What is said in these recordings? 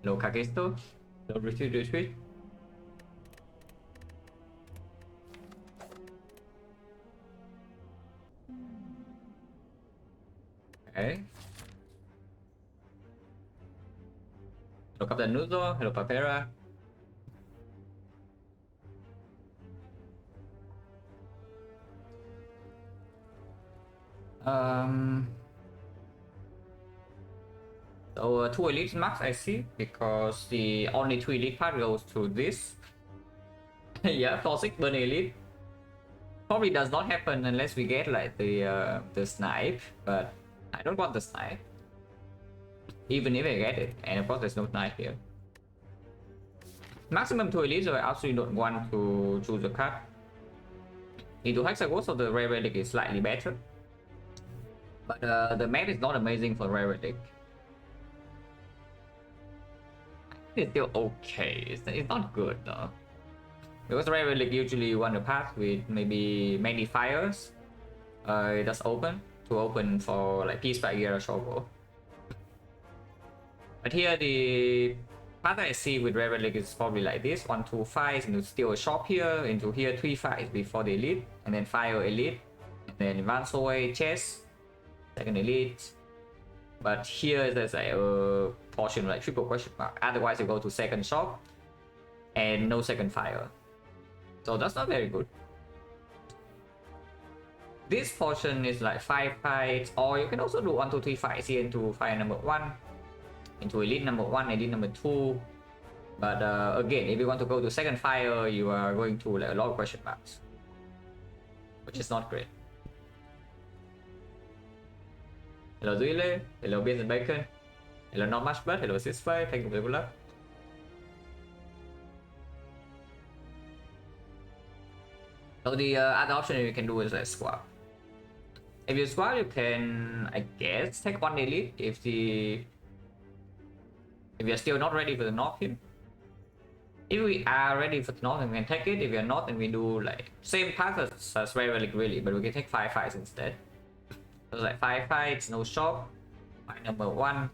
No Kagesto. No retreat. Okay. Hello Captain Nuzo. Hello Papera. So 2 elite max I see, because the only 2 elite part goes to this. Yeah, Toxic burn elite. Probably does not happen unless we get like the snipe, but I don't want the snipe. Even if I get it, and of course there's no snipe here. Maximum 2 elites, so I absolutely don't want to choose a card. Into Hexaghost, so the rare relic is slightly better. But the map is not amazing for rare relic. It's still okay. It's not good though. Because rare relic usually want to pass with maybe many fires. It does open for like Peace by Gear or Shovel. But here the path I see with rare relic is probably like this: 1, 2 fights into steal a shop here, into here 3 fights before the elite, and then fire elite, and then advance away chest, second elite. But here there's like a portion like triple question mark. Otherwise you go to second shop and no second fire. So that's not very good. This portion is like 5 fights, or you can also do 1, 2, 3 fights here into fire number 1, into elite number 1, elite number 2. But again, if you want to go to second fire, you are going to like a lot of question marks, which is not great. Hello Zuile, hello Beans and Bacon, hello Not Much But, hello Sisfy, thank you for the good luck. So the other option you can do is like swap. If you swap, you can, I guess, take 1 elite if you're still not ready for the knock here. If we are ready for the knock, then we can take it. If we are not, then we do like same path as rare relic really, but we can take 5 fights instead. So like 5 fights, no shop, fight number 1.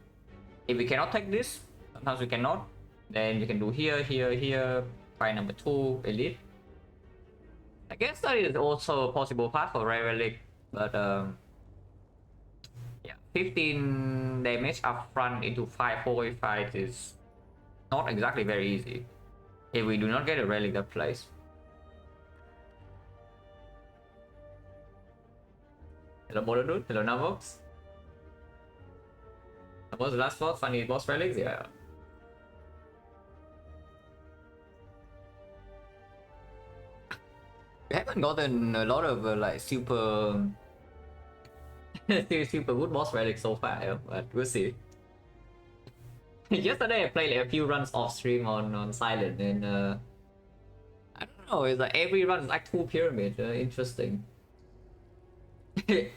If we cannot take this, sometimes we cannot, then you can do here, fight number 2, elite. I guess that is also a possible path for rare relic, but yeah, 15 damage up front into 5 holy fights is not exactly very easy if we do not get a relic that plays. Hello Mododude, hello Navox. What was the last thought? Funny boss relics? Yeah. We haven't gotten a lot of like super super good boss relics so far, but we'll see. Yesterday I played like a few runs off stream on Silent, and I don't know, it's like every run is like 2 pyramid. Interesting.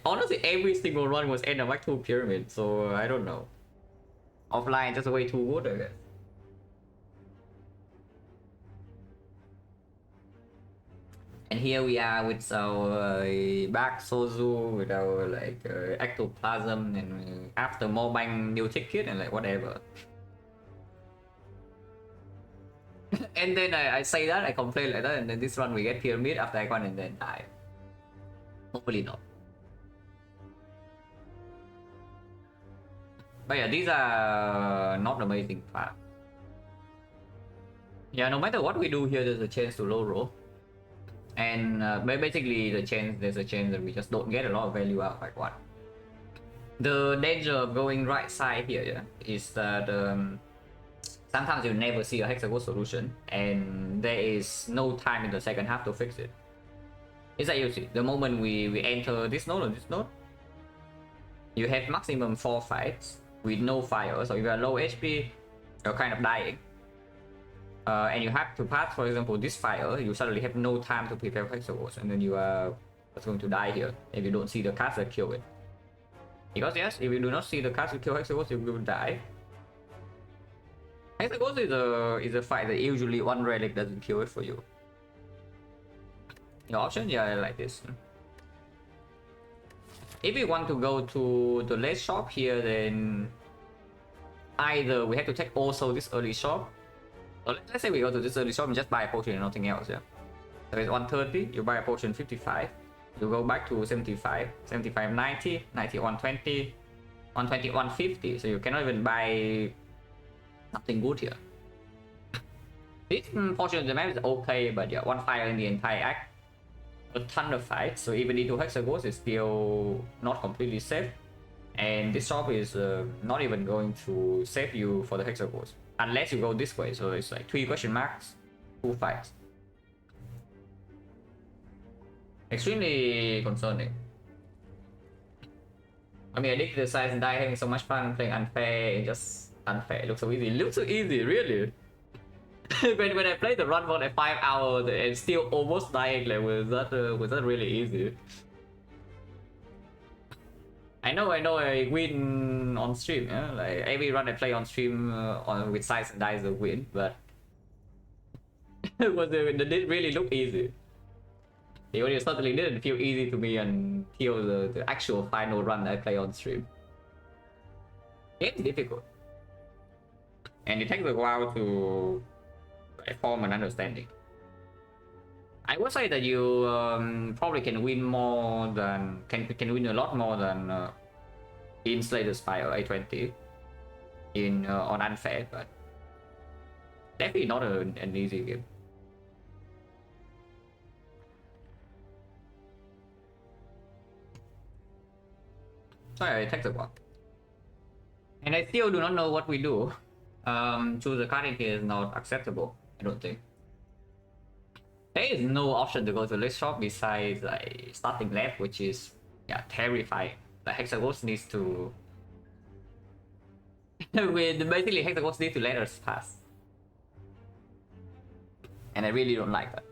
Honestly, every single run was end up like 2 pyramid, so I don't know. Offline just way too good, I guess. And here we are with our back Sozu, with our like ectoplasm, and after Mobang new ticket and like whatever. And then I say that, I complain like that, and then this run we get pyramid after icon and then die. Hopefully not. But yeah, these are not amazing parts. Yeah, no matter what we do here, there's a chance to low roll. And basically there's a chance that we just don't get a lot of value out of like one. The danger of going right side here, yeah, is that sometimes you never see a hexagon solution, and there is no time in the second half to fix it. It's like you see, the moment we enter this node or this node, you have maximum 4 fights with no fire, so if you are low HP, you're kind of dying. And you have to pass, for example, this fire, you suddenly have no time to prepare hexagons, and then you are just going to die here if you don't see the cards that kill it. Because yes, if you do not see the cards that kill hexagons, you will die. Hexagons is a fight that usually one relic doesn't kill it for you. Your option, yeah, I like this. If you want to go to the late shop here, then either we have to take also this early shop, or let's say we go to this early shop and just buy a potion and nothing else. Yeah. So it's 130. You buy a potion 55. You go back to 75, 75, 90, 90, 120, 120, 150. So you cannot even buy something good here. This portion of the map is okay, but yeah, one fire in the entire act, a ton of fights. So even into Hexagons is still not completely safe, and this shop is not even going to save you for the Hexagons unless you go this way. So it's like 3 question marks, 2 fights. Extremely concerning. I mean, I dig the size and die having so much fun playing unfair. Just unfair. It looks so easy. It looks so easy, really. when I played the run for like 5 hours and still almost dying, like was that really easy? I know I win on stream. Yeah? Like every run I play on stream with size and die is a win, but it didn't really look easy. It certainly didn't feel easy to me until the actual final run I play on stream. It's difficult, and it takes a while to form an understanding. I would say that you probably can win more than can win a lot more than in Slayer Spire A20 in on unfair, but definitely not an easy game. Sorry, it takes a while. And I still do not know what we do. Choose a card in here is not acceptable, I don't think. There is no option to go to list shop besides like starting left, which is terrifying. The Hexagons needs to basically Hexagons need to let us pass. And I really don't like that.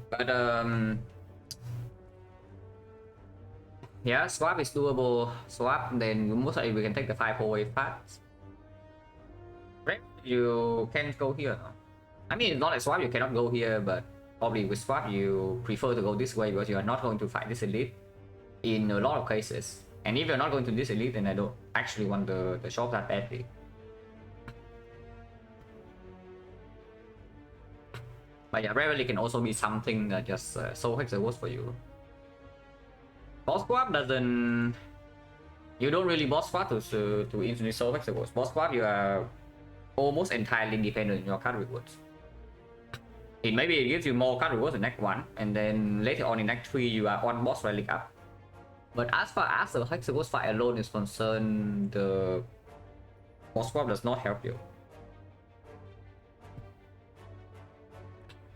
But yeah, swap is doable. Swap, then most likely we can take the 5 away fast. Right? You can't go here. I mean, it's not like swap you cannot go here, but probably with swap you prefer to go this way because you are not going to fight this elite in a lot of cases. And if you're not going to this elite, then I don't actually want the shop that badly. But yeah, rarely can also be something that just so Hexagons for you. Boss swap doesn't. You don't really boss swap to instantly solve Hexagons. Boss swap you are almost entirely dependent on your card rewards. It maybe it gives you more card rewards in Act 1, and then later on in Act 3 you are on boss relic up. But as far as the Hexagons fight alone is concerned, the boss swap does not help you.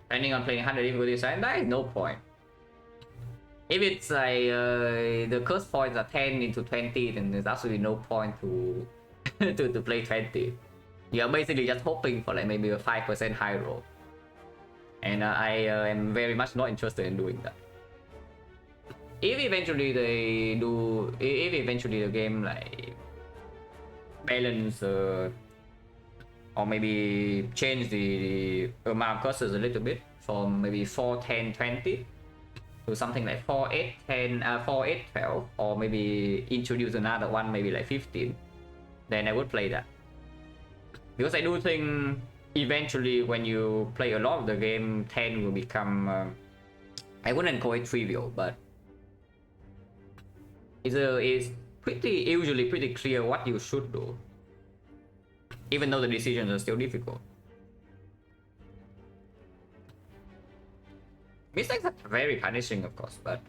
Depending on playing 100 difficulty side, there is no point. If it's like the curse points are 10 into 20, then there's absolutely no point to to play 20. You're basically just hoping for like maybe a 5% high roll. And I am very much not interested in doing that. If eventually the game like balance or maybe change the amount of curses a little bit from maybe 4, 10, 20 to something like 4, 8, 10, 4, 8, 12, or maybe introduce another one, maybe like 15, then I would play that. Because I do think eventually when you play a lot of the game, 10 will become, I wouldn't call it trivial, but it's usually pretty clear what you should do, even though the decisions are still difficult. Mistakes are very punishing, of course, but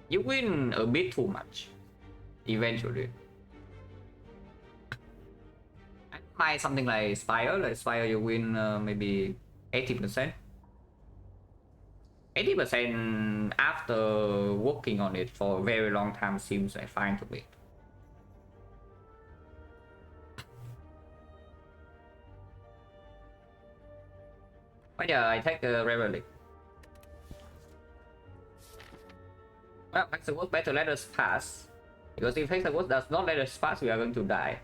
you win a bit too much eventually. I buy something like Spire. Like Spire, you win maybe 80%. 80% after working on it for a very long time seems like fine to me. But yeah, I take the Rare Relic. Well, Hexagons better let us pass, because if Hexagons does not let us pass, we are going to die.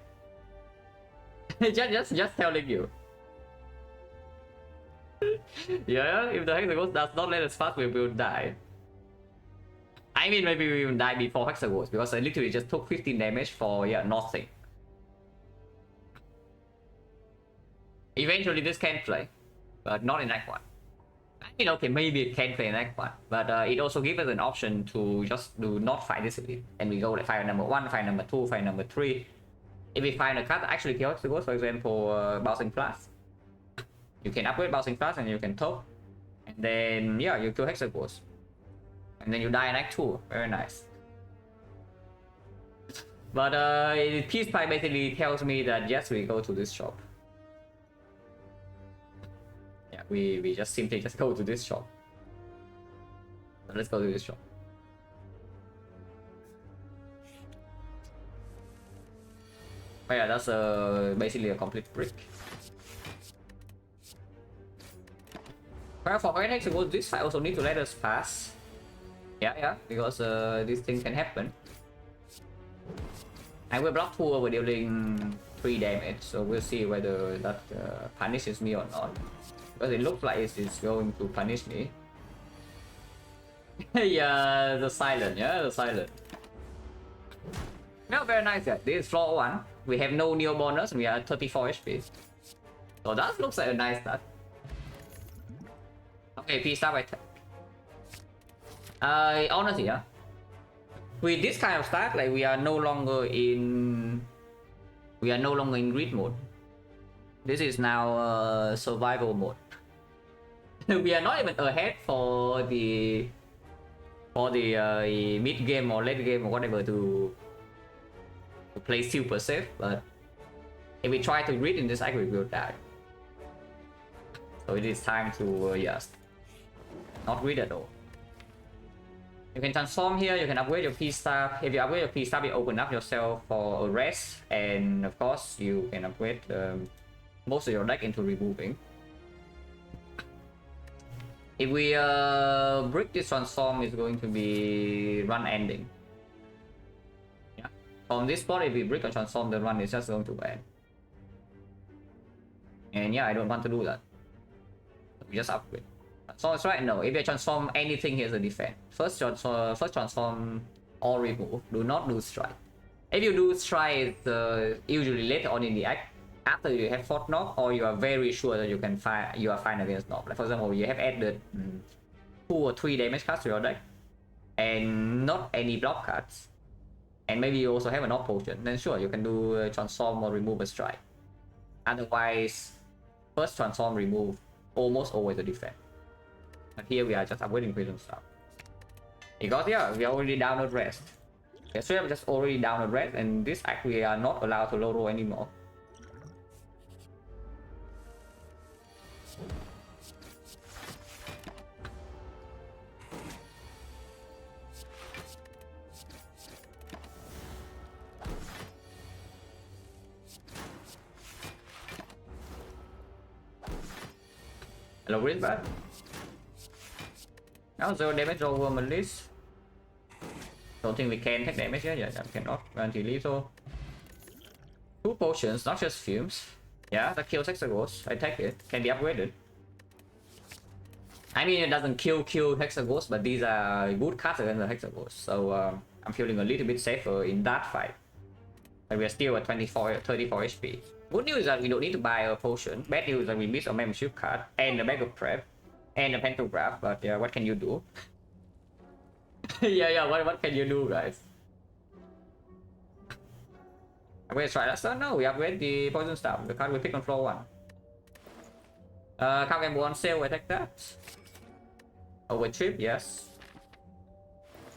just telling you. Yeah, if the Hexagons does not let us pass, we will die. I mean, maybe we will die before Hexagons because I literally just took 15 damage for, yeah, nothing. Eventually this can play, but not in Act 1. I mean, okay, maybe it can play in Act 1, but it also gives us an option to just do not fight this elite. And we go like fight number 1, fight number 2, fight number 3. If we find a card that actually kills Hexagons, for example, Bouncing Flash, you can upgrade Bouncing Flash and you can top. And then, yeah, you kill Hexagons. And then you die in Act 2. Very nice. But Peace Pie basically tells me that yes, we go to this shop. Yeah, we just simply just go to this shop. So let's go to this shop. Oh yeah, that's basically a complete brick. Well, for Hexagons, this fight also need to let us pass. Yeah, because this thing can happen. I will block 2 over dealing 3 damage, so we'll see whether that punishes me or not. Because it looks like it's going to punish me. Yeah, the silent, the silent. No, very nice, yeah. This is floor 1. We have no neo bonus and we are 34 HP. So that looks like a nice start. Okay, peace out. Honestly, yeah. With this kind of start, like we are no longer in grid mode. This is now survival mode. We are not even ahead for the mid game or late game or whatever to play super safe, but if we try to grid in this act, we will die. So it is time to yes, not grid at all. You can transform here, you can upgrade your P-Staff. If you upgrade your P-Staff, you open up yourself for a rest, and of course you can upgrade most of your deck into removing. If we break this transform, it's going to be run ending. Yeah. From this spot, if we break a transform, the run is just going to end. And yeah, I don't want to do that. We just upgrade. So it's right now. If you transform anything, here's a defense. First transform or remove. Do not do strike. If you do strike, it's usually later on in the act, after you have fought knock, or you are very sure that you are fine against knock. Like for example, you have added 2 or 3 damage cards to your deck, and not any block cards, and maybe you also have a knock potion. Then sure, you can do transform or remove a strike. Otherwise, first transform remove almost always a defense. But here we are just avoiding prison stuff. Because yeah, we are already down at rest. Yeah, so I'm just already down at rest, and this act we are not allowed to low roll anymore. Hello, green bad. Now 0 damage over Melis. Don't think we can take damage here. Yeah, we cannot. Anti-lethal. 2 potions, not just fumes. Yeah, that kills Hexagons. I take it. Can be upgraded. I mean, it doesn't kill Hexagons, but these are good cards against the Hexagons. So I'm feeling a little bit safer in that fight. And we are still at 34 HP. Good news is that we don't need to buy a potion. Bad news is that we miss a membership card and a bag of prep and a pantograph. But yeah, what can you do? yeah, what can you do, guys? I'm gonna try that. No, we upgrade the poison staff. The card we pick on floor 1. Card game 1 sale, I take that. Over trip, yes.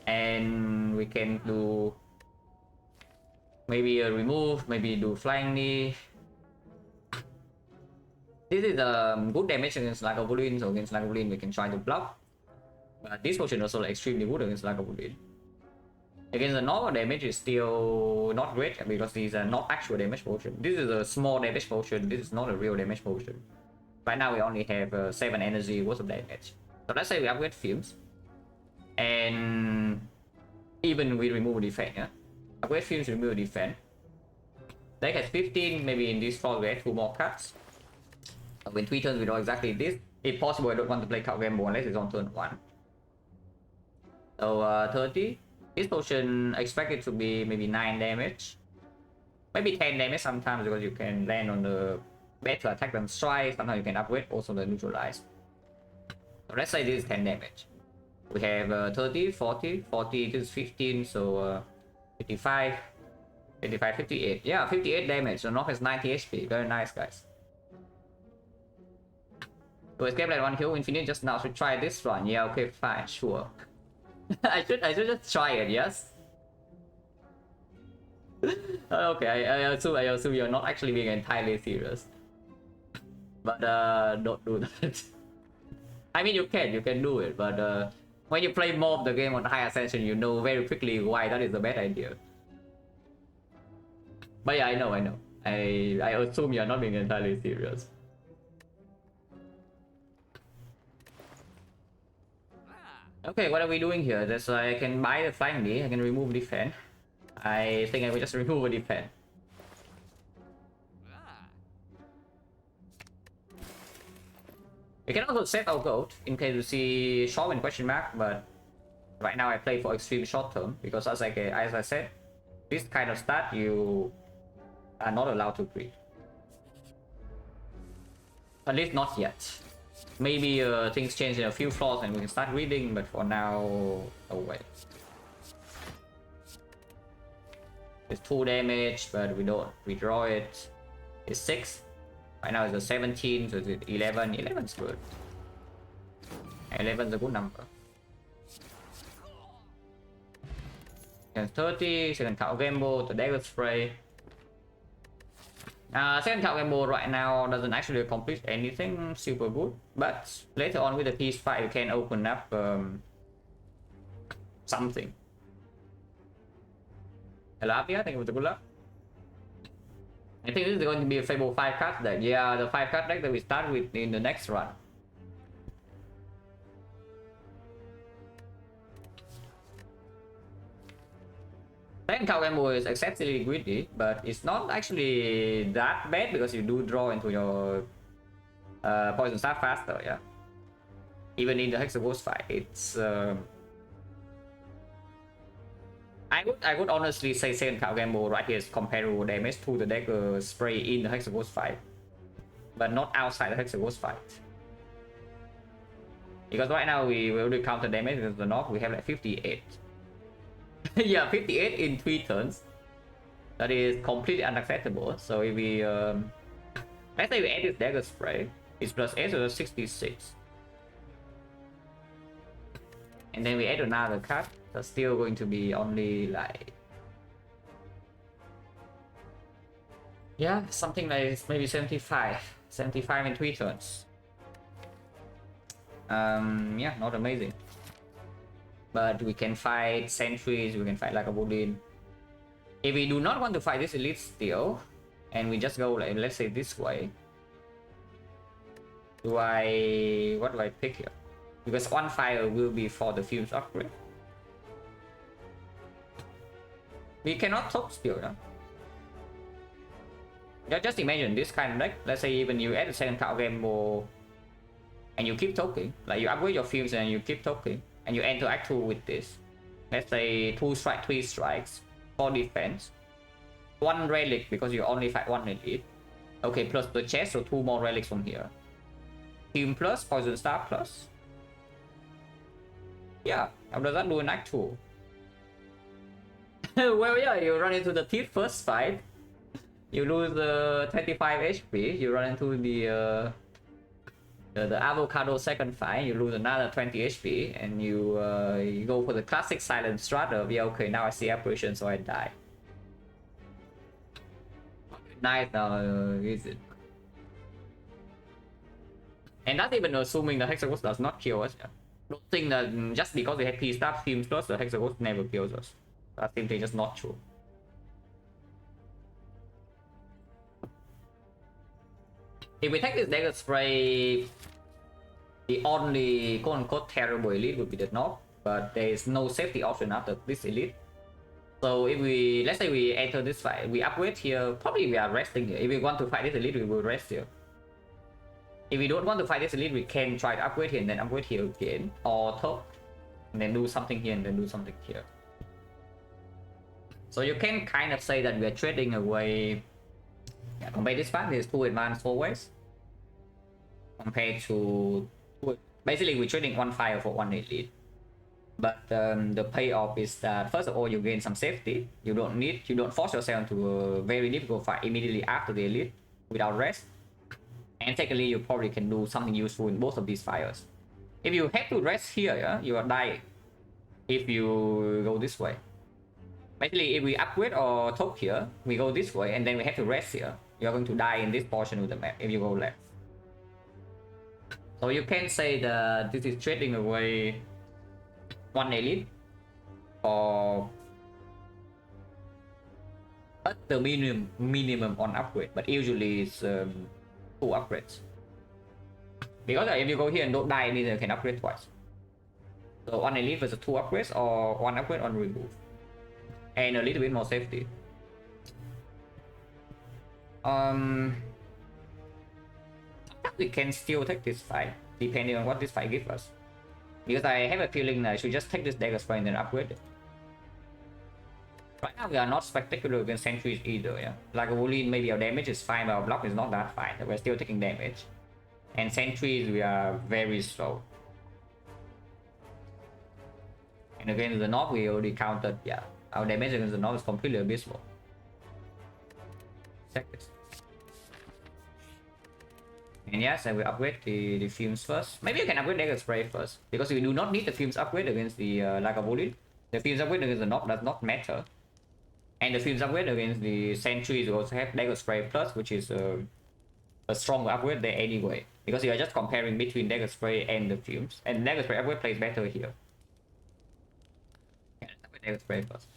And we can do maybe a remove, maybe do flying knee. This is good damage against Lagavulin, so against Lagavulin we can try to block. But this potion also extremely good against Lagavulin. Against the normal damage is still not great because these are not actual damage potion. This is a small damage potion, this is not a real damage potion. Right now we only have 7 energy worth of damage. So let's say we upgrade fumes. And even we remove defense, yeah? Upgrade fumes, remove defense. Deck has 15, maybe in this floor we have 2 more cards. When 3 turns we do exactly this. If possible, I don't want to play card game 1 unless it's on turn 1. So 30. This potion expected to be maybe 9 damage. Maybe 10 damage sometimes because you can land on the better attack than strike. Sometimes you can upgrade also the neutralize. So let's say this is 10 damage. We have 30, 40, 40, this is 15, so 55, 55, 58. Yeah, 58 damage. So North has 90 HP. Very nice, guys. So escape like 1 heal infinite just now. Should try this one. Yeah, okay, fine, sure. I should just try it, yes. Okay, I assume you're not actually being entirely serious. But don't do that. I mean, you can do it, but when you play more of the game on high ascension, you know very quickly why that is a bad idea. But yeah, I know. I assume you're not being entirely serious. Okay, what are we doing here? There's I can buy the flying knee, I can remove defense. I think I will just remove a defense. You can also set our goat in case you see short in question mark, but right now I play for extreme short term because as I said, this kind of stat you are not allowed to breed. At least not yet. Maybe things change in a few floors and we can start reading, but for now, no way. It's 2 damage, but we don't redraw it. It's 6. Right now it's a 17, so it's 11. 11 is good. 11 is a good number. And 30, second count gamble, the dagger spray. Second count gamble right now doesn't actually accomplish anything super good, but later on with the piece 5 you can open up something. Elapia, I think it was a good luck. I think this is going to be a Fable 5 card deck. Yeah, the 5 card deck that we start with in the next run. Second count gamble is excessively greedy, but it's not actually that bad because you do draw into your poison star faster, yeah. Even in the Hexaghost fight, it's I would honestly say second count gamble right here is comparable damage to the dagger spray in the Hexaghost fight, but not outside the Hexaghost fight. Because right now we will do counter damage with the knock. We have like 58. Yeah, 58 in 3 turns. That is completely unacceptable. So if we let's say we add this dagger spray, it's plus 8, so 66. And then we add another card. That's still going to be only like, yeah, something like maybe 75 in 3 turns. Yeah, not amazing, but we can fight sentries, we can fight like a Budin. If we do not want to fight this elite still and we just go like, let's say this way, what do I pick here? Because one fire will be for the Fumes upgrade. We cannot talk still, no? Yeah, just imagine this kind of deck. Let's say even you add a second count gamble and you keep talking, like you upgrade your Fumes and you keep talking, and you enter Act 2 with this. Let's say 2 strike, 3 strikes, 4 defense, 1 relic because you only fight 1 elite. Okay, plus the chest, so 2 more relics from here. Team plus, poison star plus. Yeah, how does that do in Act 2? Well, yeah, you run into the teeth first fight, you lose 25 HP, you run into the avocado second fight, you lose another 20 HP, and you go for the classic silent strat of, yeah, okay, now I see apparition, so I die. Nice now, is it? And that's even assuming the Hexaghost does not kill us. Don't think that just because we have P-Stab Teams plus, the Hexaghost never kills us. That's simply just not true. If we take this dagger spray, the only quote-unquote terrible elite would be the Knock, but there is no safety option after this elite. So if we, let's say we enter this fight, we upgrade here, probably we are resting here. If we want to fight this elite, we will rest here. If we don't want to fight this elite, we can try to upgrade here and then upgrade here again, or top. and then do something here and then do something here. So you can kind of say that we are trading away. Yeah, compared to this one, there's two advanced forwards. Compared to basically we're trading one fire for one elite. But the payoff is that first of all you gain some safety. You don't force yourself to a very difficult fight immediately after the elite without rest. And secondly, you probably can do something useful in both of these fires. If you have to rest here, yeah, you are dying. If you go this way. Basically, if we upgrade or top here, we go this way and then we have to rest here. You're going to die in this portion of the map if you go left. So you can say that this is trading away one elite or at the minimum on upgrade, but usually it's 2 upgrades. Because if you go here and don't die, it means you can upgrade twice. So one elite versus 2 upgrades or 1 upgrade on remove. And a little bit more safety. We can still take this fight, depending on what this fight gives us. Because I have a feeling that I should just take this dagger spray and then upgrade it. Right now we are not spectacular against sentries either, yeah. Like a Wooly, maybe our damage is fine, but our block is not that fine. We're still taking damage. And sentries, we are very slow. And against the North, we already counted, yeah. Our damage against the North is completely abysmal. Check this. And yes, I will upgrade the fumes first. Maybe I can upgrade dagger spray first, because we do not need the fumes upgrade against the Lagavulin. The fumes upgrade against the Knob does not matter. And the fumes upgrade against the sentries also have dagger spray plus, which is a stronger upgrade there anyway. Because you are just comparing between dagger spray and the fumes. And dagger spray upgrade plays better here. Yeah, let's upgrade dagger spray first.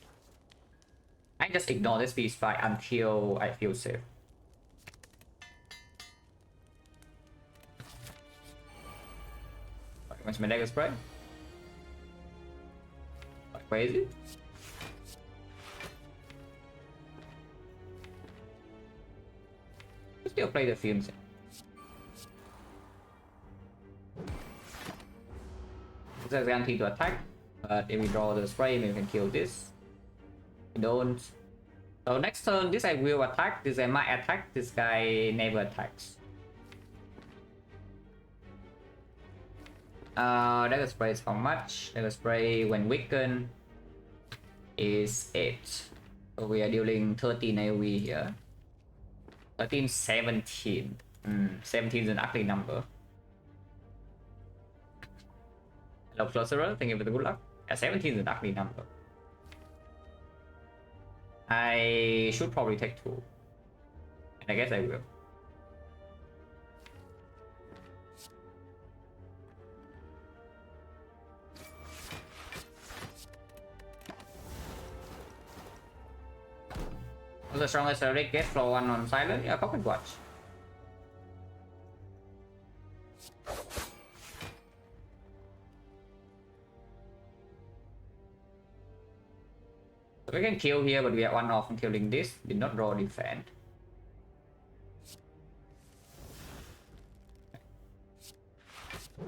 I just ignore this piece fight until I feel safe. Where's my dagger spray? Where is it? Still play the fumes. This is guaranteed to attack, but if we draw the spray, maybe we can kill this. We don't. So next turn, this guy will attack. This guy might attack. This guy never attacks. Dagger spray is how much? Dagger spray when weakened is 8. So we are dealing 13 AoE here. 13, 17. 17 is an ugly number. Hello, Closerer. Thank you for the good luck. Yeah, 17 is an ugly number. I should probably take 2. And I guess I will. The strongest relic get floor 1 on silent. Yeah, pocket watch. So we can kill here, but we are 1 off from killing this. Did not draw defend.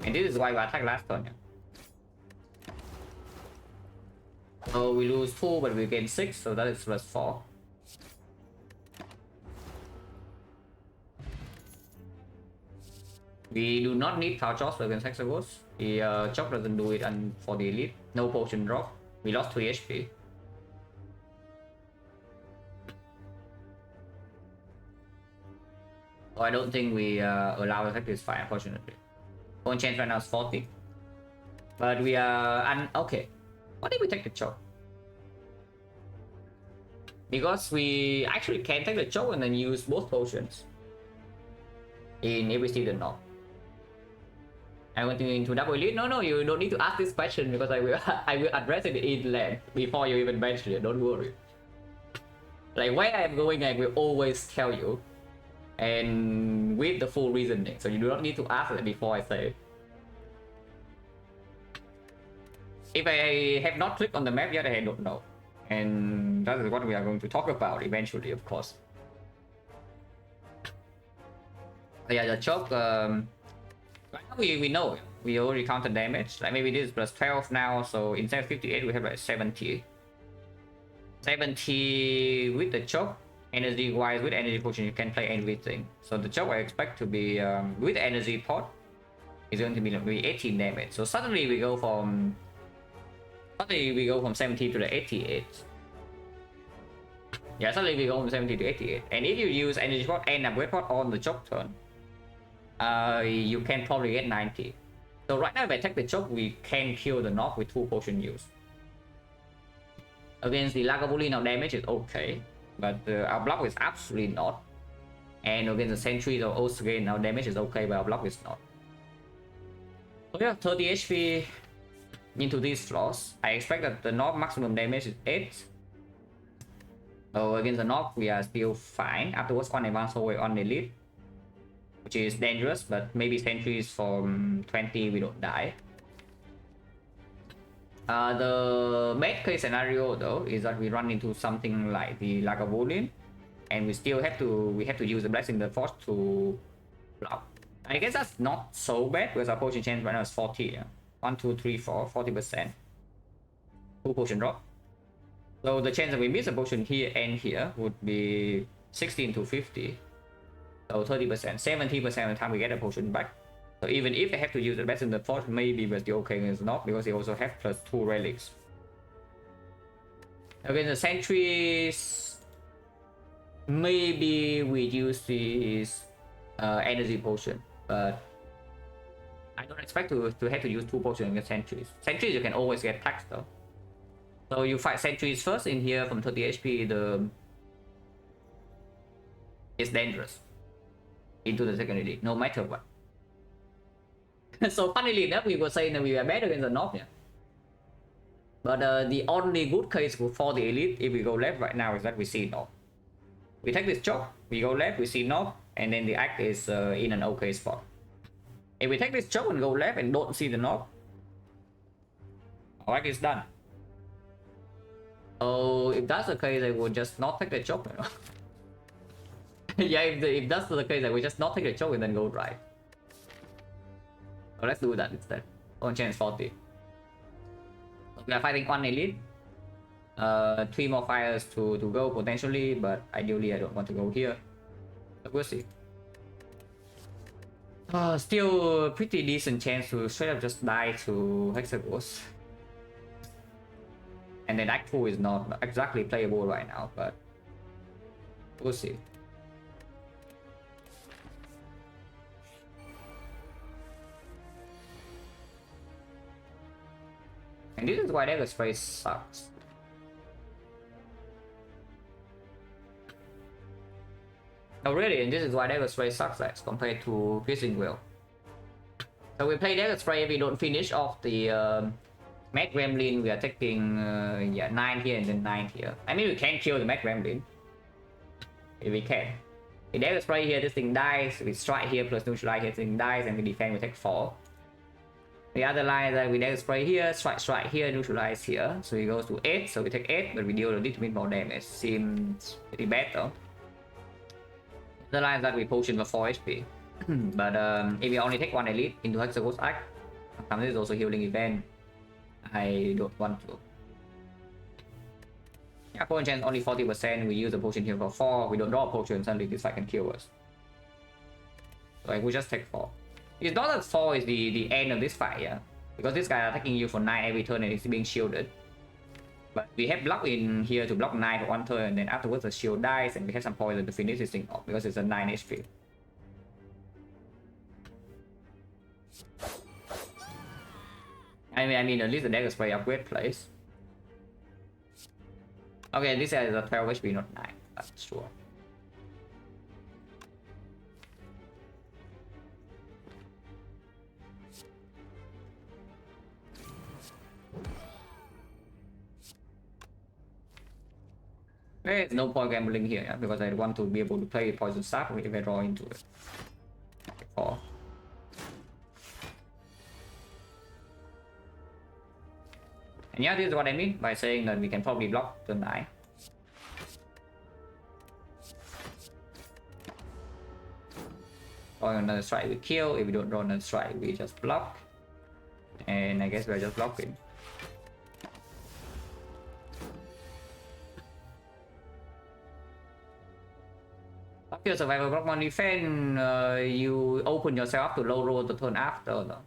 And this is why we attack last turn. Yeah. So we lose 2, but we gain 6, so that is plus 4. We do not need Power Charge against Hexagons. The Chop doesn't do it, and for the elite, no potion drop. We lost 3 HP. So I don't think we allow attack this fight, unfortunately. One chance right now is 40. But we are okay. What if we take the Chop? Because we actually can take the Chop and then use both potions in every season now. I went into double elite. No, you don't need to ask this question because I will address it in length before you even mention it. Don't worry. Like where I'm going, I will always tell you, and with the full reasoning. So you do not need to ask it before I say it. If I have not clicked on the map yet, I don't know, and that is what we are going to talk about eventually, of course. Yeah, the choke. Right now we know we already counted damage. Like maybe this is plus 12 now, so instead of 58 we have like 70. 70 with the choke. Energy wise, with energy potion you can play everything. So the choke I expect to be with energy pot is going to be like 18 damage. So suddenly we go from 70 to the 88. Yeah, suddenly we go from 70 to 88. And if you use energy pot and upgrade pot on the choke turn, you can probably get 90. So right now if I take the choke, we can kill the knock with 2 potion use. Against the Lagavulin, our damage is okay, but our block is absolutely not. And against the sentries or Osgain, our damage is okay, but our block is not. So yeah, 30 HP into these flaws. I expect that the knock maximum damage is 8. So against the knock, we are still fine. Afterwards, one advance away on elite, which is dangerous, but maybe sentries from 20 we don't die. The best case scenario though is that we run into something like the Lagavulin, and we still have to use the Blessing the Force to block. I guess that's not so bad because our potion chance right now is 40. Yeah? 1, 2, 3, 4, 40%. 2 potion drop. So the chance that we miss a potion here and here would be 16 to 50. So 30%, 70% of the time we get a potion back. So even if I have to use the best in the force, maybe we're still okay against not, because they also have plus 2 relics. Against the sentries, maybe we use this energy potion, but I don't expect to have to use 2 potions against sentries. Sentries you can always get taxed though. So you fight sentries first in here from 30 HP, it's dangerous into the second elite, no matter what. So funnily enough, we were saying that we were better against the Knob, yeah. But the only good case for the elite, if we go left right now, is that we see Knob. We take this choke, we go left, we see Knob, and then the act is in an okay spot. If we take this choke and go left and don't see the Knob, our act is done. So if that's the case, I would just not take the choke. You know? Yeah, if that's the case, I would just not take the choke and then go right. So let's do that instead. On chance 40. We are fighting 1 elite. 3 more fires to go potentially, but ideally I don't want to go here. But we'll see. Still pretty decent chance to straight up just die to Hexagons. And then Act 2 is not exactly playable right now, but we'll see. And this is why Dagger Spray sucks. No, really, and this is why Dagger Spray sucks as compared to Piercing Will. So we play Dagger Spray, if we don't finish off the Mad Gremlin, we are taking 9 here and then 9 here. I mean, we can kill the Mad Gremlin. If we can. If Dagger Spray here, this thing dies. We strike here plus neutralize here, this thing dies, and we defend, we take 4. The other line that we Dagger Spray here, strike here, neutralize here. So he goes to 8, so we take 8, but we deal a little bit more damage. Seems pretty bad though. The line that we potion for 4 HP. But if we only take 1 elite into Hexagon's Act, this is also healing event. I don't want to. Yeah, potion chance only 40%. We use the potion here for 4. We don't draw a potion, suddenly this fight can kill us. So I will just take 4. It's not that 4 is the end of this fight, yeah. Because this guy is attacking you for 9 every turn and it's being shielded. But we have block in here to block 9 for 1 turn, and then afterwards the shield dies and we have some poison to finish this thing off because it's a 9 HP. I mean at least the Dagger Spray upgrade plays. Okay, this is a 12 HP, not 9, that's sure. There's no point gambling here, yeah, because I want to be able to play Poison Staff if I draw into it. 4. And yeah, this is what I mean by saying that we can probably block the 9. Drawing another strike we kill, if we don't draw another strike we just block. And I guess we're just blocking. After your survival block on defense, you open yourself up to low roll the turn after. Though.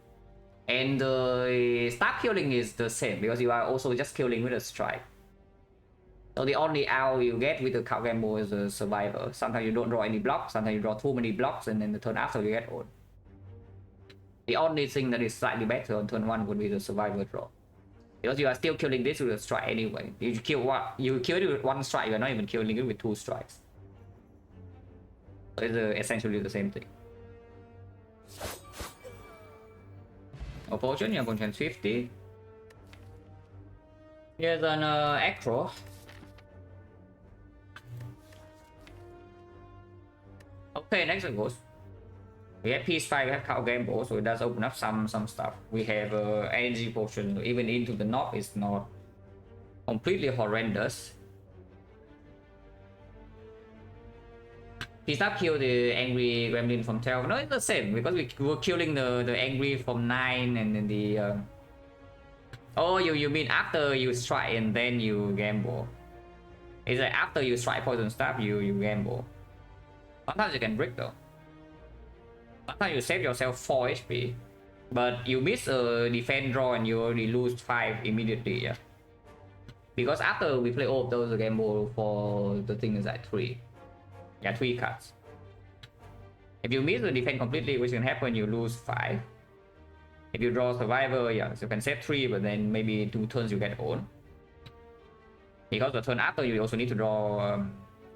And the start killing is the same because you are also just killing with a strike. So the only out you get with the cow gamble is a survivor. Sometimes you don't draw any blocks, sometimes you draw too many blocks, and then the turn after you get old. The only thing that is slightly better on turn 1 would be the survivor draw. Because you are still killing this with a strike anyway. You kill it with 1 strike, you're not even killing it with 2 strikes. So it's essentially the same thing. Potion, yeah, potion 50. Here's an acro. Okay, next it goes. We have Peace 5, we have Cow Gamble, so it does open up some stuff. We have energy potion, even into the knob is not completely horrendous. Peace up kill the angry gremlin from 12. No, it's the same because we were killing the angry from 9 and then the oh, you mean after you strike and then you gamble. It's like after you strike poison stuff you gamble. Sometimes you can brick though. Sometimes you save yourself 4 HP, but you miss a defense draw and you already lose 5 immediately, yeah. Because after we play all of those, the gamble for the thing is like 3. Yeah, 3 cards. If you miss the defense completely, which can happen, you lose 5. If you draw survivor, yeah, so you can save 3, but then maybe 2 turns you get owned. Because the turn after you also need to draw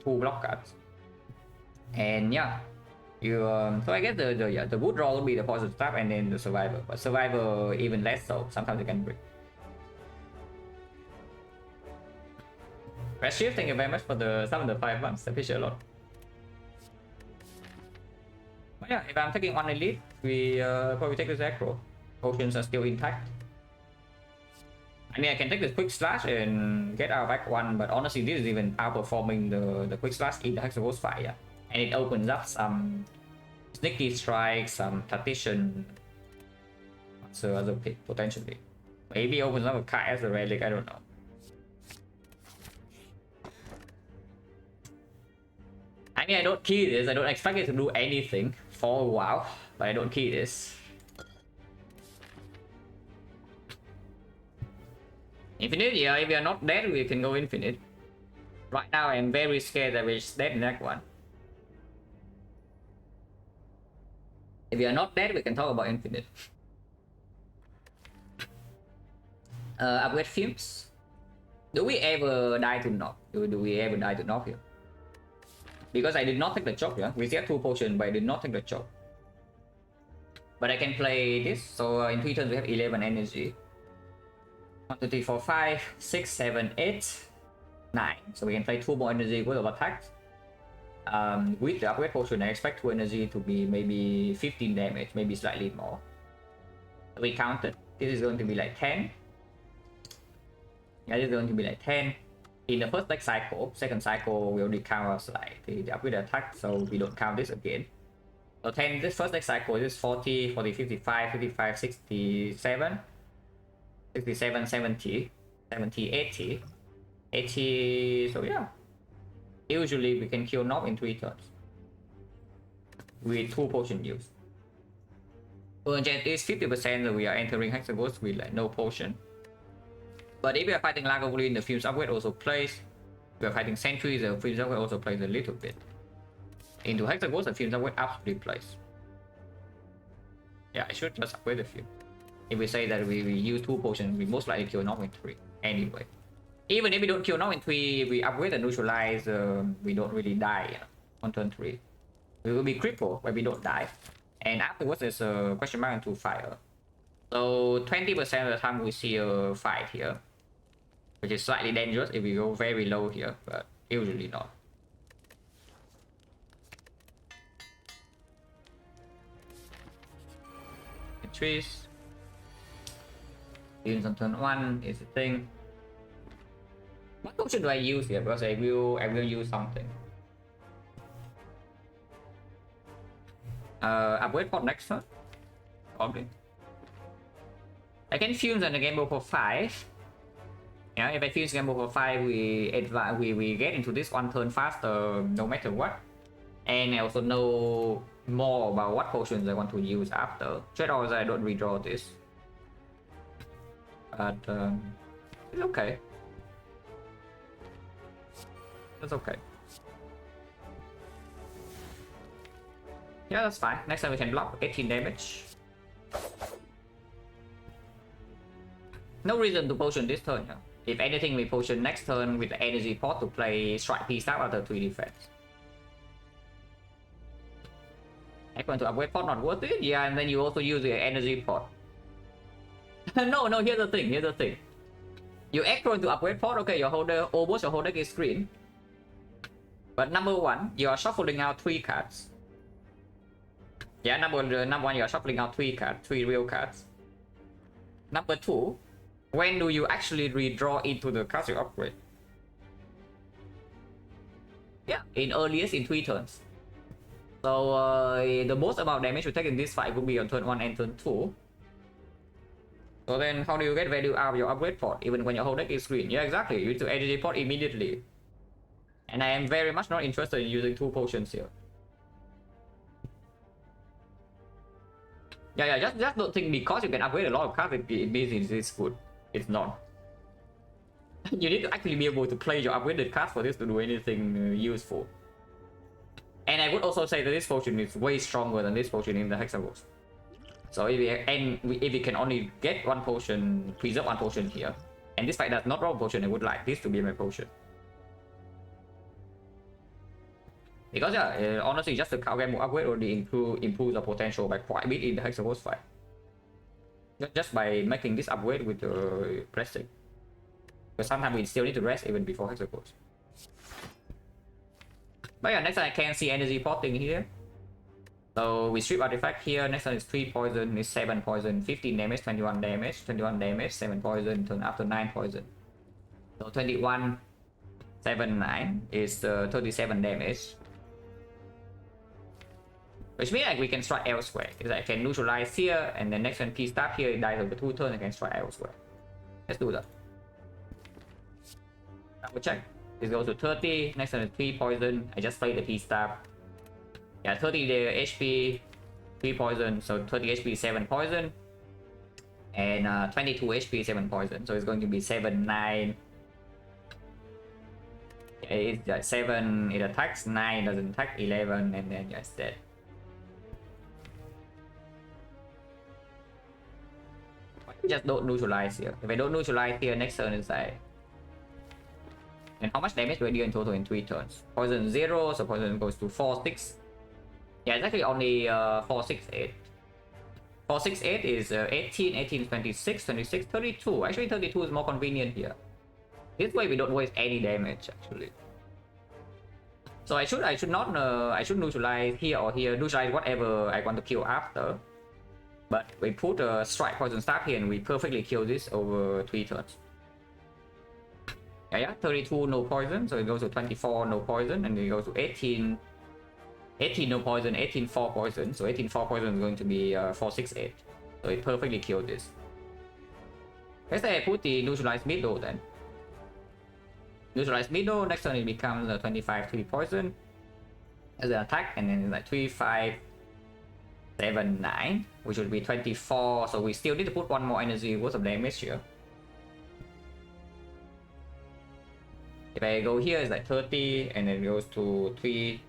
2 block cards. And yeah, you so I guess the good draw will be the poison stuff and then the survivor, but survivor even less so. Sometimes you can break. Red Shift, thank you very much for the some of the 5 months. Appreciate a lot. But yeah, if I'm taking on elite, we probably take this acro. Potions are still intact. I mean, I can take this quick slash and get our back 1, but honestly, this is even outperforming the quick slash in the Hexaghost fire. And it opens up some sneaky strikes, some tactician, so other pick potentially. Maybe opens up a card as a relic, I don't know. I mean, I don't key this, I don't expect it to do anything for a while, but I don't key this. Infinite, yeah, if we are not dead, we can go infinite. Right now, I'm very scared that we're dead in that one. If we are not dead, we can talk about infinite. Upgrade fumes. Do we ever die to knock? Do we ever die to knock here? Because I did not take the choke, yeah. We still have 2 potions, but I did not take the choke. But I can play this, so in 3 turns we have 11 energy. 1, 2, 3, 4, 5, 6, 7, 8, 9. So we can play 2 more energy worth of attack. With the upgrade potion, I expect 2 energy to be maybe 15 damage, maybe slightly more. We counted. This is going to be like 10. Yeah, this is going to be like 10. In the first deck cycle, second cycle, we only count as like the upgrade attack, so we don't count this again. So 10, this first deck cycle is 40, 40, 55, 55, 67, 67, 70, 70, 80, 80, so yeah. Usually we can kill Knob in 3 turns with 2 potion use. Burn chance is 50% that we are entering Hexaghost with like no potion. But if we are fighting Lagavulin, the Fumes upgrade also plays. If we are fighting Sentries, the Fumes upgrade also plays a little bit. Into Hexaghost, the Fumes upgrade absolutely plays. Yeah, I should just upgrade the Fume. If we say that we use 2 potions, we most likely kill Knob in 3 anyway. Even if we don't kill Knob in 3, we upgrade and neutralize, we don't really die on turn 3. We will be crippled when we don't die. And afterwards there's a question mark into fire. So 20% of the time we see a fight here, which is slightly dangerous if we go very low here, but usually not. Trees. Units on turn 1 is the thing. What option do I use here? Because I will use something. Upgrade for next turn? Probably. I can fuse on the gamble for 5. Yeah, if I fuse gamble for 5, we get into this one turn faster no matter what. And I also know more about what potions I want to use after. Trade offs I don't redraw this. But it's okay. That's okay. Yeah, that's fine. Next time we can block 18 damage. No reason to potion this turn. Yeah. If anything, we potion next turn with the energy pot to play strike piece out after 3 defense. Going to upgrade pot not worth it? Yeah, and then you also use the energy pot. no, here's the thing. You act to upgrade pot, okay, your holder, almost your holder is screen. But number 1, you are shuffling out 3 cards. Yeah, number 1, you are shuffling out 3 cards, 3 real cards. Number 2, when do you actually redraw into the cards you upgrade? Yeah, in earliest in 3 turns. So the most amount of damage you take in this fight will be on turn 1 and turn 2. So then how do you get value out of your upgrade pot even when your whole deck is green? Yeah, exactly. You need to energy pot immediately. And I am very much not interested in using 2 potions here. Yeah, just don't think because you can upgrade a lot of cards it means it's good. It's not. You need to actually be able to play your upgraded cards for this to do anything useful. And I would also say that this potion is way stronger than this potion in the Hexagons. So if we can only get 1 potion, preserve 1 potion here, and this fight does not draw a potion, I would like this to be my potion. Because yeah, honestly, just the card game upgrade already improves the potential by quite a bit in the Hexagons fight. Just by making this upgrade with the pressing. But sometimes we still need to rest even before Hexagons. But yeah, next time I can see energy potting here. So we strip artifact here. Next time is 3 poison, is 7 poison, 15 damage, 21 damage, 21 damage, 7 poison, turn after 9 poison. So 21, 7, 9 is 37 damage. Which means like we can strike elsewhere. Because I can neutralize here, and then next time P start here, it dies over 2 turns, I can strike elsewhere. Let's do that. Double check. This goes to 30, next time is 3 poison. I just played the P stab. Yeah, 30 HP, 3 poison, so 30 HP, 7 poison. And 22 HP, 7 poison. So it's going to be 7, 9. Yeah, it's 7, it attacks, 9 doesn't attack, 11, and then it's dead. Just don't neutralize here. If I don't neutralize here, next turn is like... And how much damage do I deal in total in 3 turns? Poison 0, so poison goes to 4, 6. Yeah, it's actually only 4, 6, 8. 4, 6, 8 is 18, 18, 26, 26, 32. Actually, 32 is more convenient here. This way we don't waste any damage, actually. So I should neutralize here or here, neutralize whatever I want to kill after. But we put a strike poison stab here and we perfectly kill this over 3 turns. Yeah, 32 no poison, so it goes to 24 no poison, and it goes to 18 no poison, 18 4 poison, so 18 4 poison is going to be 4 6 8. So it perfectly killed this. Let's say I put the neutralized middle then. Neutralized middle, next turn it becomes 25 3 poison as an attack, and then it's like 3 5 7 9, which would be 24, so we still need to put 1 more energy worth of damage here. If I go here, it's like 30, and then it goes to 3.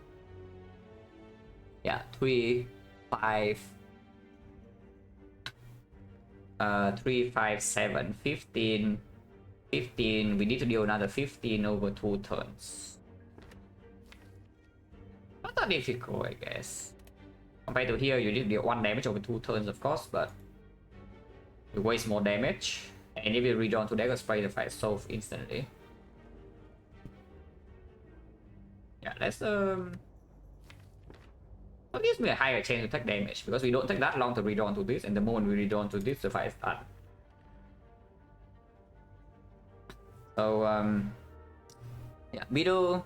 Yeah, 3, 5. 3, 5, 7, 15. 15. We need to deal another 15 over 2 turns. Not that difficult, I guess. Compared to here, you need to deal 1 damage over 2 turns, of course, but you waste more damage. And if you redraw to dagger spray, the fight is solved instantly. Yeah, let's that gives me a higher chance to take damage because we don't take that long to redraw to this, and the moment we redraw to this, the fight is done. So yeah, middle.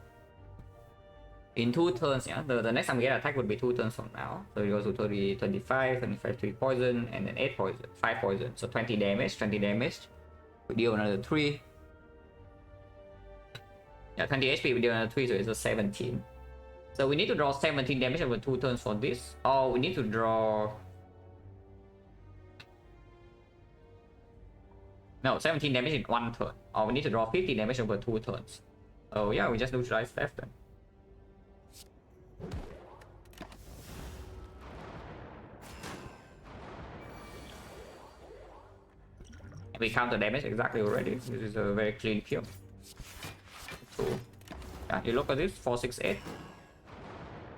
in 2 turns, yeah. The next time we get attack would be 2 turns from now. So it goes to 30, 25, 25, 3 poison, and then 8 poison, 5 poison. So 20 damage, 20 damage. We deal another 3. Yeah, 20 HP, we deal another 3, so it's a 17. So we need to draw 17 damage over 2 turns for this. Or we need to draw... No, 17 damage in 1 turn. Or we need to draw 50 damage over 2 turns. Oh yeah, we just neutralize left then. We counter damage exactly already. This is a very clean kill. So, yeah, you look at this 4, 6, 8.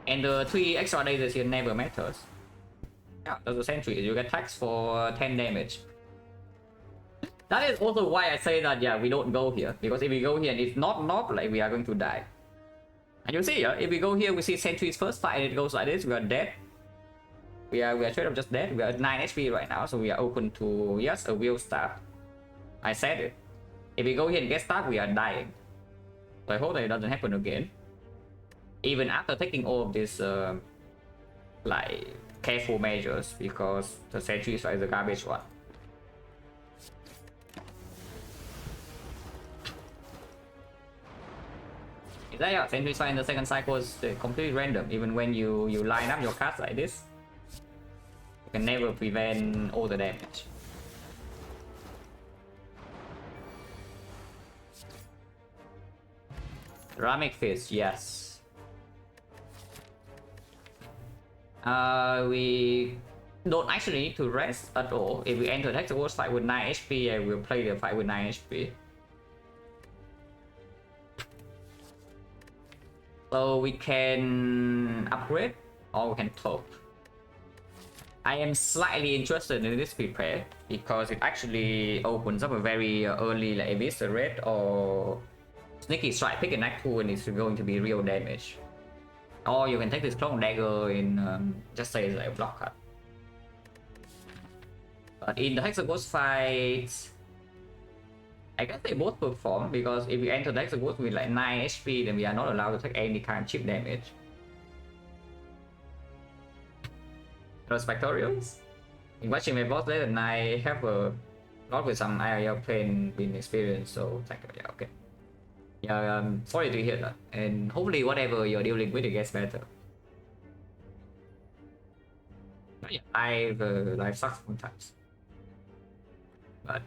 And the 3 extra days here never matters. Yeah, there's a sentry. You get taxed for 10 damage. That is also why I say that, yeah, we don't go here. Because if we go here and it's not like we are going to die. And you see, if we go here, we see sentries first fight and it goes like this, we are dead. We are straight up just dead. We are at 9 HP right now, so we are open to, yes, a wheel stab. I said it. If we go here and get stuck, we are dying. So I hope that it doesn't happen again. Even after taking all of these, like, careful measures, because the sentry is the garbage one. Is that, yeah, sentry strike in the second cycle is completely random. Even when you line up your cards like this, you can never prevent all the damage. Ceramic Fist, yes. We don't actually need to rest at all. If we enter the Wars fight with 9 HP, I will play the fight with 9 HP. So we can upgrade or we can top. I am slightly interested in this prepare because it actually opens up a very early like Eviscerate or Sneaky Strike. Pick an act tool and it's going to be real damage. Or you can take this Clone Dagger in just say like a block cut. But in the Hexaghost fight, I guess they both perform because if we enter the Hexaghost with like 9 HP, then we are not allowed to take any kind of chip damage. Spectorials? In watching my boss later, and I have a lot with some IRL plane being experienced, so thank you. Yeah, okay. Yeah, sorry to hear that, and hopefully whatever you're dealing with, it gets better. But yeah, life sucks sometimes, but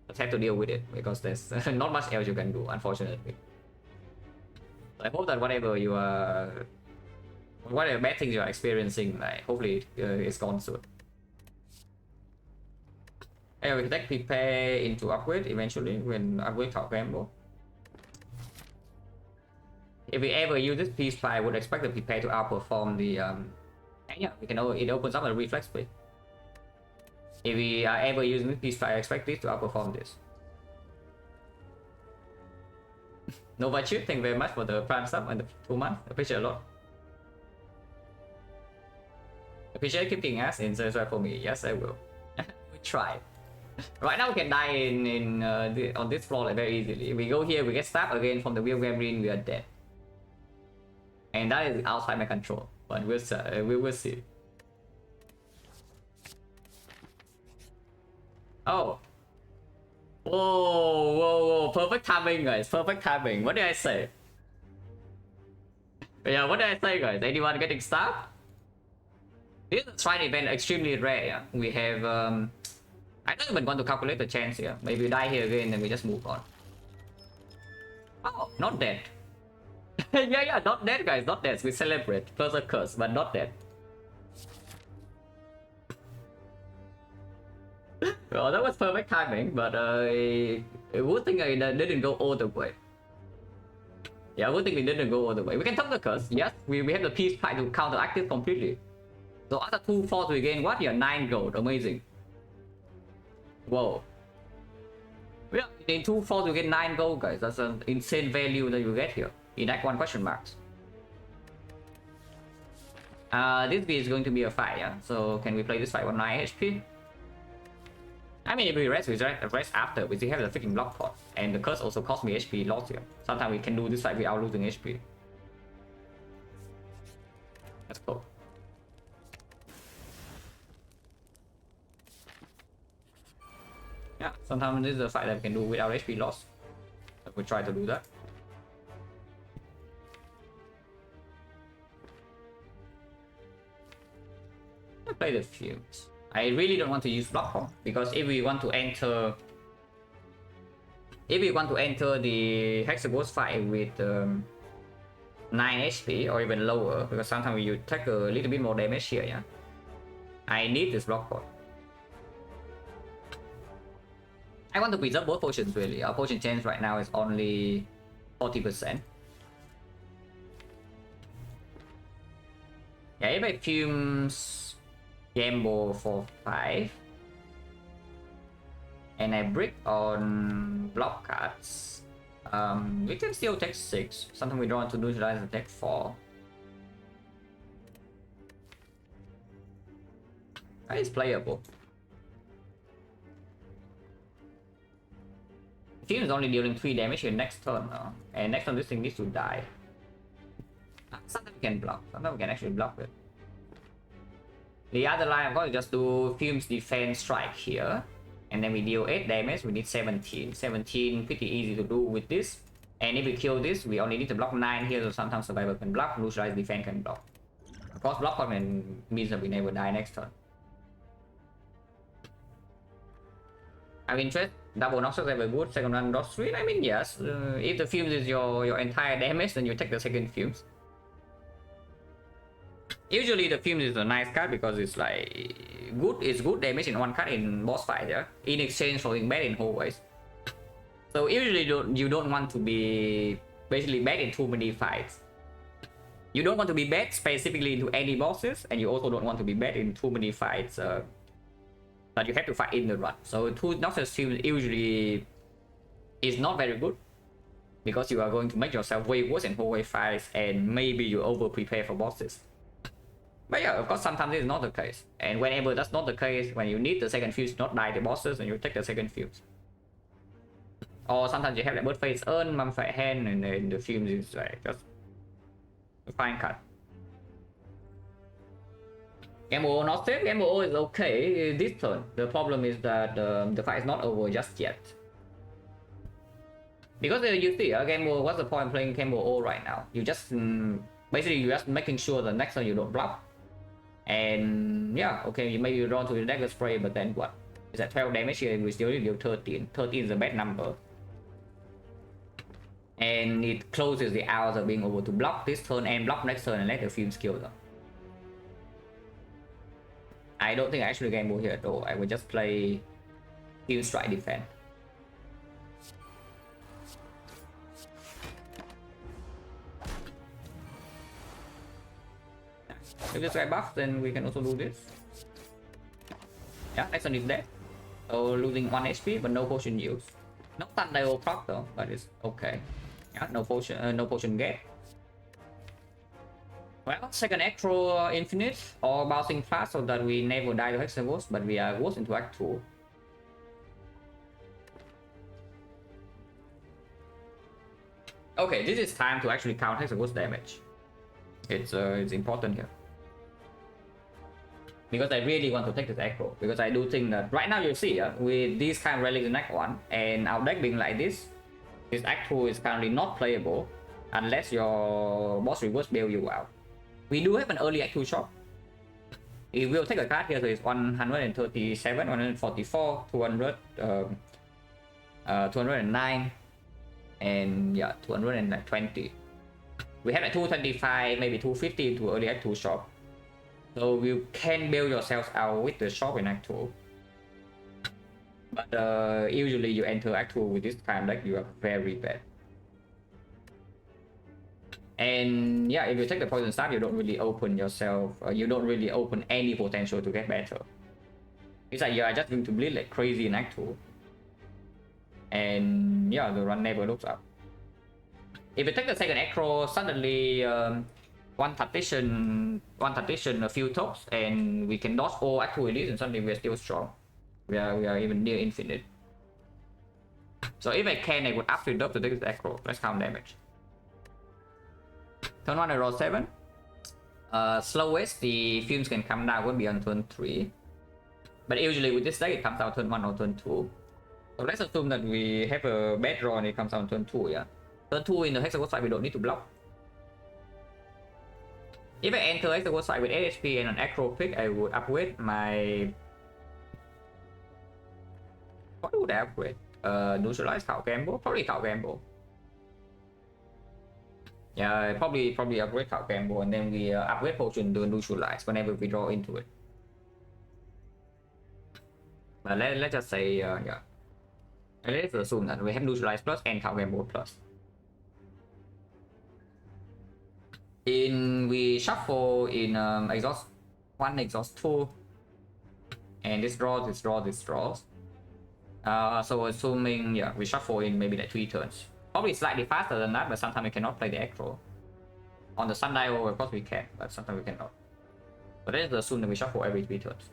just have to deal with it because there's not much else you can do, unfortunately. So I hope that whatever you are, whatever bad things you are experiencing, like hopefully it's gone soon. Anyway, we can prepare into upgrade eventually when upgrade top gamble. If we ever use this piece, I would expect the prepare to outperform the yeah, we can. It opens up a reflex play. If we are ever using this piece, I expect this to outperform this. Nova Chip, thank you very much for the prime sub and the 2 months. Appreciate a lot. Appreciate keeping us in search for me. Yes, I will. We try. Right now we can die on this floor like very easily. We go here, we get stabbed again from the wheel gremlin, we are dead. And that is outside my control, but we will see. Oh. Whoa, perfect timing, guys, perfect timing. What did I say? Yeah, what did I say, guys? Anyone getting stabbed? This is a Shrine event extremely rare, yeah. We have, I don't even want to calculate the chance here. Maybe we die here again and we just move on. Oh, not dead. yeah, not dead, guys, not dead. We celebrate. Plus a curse, but not dead. Well, that was perfect timing, but I would think I didn't go all the way. Yeah, I would think we didn't go all the way. We can top the curse, yes. We have the peace try to counteract it completely. So after 2 falls we gain what? Yeah, 9 gold. Amazing. Whoa. Yeah, in 2 falls you get 9 gold, guys. That's an insane value that you get here. In Act 1 question marks. This is going to be a fight, yeah? So can we play this fight with 9 HP? I mean, if we rest after. We still have the freaking block pot. And the curse also cost me HP loss here. Sometimes we can do this fight without losing HP. Yeah, sometimes this is a fight that we can do without HP loss. So we try to do that. I'll play the fumes. I really don't want to use block form because if we want to enter the Hexaghost fight with 9 HP or even lower, because sometimes you take a little bit more damage here, yeah. I need this block form. I want to preserve both potions really. Our potion chance right now is only 40%. Yeah, if I fumes gamble for 5 and I brick on block cards, we can still take 6. Sometimes we don't want to neutralize and take 4. That is playable. Fume is only dealing 3 damage here next turn, and next turn this thing needs to die. Sometimes we can block, sometimes we can actually block it. The other line I'm going to just do Fume's Defense Strike here, and then we deal 8 damage, we need 17. 17 pretty easy to do with this. And if we kill this, we only need to block 9 here, so sometimes Survivor can block, Neutralize Defense can block. Of course, block comment means that we never die next turn. I'm interested. Double knock very good. Second one dot 3. I mean, yes. If the fumes is your entire damage, then you take the second fumes. Usually the fumes is a nice card because it's like good. It's good damage in one card in boss fight, yeah. In exchange for being bad in hallways. So usually you don't want to be basically bad in too many fights. You don't want to be bad specifically into any bosses, and you also don't want to be bad in too many fights. But you have to fight in the run. So 2 Noxious Fumes usually is not very good because you are going to make yourself way worse in hallway fights, and maybe you over prepare for bosses. But yeah, of course, sometimes it's not the case. And whenever that's not the case, when you need the second fuse not die the bosses, and you take the second fuse. Or sometimes you have like Bird Face Earn, Mummified Hand, and then the fumes is like just a fine card. Gamble not safe. Gamble is okay this turn. The problem is that the fight is not over just yet. Because you see, Gamble, what's the point of playing Gamble O right now? You just basically you're just making sure the next turn you don't block. And yeah, okay, maybe you run to the dagger spray, but then what? Is that 12 damage here? We still deal 13. 13 is a bad number. And it closes the hours of being able to block this turn and block next turn and let the fumes kill them. I don't think I actually gamble here at all. I would just play Fume Strike Defense. If this guy buffs, then we can also do this. Yeah, next one is dead. So losing 1 HP, but no potion use. No thunder proc though, but it's okay. Yeah, no potion get. Well, second Acro Infinite or bouncing fast so that we never die to Hexaghost, but we are ghost into Act 2. Okay, this is time to actually count Hexaghost damage. It's important here. Because I really want to take this Acro, because I do think that right now you see with these kind of relics in Act 1 and our deck being like this Act 2 is currently not playable unless your boss reverse bail you out. We do have an early Act 2 shop. It will take a card here, so it's 137, 144, 200, 209, and yeah, 220. We have a 225, maybe 250 to early Act 2 shop. So you can bail yourselves out with the shop in Act 2. But usually you enter Act 2 with this kind of deck, you are very bad. And yeah, if you take the poison staff, you don't really open yourself, you don't really open any potential to get better. It's like you are just going to bleed like crazy in Act 2. And yeah, the run never looks up. If you take the second Acro, suddenly one tactician, a few tops, and we can dodge all Act 2 elites, and suddenly we are still strong. We are even near infinite. So if I can, I would up to dub to take this Acro. Let's count damage. Turn 1 I roll 7. Slowest the fumes can come down would be on turn 3. But usually with this deck it comes out turn 1 or turn 2. So let's assume that we have a bad draw and it comes on turn 2, yeah? Turn 2 in the Hexaghost fight, we don't need to block. If I enter Hexaghost fight with 8 HP and an Acro pick, I would upgrade my... What would I upgrade? Neutralize Khảo Gamble? Probably Khảo Gamble. Yeah, probably upgrade Khảo Gamble and then we upgrade Potion to neutralize whenever we draw into it. But let's just say, yeah. Let's assume that we have neutralize plus and Khảo Gamble plus. We shuffle in exhaust 1, exhaust 2, and this draws. So assuming, yeah, we shuffle in maybe like 3 turns. Probably slightly faster than that, but sometimes we cannot play the Acro. On the Sundial, of course we can, but sometimes we cannot. But let's assume that we shuffle every 3 turns.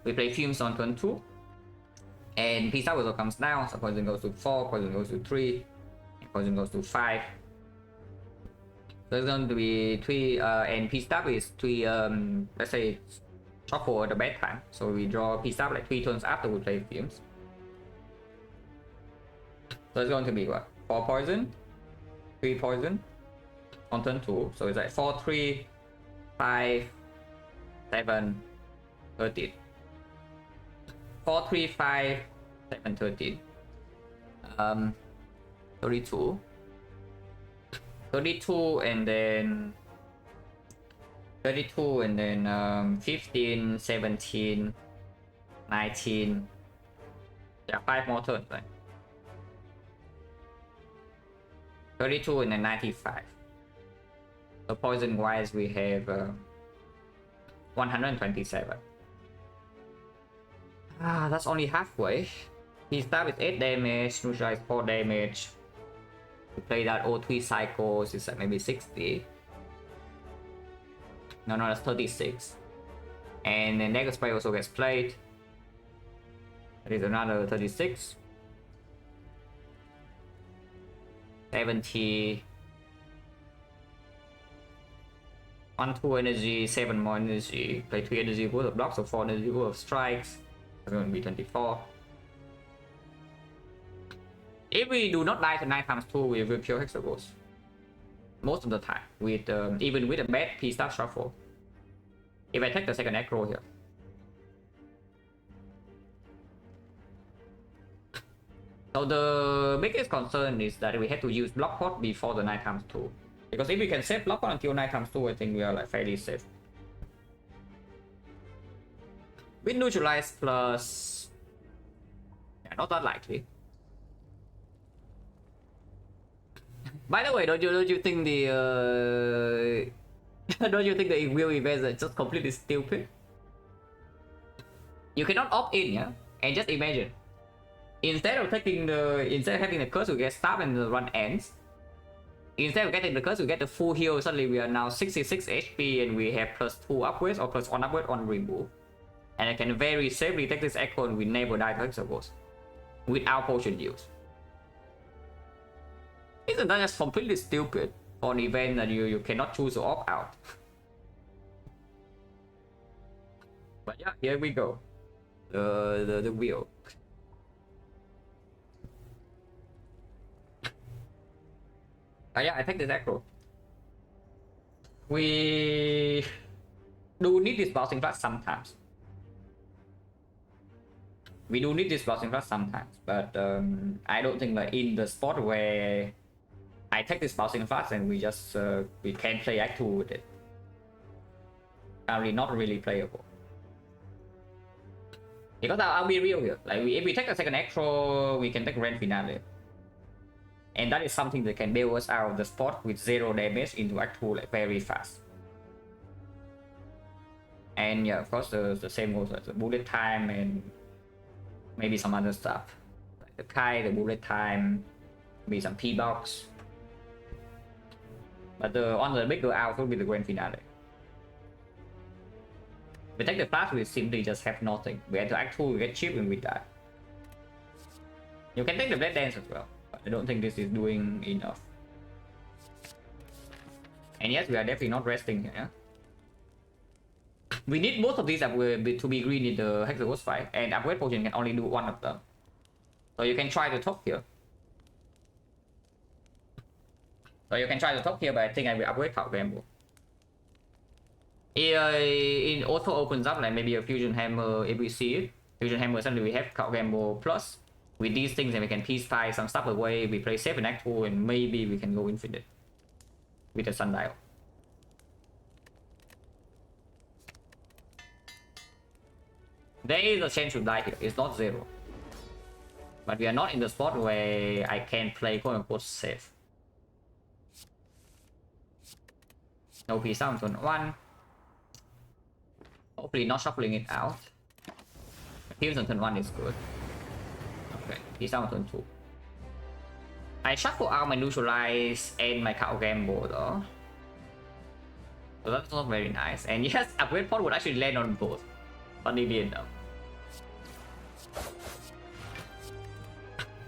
We play Fumes on turn 2, and Peace Out also comes down, so poison goes to 4, poison goes to 3, and poison goes to 5. So it's going to be 3, and Peace Up is 3, let's say, shuffle at the bad time. So we draw Peace Up like 3 turns after we play Fumes. So it's going to be what? 4 poison, 3 poison on turn 2. So it's like 4, 3, 5, 7, 13. 4, 3, 5, 7, 13. 32. 32 and then 15, 17, 19. Yeah, 5 more turns, right? 32 and then 95. So poison wise we have 127. That's only halfway. He starts with 8 damage, neutralize 4 damage. We play that O3 cycles, it's like maybe 60. No, that's 36. And then Dagger Spray also gets played. That is another 36. 70. 1, 2 energy, 7 more energy. Play 3 energy worth of blocks, so 4 energy worth of strikes. It's going to be 24. If we do not die to 9 times 2, we will kill Hexaghost. Most of the time, with even with a bad P-Star shuffle. If I take the second Acro here. So the biggest concern is that we have to use block pot before the 9 times 2. Because if we can save block pot until 9 times 2, I think we are like fairly safe. With neutralize plus... Yeah, not that likely. By the way, don't you think the don't you think the will events are just completely stupid? You cannot opt in, yeah? And just imagine. Instead of having the curse, we get stabbed and the run ends. Instead of getting the curse, we get the full heal. Suddenly we are now 66 HP and we have plus 2 upgrades or plus 1 upgrade on remove. And I can very safely take this Echo and we never die to Hexaghost without potion use. Isn't that just completely stupid for an event that you cannot choose to opt out? But yeah, here we go. The wheel. Yeah, I take this Acro. We do need this bouncing flash sometimes. But I don't think that in the spot where I take this bouncing flash and we just we can play Act 2 with it. Currently not really playable. Because I'll be real here. Like if we take the second Acro, we can take Grand Finale. And that is something that can bail us out of the spot with 0 damage into Act 2 like very fast. And yeah, of course the same goes like the bullet time and maybe some other stuff. Like the Kai, the bullet time, maybe some P-box. But on the bigger out will be the Grand Finale. We take the flash, we simply just have nothing. We enter Act 2, we get cheap and we die. You can take the Blade Dance as well. I don't think this is doing enough. And yes, we are definitely not resting here. Yeah? We need both of these to be green in the Hexaghost fight, and upgrade potion can only do one of them. So you can try to talk here. So you can try to talk here, but I think I will upgrade Cloud Gamble. It also opens up like maybe a Fusion Hammer if we see it. Fusion Hammer, suddenly we have Cloud Gamble plus. With these things, and we can piece tie some stuff away. We play safe and act 2, and maybe we can go infinite with the Sundial. There is a chance to die here. It's not 0. But we are not in the spot where I can play quote unquote safe. No piece down turn 1. Hopefully not shuffling it out. Heals on turn 1 is good. Okay, piece down turn 2. I shuffle out my neutralize and my Cloud Gamble though. So that's not very nice. And yes, upgrade pot would actually land on both. Funnily enough.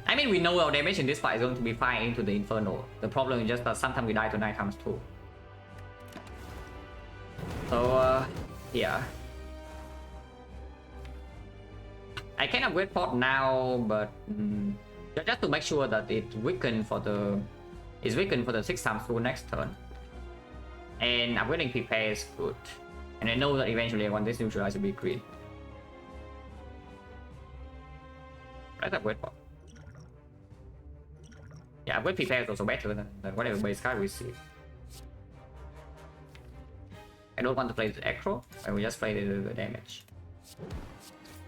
I mean, we know our damage in this fight is going to be fine into the Inferno. The problem is just that sometimes we die to 9 times 2. So, yeah. I can upgrade pot now, but just to make sure that it's weakened for the 6 times 2 next turn. And upgrading prepare is good. And I know that eventually I want this neutralize to be green. Let's upgrade pot. Yeah, upgrade prepare is also better than whatever base card we see. I don't want to play the aggro, I will just play the damage.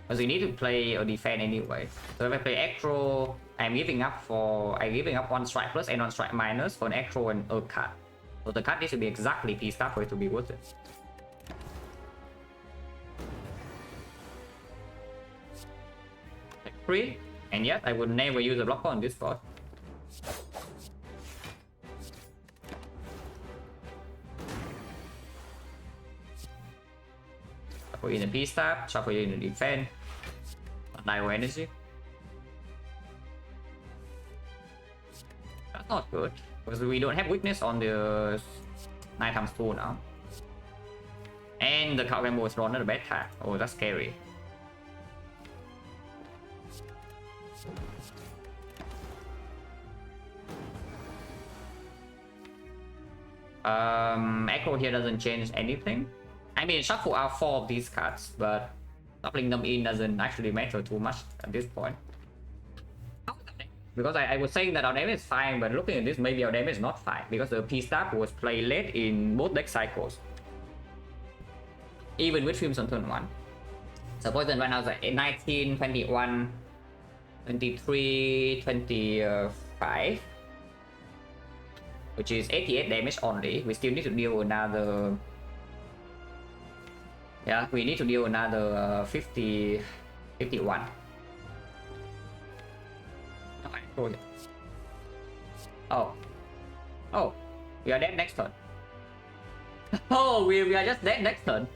Because we need to play or defend anyway. So if I play aggro, I'm giving up 1 strike plus and 1 strike minus for an aggro and a card. So the card needs to be exactly pieced up for it to be worth it. Take 3, and yet I would never use a blocker on this spot. Shuffle in the piece tab, shuffle in the defense. Nile energy. That's not good because we don't have weakness on the 9 times 2 now. And the Cloud Gamble is drawn at a bad time. Oh, that's scary. Echo here doesn't change anything. I mean, shuffle out 4 of these cards, but shuffling them in doesn't actually matter too much at this point. Because I was saying that our damage is fine, but looking at this, maybe our damage is not fine. Because the P-Stab was played late in both deck cycles. Even with films on turn 1. So poison right now is like 19, 21, 23, 25. Which is 88 damage only. We still need to deal another... Yeah, we need to deal another 51. Oh. Oh, we are dead next turn. Oh, we are just dead next turn.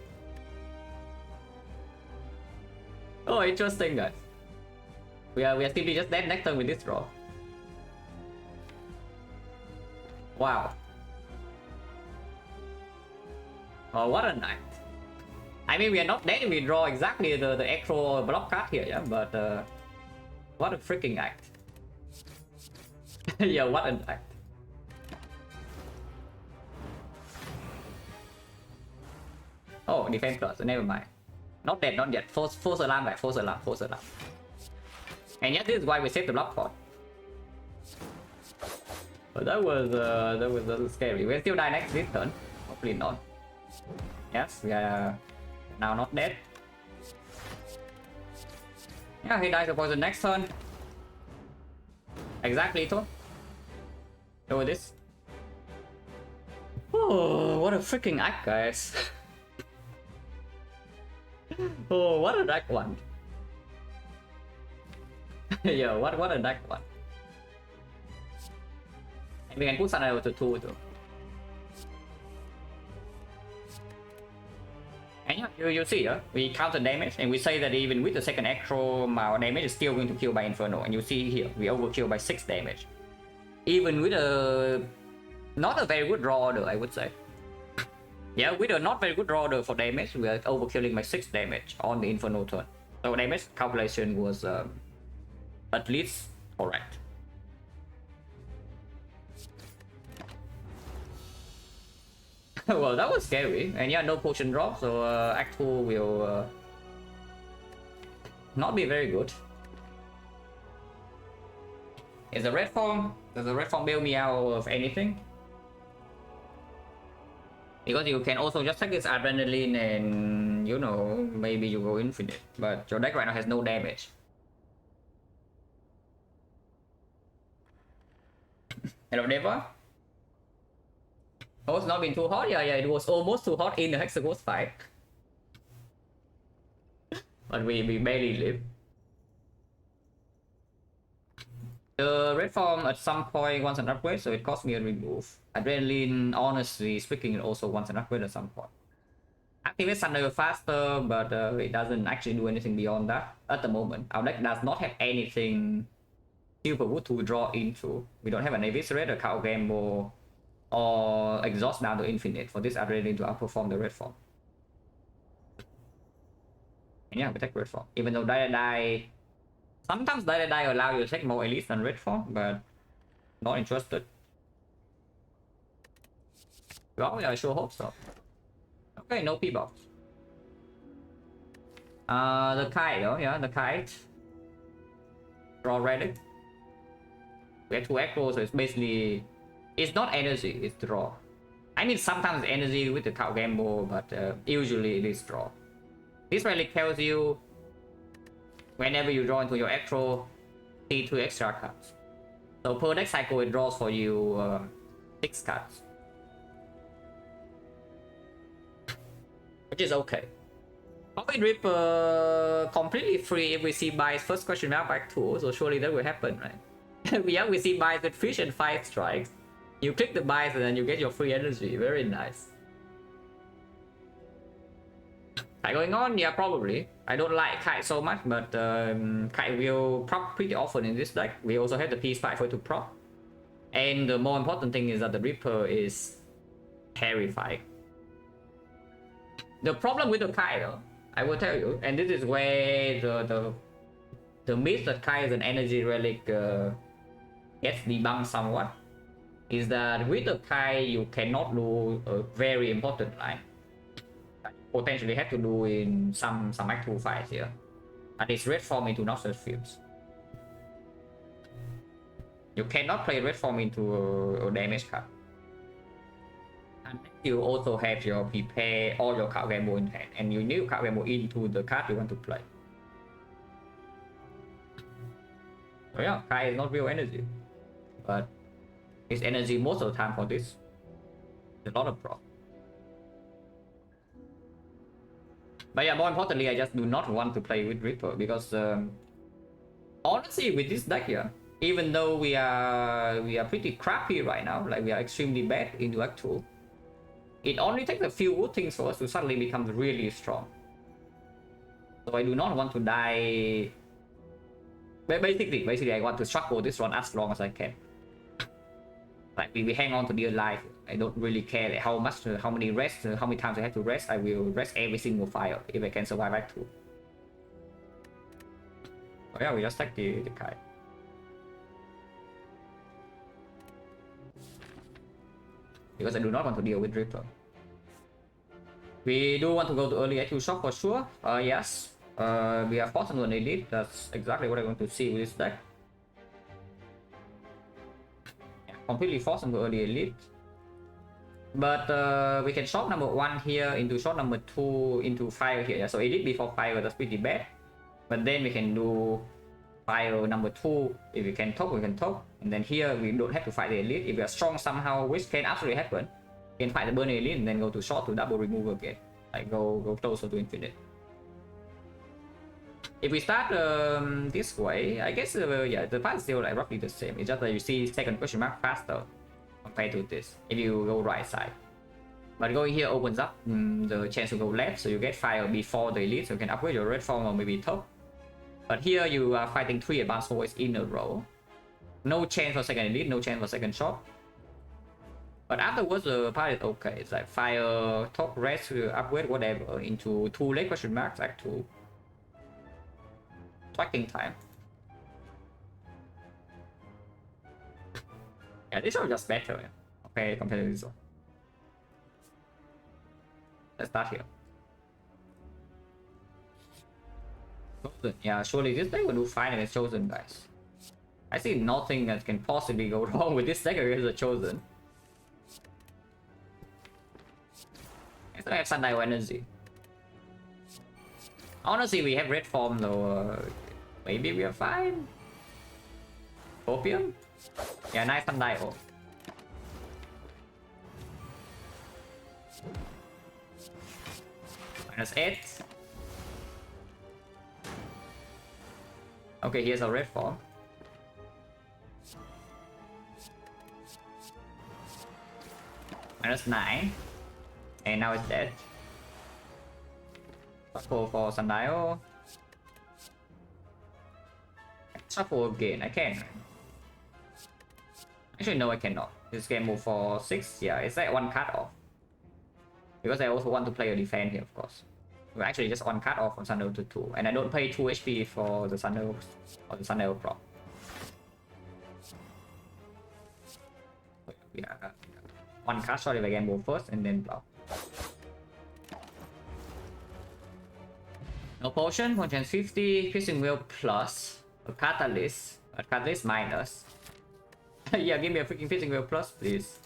Oh, interesting, guys. We are simply just dead next turn with this draw. Wow. Oh, what a night. I mean, we are not dead if we draw exactly the actual block card here, yeah, but what a freaking act. Yeah, what an act. Oh, defense plus, so never mind. Not dead, not yet. False alarm, right? False alarm. And yet, this is why we saved the block pot. But that was scary. We'll still die next this turn. Hopefully not. Yes, we are now not dead. Yeah, he dies of poison next turn. Exactly, too. Over this. Oh, what a freaking act, guys. Oh, what a deck one. Yeah, what a deck one. And we can put Sundial to 2 too. And yeah, you see, we count the damage and we say that even with the second Electro, our damage is still going to kill by Inferno. And you see here, we overkill by 6 damage. Even with a not a very good draw order, I would say. Yeah, with a not very good draw order for damage, we are overkilling by 6 damage on the Inferno turn. So damage calculation was at least correct. Well, that was scary. And yeah, no potion drop, so Act 2 will not be very good. Is the red form? Does the red form bail me out of anything? Because you can also just take this adrenaline and, you know, maybe you go infinite. But your deck right now has no damage. Hello, Deva. Oh, it's not been too hot? Yeah, it was almost too hot in the Hexaghost fight. But we barely live. The red form at some point wants an upgrade, so it costs me a remove. Adrenaline, honestly speaking, it also wants an upgrade at some point. Activate Thunder faster, but it doesn't actually do anything beyond that at the moment. Our deck does not have anything super good to draw into. We don't have an Eviscerate, a Cow Gamble, or Exhaust down to infinite for this Adrenaline to outperform the red form. And yeah, we take red form. Even though Die sometimes Die allow you to take more elites than red form, but not interested. Well, yeah, I sure hope so. Okay, no P-box. The kite though, yeah, the kite. Draw relic. We have 2 echo, so it's basically, it's not energy, it's draw. I mean, sometimes energy with the Cow Gamble, but usually it is draw. This relic tells you whenever you draw into your echo, see 2 extra cards. So per deck cycle, it draws for you 6 cards. Which is okay. Probably Rip completely free if we see buys first question mark back 2, so surely that will happen, right? Yeah, we see buys with fish and 5 strikes. You click the buys and then you get your free energy. Very nice. Kite going on? Yeah, probably. I don't like Kite so much, but Kite will proc pretty often in this deck. We also have the Peace Fighter to proc. And the more important thing is that the Reaper is terrifying. The problem with the Kite, though, I will tell you, and this is where the myth that Kite is an energy relic gets debunked somewhat, is that with the Kite you cannot do a very important line. Potentially have to do in some Act 2 fights here. And it's red form into Noxious Fumes. You cannot play red form into a damage card. And you also have your prepare all your card gamble in hand, and you need card gamble into the card you want to play. So yeah, Kai is not real energy, but it's energy most of the time for this. There's a lot of proc. But yeah, more importantly, I just do not want to play with Reaper because honestly, with this deck here, even though we are pretty crappy right now, like we are extremely bad into Act 2, it only takes a few good things for us to suddenly become really strong. So I do not want to die. Basically, I want to struggle this run as long as I can. Like we hang on to be alive. I don't really care like how much, how many rests, how many times I have to rest. I will rest every single fire if I can survive Act 2. Oh yeah, we just take the kite. Because I do not want to deal with Reaper. We do want to go to early IQ shop for sure. Yes. We are forced into an elite. That's exactly what I want to see with this deck. Yeah, completely forced into early elite. But we can shot number 1 here into shot number 2 into fire here. Yeah, so elite before fire, that's pretty bad. But then we can do fire number 2. If we can top, we can top. And then here we don't have to fight the elite. If we are strong somehow, which can absolutely happen, we can fight the burning elite and then go to short to double remove again. Like go closer to infinite. If we start this way, I guess yeah, the path is still like roughly the same. It's just that you see second question mark faster compared to this if you go right side. But going here opens up the chance to go left, so you get fire before the elite, so you can upgrade your red form or maybe top. But here you are fighting 3 advanced forwards in a row. No chance for second elite, no chance for second shot. But afterwards the part is okay. It's like fire, top, rest, upgrade, whatever into 2 late question marks, Act 2. Tracking time. Yeah, this one just better. Yeah. Okay, compared to this one. Let's start here. Chosen. Yeah, surely this deck will do fine against Chosen, guys. I see nothing that can possibly go wrong with this deck against the Chosen. I still have Sundial Energy. Honestly, we have red form though. Maybe we are fine. Opium? Yeah, nice Sundial. -8. Okay, here's a red form. -9. And now it's dead. Shuffle for Sundial. Shuffle again, I can. Actually, no, I cannot. This game move for 6. Yeah, it's like 1 card off. Because I also want to play a defense here, of course. We're actually just 1 card off from Sundial to 2. And I don't pay 2 HP for the Sundial or the Sundial prop. Yeah, 1 card shot if I can move first and then block. No potion, potion 50, piercing wheel plus, a catalyst minus. Yeah, give me a freaking piercing wheel plus, please.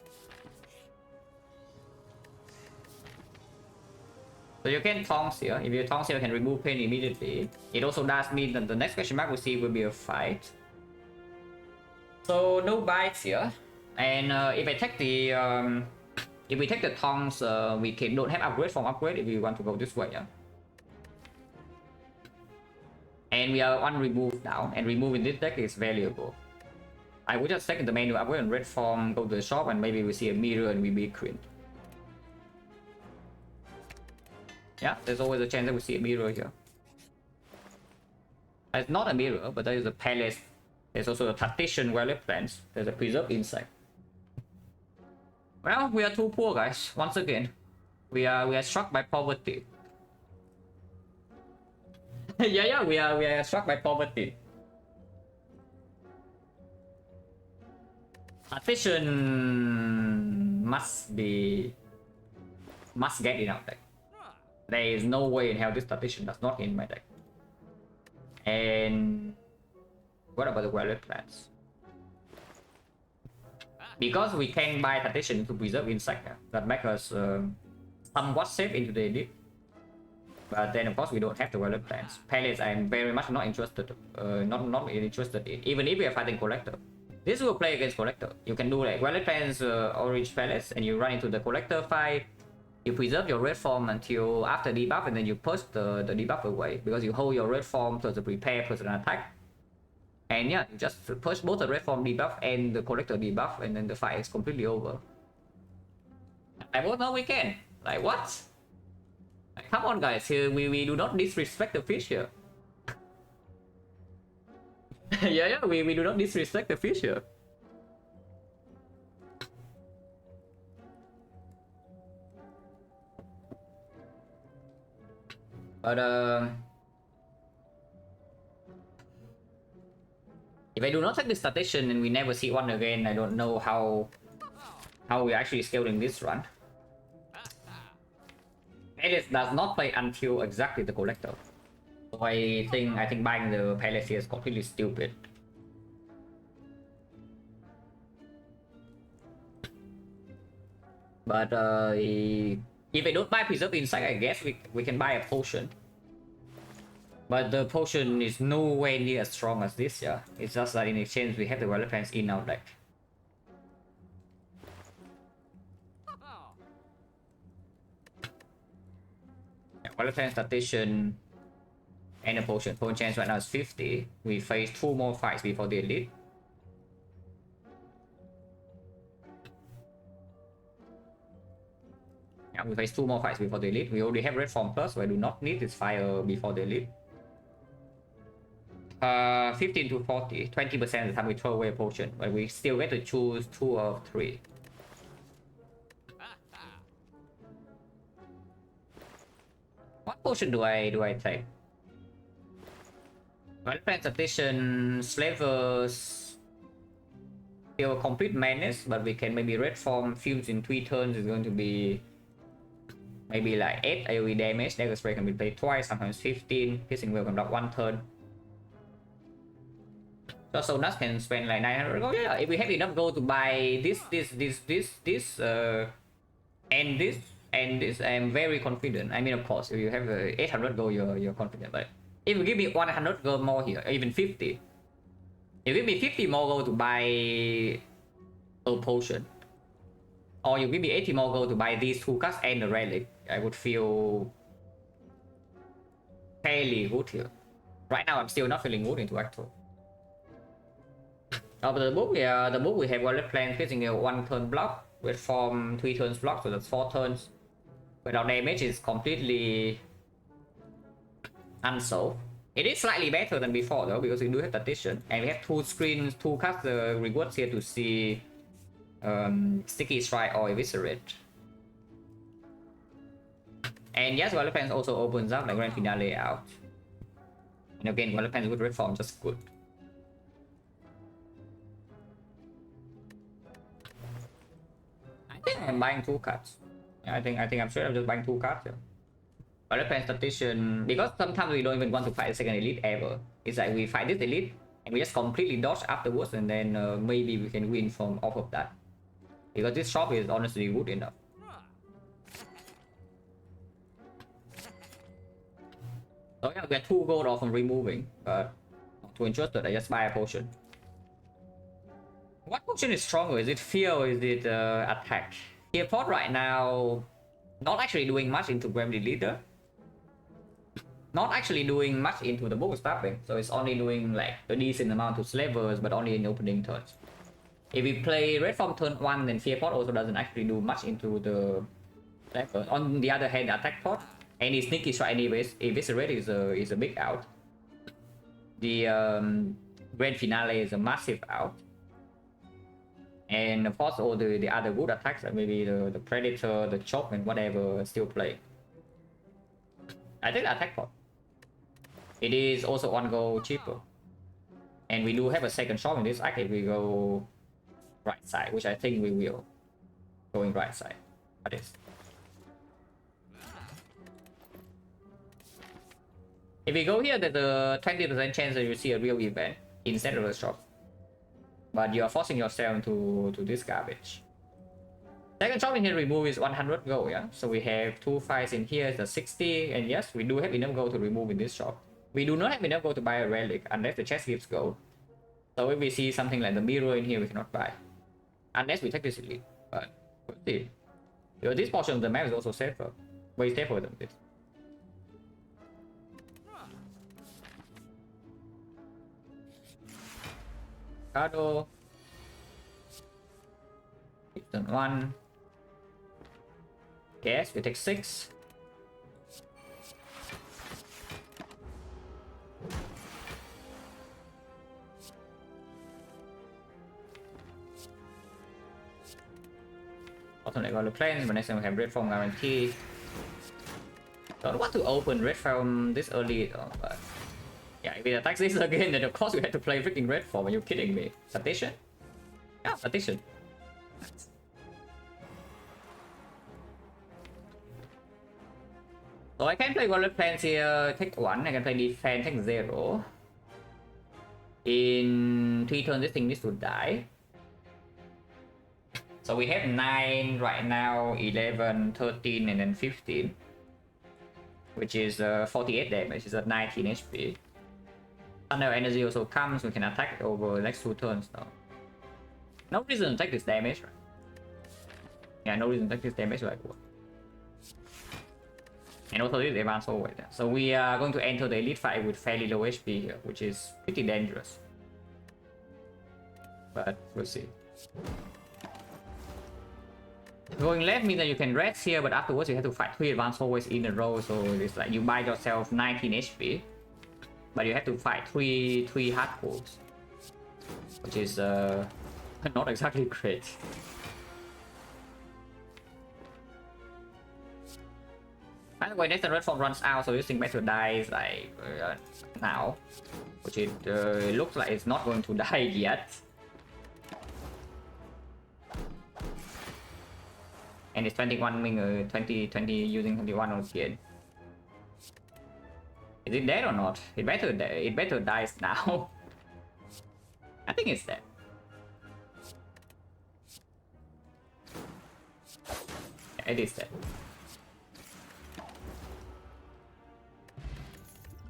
So you can tongs here. If you tongs here, you can remove pain immediately. It also does mean that the next question mark we see will be a fight. So no bites here. And if I take the if we take the tongs, we don't have upgrade from upgrade if we want to go this way. Yeah. And we are one remove now, and removing this deck is valuable. I would just take the menu upgrade and red form, go to the shop, and maybe we see a mirror and we be crit. Yeah, there's always a chance that we see a mirror here. It's not a mirror, but there is a palace. There's also a tactician wireless plants. There's a preserved insect. Well, we are too poor, guys. Once again, we are struck by poverty. yeah, we are struck by poverty. Tactician must get in our deck. There is no way in hell this tactician does not get in my deck. And what about the wireless plants? Because we can buy tactician to preserve insect, that makes us somewhat safe into the elite. But then of course we don't have the wireless plants. Palace I'm very much not interested, not interested in. Even if we are fighting collector, this will play against collector. You can do like wireless plants, orange palace, and you run into the collector fight. You preserve your red form until after debuff, and then you push the debuff away because you hold your red form plus the prepare plus an attack. And yeah, you just push both the red form debuff and the collector debuff, and then the fight is completely over. I don't know we can. Like what? Like, come on guys, here we do not disrespect the fish here. yeah, we do not disrespect the fish here. But if I do not take this statistician and we never see one again, I don't know how we're actually scaling this run. Palace does not play until exactly the collector. So I think buying the Palace here is completely stupid. But if I don't buy Preserve Insight, I guess we can buy a potion. But the potion is nowhere near as strong as this, yeah. It's just that in exchange we have the Wireless Plants in our deck. Yeah, Wireless Plants, Statistician, and a potion. Potion chance right now is 50. We face 2 more fights before the elite. Yeah, we face 2 more fights before the elite. We already have Red Form Plus, so I do not need this fire before the elite. 15 to 40, 20% of the time we throw away a potion, but we still get to choose 2 of 3. What potion do I take? Well, Plant Addition, Slavers. still a complete menace, but we can maybe red form fuse in 3 turns is going to be maybe like 8 AoE damage. Dagger Spray can be played twice, sometimes 15. Piercing Whale can block 1 turn. So Sonus can spend like 900 gold. Yeah, if we have enough gold to buy this, and this, I'm very confident. I mean, of course, if you have 800 gold, you're confident. But if you give me 100 gold more here, or even 50, if you give me 50 more gold to buy a potion, or you give me 80 more gold to buy these 2 cards and the relic, I would feel fairly good here. Right now, I'm still not feeling good into Act 2. But the book, yeah, the book we have Wallet Plan facing a 1 turn block, with form 3 turns block, so that's 4 turns. But our damage is completely unsolved. It is slightly better than before though, because we do have Tactician, and we have 2 screens, 2 cards rewards here to see Sticky Strike or Eviscerate. And yes, Wallet Plan also opens up like Grand Finale out. And again, Wallet Plan with red form just good. I think I'm buying 2 cards. I think I'm sure I'm just buying 2 cards here. Wallet Plan Statistician, because sometimes we don't even want to fight a second elite ever. It's like we fight this elite and we just completely dodge afterwards, and then maybe we can win from off of that. Because this shop is honestly good enough. So yeah, we are 2 gold off from removing, but not too interested. I just buy a potion. What potion is stronger? Is it fear or is it attack? Teleport right now, not actually doing much into Gravity Leader. Not actually doing much into the book staffing, so it's only doing like a decent amount to slavers, but only in opening turns. If we play red form turn 1, then fear pot also doesn't actually do much into the slaver. On the other hand, attack pot, any sneaky strike, anyways, eviscerate is a big out. The grand finale is a massive out. And of course, all the other good attacks, like maybe the predator, the choke, and whatever, still play. I think the attack pot. It is also 1 gold cheaper, and we do have a second shop in this act if we go right side, which I think we will. Going right side. That is. If we go here, there's a 20% chance that you see a real event instead of the shop. But you are forcing yourself to this garbage. Second shop in here remove is 100 gold, yeah? So we have 2 fights in here, the 60, and yes, we do have enough gold to remove in this shop. We do not have enough gold to buy a relic unless the chest gives gold. So if we see something like the mirror in here, we cannot buy. Unless we take this elite. But we'll see. Because this portion of the map is also safer. Way safer than this. Cardo. Turn 1. Yes, we take 6. Alternate value plans, but next time we have red form guarantee. Don't want to open red form this early though, but yeah, if it attacks this again, then of course we have to play freaking red form. Are you kidding me? Tactician? Yeah, Tactician. So I can play wallet plans here, take 1, I can play defense, take 0. In 3 turns this thing needs to die. So we have 9 right now, 11, 13, and then 15. Which is 48 damage, is at 19 HP. Thunder energy also comes, we can attack over the next 2 turns now. No reason to take this damage, right? Yeah, no reason to take this damage like what? And also this advance always there. So we are going to enter the elite fight with fairly low HP here, which is pretty dangerous. But we'll see. Going left means that you can rest here, but afterwards you have to fight 3 advanced always in a row, so it's like you buy yourself 19 HP. But you have to fight 3 hard pulls. Which is not exactly great. By the way, next the red form runs out, so this thing better dies like now. Which it looks like it's not going to die yet. And it's 21 Ming, 20 using 21 on Tien. Is it dead or not? It better dies now. I think it's dead. Yeah, it is dead.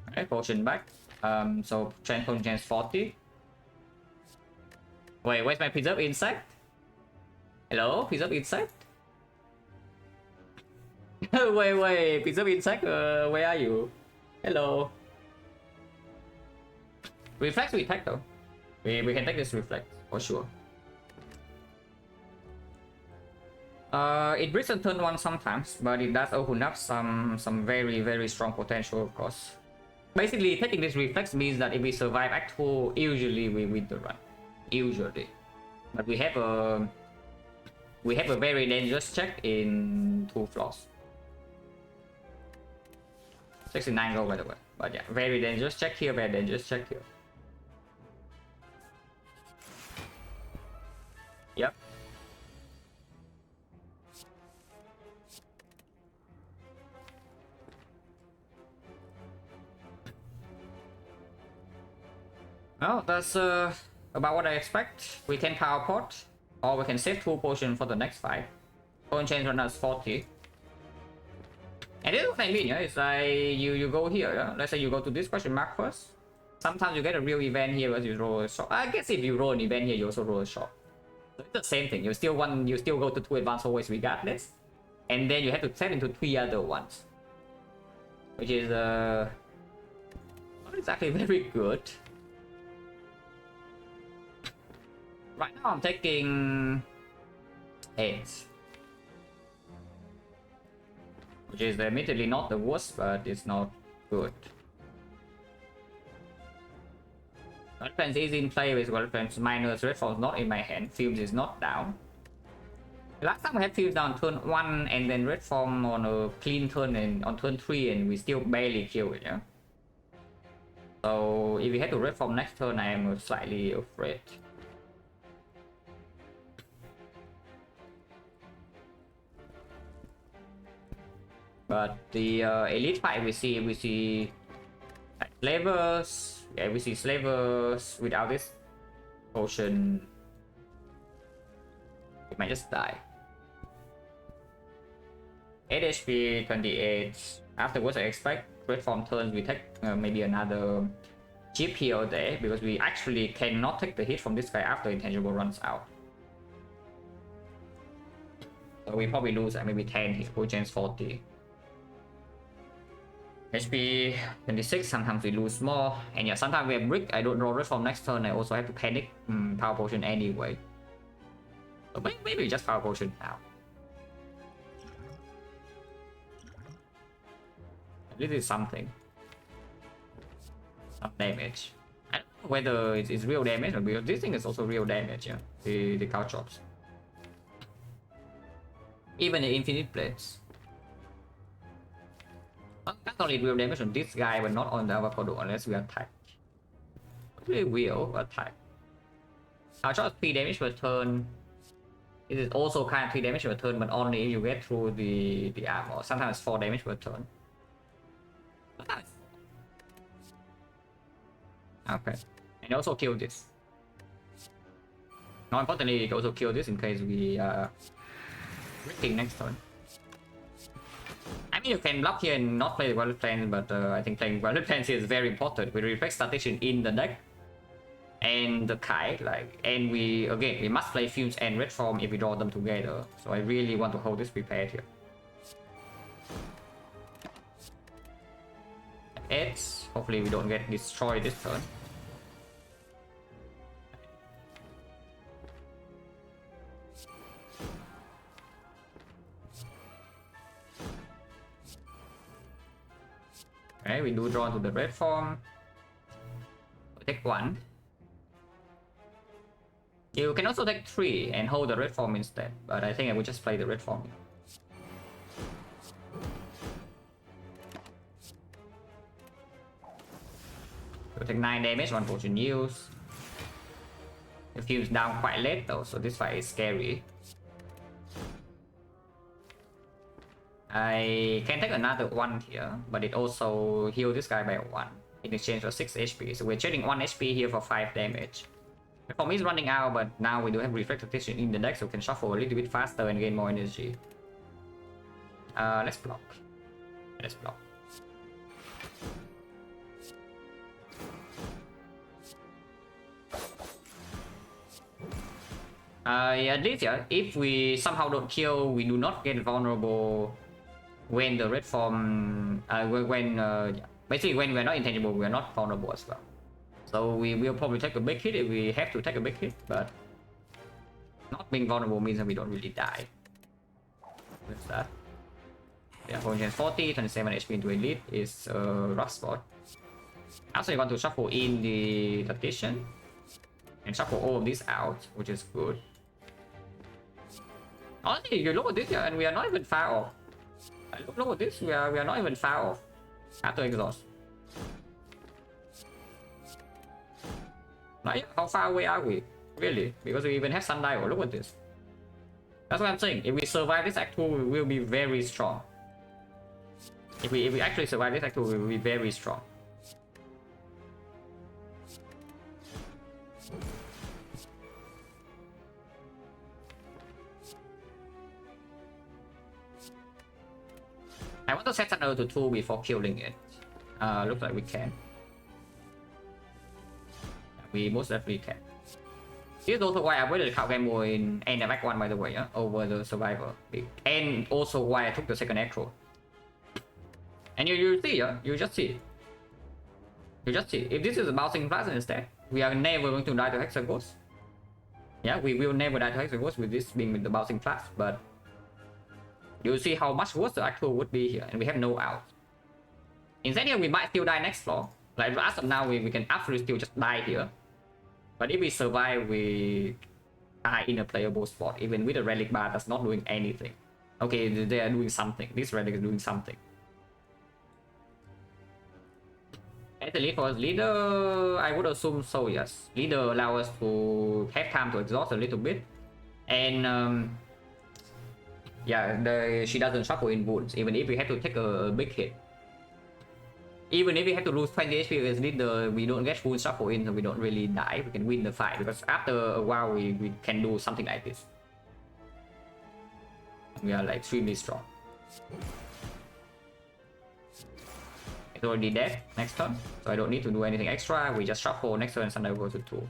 Alright, potion back. So potion chance 40. Wait, where's my preserve insect? Hello, preserve insect? wait, preserve insect, where are you? Hello. Reflex we take though. We can take this reflex for sure. It breaks on turn 1 sometimes, but it does open up some very strong potential, of course. Basically, taking this reflex means that if we survive Act 2, usually we win the run. Usually. But we have a very dangerous check in 2 floors. 69 gold by the way. But yeah, very dangerous check here, very dangerous check here. Yep. Well, that's about what I expect. We can power pot, or we can save 2 potions for the next fight. Potion change on us 40. And this is what I mean, yeah? It's like you go here, yeah? Let's say you go to this question mark first. Sometimes you get a real event here as you roll a shot. I guess if you roll an event here, you also roll a shot. So it's the same thing. You still go to 2 advanced always regardless. And then you have to set into 3 other ones. Which is not exactly very good. Right now I'm taking 8. Which is admittedly not the worst, but it's not good. Weapons is in play with weapons minus red forms not in my hand. Fumes is not down. Last time we had Fumes down turn 1 and then red form on a clean turn and on turn 3 and we still barely kill it, yeah? So if we had to red form next turn, I am slightly afraid. But the elite fight we see like, slavers. Yeah, we see slavers without this potion. It might just die. 8 HP, 28. Afterwards, I expect red form turns we take maybe another chip here or there because we actually cannot take the hit from this guy after intangible runs out. So we probably lose at maybe 10 here, full chance 40. HP 26, sometimes we lose more. And yeah, sometimes we have brick, I don't draw red form next turn, I also have to panic power potion anyway. So maybe just power potion now. This is something. Some damage. I don't know whether it's real damage or because this thing is also real damage, yeah. The cow chops. Even the infinite blades. That's only real damage on this guy, but not on the avocado unless we attack. We will attack. Our shot 3 damage per turn. It is also kind of 3 damage per turn, but only if you get through the armor. Sometimes 4 damage per turn. Okay. And also kill this. More importantly, you can also kill this in case we breaking next turn. I mean, you can block here and not play the Violet Plans, but I think playing Violet Plans here is very important. We reflect Statation in the deck. And the Kai, like, and we must play Fumes and Red Form if we draw them together. So I really want to hold this prepared here. 8. Hopefully we don't get destroyed this turn. Okay, we do draw to the red form. We take 1. You can also take 3 and hold the red form instead, but I think I would just play the red form. We take 9 damage, 1 potion use. The fume's down quite late though, so this fight is scary. I can take another 1 here, but it also heal this guy by 1 in exchange for 6 HP. So we're trading 1 HP here for 5 damage. The form is running out, but now we do have Reflective Protection in the deck, so we can shuffle a little bit faster and gain more energy. Let's block. Let's block. Yeah, this, yeah, if we somehow don't kill, we do not get vulnerable when the red form, basically when we're not intangible, we're not vulnerable as well. So we will probably take a big hit if we have to take a big hit, but not being vulnerable means that we don't really die. What's that? Yeah, 40, 27 HP into elite is a rough spot. Also, you want to shuffle in the tactician and shuffle all of this out, which is good. Honestly, you look at this, yeah, and we are not even far off. Look at this, we are not even far off after exhaust. Like, how far away are we? Really? Because we even have Sundial. Look at this. That's what I'm saying. If we survive this Act 2, we will be very strong. If we actually survive this Act 2, we will be very strong. I want to set another to 2 before killing it. Looks like we can. We most definitely can. This is also why I waited to game more in end of Act 1, by the way, over the Survivor. And also why I took the second Electro. And you see, you just see. You just see. If this is a bouncing blast instead, we are never going to die to Hexaghost. Yeah, we will never die to Hexaghost with this being with the bouncing blast, but you see how much worse the Act 2 would be here, and we have no out. Instead here, we might still die next floor. Like as of now, we can absolutely still just die here. But if we survive, we die in a playable spot. Even with a relic bar that's not doing anything. Okay, they are doing something. This relic is doing something. As the lead for leader, I would assume so, yes. Leader allows us to have time to exhaust a little bit. And yeah, she doesn't shuffle in wounds, even if we have to take a big hit. Even if we have to lose 20 HP against leader, we don't get full shuffle in, so we don't really die. We can win the fight, because after a while, we can do something like this. We are like extremely strong. It's already dead next turn, so I don't need to do anything extra. We just shuffle next turn and Sundial goes to 2.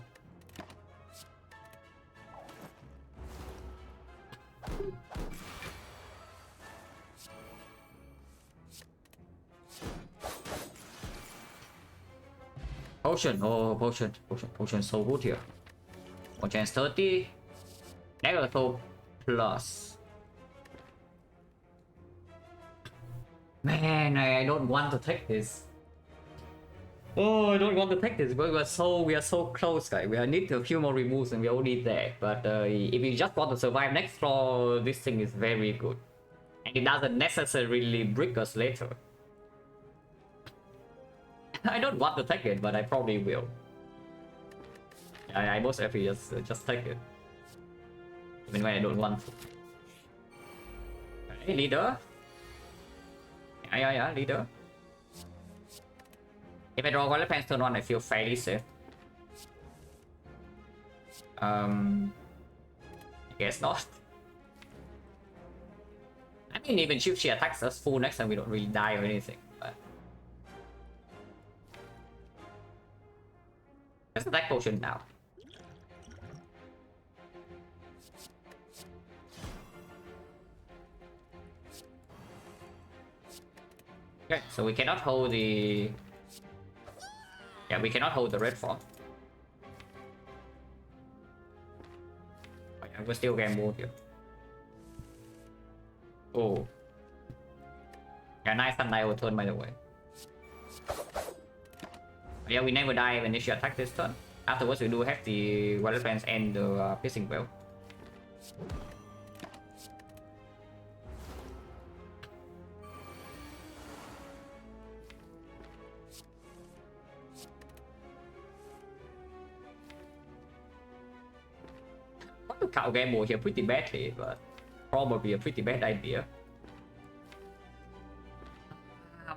Potion, oh potion so good here. More chance 30. Negative plus. Man, I don't want to take this. Oh, I don't want to take this, but we are so close, guys. We need a few more removes and we already there. But if you just want to survive next floor, this thing is very good. And it doesn't necessarily brick us later. I don't want to take it, but I probably will. I most happy just take it. Even when I don't want to. Hey, leader. Yeah, leader. If I draw Violet Pants turn 1, I feel fairly safe. I guess not. I mean, even if she attacks us full next time, we don't really die or anything. But let's attack potion now. Okay, so we cannot hold the... Yeah, we cannot hold the red form. Oh, yeah, we're still getting more here. Oh. Yeah, nice Sundial turn, by the way. Yeah, we never die when she attacks this turn. Afterwards, we do have the Wild Fence and the Piercing Bell. Want to counter game more here pretty badly, but probably a pretty bad idea.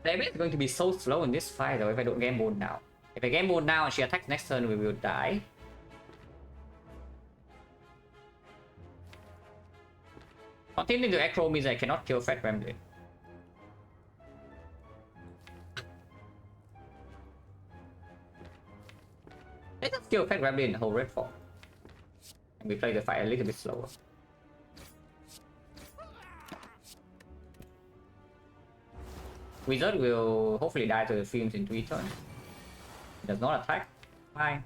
Damage is going to be so slow in this fight though if I don't gamble now. If I gamble now and she attacks next turn, we will die. Continuing to aggro means I cannot kill Fat Gremlin. Let's just kill Fat Gremlin in the whole red form. And we play the fight a little bit slower. Wizard will hopefully die to the Fumes in 3 turns. It does not attack. Fine.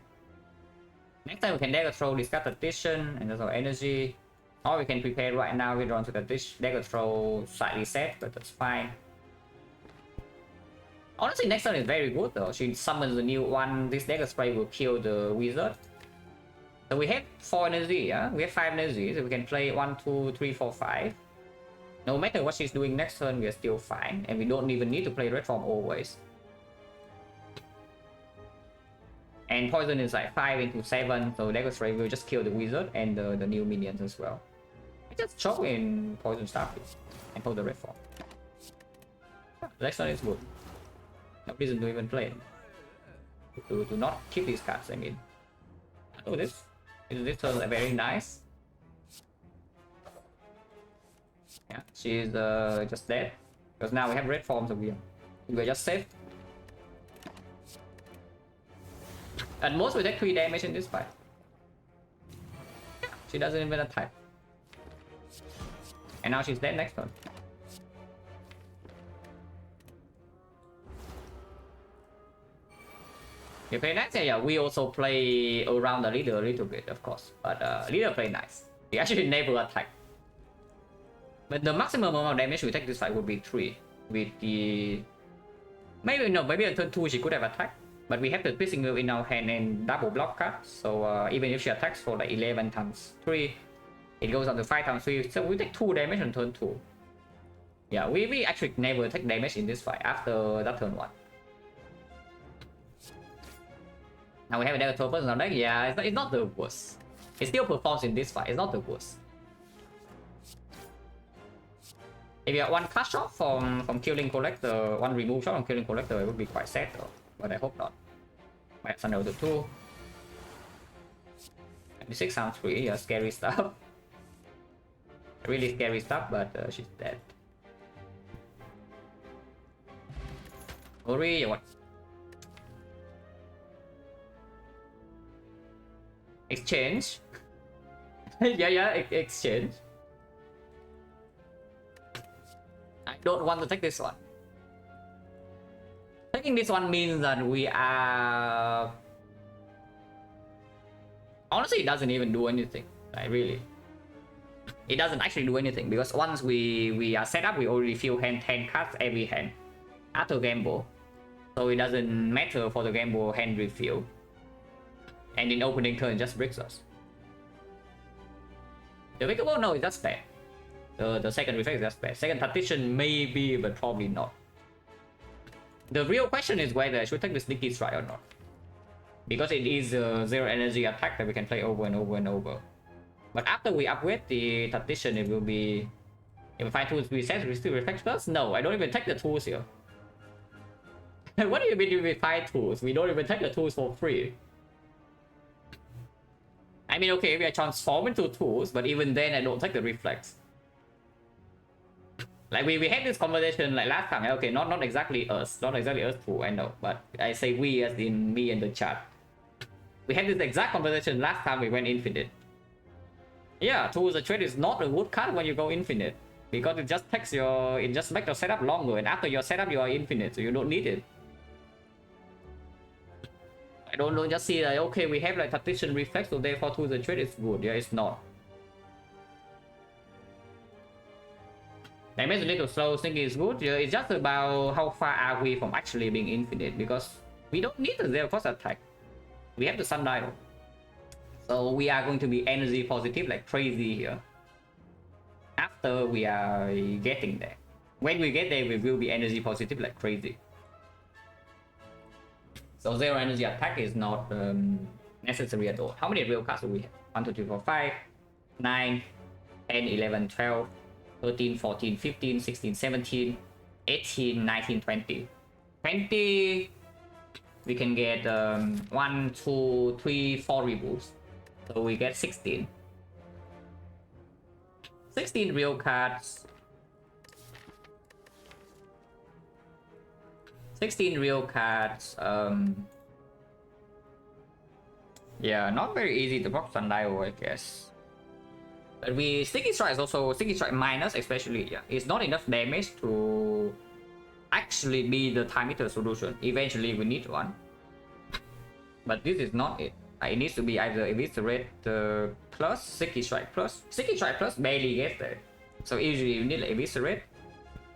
Next time we can dagger throw, discard Tactician, and that's our energy. Or we can prepare right now, we draw to the dagger throw, slightly set, but that's fine. Honestly, next turn is very good though. She summons a new one. This dagger spray will kill the wizard. So we have 4 energy, yeah? We have 5 energy, so we can play 1, 2, 3, 4, 5. No matter what she's doing next turn, we are still fine. And we don't even need to play red form always. And poison is like 5 into 7, so dagger spray will just kill the wizard and the new minions as well. I just choke in poison starfish and hold the red form. The next one is good. No reason to even play it. To not keep these cards, I mean. Oh, this turn is very nice. Yeah, she's just dead. Because now we have red forms of you. We're just safe. At most we take 3 damage in this fight. She doesn't even attack. And now she's dead next turn. You play nice, yeah. We also play around the leader a little bit, of course. But leader play nice. He actually never attack. But the maximum amount of damage we take this fight would be 3. With the... maybe on turn 2 she could have attacked. But we have the Twisting Wheel in our hand and double block cards. So even if she attacks for like 11 times 3, it goes on to 5 times 3. So we take 2 damage on turn 2. Yeah, we actually never take damage in this fight after that turn 1. Now we have a dagger throw person on deck. Yeah, it's not the worst. It still performs in this fight. It's not the worst. If you have 1 cast shot from killing collector, 1 remove shot from killing collector, it would be quite sad though. But I hope not. Might send over to 2. 26 sounds 3, yeah, scary stuff. Really scary stuff, but she's dead. Ori, what? Exchange. yeah, exchange. I don't want to take this one. Taking this one means that we are... honestly, it doesn't even do anything. Like, really. It doesn't actually do anything because once we are set up, we already fill 10 cards every hand after gamble. So it doesn't matter for the gamble hand refill. And in opening turn, it just breaks us. The Wickable, no, it's just bad. The second reflex is just bad. Second Tactician, maybe, but probably not. The real question is whether I should take the Sneaky Strike or not. Because it is a 0 energy attack that we can play over and over and over. But after we upgrade the Tactician, it will be... if we find tools reset, we still reflect first? No, I don't even take the tools here. What do you mean we find tools? We don't even take the tools for free. I mean, okay, we are transformed into tools, but even then I don't take the reflex. Like we had this conversation like last time. Okay, not exactly us, not exactly us two, I know, but I say we as in me and the chat. We had this exact conversation last time we went infinite. Yeah, tools of trade is not a good card when you go infinite because it just takes your, it just makes your setup longer, and after your setup you are infinite, so you don't need it. I don't just see like, okay, we have like Tactician reflex, so therefore tools of trade is good. Yeah, it's not. Damage a little slow, thinking is good. Yeah, it's just about how far are we from actually being infinite, because we don't need the 0 cost attack. We have the Sundial. So we are going to be energy positive like crazy here. After we are getting there. When we get there, we will be energy positive like crazy. So 0 energy attack is not necessary at all. How many real cards do we have? 1, 2, 3, 4, 5, 9, 10, 11, 12, 13, 14, 15, 16, 17. 18, 19, 20. 20, we can get 1, 2, 3, 4 removes. So we get 16. 16 real cards. 16 real cards. Yeah, not very easy to block Sundial, I guess. But Sticky Strike is also Sticky Strike minus, especially. Yeah, it's not enough damage to actually be the time meter solution. Eventually, we need one. But this is not it. It needs to be either Eviscerate plus Sticky Strike plus. Sticky Strike plus barely gets there. So usually you need like Eviscerate,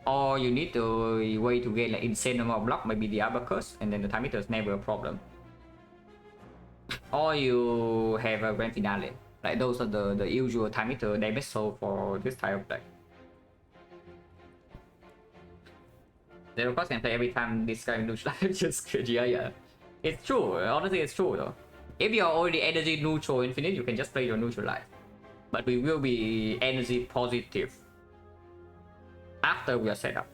or you need to way to get like insane amount of block, maybe the Abacus, and then the time meter is never a problem. Or you have a Grand Finale. Like those are the usual time meter damage so for this type of deck. They of course can play every time this guy neutral just good. Yeah. It's true, honestly it's true though. If you're already energy neutral infinite, you can just play your neutral life. But we will be energy positive after we are set up.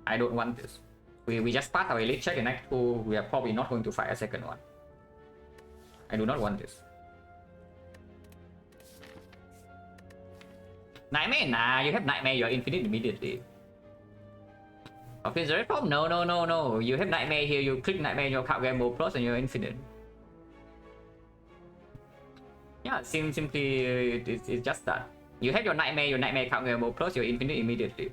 I don't want this. We just pass our elite check and act 2, we are probably not going to fight a second one. I do not want this. Nightmare? Nah, you have Nightmare, you're infinite immediately. Is there a problem? No. You have Nightmare here, you click Nightmare in your card game mode plus and you're infinite. Yeah, simply it's just that. You have your Nightmare card game mode plus, you're infinite immediately.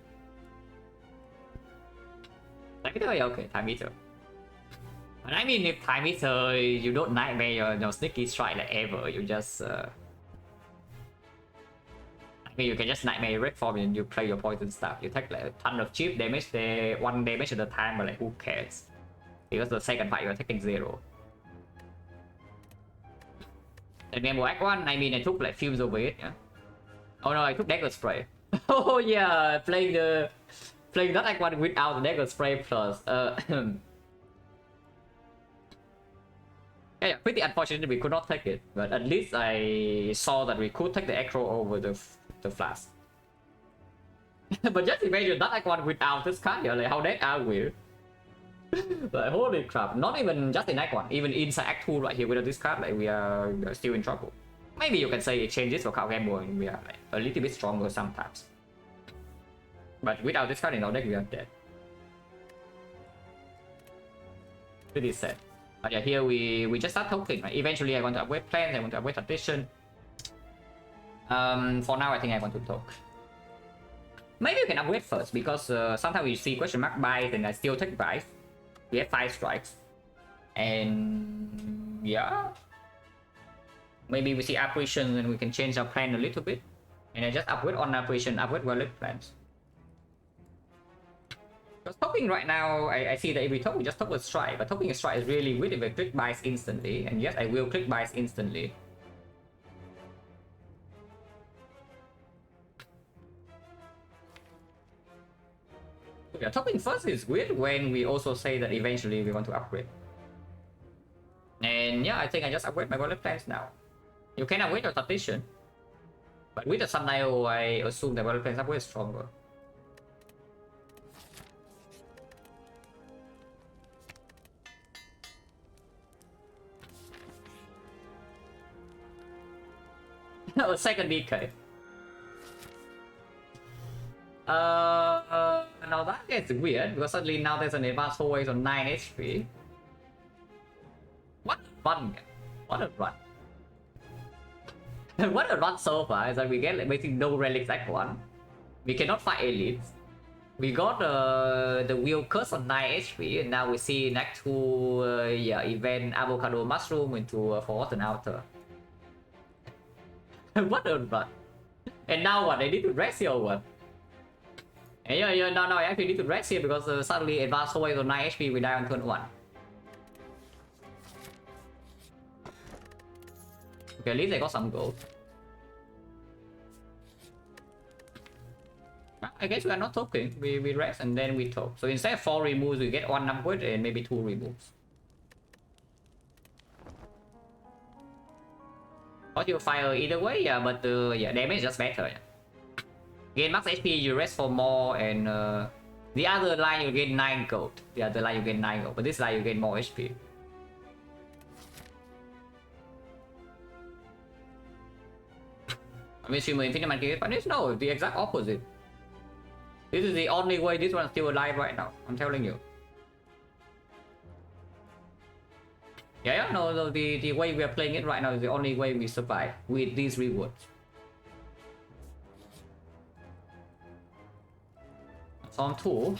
Time meter, yeah, okay, time meter. But I mean, if time meter, you don't Nightmare your Sneaky Strike like ever, you just I mean, you can just Nightmare red form and you play your poison stuff. You take like a ton of cheap damage there, 1 damage at a time, but like who cares? Because the second fight you're taking 0. And then Act 1, I mean I took like fumes over it, yeah. Oh no, I took Dagger Spray. Oh yeah, playing that Act 1 without the Dagger Spray plus yeah, pretty unfortunate we could not take it, but at least I saw that we could take the Acro over the Flask. But just imagine that Act 1 without this card, you're like, how dead are we? Like, holy crap, not even just in Act 1, even inside Act 2 right here with this card, like we are still in trouble. Maybe you can say it changes for card game board and we are like a little bit stronger sometimes. But without this card in our deck, we are dead. Pretty sad. But yeah, here we just start talking, right? Eventually I want to upgrade plans, I want to upgrade tradition. For now I think I want to talk. Maybe you can upgrade first, because sometimes we see question mark buys and I still take buys. We have 5 strikes. And yeah. Maybe we see apparition and we can change our plan a little bit. And I just upgrade on apparition, upgrade wallet plans. Because talking right now, I see that if we talk, we just talk with strike. But talking with strike is really weird if I click buys instantly. And yes, I will click buys instantly. Yeah, topping first is weird when we also say that eventually we want to upgrade. And yeah, I think I just upgrade my wallet plans now. You can upgrade your tradition. But with the Sundial, I assume the wallet plans upgrade is stronger. A second DK. Now that gets weird because suddenly now there's an advanced always on 9 HP. What a run! What a run! What a run so far is that we get like basically no relics Act 1. We cannot fight elites. We got the wheel curse on 9 HP, and now we see in Act 2 yeah, event avocado mushroom into Forgotten Outer. What a run! And now what? I need to rest here or what? And yeah, no, I actually need to rest here because suddenly advanced always on 9 HP, we die on turn 1. Okay, at least I got some gold. I guess we are not talking. We rest and then we talk. So instead of 4 removes, we get 1 upgrade and maybe 2 removes. Or you fire either way, yeah, but yeah, damage is just better. Yeah. Gain max HP, you rest for more, and The other line you get 9 gold. The other line you get 9 gold, but this line you get more HP. I mean, Shimmer Infinite Man can punish? No, the exact opposite. This is the only way this one's still alive right now. I'm telling you. Yeah, no, the way we are playing it right now is the only way we survive with these rewards. Transform 2.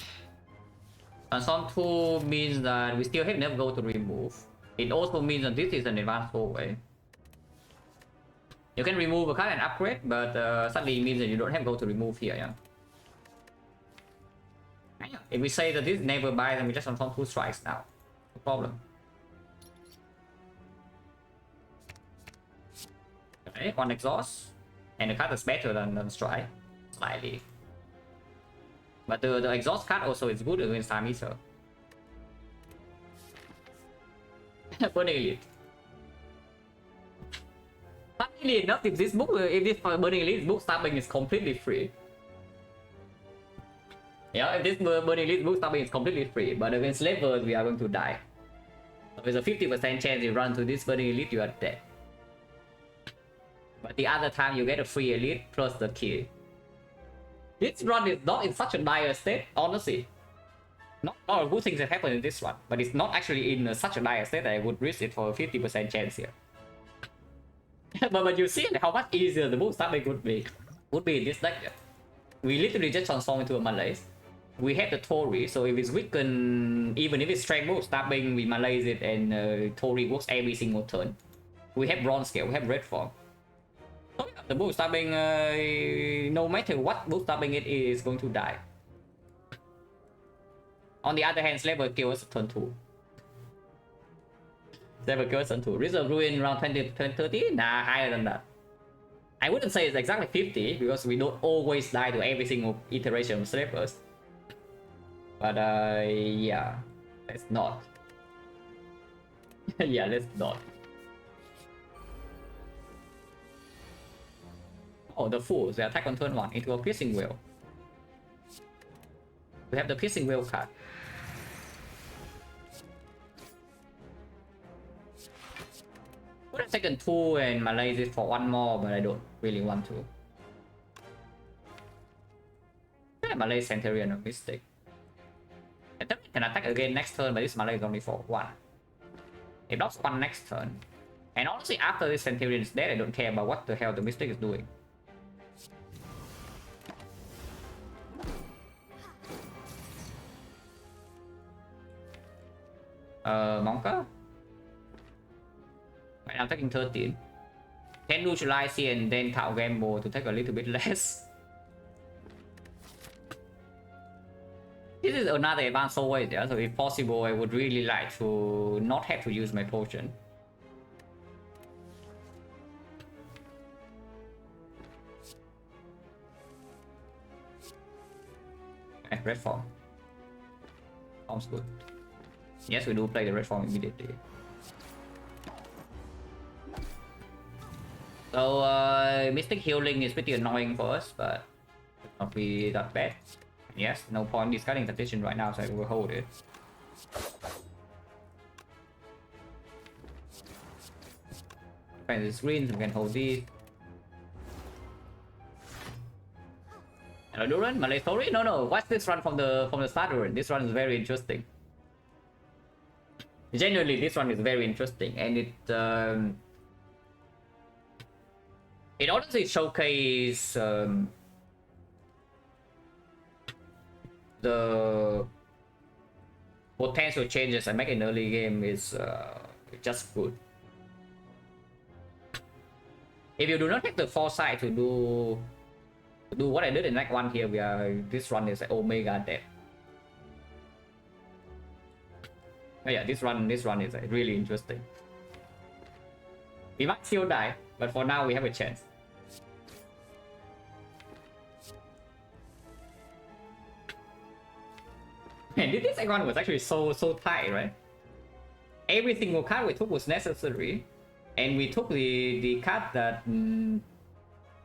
Transform 2 means that we still have enough gold to remove. It also means that this is an advanced way. You can remove a card and upgrade, but suddenly it means that you don't have gold to remove here, yeah? If we say that this never buys, then we just transform 2 strikes now. No problem. Okay, 1 exhaust. And the card is better than strike. Slightly. But the exhaust card also is good against Time Eater. Burning Elite. Funnily enough, if this Burning Elite book stabbing is completely free. Yeah, if this Burning Elite book stabbing is completely free, but against levels we are going to die. So there's a 50% chance you run to this Burning Elite, you are dead. But the other time you get a free elite plus the key. This run is not in such a dire state, honestly. Not all good things that happen in this one, but it's not actually in such a dire state that I would risk it for a 50% chance here. but you see how much easier the book stabbing would be in this deck. We literally just transform into a Malaise. We have the Tori, so if it's weakened, even if it's strength book stabbing, we Malaise it and Tori works every single turn. We have Bronze Scale, we have Red Form. So yeah, the book stabbing, no matter what book stabbing it is going to die. On the other hand, Slaver kills turn 2. Slaver kills turn 2. Reserve Ruin around 20, 30? Nah, higher than that. I wouldn't say it's exactly 50 because we don't always die to every single iteration of Slavers. But yeah, let's not. Yeah, let's not. Oh, the Fools, they attack on turn 1 into a Piercing Whale. We have the Piercing Whale card. Put a second 2 and Malaise it for 1 more, but I don't really want to. Yeah, Malaise Centurion, a mistake. Centurion can attack again next turn, but this Malaise is only for 1. It blocks 1 next turn. And honestly, after this Centurion is dead, I don't care about what the hell the Mystic is doing. Monka? Right, I'm taking 13. 10 neutralize here and then Cow Gamble to take a little bit less. This is another advanced way there, so if possible, I would really like to not have to use my potion. Okay, red form. Sounds good. Yes, we do play the red form immediately. So, Mystic Healing is pretty annoying for us, but it will not be that bad. Yes, no point discarding Tactician right now, so I will hold it. Find the screens, we can hold these. Hello, Duran, Malay story? No, watch this run from the start, Duran. This run is very interesting. Genuinely, this one is very interesting, and it honestly showcases the potential changes I make in early game is just good. If you do not have the foresight to do what I did in Act 1 here, this run is Omega dead. Oh yeah, this run is really interesting. We might still die, but for now we have a chance. Man, this Act 1 was actually so tight, right? Every single card we took was necessary, and we took the card that when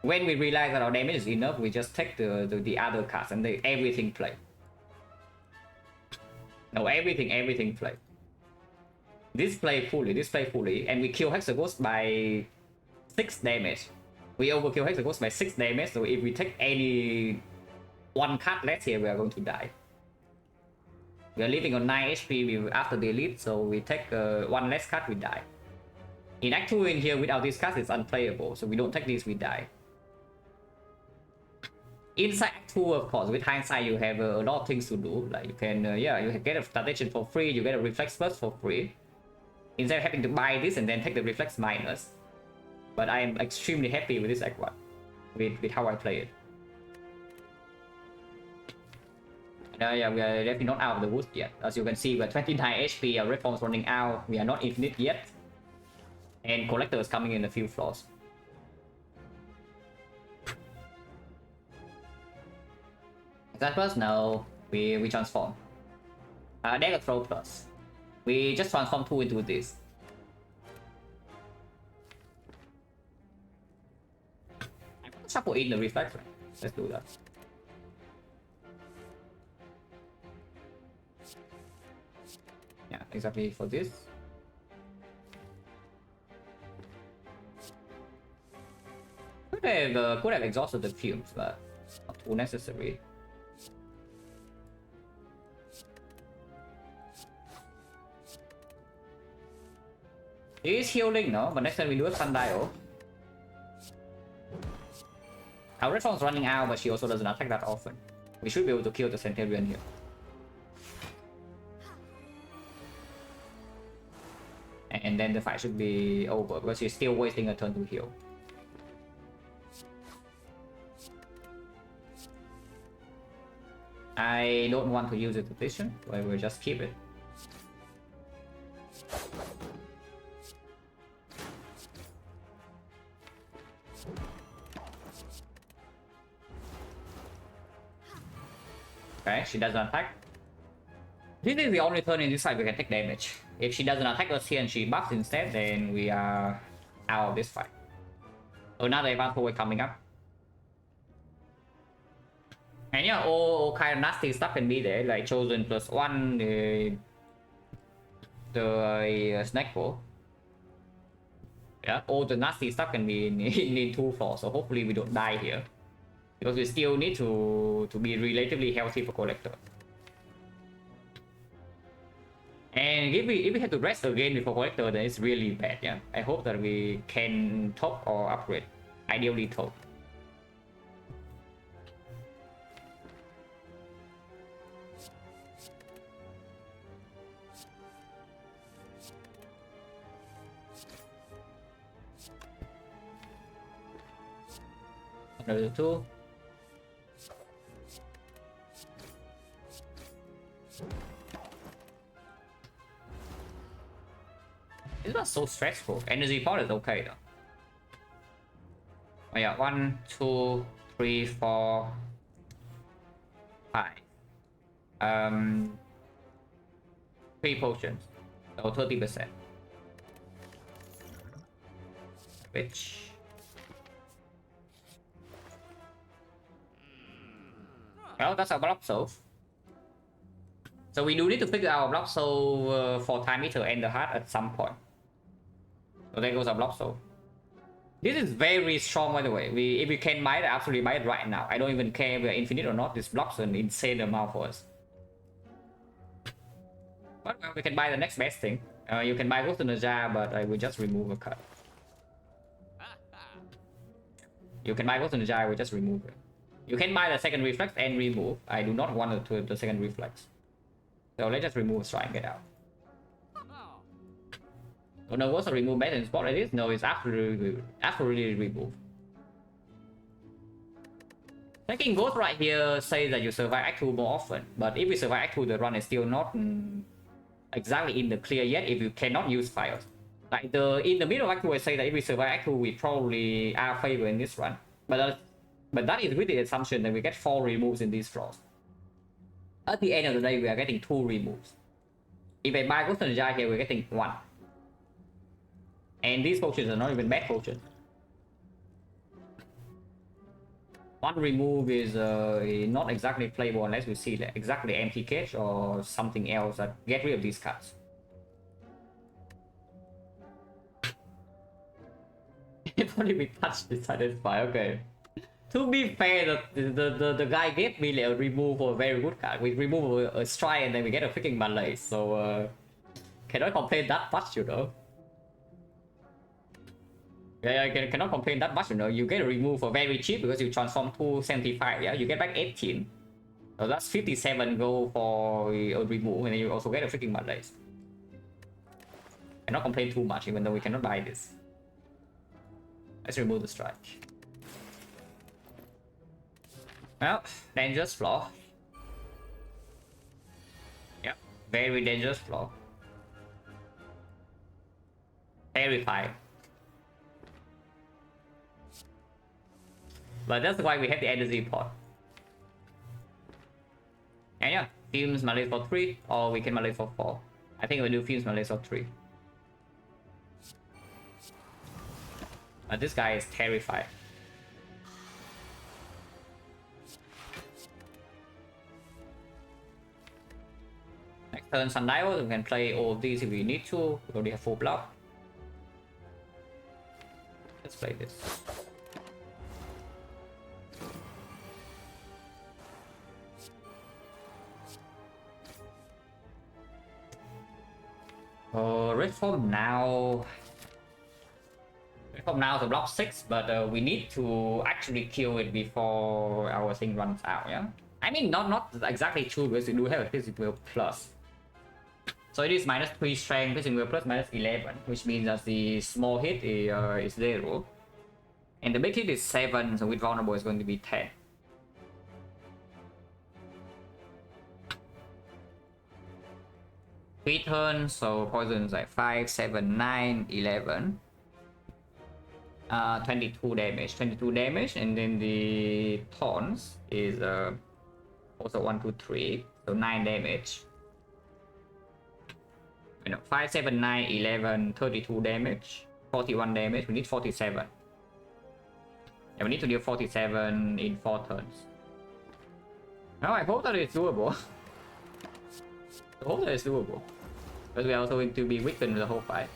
we realize that our damage is enough, we just take the other cards and everything play. No, everything play. This play fully, and we kill Hexaghost by 6 damage. We overkill Hexaghost by 6 damage, so if we take any one card less here, we are going to die. We are living on 9 HP after the elite, so we take one less card, we die. In Act 2 in here, without these cards, it's unplayable, so we don't take these, we die. Inside Act 2, of course, with hindsight, you have a lot of things to do. Like you can, you get a strategy for free, you get a reflex plus for free. Instead of having to buy this and then take the reflex minus. But I am extremely happy with this Act 1, with how I play it. Yeah, we are definitely not out of the woods yet. As you can see, we're 29 HP, our reform's running out, we are not infinite yet. And Collector is coming in a few floors. That plus? No, we transform. Dagger throw plus. We just transform 2 into this. I'm gonna shuffle in the reflector. Let's do that. Yeah, exactly for this. Could have exhausted the fumes, but not too necessary. It is healing, no? But next time we do a sundial. Our red form's running out, but she also doesn't attack that often. We should be able to kill the Centurion here. And then the fight should be over, because she's still wasting a turn to heal. I don't want to use it position, so I will just keep it. Okay, she doesn't attack. This is the only turn in this fight we can take damage. If she doesn't attack us here and she buffs instead, then we are out of this fight. So now the advance forward coming up. And yeah, all kind of nasty stuff can be there, like Chosen +1, the Snack Ball. Yeah, all the nasty stuff can be in 2 floors, so hopefully we don't die here. Because we still need to be relatively healthy for Collector. And if we have to rest again before Collector, then it's really bad, yeah. I hope that we can top or upgrade. Ideally top. Another 2. It's not so stressful. Energy pot is okay though. Oh yeah, 1, 2, 3, 4, 5. 3 potions. So 30%. Which well, that's our block soul. So we do need to figure out our block soul for time meter and the heart at some point. So there goes our block soul. This is very strong, by the way. If we can buy it, absolutely buy it right now. I don't even care if we are infinite or not. This blocks an insane amount for us. But well, we can buy the next best thing. You can buy Ghost in a Jar, but I will just remove a card. You can buy Ghost in a Jar, I will just remove it. You can buy the second reflex and remove. I do not want the second reflex. So let's just remove Strike and get out. Oh no, what's a remove better in spot like this? No, it's absolutely remove. Taking Ghost right here says that you survive Act 2 more often. But if we survive Act 2, the run is still not exactly in the clear yet if you cannot use fires. Like in the middle of Act 2, I say that if we survive Act 2, we probably are favored in this run. But that is with the assumption that we get 4 removes in these floors. At the end of the day, we are getting 2 removes. If I buy Ghost in the Jar here, we're getting 1. And these potions are not even bad potions. One remove is not exactly playable unless we see like, exactly empty cage or something else that get rid of these cards. If only we touch this satisfy, okay. To be fair, the guy gave me a remove for a very good card. We remove a strike and then we get a freaking melee, so cannot complain that much, you know. Yeah, I cannot complain that much, you know. You get a remove for very cheap because you transform to 75, yeah? You get back 18. So that's 57 go for a remove, and then you also get a freaking melee. Cannot complain too much, even though we cannot buy this. Let's remove the strike. Well, dangerous flaw. Yep, very dangerous flaw. Terrifying. But that's why we have the energy pot. And yeah, Fumes melee for 3, or we can melee for 4. I think we'll do Fumes melee for 3. But this guy is terrified. Next turn Sundial, we can play all of these if we need to. We already have full block. Let's play this. Red form now. Red form now is a block 6, but we need to actually kill it before our thing runs out, yeah? I mean, not exactly true because we do have a physical plus. So it is minus 3 strength, physical plus minus 11, which means that the small hit is 0. And the big hit is 7, so with vulnerable is going to be 10. Three turns, so poison is like 5, 7, 9, 11. 22 damage, 22 damage, and then the taunts is also 1, 2, 3, so 9 damage. You know, 5, 7, 9, 11, 32 damage, 41 damage. We need 47. Yeah, we need to deal 47 in 4 turns. Now I hope that it's doable. I hope that it's doable. Because we are also going to be weakened the whole fight.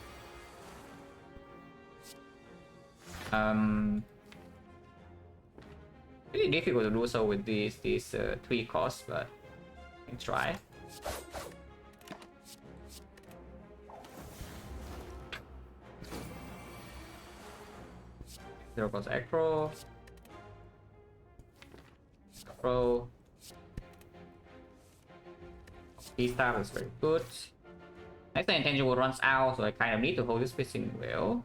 Really difficult to do so with these 3 costs, but I can try. Zero cost acro. Acro. P-star is very good. Next time intangible runs out, so I kind of need to hold this fishing wheel.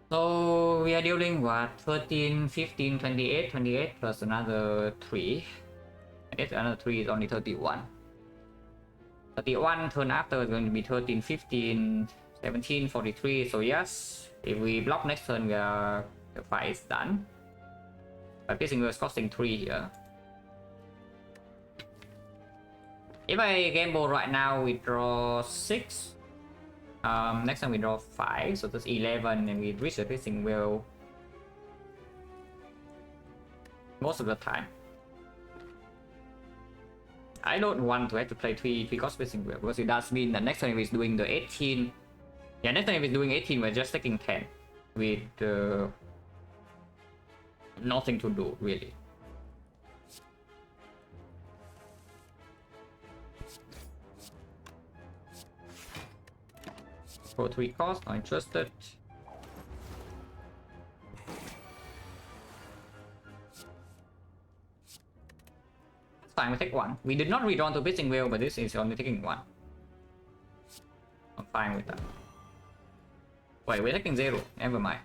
So we are dealing what? 13, 15, 28, 28 plus another 3. I guess another 3 is only 31. 31 turn after is going to be 13, 15, 17, 43. So yes, if we block next turn, the fight is done. But fishing wheel is costing 3 here. If I gamble right now, we draw 6. Next time we draw 5, so that's 11, and we reach the fishing wheel most of the time. I don't want to have to play 3 cost fishing wheel because it does mean that next time if it's doing the 18. Yeah, next time if it's doing 18, we're just taking 10 with nothing to do really. For 3 cost, not interested. That's fine, we take 1. We did not redraw to fishing wheel, but this is only taking 1. I'm fine with that. Wait, we're taking 0. Never mind.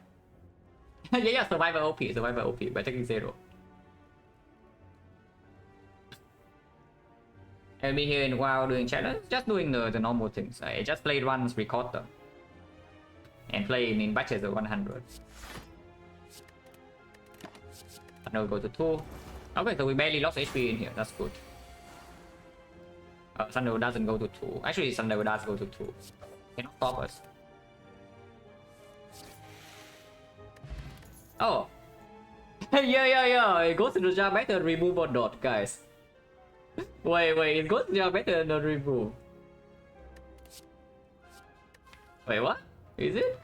yeah, survivor OP, we're taking 0. I'll be here in a while doing challenge, just doing the normal things. I just played once, record them. And play in batches of 100. I know we go to 2. Okay, so we barely lost HP in here, that's good. Sunday doesn't go to 2. Actually, Sunday does go to 2. Cannot stop us. Oh. Yeah. Ghost in the Jar better remove or not, guys? Wait, is Ghost in the Jar better than remove? Wait, what? Is it?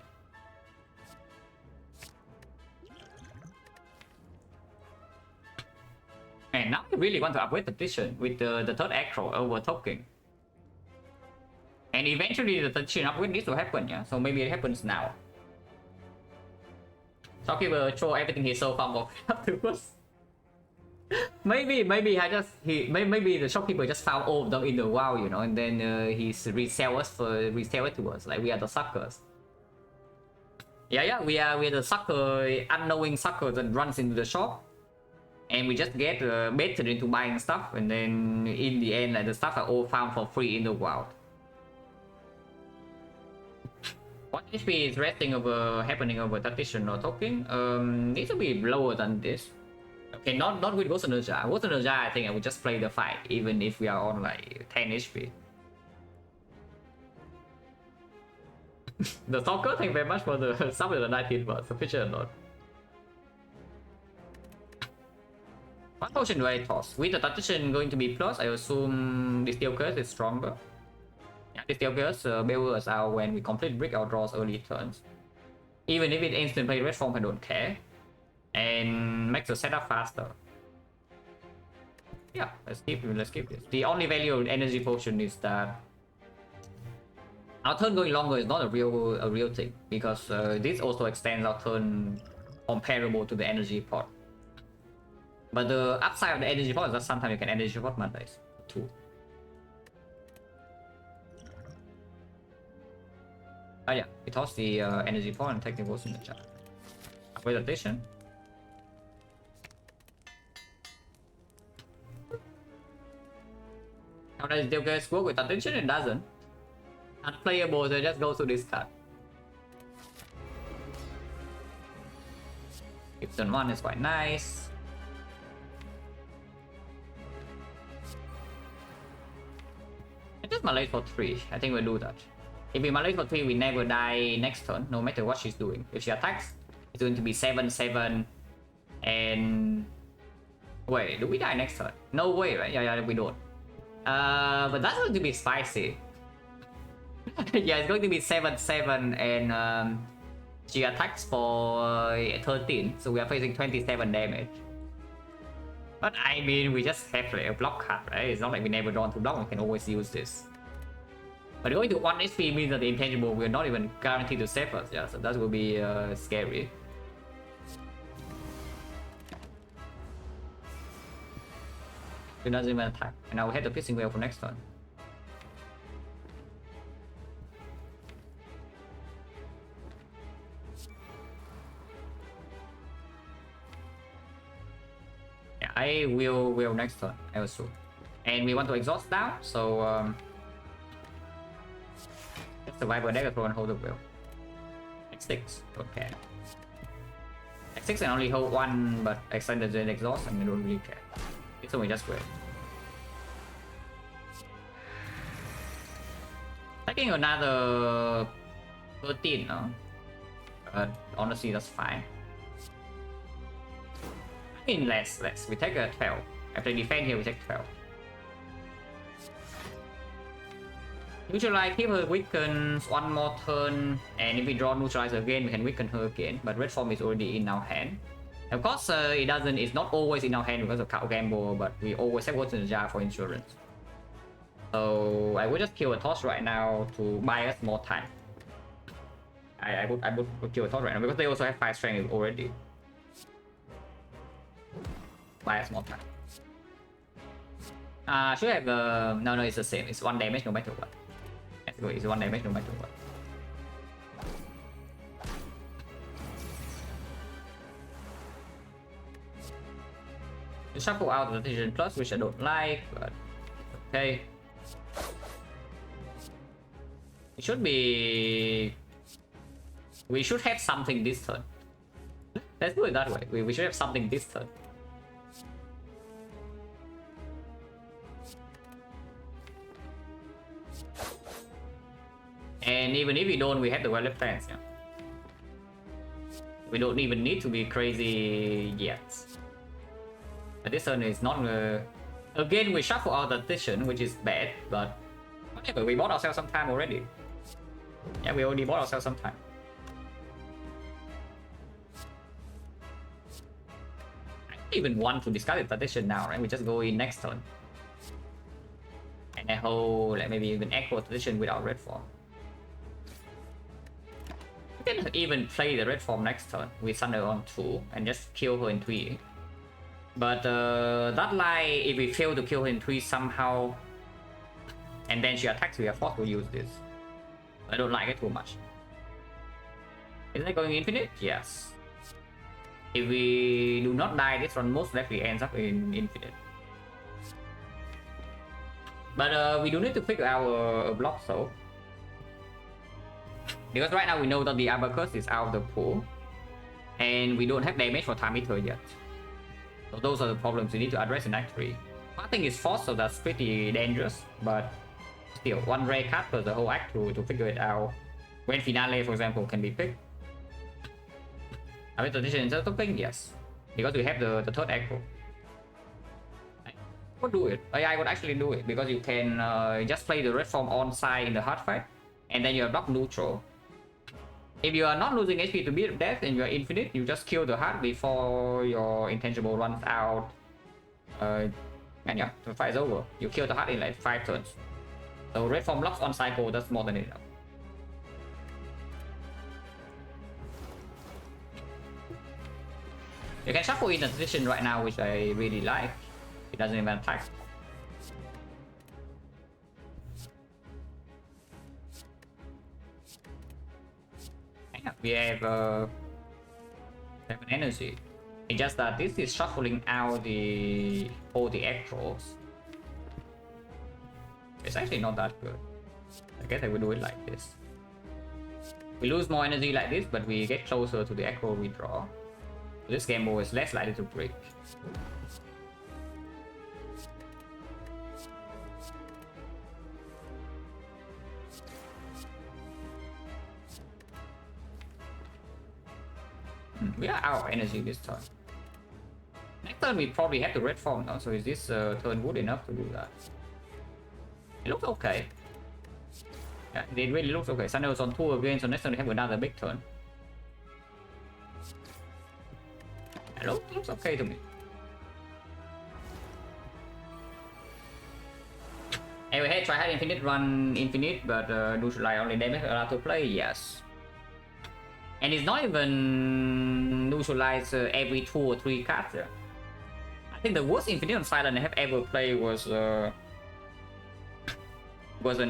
And now I really want to upgrade the petition with the third acro over token. And eventually the petition upgrade needs to happen, yeah? So maybe it happens now. Shopkeeper show everything he sold from afterwards. maybe maybe the shopkeeper just found all of them in the wild, you know, and then he's resell it to us, like we are the suckers. Yeah, we are the sucker, unknowing sucker that runs into the shop, and we just get baited into buying stuff, and then in the end, like the stuff are all found for free in the wild. What HP is resting over happening over tradition or token? Needs to be lower than this. Okay, not with Ghost in the Jar. Ghost in the Jar, I think I would just play the fight, even if we are on like 10 HP. The stalker, thank you very much for the sub with the 19 months. Sufficient or not? What potion do I toss? With the tradition going to be plus, I assume the steel curse is stronger. Yeah, the steel curse bail us out when we complete brick our draws early turns. Even if it instant play red form, I don't care. And makes the setup faster. Yeah, let's keep this. The only value of energy potion is that our turn going longer is not a real thing, because this also extends our turn comparable to the energy pot. But the upside of the energy pot is that sometimes you can energy pot Mondays too. Oh yeah, we toss the energy pot and take the Ghost in the Jar. Upgrade addition. How does the guys work with attention? It doesn't. Unplayable, so just go to this card. Gibson 1 is quite nice. I just Malay for 3. I think we'll do that. If we Malay for 3, we never die next turn, no matter what she's doing. If she attacks, it's going to be 7/7 and... Wait, do we die next turn? No way, right? Yeah, we don't. But that's going to be spicy. Yeah, it's going to be 7/7 and she attacks for 13, so we are facing 27 damage. But I mean, we just have like a block card, right? It's not like we never drawn to block, we can always use this. But going to 1 HP means that the intangible will not even guarantee to save us, yeah, so that will be scary. It doesn't even attack, and I will hit the piercing whale for next turn. Yeah, I will next turn, I assume. And we want to exhaust now, so just survive a dagger throw and hold the wheel. X6, don't care. X6 can only hold 1, but extended the exhaust, and we don't really care. So we just wait. Taking another 13, no? But honestly, that's fine. I mean, less. We take a 12. After defend here, we take 12. Neutralize, keep her weakens 1 more turn, and if we draw neutralize again, we can weaken her again. But red form is already in our hand. Of course, it's not always in our hand because of cow gamble, but we always have Ghost in the Jar for insurance. So I would just kill a toss right now to buy us more time. I would kill a toss right now because they also have 5 strength already. Buy us more time. Should have no, it's the same. It's 1 damage no matter what. It's 1 damage no matter what. You shuffle out the Vision Plus, which I don't like, but okay. It should be... We should have something this turn. Let's do it that way. We should have something this turn. And even if we don't, we have the well left hands, yeah. We don't even need to be crazy yet. But this turn is not... Again, we shuffle out the addition, which is bad, but whatever, we bought ourselves some time already. Yeah, we already bought ourselves some time. I don't even want to discard the addition now, right? We just go in next turn. And then hold, like maybe even echo addition without red form. We can even play the red form next turn with Thunder on 2 and just kill her in 3. But that lie, if we fail to kill her in 3 somehow, and then she attacks, we are forced to use this. I don't like it too much. Is it going infinite? Yes. If we do not die, this one most likely ends up in infinite. But we do need to figure out a block though. Because right now we know that the Abacus is out of the pool. And we don't have damage for Time Eater yet. So those are the problems we need to address in Act 3. Nothing is forced, so that's pretty dangerous. But still, one rare card for the whole Act to figure it out. When Finale, for example, can be picked. With tradition instead of picking, yes. Because we have the third Echo. I would do it. I would actually do it. Because you can just play the red form on side in the hard fight. And then you are block neutral. If you are not losing HP to beat death and you are infinite, you just kill the heart before your intangible runs out. And yeah, the fight is over. You kill the heart in like 5 turns. So red form blocks on cycle, that's more than enough. You can shuffle in the position right now, which I really like. It doesn't even attack. We have 7 energy. It's just that this is shuffling out all the actuals. It's actually not that good. I guess I would do it like this. We lose more energy like this, but we get closer to the echo we draw. So this game is less likely to break. We are out of energy this turn. Next turn we probably have to red form now, so is this turn good enough to do that? It looks okay. Yeah, it really looks okay. Thunder is on 2 again, so next turn we have another big turn. It looks okay to me. Anyway, try hard infinite, run infinite, but neutralize only damage allowed to play, yes. And it's not even neutralize every 2 or 3 cards. I think the worst infinite on Silent I have ever played was an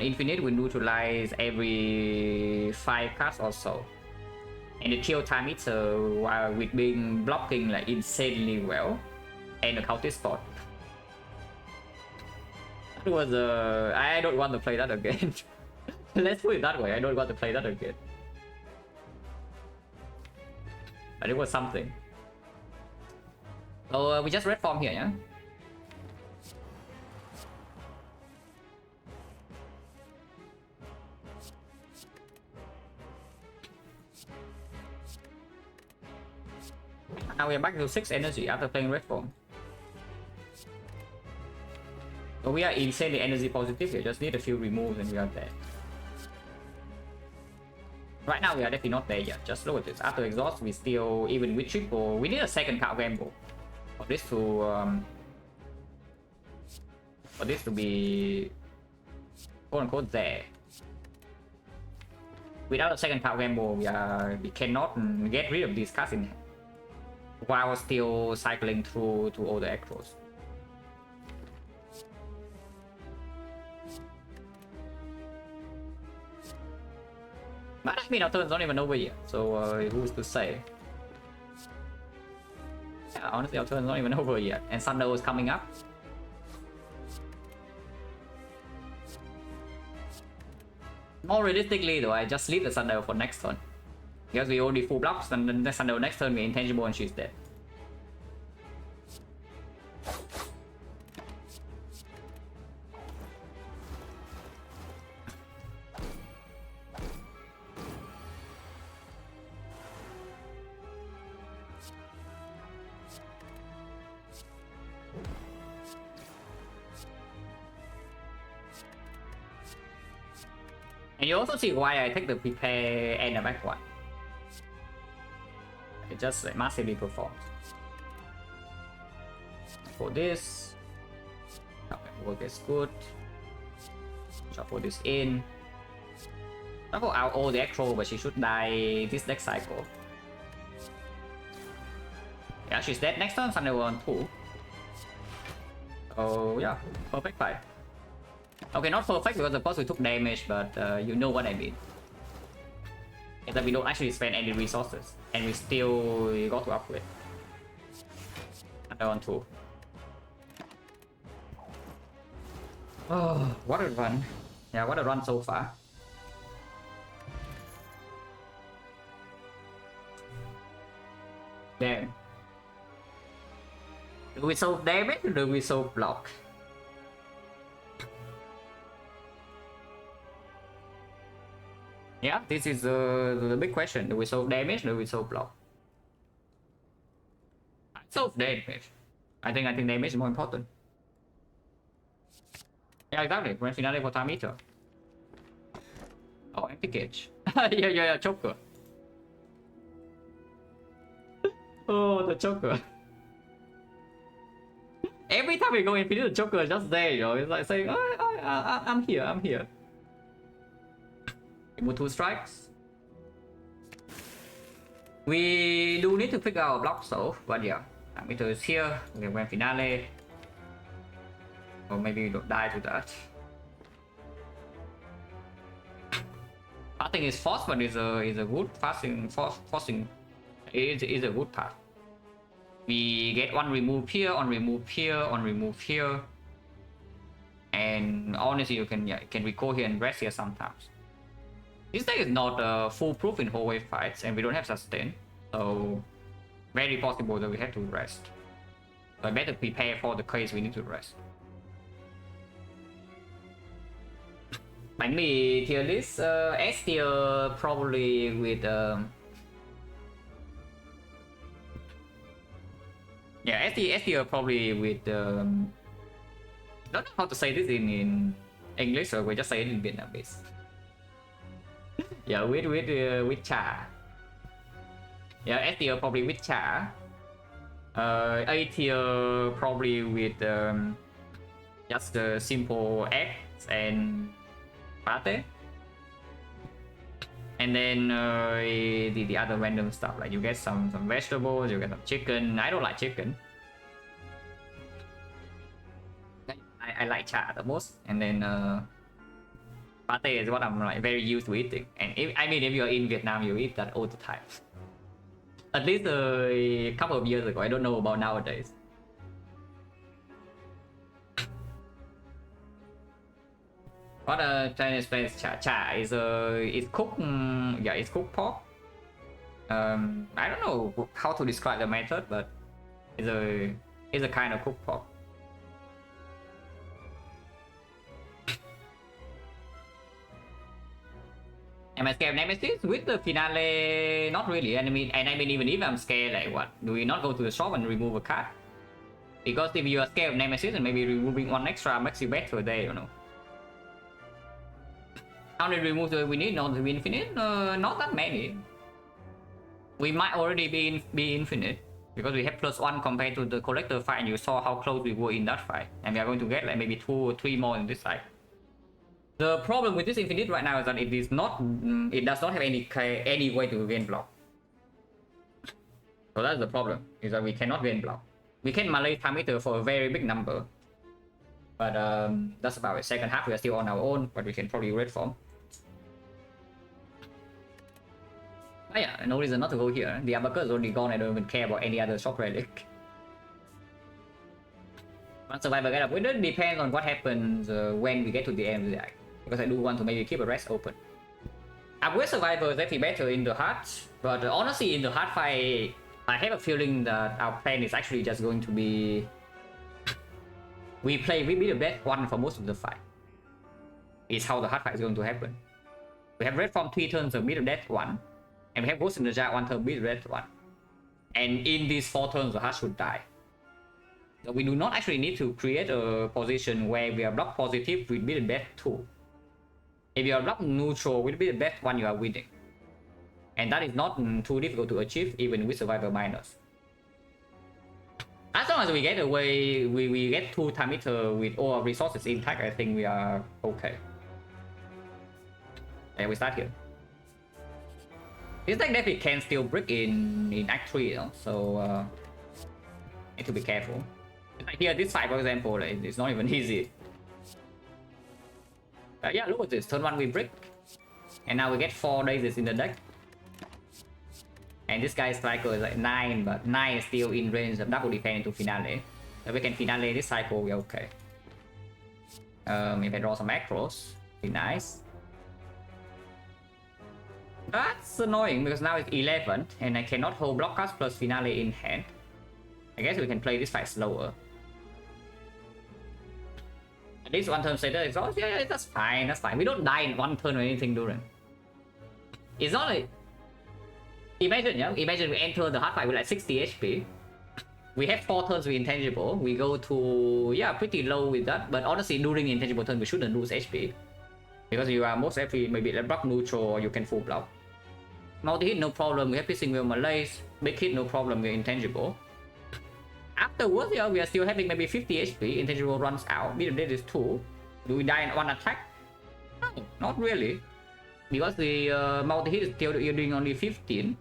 infinite with neutralize every 5 cards or so. And the kill time it's with being blocking like insanely well. And the counter spot. That was I don't want to play that again. Let's put it that way, I don't want to play that again. But it was something. So we just red form here, yeah? Now we are back to 6 energy after playing red form. So we are insanely energy positive here, just need a few removes and we are there. Right now we are definitely not there yet, just look at this. After exhaust we still, even with triple, we need a second card gamble for this to be quote unquote there. Without a second card gamble we cannot get rid of these cards in while still cycling through to all the acros. But I mean, our turn's not even over yet, so who's to say? Yeah, honestly, our turn's not even over yet, and Thunder is coming up. More realistically, though, I just leave the Thunder for next turn. Because we already full blocks, and then the Thunder next turn we're intangible and she's dead. And you also see why I take the prepare and the back one. It just like, massively performs. For this, okay, work is good. Shuffle this in. Shuffle out all the Electro, but she should die this next cycle. Yeah, she's dead next turn, Thunder on 2. Oh yeah, perfect fight. Okay, not perfect because of course we took damage, but you know what I mean. Is that we don't actually spend any resources, and we still got to upgrade. Thunder on 2. Oh, what a run. Yeah, what a run so far. Damn. Do we solve damage or do we solve block? Yeah, this is the big question. Do we solve damage or do we solve block? I solve damage. I think damage is more important. Yeah, exactly. Grand finale for time meter. Oh, empty cage. yeah, choker. Oh, the choker. Every time we go infinite, the choker is just there, you know. It's like saying, oh, I'm here, I'm here. Remove 2 strikes. We do need to figure out block so, but yeah. Time meter is here. We have grand finale. Or maybe we don't die to that. Fasting is forced, but is a good forcing. It is a good path. We get one remove here, on remove here, on remove here, and honestly, you can recall here and rest here sometimes. This deck is not foolproof in whole wave fights, and we don't have sustain, so very possible that we have to rest. So I better prepare for the case we need to rest. Bánh mì tier list, S tier probably with yeah, S tier probably with don't know how to say this in English, so we just say it in Vietnamese. Yeah, with chả. Yeah, S tier probably with chả. A tier probably with just the simple eggs and pate, and then the other random stuff, like you get some vegetables, you get some chicken. I don't like chicken. I like chả the most, and then pate is what I'm like very used to eating. And if you're in Vietnam, you eat that all the time. At least a couple of years ago. I don't know about nowadays. What a Chinese place chả is cooked. Yeah, it's cooked pork. I don't know how to describe the method, but it's a kind of cooked pork. Am I scared of Nemesis? With the finale, not really. And I mean, even if I'm scared, like what? Do we not go to the shop and remove a card? Because if you are scared of Nemesis, and maybe removing one extra makes you better there, you know. How many removes do we need? Not to be infinite? Not that many. We might already be infinite because we have +1 compared to the collector fight, and you saw how close we were in that fight. And we are going to get like maybe 2 or 3 more in this side. The problem with this infinite right now is that it does not have any way to gain block. So that's the problem, is that we cannot gain block. We can Malay time meter for a very big number, but that's about it. Second half we are still on our own, but we can probably red form. Oh yeah, no reason not to go here. The uppercut is already gone. I don't even care about any other shop relic. One survivor get up with it depends on what happens when we get to the end of the act. Because I do want to maybe keep a rest open. Upgrade survivor is actually better in the hard, but honestly in the hard fight, I have a feeling that our plan is actually just going to be we be the best one for most of the fight. Is how the hard fight is going to happen. We have red form 3 turns of beat the death 1, and we have ghost in the jar 1 turn beat the death 1. And in these 4 turns the hard should die. So we do not actually need to create a position where we are block positive with beat the death 2. If you are block neutral, will be the best one you are winning. And that is not too difficult to achieve even with survivor minus. As long as we get away, we get 2 time meter with all resources intact, I think we are okay. And we start here. This deck definitely can still break in Act 3, you know? So need to be careful. Like here, this fight, for example, like, it's not even easy. Yeah, look at this. Turn 1 we break. And now we get 4 days in the deck. And this guy's cycle is like 9, but 9 is still in range of double defense into finale. If we can finale this cycle, we're okay. If I draw some macros, be nice. That's annoying because now it's 11 and I cannot hold blockcast plus finale in hand. I guess we can play this fight slower. At least 1 turn later exhaust, yeah, that's fine, that's fine. We don't die in 1 turn or anything, Duran. It's not like... Imagine, yeah, imagine we enter the hard fight with like 60 HP. We have 4 turns with intangible. We go to, yeah, pretty low with that. But honestly, during the intangible turn, we shouldn't lose HP. Because you are most likely maybe like block neutral or you can full block. Multi-hit, no problem. We have piercing with Malays. Big hit, no problem. We're intangible. Afterwards, yeah, we are still having maybe 50 HP. Intangible runs out. Medium dead is 2. Do we die in 1 attack? No, not really. Because the multi-hit is still doing only 15.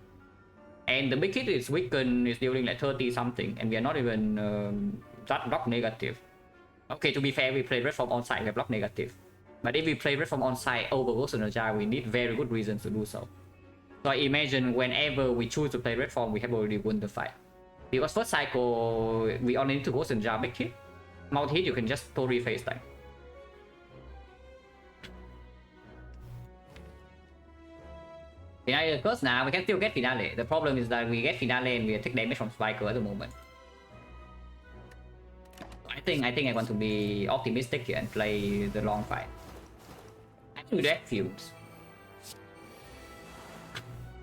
And the big hit is weakened, is dealing like 30 something. And we are not even that block negative. Okay, to be fair, we play red from on side, we have block negative. But if we play red from on side over Ghost Energy, we need very good reasons to do so. So I imagine whenever we choose to play red form, we have already won the fight. Because first cycle, we only need to Ghost Energy big hit. Multi hit, you can just totally face that. Finale first now, we can still get finale. The problem is that we get finale and we take damage from Spiker at the moment. I think I want to be optimistic here and play the long fight. I think we do have fumes.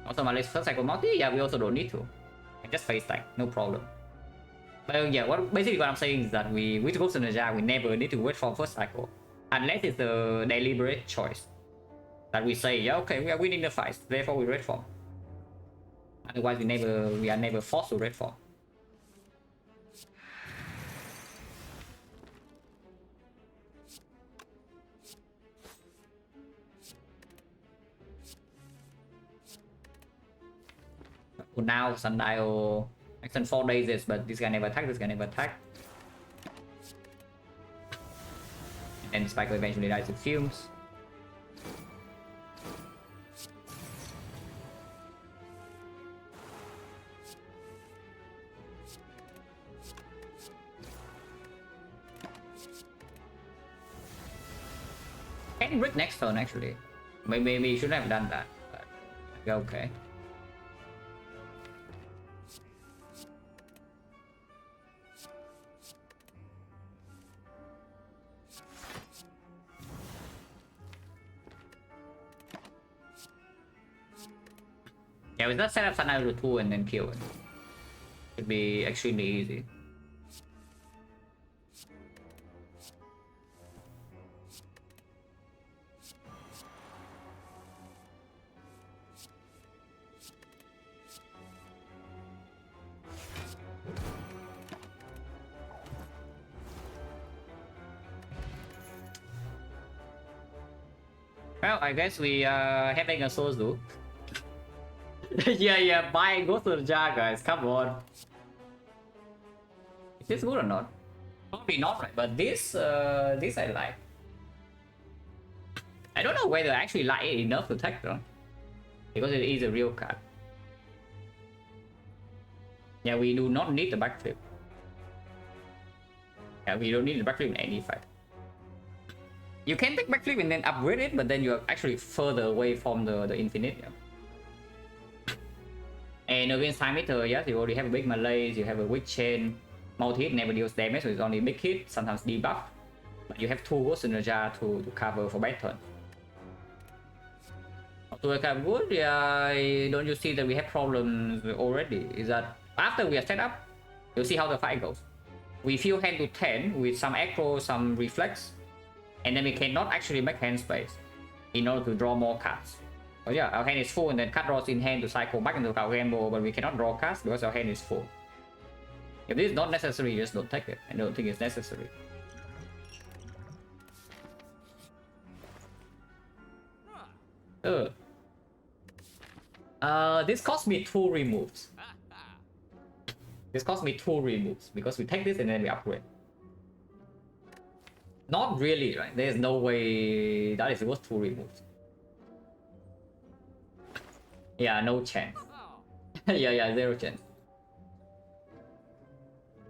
Also my first cycle multi, yeah, we also don't need to. I just face that, no problem. But yeah, basically what I'm saying is that with Ghost Energy, we never need to wait for first cycle. Unless it's a deliberate choice. That we say, yeah, okay, we are winning the fight, therefore we red form. Otherwise we are never forced to red form. Now Sundial action 4 days, but this guy never attack, this guy never attack. And Spiker eventually dies with fumes. Can break next turn actually. Maybe we shouldn't have done that, but okay. Yeah, we just set up Sundial to 2 and then kill it. Should be extremely easy. Well, I guess we are having a source loop. yeah, buy Ghost to the jar, guys. Come on. Is this good or not? Probably not, right? But this I like. I don't know whether I actually like it enough to take though, because it is a real card. Yeah, we do not need the backflip. Yeah, we don't need the backflip in any fight. You can take backflip and then upgrade it, but then you're actually further away from the infinite. Yeah. And against time meter, yes, you already have a big malaise, you have a weak chain, multi-hit never deals damage, so it's only big hit, sometimes debuff. But you have 2 Ghost Energy to cover for bad turn. To a kind of good, yeah, don't you see that we have problems already? Is that after we are set up, you'll see how the fight goes. We fill hand to 10 with some aggro, some reflex, and then we cannot actually make hand space. in order to draw more cards. But yeah, our hand is full, and then card draws in hand to cycle back into our gamble, but we cannot draw cards because our hand is full. If this is not necessary, just don't take it. I don't think it's necessary. This cost me 2 removes. This cost me 2 removes because we take this and then we upgrade. Not really, right? There's no way that is worth 2 removes. Yeah, no chance. yeah, 0 chance.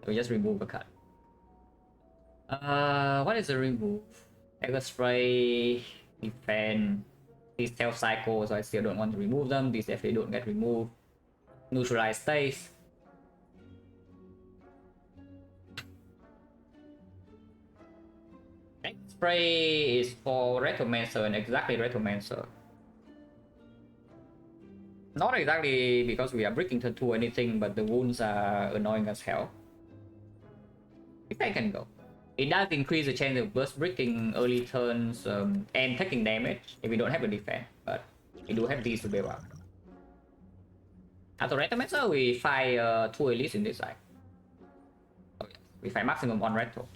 We just remove a card. What is the remove? Echo Spray, Defend. These Stealth Cycle, so I still don't want to remove them. These definitely don't get removed. Neutralize stays. Spray is for Retromancer and exactly Retromancer. Not exactly because we are breaking turn 2 or anything, but the wounds are annoying as hell. If I can go. It does increase the chance of burst breaking early turns and taking damage if we don't have a defense, but we do have these to bail out. After Retromancer, we fight 2 elites in this side. Oh, yes. We fight maximum 1 retro.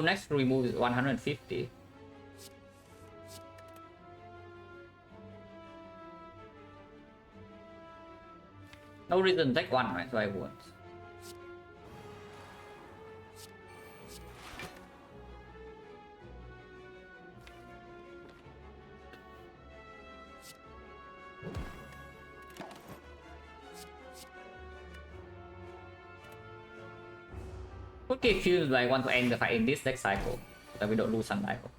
Next remove is 150. No reason to take 1, right? So I won't. Okay, feels like I want to end the fight in this next cycle, so that we don't lose Sun cycle.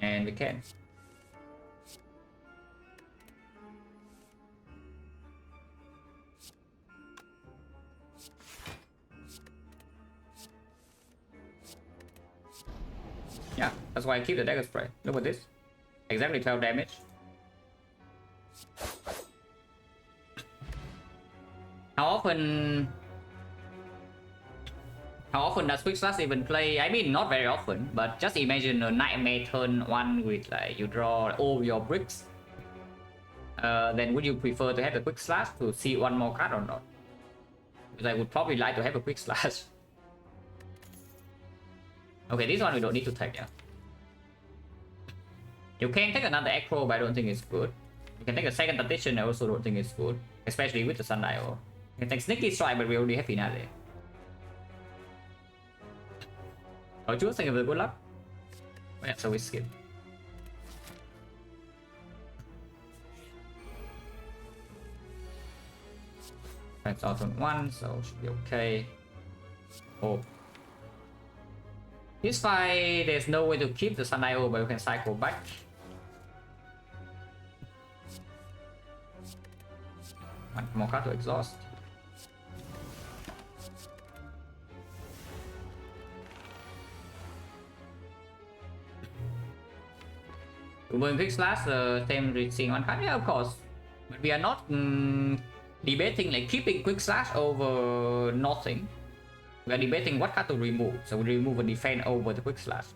And we can. Yeah, that's why I keep the dagger spray. Look at this. Exactly 12 damage. How often does Quick Slash even play? I mean, not very often, but just imagine a Nightmare turn 1 with like you draw all your bricks. Then would you prefer to have the Quick Slash to see 1 more card or not? Because I would probably like to have a Quick Slash. Okay, this one we don't need to take, yeah. You can take another Acro, but I don't think it's good. You can take a second Tactician, I also don't think it's good. Especially with the Sundial. You can take Sneaky Strike, but we already have Finale. Oh, choose, thank you for the good luck. Oh, yeah, so we skip. That's out on 1, so should be okay. Oh. This fight, there's no way to keep the Sundial, but we can cycle back. One more card to exhaust. When Quick Slash, same reaching 1 card, yeah, of course. But we are not debating like keeping Quick Slash over nothing. We are debating what card to remove, so we remove a defense over the Quick Slash.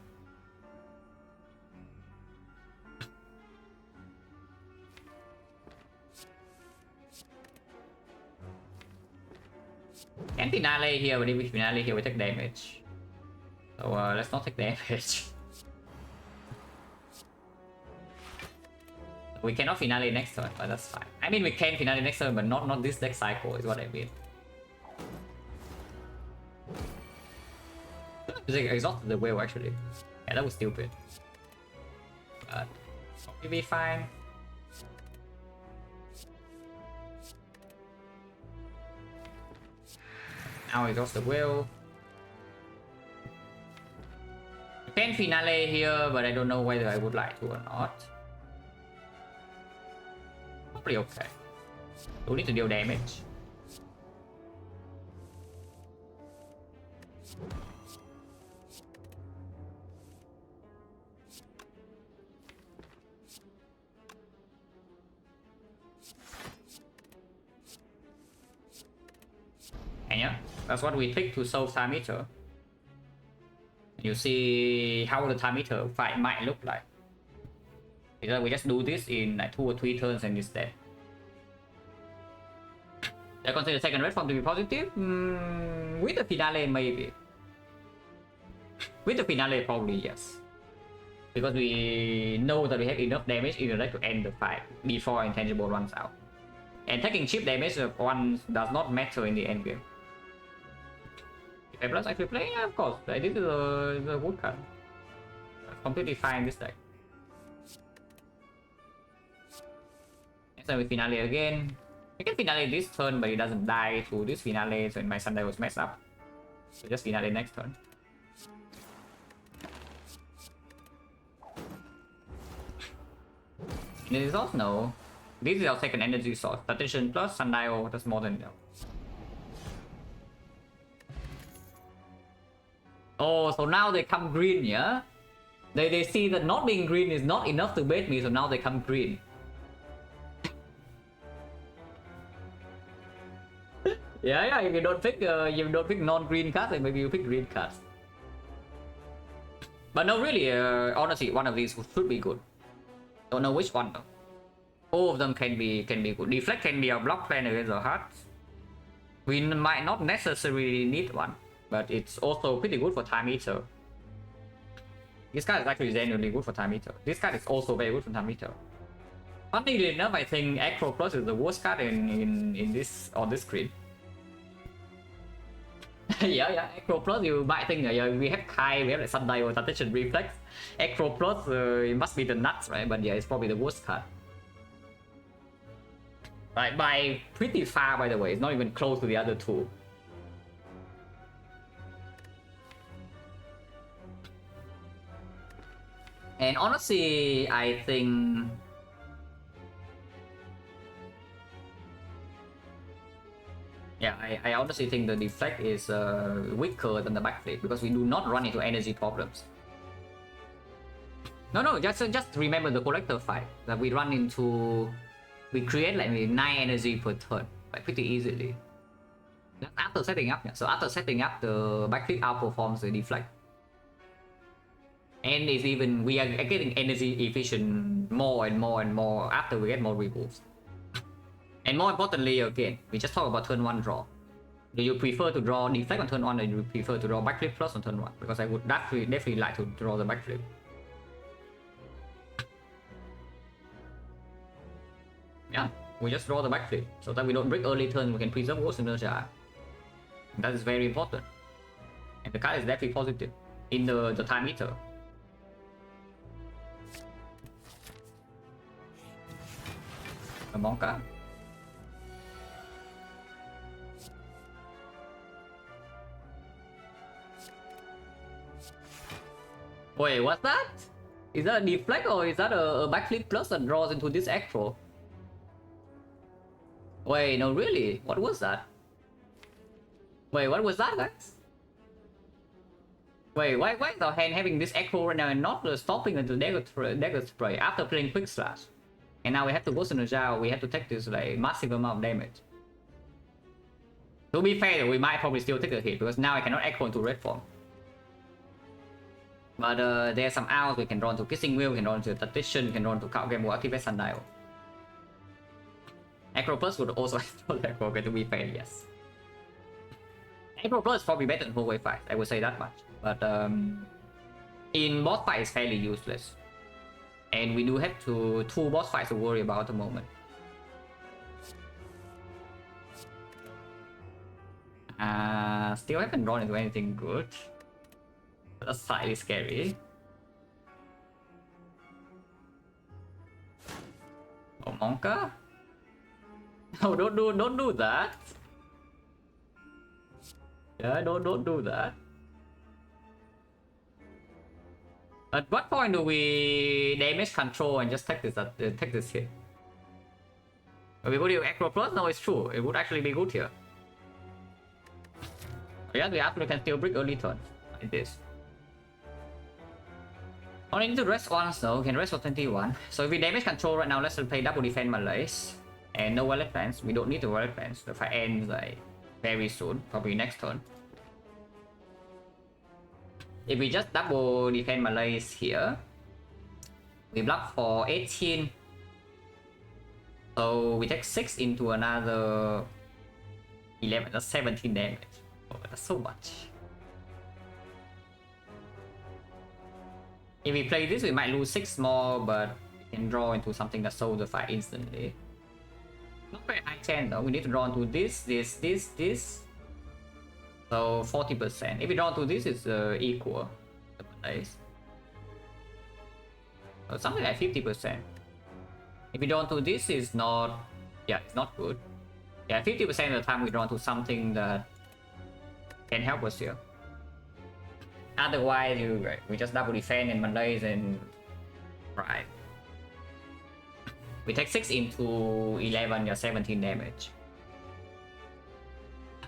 And Finale here, but if we Finale here we take damage. So let's not take damage. We cannot Finale next turn, but that's fine. I mean we can Finale next turn, but not this next cycle is what I mean. It's like exhausted the whale actually. Yeah, that was stupid. But we'll be fine. Now exhaust the whale. You can Finale here, but I don't know whether I would like to or not. Probably okay. Don't need to deal damage. And That's what we pick to solve time meter. You see how the time meter fight might look like. We just do this in like 2 or 3 turns and it's dead. I consider second red form to be positive? With the finale, maybe. With the finale, probably yes. Because we know that we have enough damage in the deck to end the fight before intangible runs out. And taking cheap damage once does not matter in the end game. If I plus actually play, yeah, of course. This is a wood card. That's completely fine this deck. Next time we finale again. I can finale this turn, but it doesn't die to this finale, so my Sunday was messed up. So just finale next turn. This is also no. This is our second energy source. Attention plus Sundial, that's more than enough. Oh, so now they come green, yeah? They see that not being green is not enough to bait me, so now they come green. Yeah, if you don't pick non-green cards, then maybe you pick green cards. But no, really, honestly, one of these should be good. Don't know which one though. All of them can be good. Deflect can be a block plan against the hearts. We might not necessarily need one, but it's also pretty good for time eater. This card is actually genuinely good for time eater. This card is also very good for time eater. Funnily enough, I think Acro Plus is the worst card in this on this screen. yeah, Acro Plus, you might think we have Kai, we have like Sundial, Attention Reflex. Acro Plus, it must be the nuts, right? But yeah, it's probably the worst card. Right, by pretty far, by the way. It's not even close to the other two. And honestly, I think... Yeah, I honestly think the Defect is weaker than the backflip because we do not run into energy problems. No, just remember the collector fight that we run into. We create like 9 energy per turn, like pretty easily. That's after setting up, yeah. So after setting up, the backflip outperforms the Deflect. And it's even, we are getting energy efficient more and more after we get more removes. And more importantly, again, we just talk about turn 1 draw. Do you prefer to draw Deflect on turn 1 or do you prefer to draw backflip plus on turn 1? Because I would definitely like to draw the backflip. Yeah, we just draw the backflip so that we don't break early turn. We can preserve Ghost Inertia. That is very important. And the card is definitely positive in the time meter. A Monka. Wait, what's that? Is that a Deflect or is that a backflip plus that draws into this Acro? Wait, no, really? What was that? Wait, what was that, guys? Wait, why is our hand having this Echo right now and not stopping into dagger spray after playing Quick Slash? And now we have to go to Najao, we have to take this like massive amount of damage. To be fair, we might probably still take a hit because now I cannot Echo into red form. But there are some outs we can draw into Kissing Wheel, we can draw into Tactician, we can draw into Card Game or activate Sundial. Acro Plus would also have Acro, to be fair, yes. Acro Plus is probably better than Hallway Fight, I would say that much. But in boss fight it's fairly useless. And we do have two boss fights to worry about at the moment. Still haven't drawn into anything good. That's slightly scary. Oh, Monka? No, don't do that. Yeah, don't do that. At what point do we damage control and just take this hit? We go to Acro Plus? No, it's true. It would actually be good here. Yeah, we actually can still break early turn like this. Only need to rest once though. We can rest for 21. So if we damage control right now, let's play double defense Malays. And no wallet plans. We don't need the wallet plans. The fight ends like very soon, probably next turn. If we just double defend Malays here, we block for 18. So we take 6 into another 11, that's 17 damage. Oh, that's so much. If we play this, we might lose 6 more, but we can draw into something that solves the fight instantly. Not very high chance though, we need to draw into this. So 40%. If we draw into this, it's equal. Nice. So something like 50%. If we draw into this, is not... yeah, it's not good. Yeah, 50% of the time we draw into something that can help us here. Otherwise, we just double defend and Malays and... right. We take 6 into 11, yeah, 17 damage.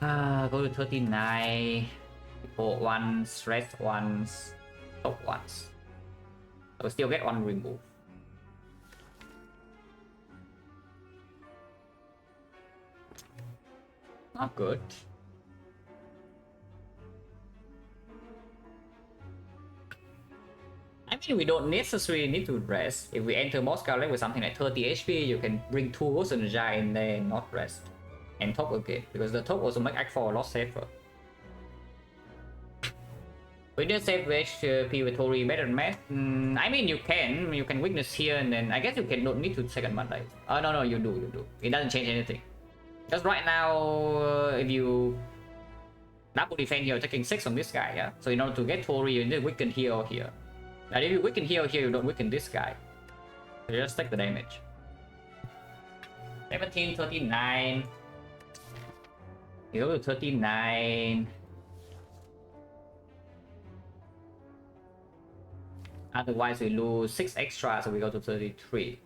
Go to 39. Report once, rest once, top once. So still get 1 remove. Not good. I mean, we don't necessarily need to rest. If we enter Moscow with something like 30 HP, you can bring 2 Ghost Energy in there and not rest. And top again, because the top also make Act 4 a lot safer. We didn't save HP with Tori better than math. I mean, you can weakness here, and then I guess you don't need to second Monday. Oh no, you do. It doesn't change anything. Just right now, if you double defend, you're taking 6 on this guy, yeah? So in order to get Tori, you need to weaken here or here. And if you weaken here or here, you don't weaken this guy. So you just take the damage. 17, 39. You go to 39. Otherwise, we lose 6 extra, so we go to 33.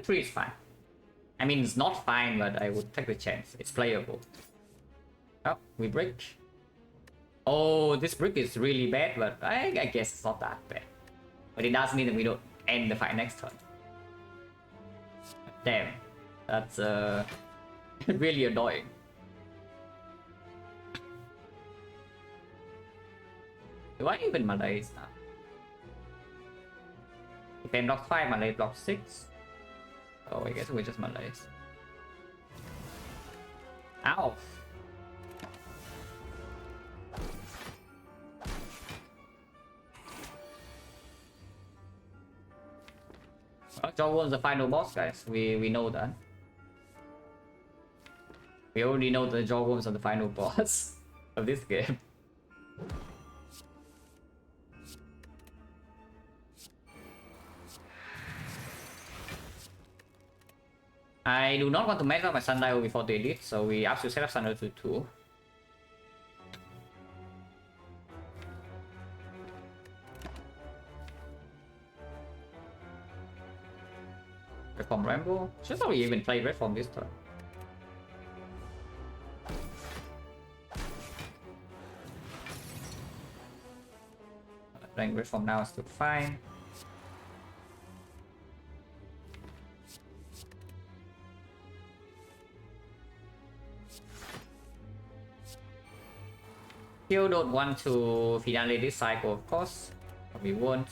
Three is fine. I mean, it's not fine, but I would take the chance. It's playable. Oh, we break. Oh, this brick is really bad, but I guess it's not that bad. But it does mean that we don't end the fight next turn. Damn, that's really annoying. Do I even Malays now? Defend block 5, Malay block 6. Oh, I guess we just Malays. Ow! Well, Jawwon's the final boss, guys. We know that. We already know the Jawwons are the final boss of this game. I do not want to mess up my Sundial before they did, so we have to set up Sundial to 2. Reform Rambo? Should probably even play Reform this turn. Playing Reform now is still fine. Still don't want to finale this cycle, of course, but we won't.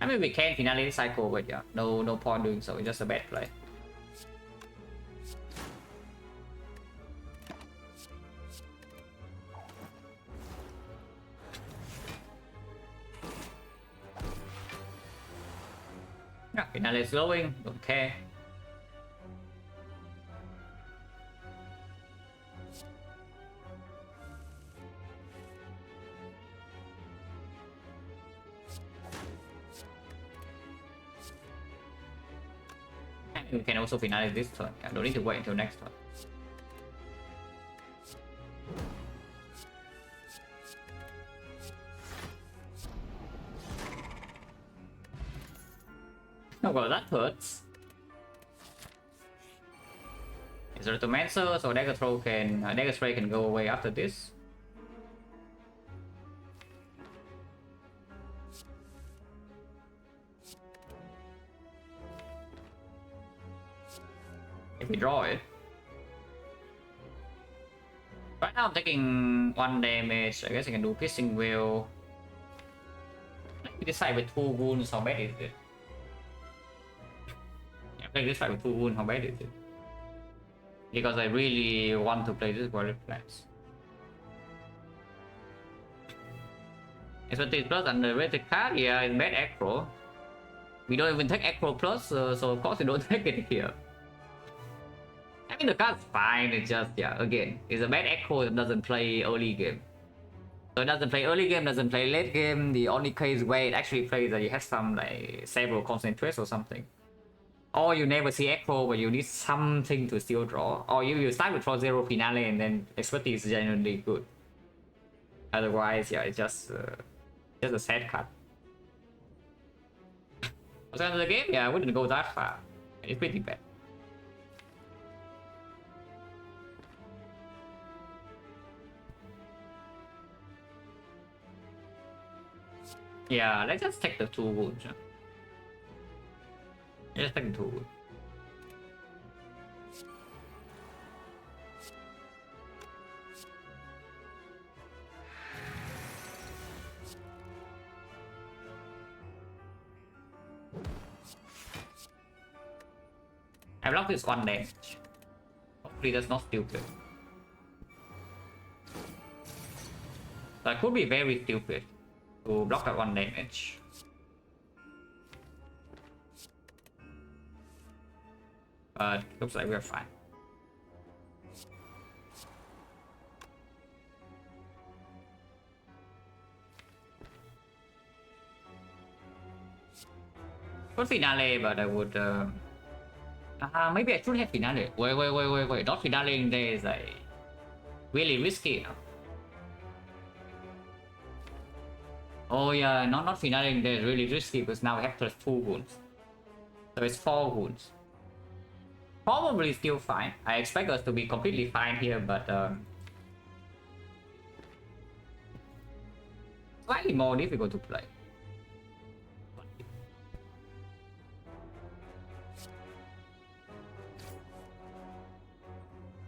I mean, we can finale this cycle, but yeah, no point doing so. It's just a bad play. Yeah, finale is glowing, don't care. We can also finalize this turn. I don't need to wait until next turn. Oh well, that hurts. Is there a Mancer, so Dagger Throw can Dagger Spray can go away after this. we draw it. Right now I'm taking 1 damage. I guess I can do piercing wheel. Let me decide with 2 wounds. How bad is it? Yeah, play this fight with 2 wounds. How bad is it? Because I really want to play this warrior class. Expertise plus underrated card. Yeah, it's bad acro. We don't even take acro plus, so of course we don't take it here. I mean the card's fine. It's just, yeah, again, it's a bad acro that doesn't play early game. So it doesn't play early game, doesn't play late game. The only case where it actually plays that you have some like several concentrates or something. Or you never see acro, but you need something to still draw. Or you start with draw 0 finale and then expertise is genuinely good. Otherwise, yeah, it's just a sad card. For the end of the game, yeah, I wouldn't go that far. It's pretty bad. Yeah, let's just take the 2 wounds. Let's take the 2 wounds. I blocked this 1 damage. Hopefully that's not stupid. That could be very stupid to block that 1 damage. But looks like we're fine. Good finale, but I would maybe I should have finale. Wait. Not finale in there is like really risky. Oh yeah, not finale in there is really risky because now we have plus 2 wounds. So it's 4 wounds. Probably still fine. I expect us to be completely fine here, but slightly more difficult to play.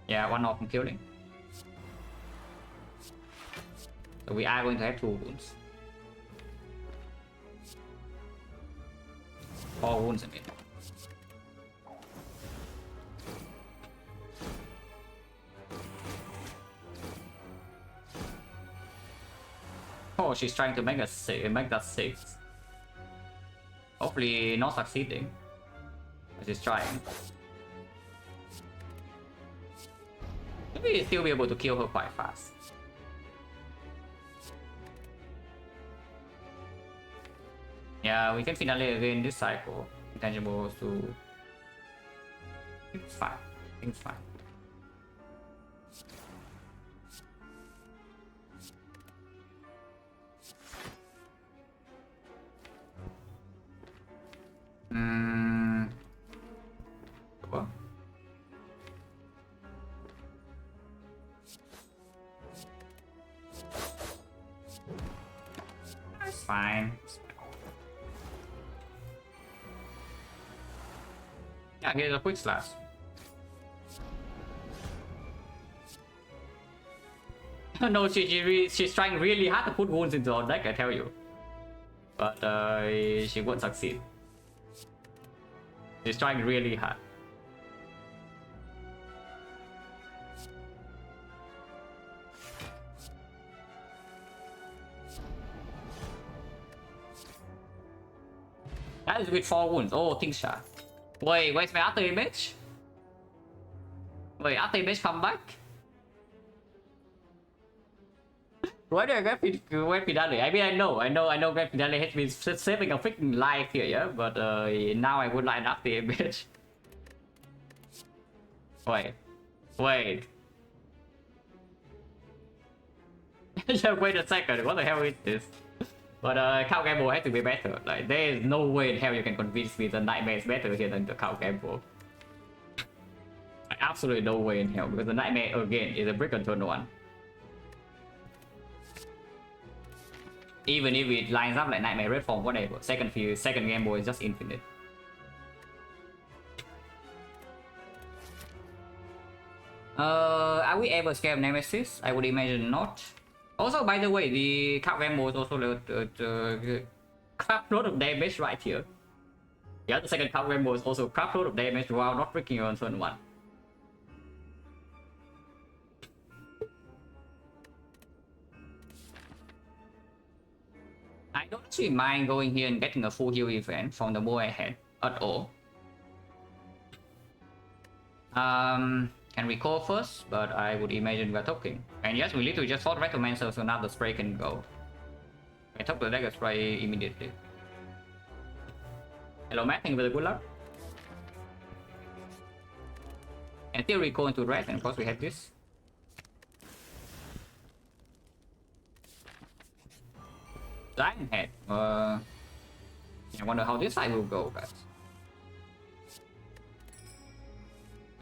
Yeah, 1 off from killing. So we are going to have 2 wounds. 4 wounds, I mean. Oh, she's trying to make that 6. Hopefully not succeeding. But she's trying. Maybe we'll still be able to kill her quite fast. Yeah, we can finale again this cycle. Intangibles to... It's fine. It's fine. Well. It's fine. Yeah, here's a quick slash. No, she's trying really hard to put wounds into our deck, I tell you. But she won't succeed. She's trying really hard. That is with 4 wounds. Oh, things shot. Wait, where's my after image? Wait, after image come back? Why do I get finale? I mean, I know Grand Finale has been saving a freaking life here, yeah? But now I would line up the image. Wait. Yeah, wait a second, what the hell is this? But cow gamble has to be better. Like, there is no way in hell you can convince me the nightmare is better here than the cow gamble. Like, absolutely no way in hell, because the nightmare again is a brick on turn 1. Even if it lines up like nightmare red form, whatever. Second gamble is just infinite. Are we ever scared of Nemesis? I would imagine not. Also, by the way, the Cup Rambo is also the crap load of damage right here. Yeah, the second Cup Rambo is also crap load of damage while not freaking on turn 1. I don't actually mind going here and getting a full heal event from the more ahead at all. Can we call first? But I would imagine we're talking. And yes, we literally just fought Recommencer, so now the spray can go. I took the dagger spray immediately. Hello Matt, thank you for the good luck. And still recall into red, and of course we have this. Giant head. I wonder how this side will go, guys.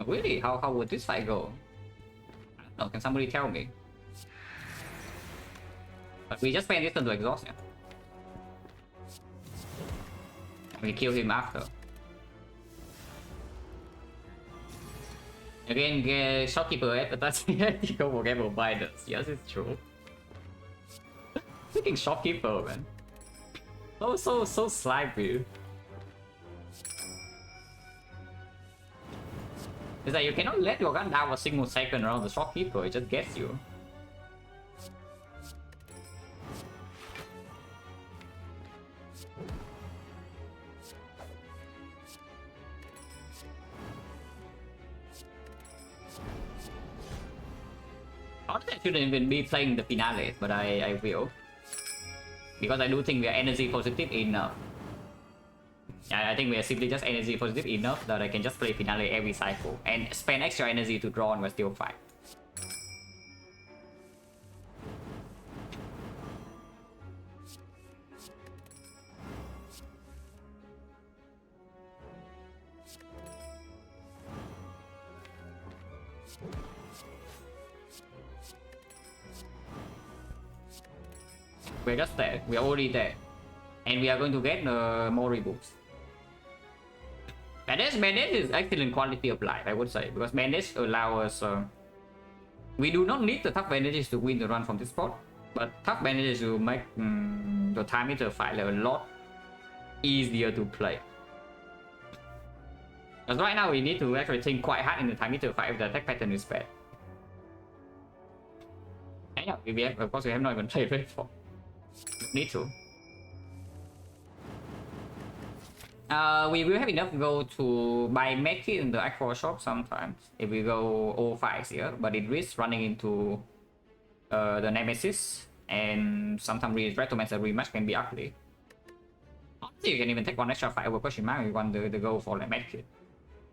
Really? How would this fight go? I don't know, can somebody tell me? But we just spend this turn to exhaust him. We kill him after. Again, shopkeeper at that's go for gamble binders. Yes, it's true. Freaking shopkeeper, man. So slimy. It's like you cannot let your gun down a single second around the shopkeeper, it just gets you. Honestly, I shouldn't even be playing the finale, but I will. Because I do think we are energy positive enough. I think we are simply just energy positive enough that I can just play finale every cycle and spend extra energy to draw and we're still fine. We're just there, we are already there. And we are going to get more reboots. Bandage is excellent quality of life, I would say, because bandage allows us... we do not need the tough bandages to win the run from this spot, but tough bandages will make the time meter fight a lot easier to play. Because right now we need to actually think quite hard in the time meter fight if the attack pattern is bad. And yeah, we have, of course we have not even played Red for. Need to. We will have enough gold to buy medkit in the aqua shop sometimes if we go all 5 here, but it risks running into the Nemesis, and sometimes Recommencer rematch can be ugly. Honestly, you can even take one extra fight over question mark if you want the gold for like medkit.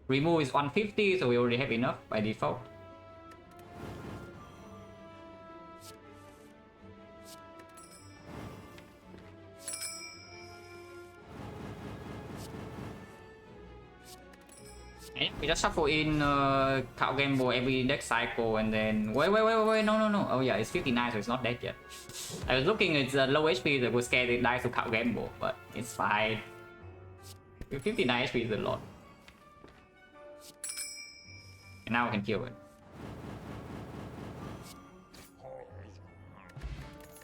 Remove is 150, so we already have enough by default. We just shuffle in Count Gamble every next cycle and then... Wait, no. Oh yeah, it's 59, so it's not dead yet. I was looking, it's low HP that would scare it dies to Count Gamble, but it's fine. 59 HP is a lot. And now I can kill it.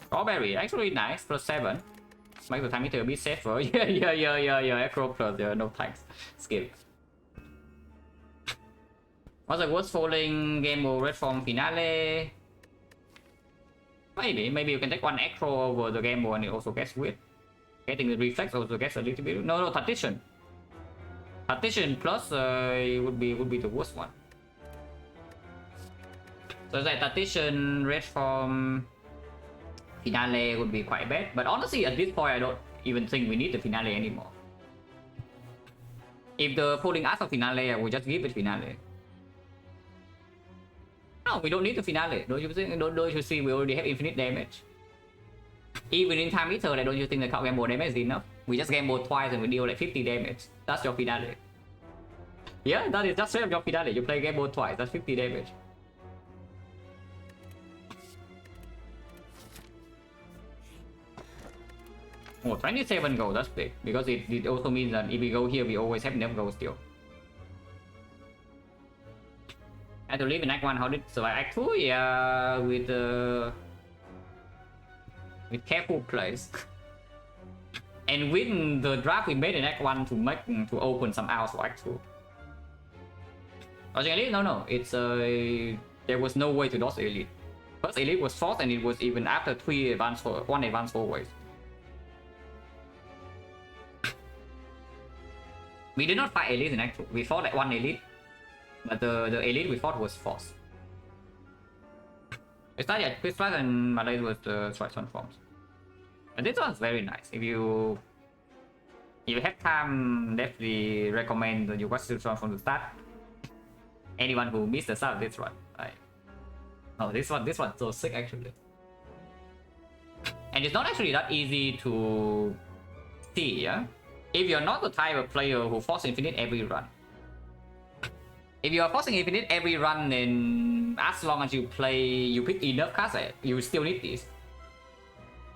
Strawberry, actually nice, +7. Make the time meter a bit safer. Yeah, Acro plus, no thanks. Skip. What's the worst falling game or red form finale? Maybe you can take one Acro over the game and it also gets weird. Getting the reflex also gets a little bit. No, Tactician. Tactician plus would be the worst one. So it's like Tactician red form finale would be quite bad. But honestly, at this point, I don't even think we need the finale anymore. If the folding ask for finale, I would just give it finale. No, we don't need the finale. Don't you think? Don't you see? We already have infinite damage. Even in time meter, don't you think the count gamble damage is enough? We just gamble twice and we deal like 50 damage. That's your finale. Yeah, that is just straight up your finale. You play gamble twice. That's 50 damage. Oh, 27 gold. That's big because it also means that if we go here, we always have enough gold still. I had to live in Act 1. How did survive Act 2? Yeah, with careful place. And with the draft we made in Act 1 to open some hours for Act 2. Originally, no, it's there was no way to dodge Elite. First Elite was forced, and it was even after one advance forward. We did not fight Elite in Act 2. We fought one Elite, but the Elite we fought was forced. We started at Quick Flash, and Malay was the Strike Transforms. And this one's very nice. If you have time, definitely recommend that you watch this one from the start. Anyone who missed the start of this one, this one's so sick actually. And it's not actually that easy to see, yeah? If you're not the type of player who force infinite every run. If you are forcing infinite every run, then as long as you pick enough cards, you still need this.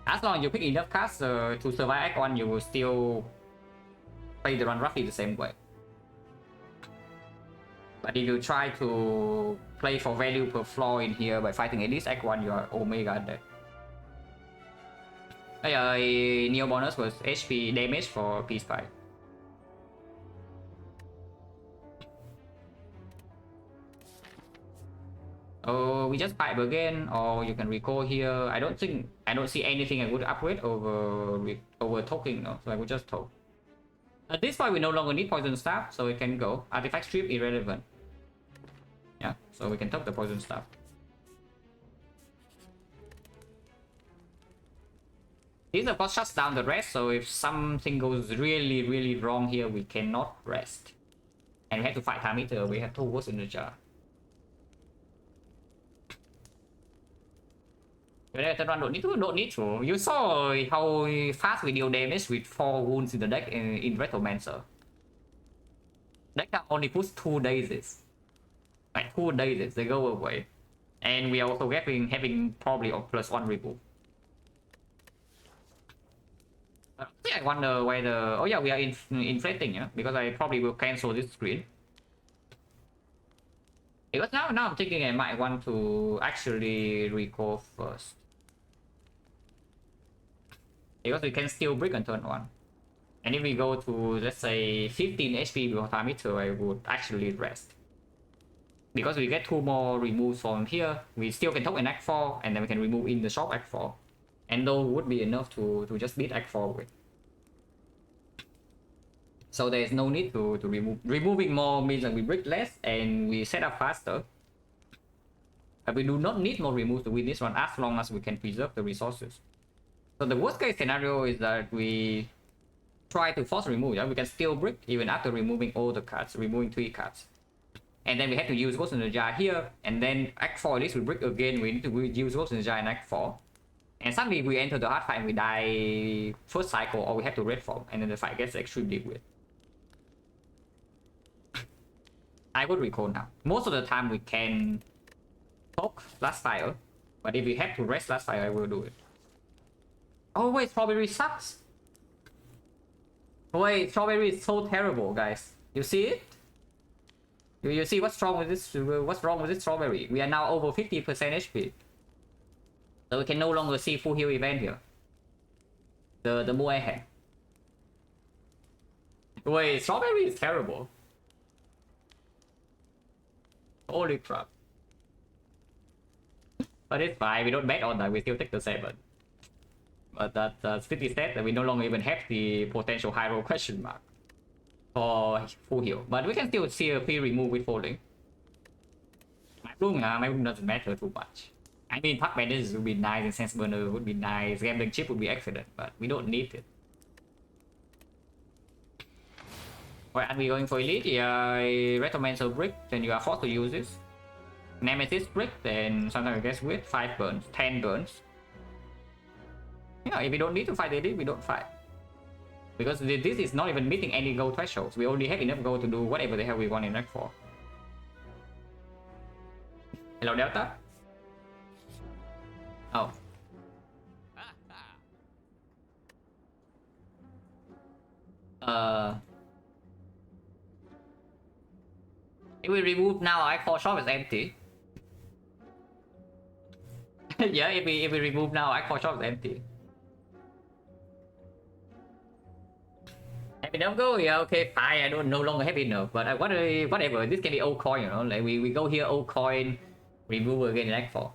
As long as you pick enough cards to survive Act 1, you will still play the run roughly the same way. But if you try to play for value per floor in here by fighting at least Act 1, you are Omega dead. Neo bonus was HP damage for Peace Pipe. Oh, we just pipe again, or you can recall here. I don't see anything I would upgrade over talking, no, so I would just talk. At this point, we no longer need Poison Staff, so it can go. Artifact Strip irrelevant. Yeah, so we can talk the Poison Staff. This of course shuts down the rest, so if something goes really wrong here, we cannot rest. And we have to fight Time Eater, we have 2 Ghosts in the jar. Don't need to. You saw how fast we deal damage with 4 wounds in the deck in Retromancer. Deck can only push 2 daisies. Like 2 daisies, they go away. And we are also having probably a +1 remove. I wonder why oh yeah, we are inflating, yeah? Because I probably will cancel this screen. Because now I'm thinking I might want to actually recall first. Because we can still break on turn 1. And if we go to, let's say, 15 HP before Time Eater, I would actually rest. Because we get 2 more removes from here, we still can talk in Act 4, and then we can remove in the shop Act 4. And those would be enough to just beat Act 4 with. So there is no need to remove. Removing more means that we break less and we set up faster. But we do not need more removes to win this one as long as we can preserve the resources. So the worst case scenario is that we try to force remove. Yeah? We can still break even after removing all the cards, removing 3 cards. And then we have to use Ghost in the Jar here. And then Act 4 at least we break again. We need to use Ghost in the Jar in Act 4. And suddenly we enter the hard fight and we die first cycle, or we have to red form. And then the fight gets extremely weird. I would recall now. Most of the time we can talk Last Fire. But if we have to rest Last Fire, I will do it. Oh wait, Strawberry sucks. Wait, Strawberry is so terrible, guys. You see it? You see what's wrong with this? What's wrong with this Strawberry? We are now over 50% HP. So we can no longer see full heal event here. The more I have. Wait, Strawberry is terrible. Holy crap. But it's fine, we don't bet on that, we still take the 7. But that's 50 stats that we no longer even have the potential high roll question mark for full heal. But we can still see a free remove with folding. My room doesn't matter too much. I mean, Puck Bandits would be nice, and Sense Burner would be nice, Gambling Chip would be excellent, but we don't need it. Why aren't we going for Elite? Yeah, Retromancer Brick, then you are forced to use this. Nemesis Brick, then sometimes I guess with 5 burns, 10 burns. Yeah, if we don't need to fight Elite, we don't fight. Because this is not even meeting any goal thresholds. We only have enough gold to do whatever the hell we want in Act 4. Hello, Delta? Oh. If we remove now, our X4 shop is empty. Yeah, if we remove now, our X4 shop is empty. Happy enough go? Yeah, okay, fine. I don't no longer happy enough, but whatever. This can be old coin, you know. Like we go here, old coin, remove again in X4.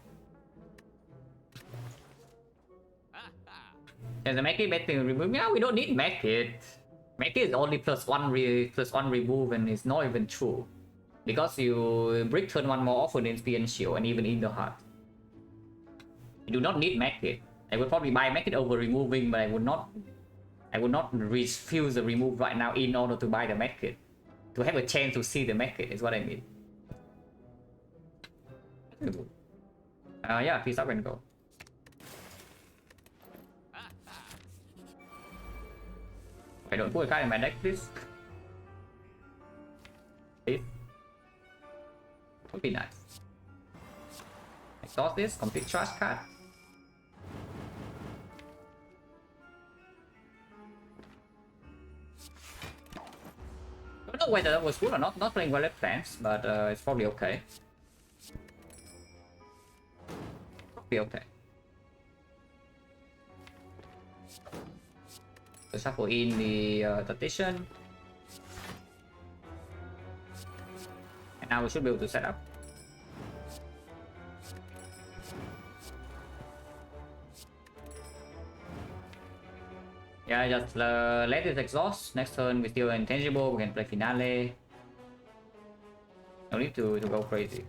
Does the Mackie better remove? Yeah, we don't need Mackie. Mackie is only +1 remove, and it's not even true. Because you brick turn 1 more often in speed and shield, and even in the heart. You do not need Mackie. I would probably buy Mackie over removing, but I would not refuse the remove right now in order to buy the medkit. To have a chance to see the medkit is what I mean. Yeah, peace up and go. I don't put a card in my deck, please. Please. Would be nice. Exhaust this, complete trash card. I don't know whether that was good or not. Not playing well at plans, but it's probably okay. Probably okay. So shuffle in the Tactician. And now we should be able to set up. Yeah, just let it exhaust. Next turn we still intangible, we can play finale. No need to go crazy.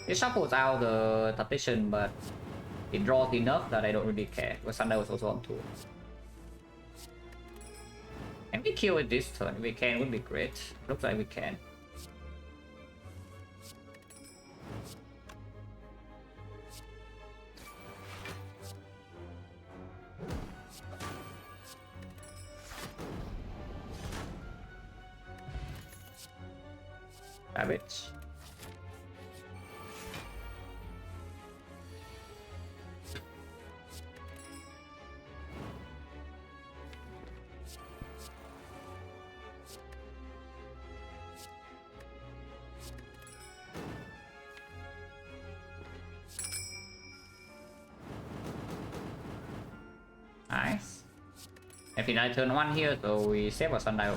It shuffles out the Tactician, but it draws enough that I don't really care. Because Sunday was also on tour. Can we kill it this turn? If we can, would be great. Looks like we can. Savage. Nice. If I turn 1 here, so we save our sundial.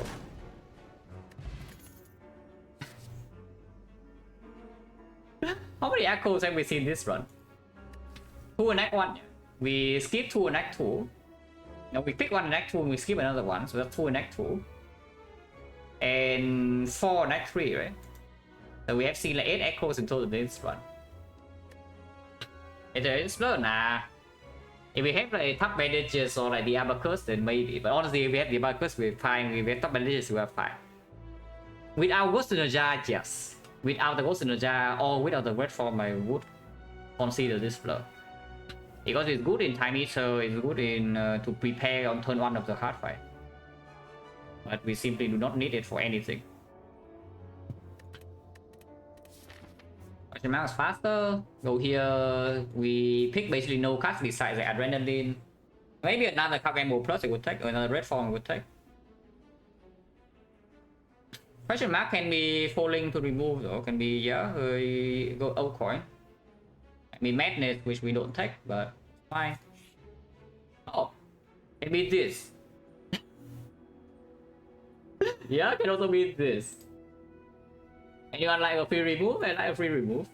How many echoes have we seen this run? 2 in Act 1. We skip 2 in Act 2. Now we pick 1 in Act 2 and we skip another one, so that's 2 in Act 2. And 4 in Act 3, right? So we have seen like 8 echoes in total in this run. Is there any slow? Nah. If we have like top bandages or like the abacus, then maybe. But honestly, if we have the abacus, we're fine. If we have top bandages, we're fine. Without Ghost in the Jar, yes. Without the Ghost in the Jar or without the red form, I would consider this flow. Because it's good in Time Eater, it's good in to prepare on turn 1 of the hard fight. But we simply do not need it for anything. The mouse faster. Go here. We pick basically no cards besides like Adrenaline. Maybe another card gamble plus it would take, or another red form would take. Question mark can be falling to remove, or can be yeah, go old coin. I mean madness, which we don't take, but fine. Oh, can be this. Yeah, can also be this. Anyone like a free remove? I like a free remove.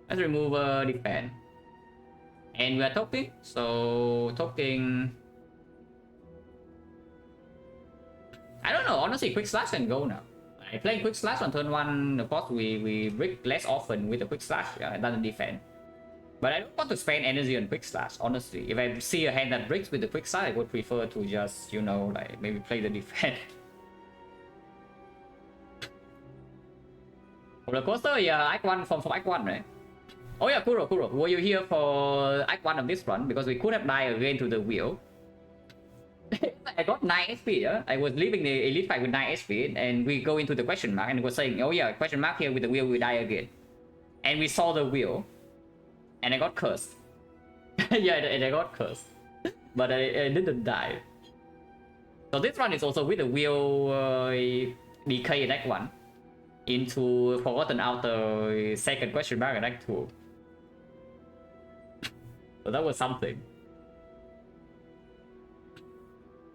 Let's remove Defend. And we are talking, so talking. I don't know, honestly, quick slash and go now. I play quick slash on turn 1, of course we brick less often with the quick slash, yeah, it doesn't defend. But I don't want to spend energy on quick slash, honestly. If I see a hand that bricks with the quick slash, I would prefer to just, you know, like maybe play the defend. Roller coaster, yeah, Act 1 from Act 1, right? Oh yeah, Kuro, were you here for Act 1 of this run? Because we could have died again to the wheel. I got 9 HP, yeah? I was leaving the elite fight with 9 HP, and we go into the question mark, and it was saying, oh yeah, question mark here with the wheel, we die again. And we saw the wheel, and I got cursed. Yeah, and I got cursed. But I didn't die. So this one is also with the wheel decay in Act 1 into Forgotten Outer second question mark in Act 2. So that was something.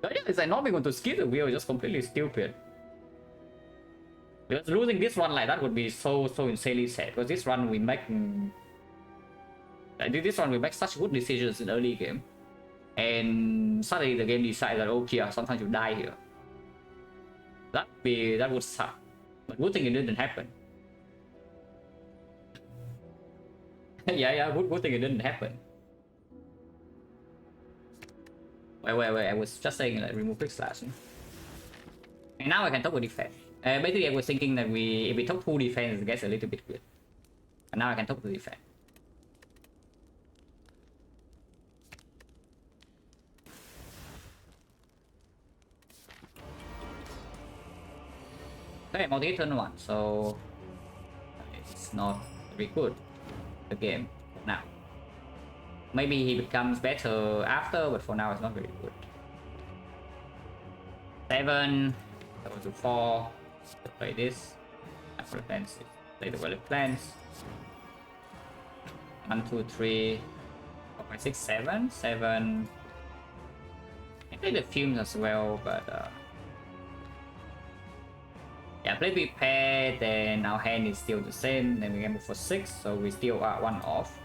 But yeah, it's like not being able to skip the wheel is just completely stupid. Because losing this one like that would be so insanely sad. Because this run we make this one we make such good decisions in the early game. And suddenly the game decides that okay, sometimes you die here. That would suck. But good thing it didn't happen. yeah, good thing it didn't happen. Wait, I was just saying like remove quick slash. And now I can talk with defense. Basically I was thinking that if we talk full defense it gets a little bit good. And now I can talk with defense. Okay, multi turn 1, so it's not very good the game now. Maybe he becomes better after, but for now it's not very good. 7, that was to 4, to play this. After the plans, play the wallet plans. 1, 2, 3, 4, 5, 6, 7. 7. I play the fumes as well, but yeah, play prepare, then our hand is still the same, then we can move for 6, so we still are 1 off.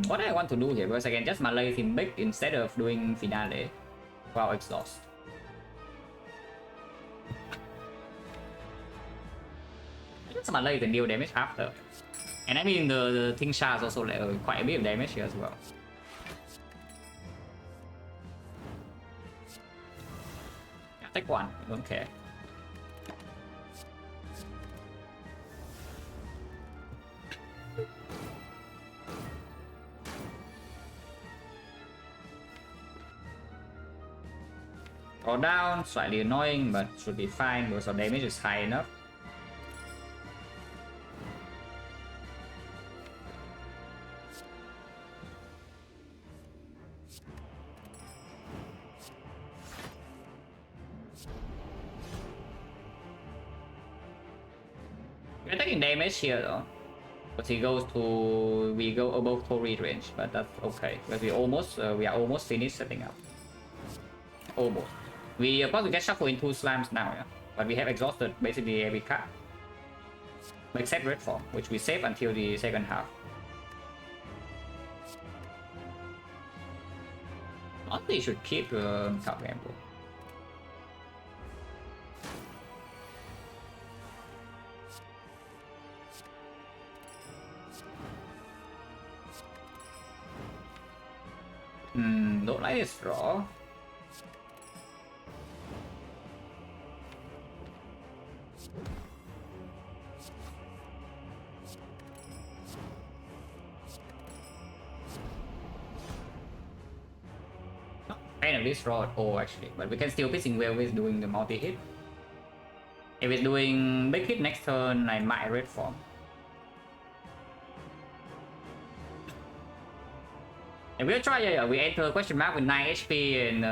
What I want to do here, because I can just melee him big instead of doing finale while exhaust. Just melee can deal damage after. And I mean the Ting Sha is also like quite a bit of damage here as well. Yeah, take 1, I don't care. Go down, slightly annoying, but should be fine because our damage is high enough. We're taking damage here though, but we go above Tori range, but that's okay because we are almost finished setting up. Almost. We are about to get shuffled in 2 slams now, yeah? But we have exhausted basically every card. Except red form, which we save until the second half. Honestly, you should keep card gamble. Don't like this draw. Kind of this draw at all actually, but we can still pissing well with doing the multi hit. If it's doing big hit next turn, I might red form. And we'll try, yeah, we enter question mark with 9 HP and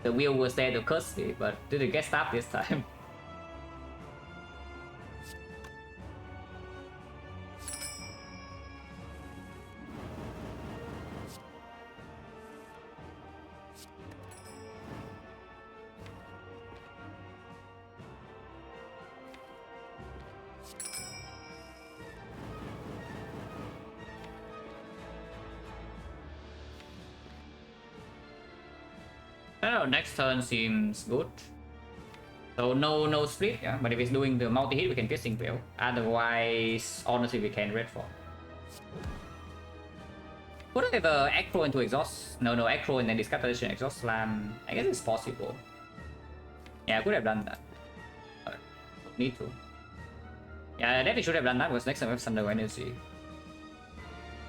the wheel was there to curse me, but didn't get stopped this time. Oh, next turn seems good. So no split, yeah. But if it's doing the multi hit, we can piercing well. Otherwise, honestly, we can red form. Could I have Acro into exhaust? No, Acro and then discard position exhaust slam. I guess it's possible. Yeah, I could have done that. But don't need to. Yeah, I definitely should have done that was next time with Thunder Energy.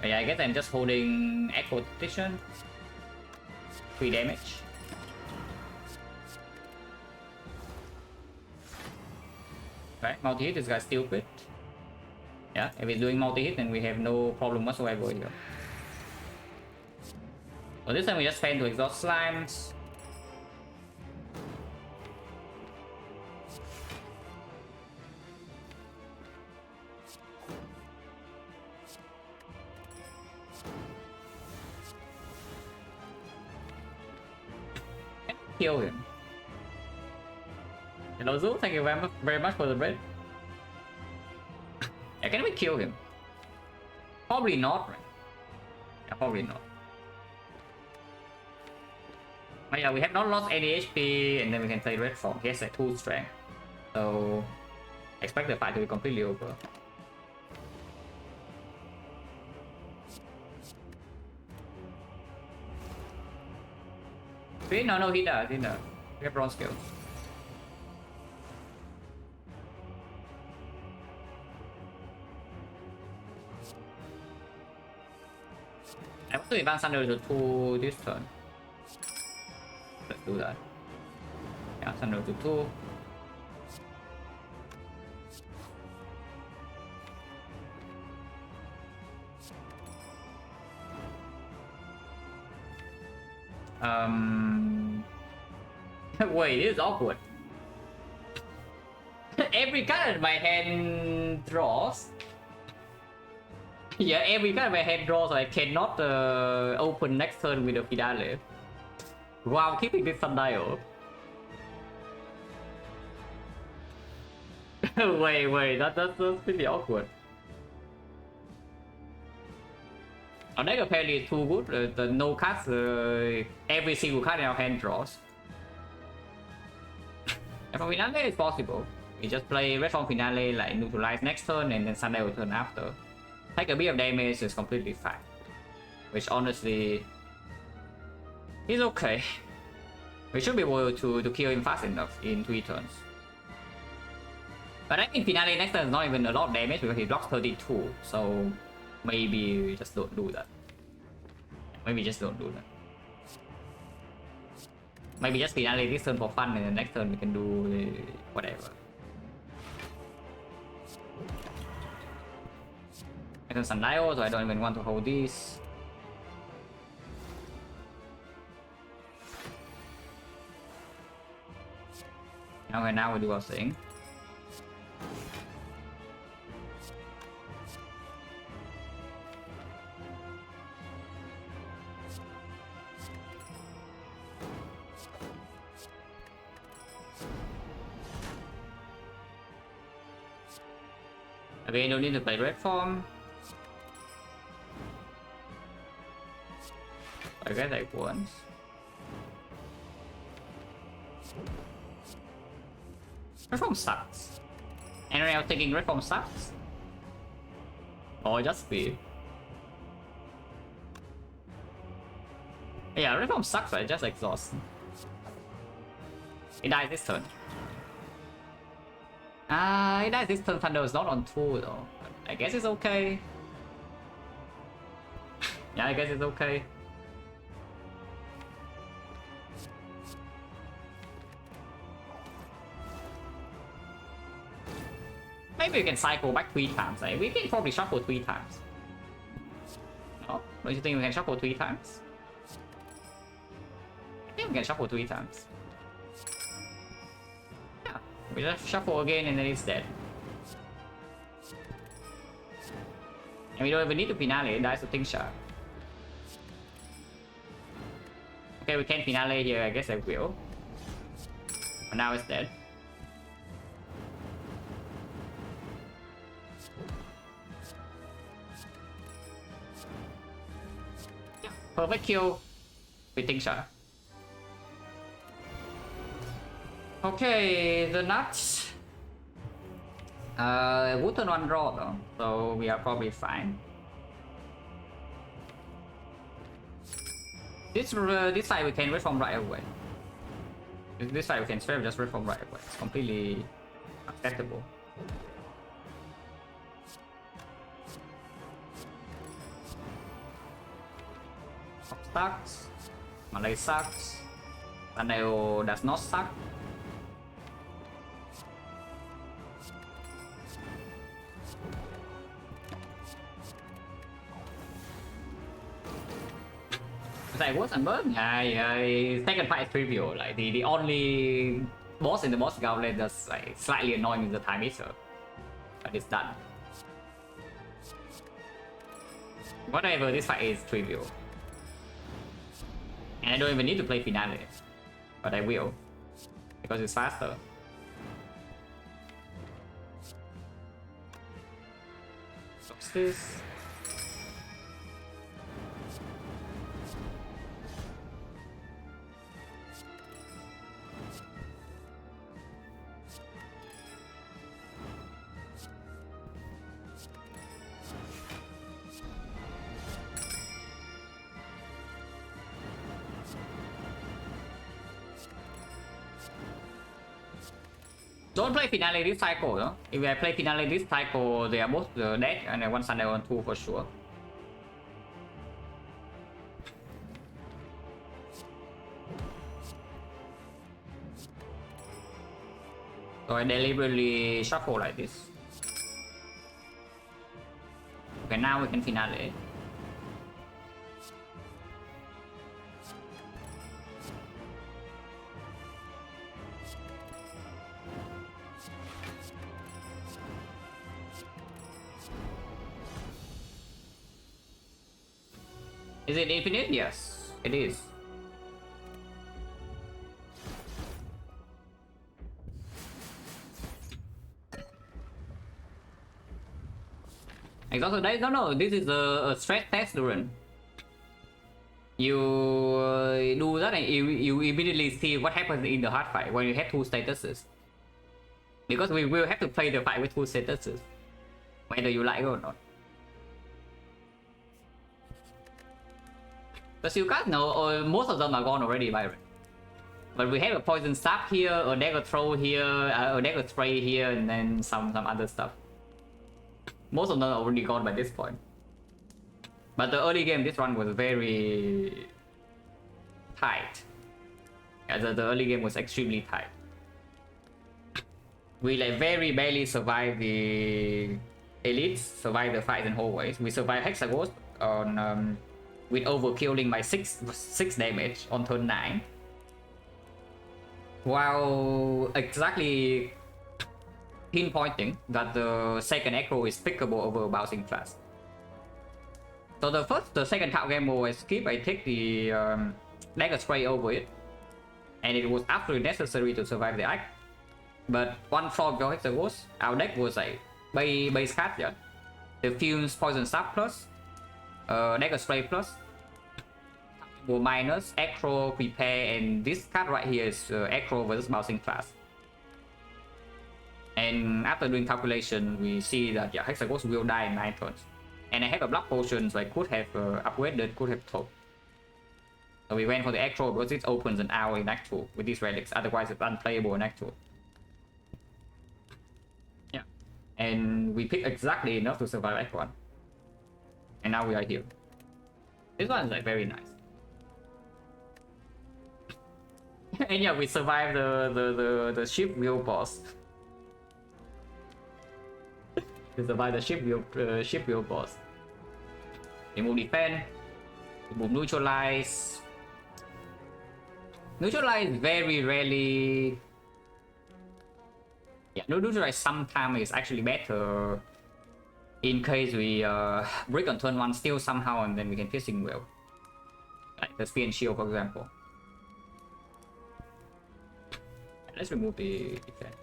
But yeah, I guess I'm just holding Echo Petition. 3 damage. Right, multi-hit, this guy's stupid. Yeah, if he's doing multi-hit, then we have no problem whatsoever here. So this time we just fan to exhaust slimes. Kill him. Hello Zoo, thank you very much for the bread. Yeah, can we kill him? Probably not, right? Yeah, probably not. But yeah, we have not lost any HP, and then we can play red form. He has like 2 strength. So expect the fight to be completely over. No, he does. We have bronze skills. I want to advance Thunder to 2 this turn. Let's do that. Yeah, Thunder to 2. Wait, this is awkward. Every card in my hand draws. Yeah, every card in my hand draws, so I cannot open next turn with a Finale. While keeping this Sundial. wait, that's pretty awkward. Our deck apparently is too good. The no cards, every single card in our hand draws. And for Finale, it's possible. We just play Red Form Finale, like neutralize next turn, and then Sunday will turn after. Take a bit of damage is completely fine. Which honestly is okay. We should be able to kill him fast enough in 3 turns. But I think Finale next turn is not even a lot of damage because he blocks 32, so maybe we just don't do that. Maybe just don't do that. Maybe just Finale this turn for fun, and the next turn we can do whatever. I can Sundial, so I don't even want to hold these. Okay, now we do our thing. Okay, no need to play red form. I guess like once. Red form sucks. Anyone else thinking red form sucks? Or just be? Yeah, red form sucks, but it just exhausts. It dies this turn. It dies this turn. Thunder is not on 2 though. I guess it's okay. Yeah, I guess it's okay. Maybe we can cycle back 3 times. Like, we can probably shuffle 3 times. No? Don't you think we can shuffle 3 times? I think we can shuffle 3 times. Yeah, we just shuffle again and then it's dead. And we don't even need to Finale, it dies to Tingsha. Okay, we can Finale here, I guess I will. But now it's dead. Perfect kill with Tingsha. Okay, the nuts. Good turn 1 draw though, so we are probably fine. This side we can reform right away. This side we can straight just reform right away. It's completely acceptable. sucks. Malay sucks. Saneo does not suck. Like what's and bird? Second fight is trivial. Like the only boss in the boss gauntlet that's like slightly annoying is the time eater, but it's done. Whatever, this fight is trivial, and I don't even need to play finale, but I will because it's faster. What's this? Don't play finale this cycle, no? If I play finale this cycle, they are both dead, and then one Sunday on 2 for sure. So I deliberately shuffle like this. Okay, now we can finale. Is it infinite? Yes, it is. Exhausted days? No, this is a stress test run. You do that and you immediately see what happens in the hard fight when you have 2 statuses. Because we will have to play the fight with 2 statuses, whether you like it or not. Because you guys know, most of them are gone already, Byron. But we have a poison staff here, a dagger throw here, a dagger spray here, and then some other stuff. Most of them are already gone by this point. But the early game, this run was very tight. Yeah, the early game was extremely tight. We like very barely survived the elites, survived the fights in hallways. We survived Hexaghost on with overkilling by 6 damage on turn 9. While exactly pinpointing that the second aggro is pickable over bouncing flash. So the second card game mode I skip, I take the dagger spray over it, and it was absolutely necessary to survive the act. But one frog go Hexaghost, our deck was like base card, yeah. The Fumes Poison Staff plus, dagger spray plus, minus, aggro, prepare, and this card right here is aggro versus bouncing flash. And after doing calculation, we see that yeah, Hexaghost will die in 9 turns. And I have a blood potion, so I could have upgraded, could have told. So we went for the aggro because it opens an hour in Act 2 with these relics, otherwise it's unplayable in Act 2. Yeah. And we picked exactly enough to survive Act 1. And now we are here. This one is like very nice. And yeah, we survived the ship wheel boss. We survived the ship wheel boss. Remove defend. Remove neutralize. Neutralize very rarely. Yeah, neutralize sometimes is actually better in case we break on turn 1 still somehow, and then we can piercing well. Like the spear and shield, for example. Let's remove the defense.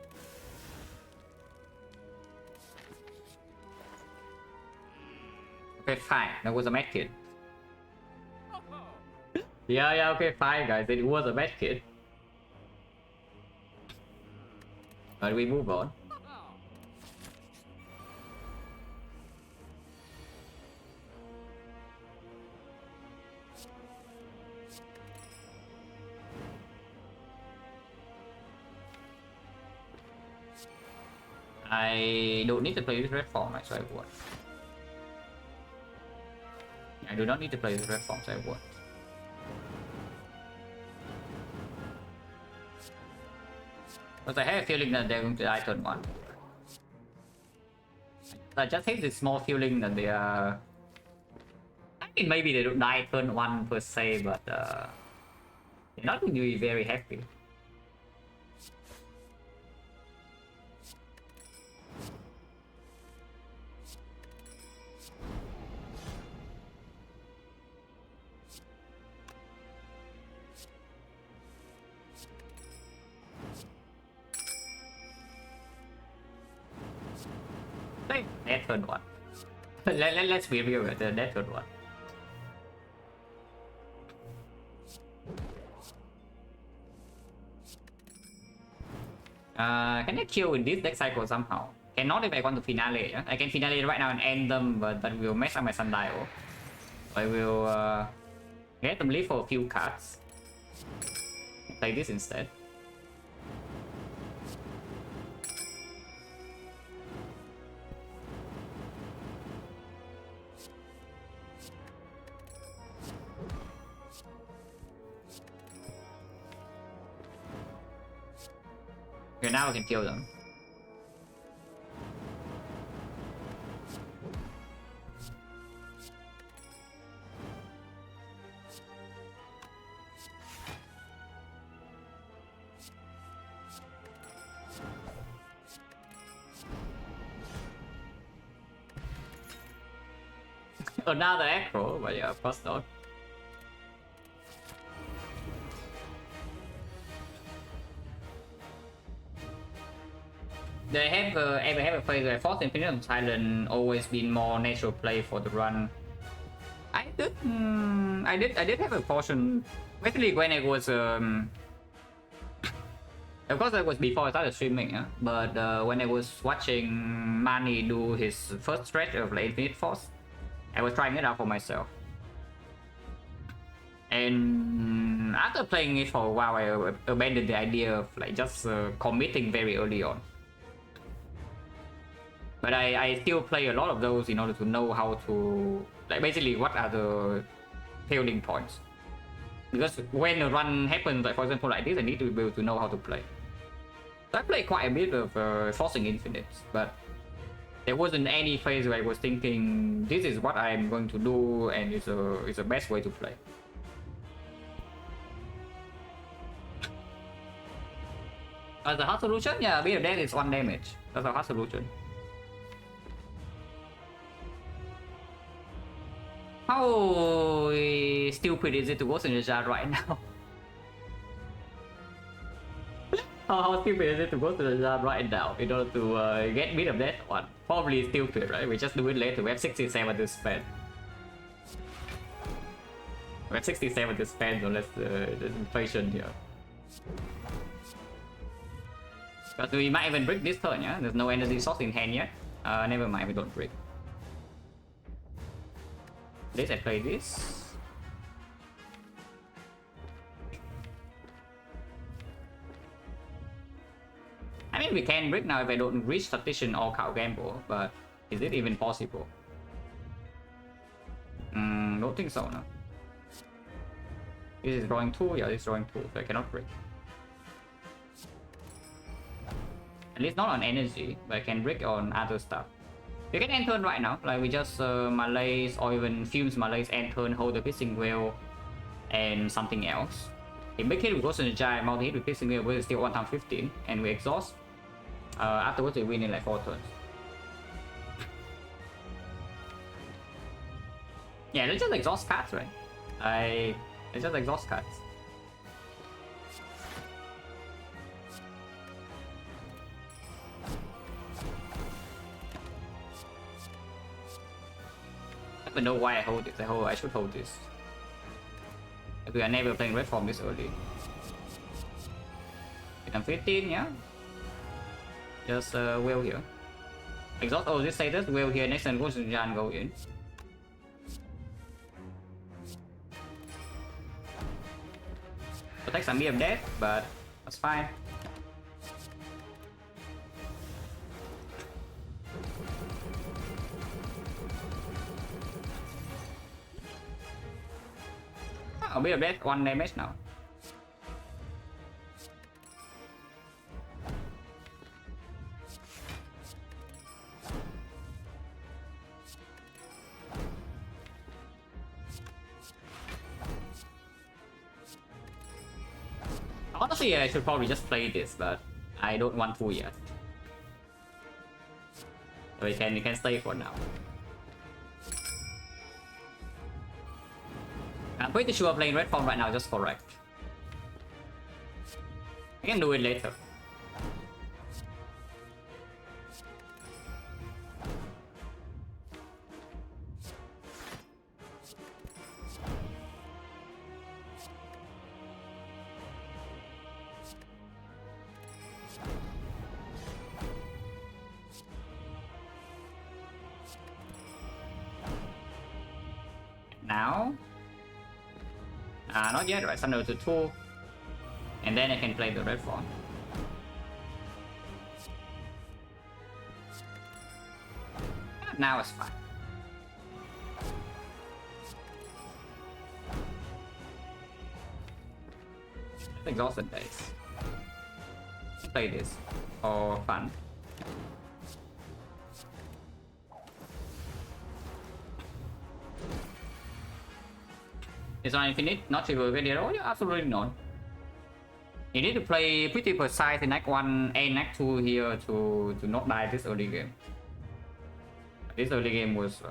Okay, fine. That was a medkit. Yeah, okay, fine, guys. It was a medkit. But we move on. I don't need to play this red form, so I won. I do not need to play this red form, so I won. Because I have a feeling that they're going to die turn 1. I just have this small feeling that they are... I mean, maybe they don't die turn 1 per se, but they're not going to be very happy. Death turn 1. Let's be real with the death turn 1. Can I kill in this deck cycle somehow? Cannot if I want to finale. Yeah? I can finale right now and end them, but that will mess up my sundial. I will get them live for a few cards. Play this instead. Okay, now I can kill them. Another acro, but yeah, of course not. They have ever have a phase where Force Infinite Silent always been more natural play for the run. I did have a portion, especially when it was of course that was before I started streaming, yeah? But when I was watching Mani do his first stretch of like Infinite Force, I was trying it out for myself. And after playing it for a while, I abandoned the idea of like just committing very early on. But I still play a lot of those in order to know how to, like, basically what are the failing points. Because when a run happens, like for example like this, I need to be able to know how to play. So I played quite a bit of Forcing Infinites, but there wasn't any phase where I was thinking this is what I'm going to do and it's the best way to play. As a hard solution, yeah, a bit of that is 1 damage. That's a hard solution. How stupid is it to Ghost in the Jar right now? How stupid is it to Ghost in the Jar right now in order to get rid of that one? Probably stupid, right? We just do it later. We have 67 to spend. We have 67 to spend, so let's patient here. Because we might even break this turn, yeah? There's no energy source in hand yet. Never mind, we don't break. This, I play this. I mean, we can break now if I don't reach Tactician or Cow Gamble, but is it even possible? Don't think so, no. This is drawing 2, yeah, this is drawing 2, so I cannot break. At least not on energy, but I can break on other stuff. You can end turn right now, like we just Malays or even Fumes Malays end turn, hold the Pissing Whale and something else. If make hit with Ghost in the Giant, multi hit with Pissing Whale, we're still 1 times 15 and we exhaust. Afterwards we win in like 4 turns. Yeah, let's just exhaust cards, right? Let's just exhaust cards. I don't know why I hold this. I should hold this. We are never playing red form this early. I'm 15, yeah. Just whale here. Exhaust. Oh, this status whale here. Next turn goes to Jan go in. Protect some me of death, but that's fine. A bit of death, 1 damage now. Honestly, I should probably just play this, but I don't want to yet. So you can stay for now. I'm pretty sure playing red form right now is just correct. I can do it later. Now? Not yet, right? Thunder to 2. And then I can play the red form. Now it's fine. Exhausted days. Play this for fun. Is on infinite, not trigger video? Oh, yeah, absolutely not. You need to play pretty precise in Act 1 and Act 2 here to not die this early game. This early game was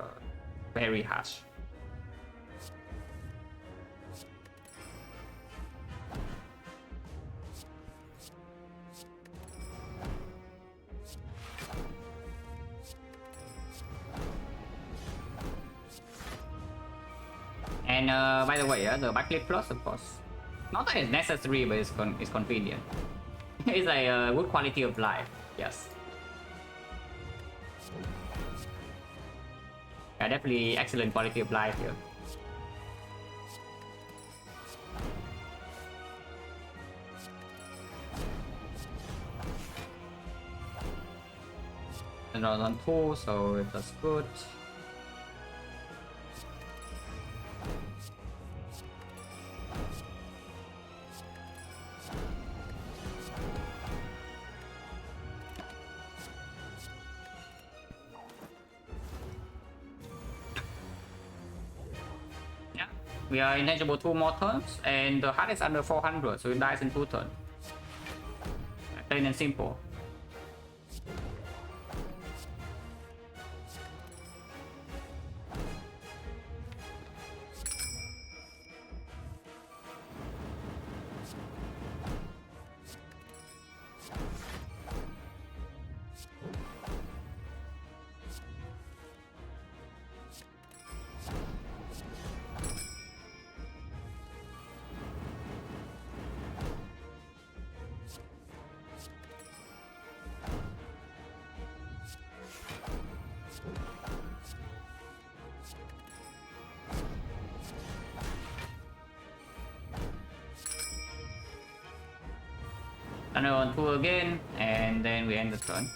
very harsh. And by the way, the backlit plus, of course, not that it's necessary, but it's convenient. It's a good quality of life. Yes. Yeah, definitely excellent quality of life here. And I was on 2, so it was good. We are intangible 2 more turns, and the heart is under 400, so it dies in 2 turns. Plain and simple. Thunder on 2 again, and then we end the turn.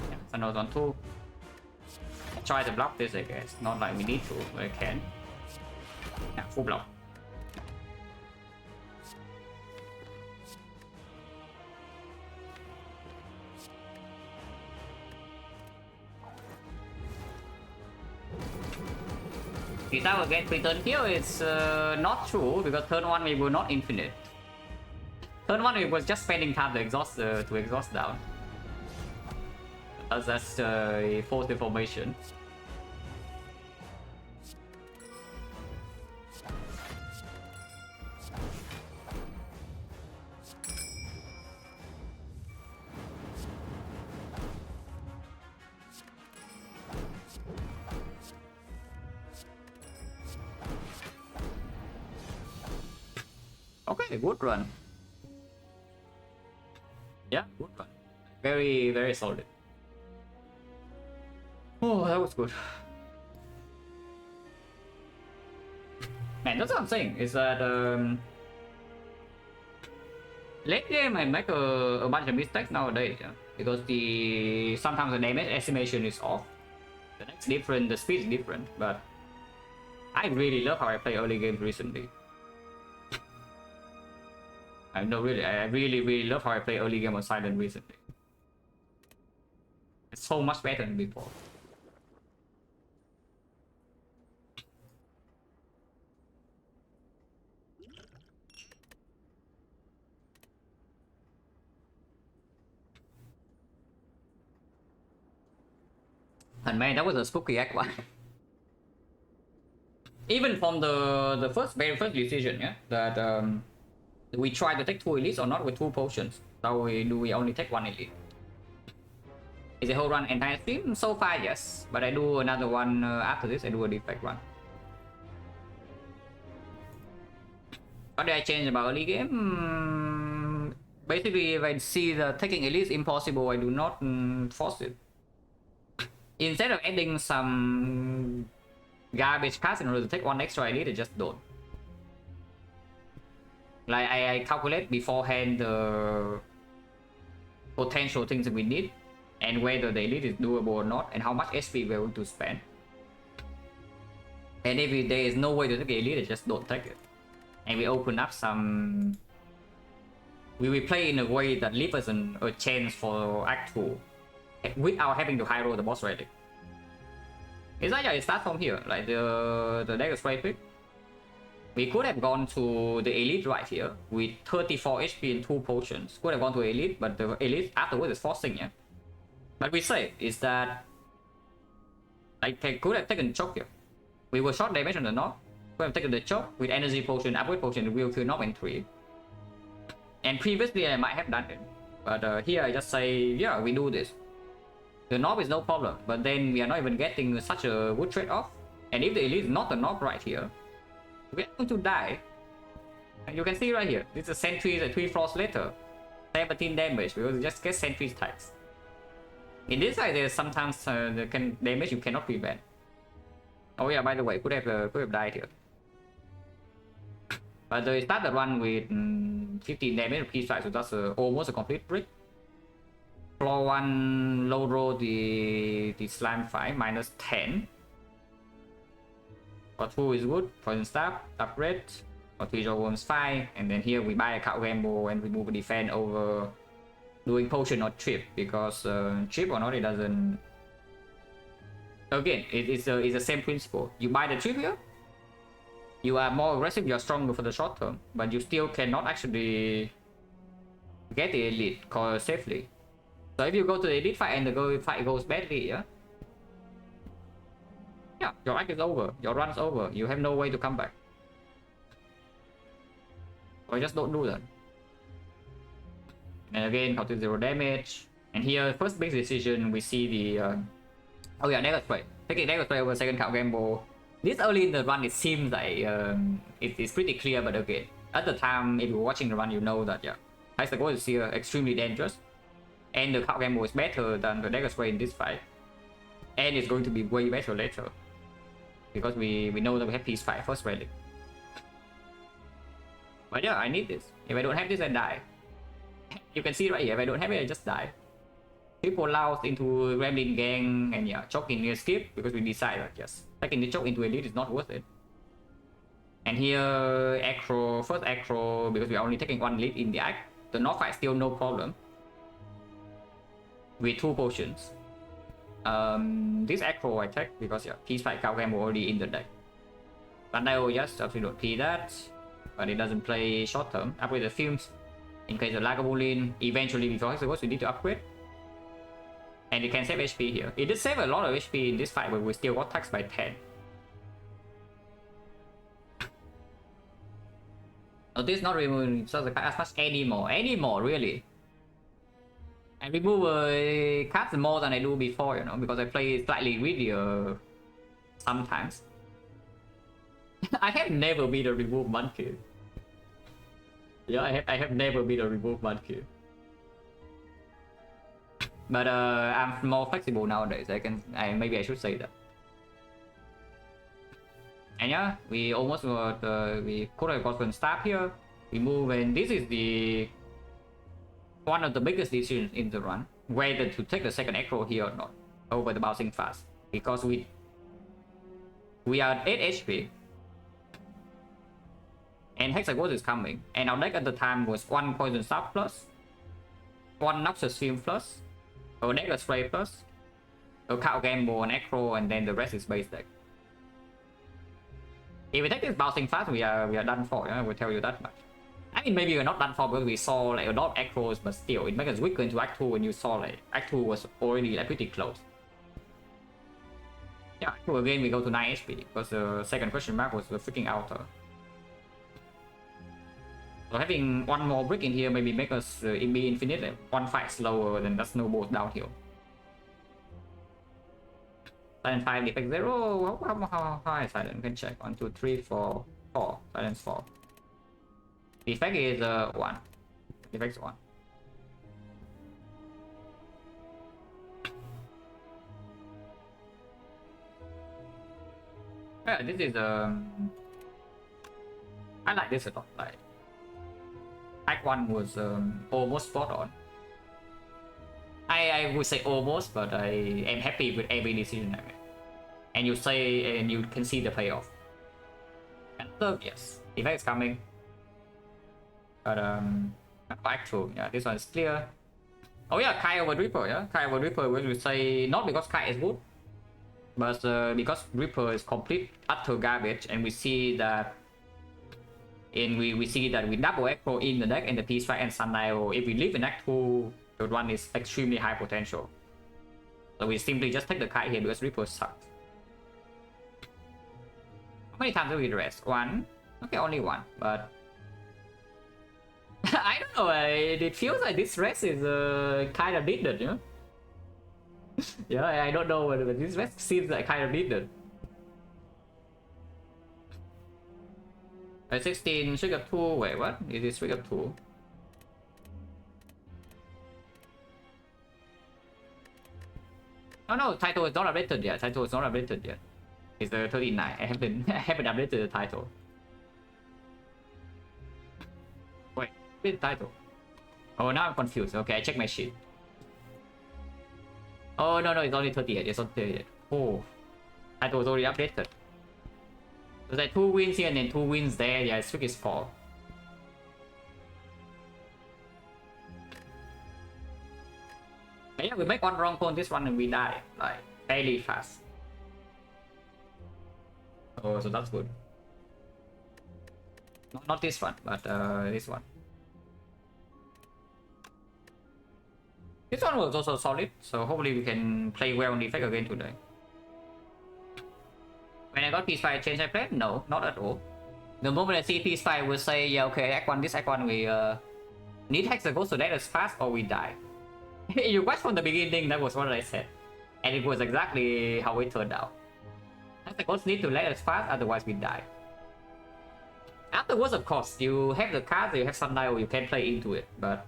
Yeah, Thunder on 2. Try to block this, I guess. Not like we need to, but I can. Yeah, full block. If I will get free turn here, it's not true, because turn 1 we were not infinite. Turn 1 we was just spending time to exhaust down. That's false information. Okay, good run. Yeah, good run. Very, very solid. Oh, that was good. Man, that's what I'm saying. Is that late game I make a bunch of mistakes nowadays, yeah? Because sometimes the damage estimation is off. The next different, the speed is different, but I really love how I play early games recently. I really love how I play early game on Silent recently. It's so much better than before. And man, that was a spooky act one. Even from the very first decision, yeah, that we try to take 2 elites or not with 2 potions. So we only take 1 elite? Is the whole run entire stream? So far, yes. But I do another one after this. I do a defect run. What did I change about early game? Basically, if I see the taking elite is impossible, I do not force it. Instead of adding some garbage cards in order to take 1 extra elite, I just don't. Like I calculate beforehand the potential things that we need and whether the elite is doable or not and how much SP we're going to spend. And if there is no way to take the elite, I just don't take it. And we open up some... We will play in a way that leaves us a chance for Act 2 without having to high roll the boss relic. It's like it starts from here, like the dagger straight pick. We could have gone to the elite right here with 34 HP and 2 potions. Could have gone to elite, but the elite afterwards is forcing, yeah. But we say is that I could have taken choke here. We were short damage on the knock. Could have taken the choke with energy potion, upgrade potion, will kill knock in 3. And previously I might have done it, but here I just say, yeah, we do this. The knob is no problem, but then we are not even getting such a good trade-off. And if the elite is not the knob right here, we are going to die. And you can see right here, this is a sentry, a 3 frost later, 17 damage because you just get sentry tags. In this side, there's sometimes damage you cannot prevent. Oh yeah, by the way, could have died here. But they start the run with 15 damage P strike, so that's almost a complete brick. Floor 1 low roll the slime 5 minus 10. For 2 is good, poison stab, upgrade. For 3 draw worms 5, and then here we buy a card gamble and we move a defense over doing potion or trip, because trip or not it doesn't. Again, it's the same principle. You buy the trip here, you are more aggressive, you are stronger for the short term, but you still cannot actually get the elite safely. So if you go to the elite fight and the fight goes badly, yeah, your act is over, your run's over, you have no way to come back. So just don't do that. And again, got to 0 damage. And here, first big decision, we see the oh yeah, dagger spray. Taking dagger spray over second count gamble. This early in the run, it seems like it's pretty clear, but again, at the time, if you're watching the run, you know that yeah, Hexagon is here extremely dangerous. And the count gamble is better than the dagger spray in this fight. And it's going to be way better later. Because we know that we have peace fight first relic. But yeah, I need this. If I don't have this, I die. You can see right here, if I don't have it, I just die. Triple loud into Gremlin Gang, and yeah, choking near skip, because we decide that just taking the choke into elite is not worth it. And here, acro, first acro, because we are only taking 1 lead in the act. The knock fight still no problem. With 2 potions. This acro I take because yeah, peace fight cow gamble already in the deck. But now just absolutely don't play that. But it doesn't play short term. Upgrade the films. In case of Lagavulin, eventually before Hexagons we need to upgrade. And it can save HP here. It did save a lot of HP in this fight, but we still got taxed by 10. So this is not removing so the card as much anymore, really. And remove cards more than I do before, you know, because I play slightly greedier sometimes. I have never been a remove monkey. Yeah, I have never been a remove monkey. But I'm more flexible nowadays. Maybe I should say that. And yeah, we almost got we could have gotten start here. We move, and this is the one of the biggest decisions in the run, whether to take the second acro here or not over the bouncing fast, because we are at 8 HP. And Hexagons is coming, and our deck at the time was 1 poison stab plus, 1 noxious film plus, a dagger spray plus, a cow gamble, an acro, and then the rest is base deck. If we take this bouncing fast, we are done for. I will tell you that much. I mean, maybe we're not done for because we saw like a lot of acros, but still, it makes us weaker into Act 2 when you saw like Act 2 was already like pretty close. Yeah, so again we go to 9 HP because the second question mark was the freaking outer. So having one more brick in here maybe make us be infinite, one fight slower than that snowballs downhill. Silent 5, defect 0. How high silent? Can check. 1, 2, 3, 4, 4. Silence 4. Defect is 1. Defect 1. Yeah, this is I like this a lot. Like Act 1 was almost spot on. I would say almost, but I am happy with every decision I made. And you say, and you can see the payoff. And third, yes, Defect is coming. But Act 2, yeah, this one is clear. Oh yeah, Kai over Reaper, yeah, Kai over Reaper. We will say not because Kai is good, but because Reaper is complete utter garbage, and we see that. And we see that with double Echo in the deck and the P-Strike and Sundial, if we live in Act 2, the one is extremely high potential. So we simply just take the kite here because Reaper sucks. How many times do we rest? One? Okay, only one, but... I don't know, it feels like this rest is kind of needed, you know? Yeah, I don't know, but this rest seems like kind of needed. 16 Sugar 2, wait, what? Is this Sugar 2? Oh no, title is not updated yet. Title is not updated yet. It's the 39. I haven't updated the title. Wait, what's the title? Oh, now I'm confused. Okay, I check my sheet. Oh no, it's only 38. It's not 38. Oh, title is already updated. There's like 2 wins here and then 2 wins there. Yeah, streak is 4. But yeah, we make one wrong call on this one and we die like fairly fast. Oh, so that's good. Not this one, but this one. This one was also solid, so hopefully we can play well on Defect again today. When I got P-Spy, I changed my plan? No, not at all. The moment I see P-Spy, will say, yeah, okay, Act 1, this Act 1, we need Hex that goes to let us fast or we die. You watch from the beginning, that was what I said. And it was exactly how it turned out. Hex that goes need to let us fast, otherwise we die. Afterwards, of course, you have the cards, you have Sundial, you can play into it, but...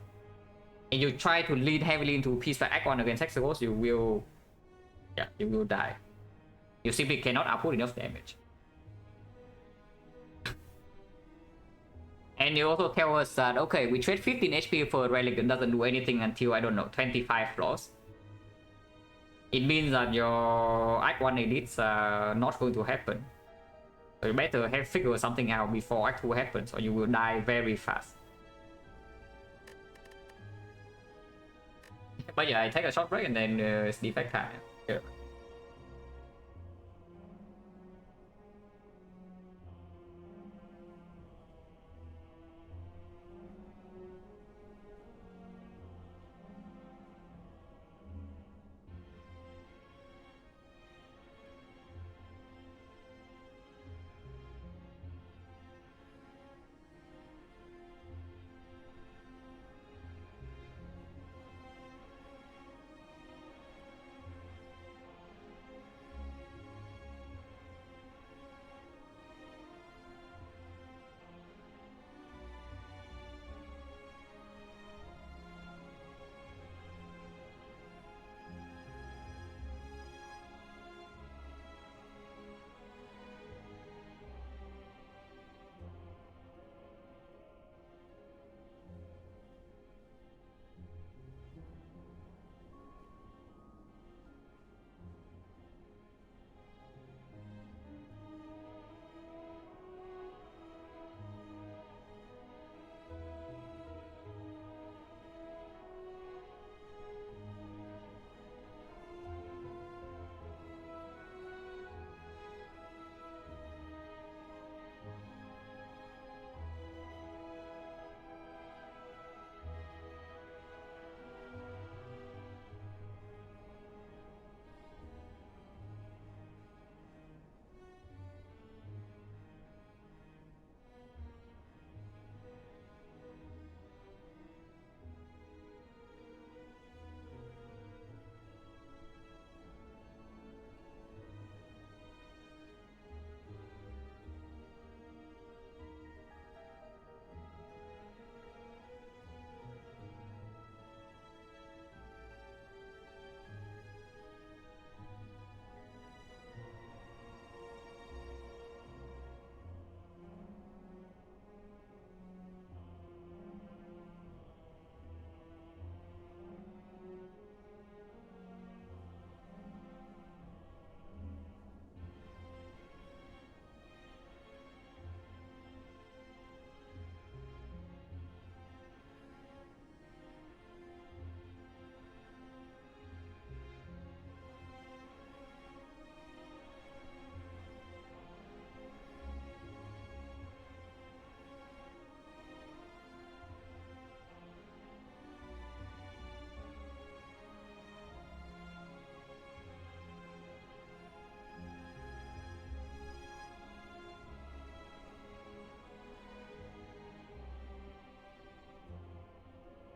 And you try to lean heavily into P-Spy Act 1 against Hexagons, you will... Yeah, you will die. You simply cannot output enough damage. And you also tell us that, okay, we trade 15 HP for a relic that doesn't do anything until, I don't know, 25 floors. It means that your Act 1 edits are not going to happen. So you better have figure something out before Act 2 happens, or you will die very fast. But yeah, I take a short break and then it's Defect time. Yeah.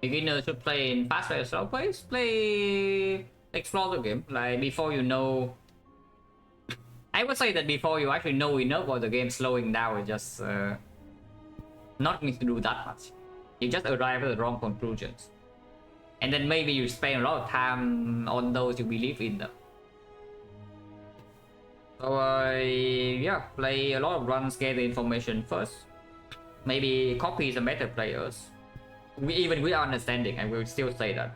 Beginners should play in fast pace, slow pace, play, explore the game. Like before you know, I would say that before you actually know enough about the game, slowing down is just not need to do that much. You just arrive at the wrong conclusions, and then maybe you spend a lot of time on those you believe in them. So yeah, play a lot of runs, get the information first. Maybe copy some better players. Even with understanding, I will still say that.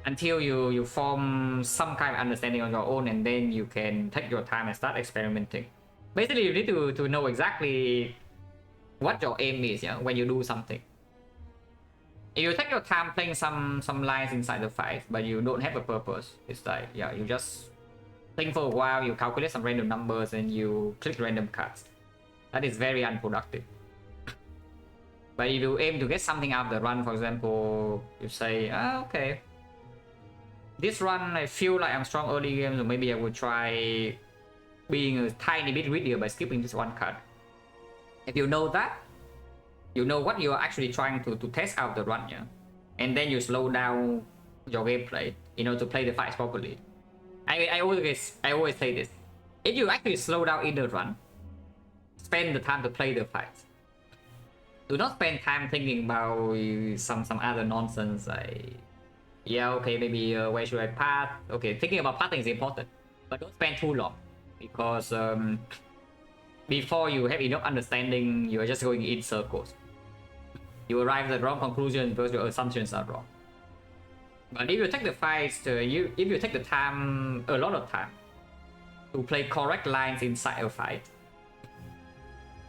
Until you form some kind of understanding on your own, and then you can take your time and start experimenting. Basically, you need to know exactly what your aim is, yeah, when you do something. If you take your time playing some lines inside the fight, but you don't have a purpose, it's like, yeah, you just think for a while, you calculate some random numbers, and you click random cards. That is very unproductive. But if you aim to get something out of the run, for example, you say, okay, this run I feel like I'm strong early game, so maybe I would try being a tiny bit greedier by skipping this one card. If you know that, you know what you're actually trying to test out the run, yeah? And then you slow down your gameplay, to play the fights properly. I always say this. If you actually slow down in the run, spend the time to play the fights. Do not spend time thinking about some other nonsense like, yeah, okay, maybe where should I path? Okay, thinking about pathing is important, but don't spend too long, because before you have enough understanding, you are just going in circles. You arrive at the wrong conclusion because your assumptions are wrong. But if you take the fights, if you take the time, a lot of time, to play correct lines inside a fight,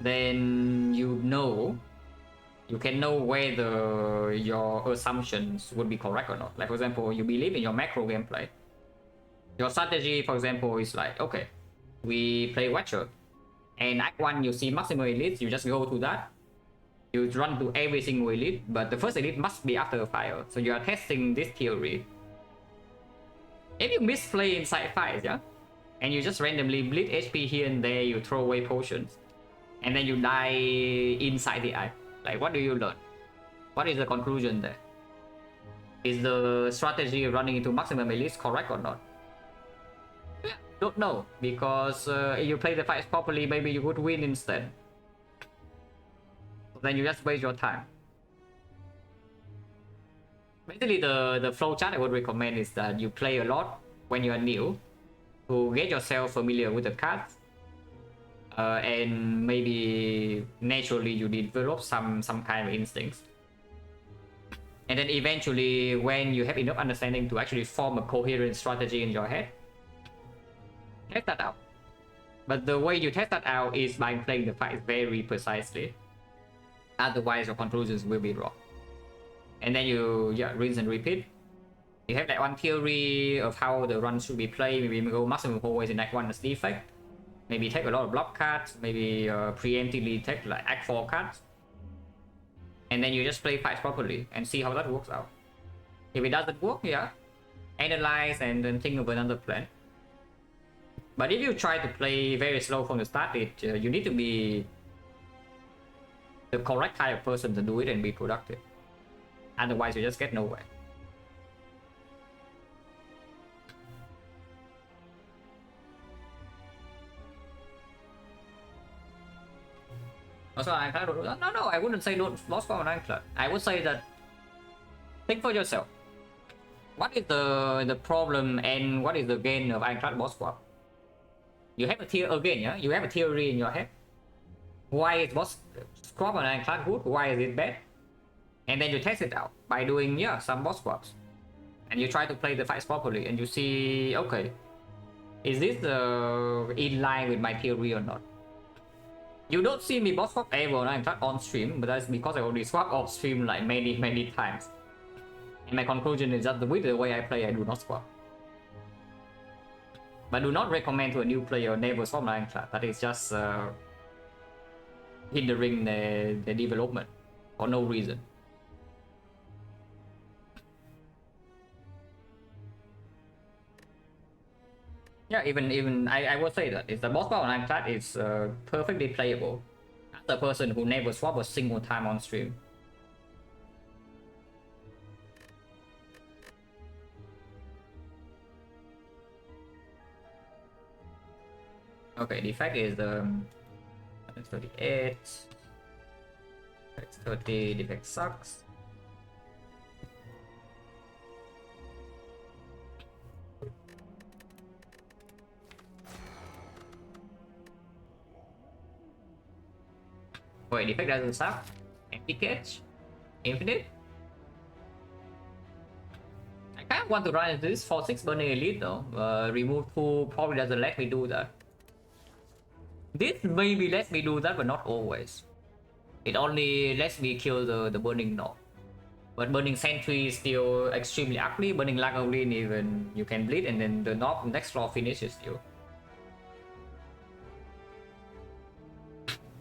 then you can know whether your assumptions would be correct or not. Like, for example, you believe in your macro gameplay. Your strategy, for example, is like, okay, we play Watcher, and Act 1 you see maximum elite, you just go to that. You run to every single elite, but the first elite must be after a fire. So you are testing this theory. If you misplay inside fights, yeah, and you just randomly bleed HP here and there, you throw away potions, and then you die inside the eye. Like, what do you learn? What is the conclusion there? Is the strategy running into maximum elites correct or not? Yeah, don't know, because if you play the fights properly, maybe you would win instead. Then you just waste your time. Basically, the flowchart I would recommend is that you play a lot when you are new, to get yourself familiar with the cards, and maybe naturally you develop some kind of instincts. And then eventually, when you have enough understanding to actually form a coherent strategy in your head, test that out. But the way you test that out is by playing the fight very precisely. Otherwise, your conclusions will be wrong. And then you, rinse and repeat. You have that one theory of how the run should be played. Maybe go maximum always in Act 1 as Defect. Maybe take a lot of block cards. Maybe preemptively take like Act 4 cards. And then you just play fights properly and see how that works out. If it doesn't work, analyze and then think of another plan. But if you try to play very slow from the start, you need to be the correct type of person to do it and be productive. Otherwise, you just get nowhere. Also, no, I wouldn't say don't lost for an Ironclad. I would say that think for yourself. What is the problem and what is the gain of Ironclad boss swap? You have a theory again, you have a theory in your head. Why is boss swap on Ironclad good? Why is it bad? And then you test it out by doing some boss swaps, and you try to play the fights properly, and you see, okay, is this in line with my theory or not? You don't see me boss swap ever on stream, but that's because I already swapped off stream like many times. And my conclusion is that with the way I play, I do not swap. But do not recommend to a new player never swap Ironclad. That is just hindering the development for no reason. Yeah, even I would say that if the boss battle on Ironclad is perfectly playable as a person who never swap a single time on stream. Okay, defect is 38. Defect 30, defect sucks. Wait, defect doesn't suck. Empty cage? Infinite? I kind of want to run into this 4-6 burning elite though. Remove 2 probably doesn't let me do that. This maybe lets me do that, but not always. It only lets me kill the burning knob. But burning sentry is still extremely ugly. Burning Lagavulin even you can bleed, and then the knob next floor finishes you.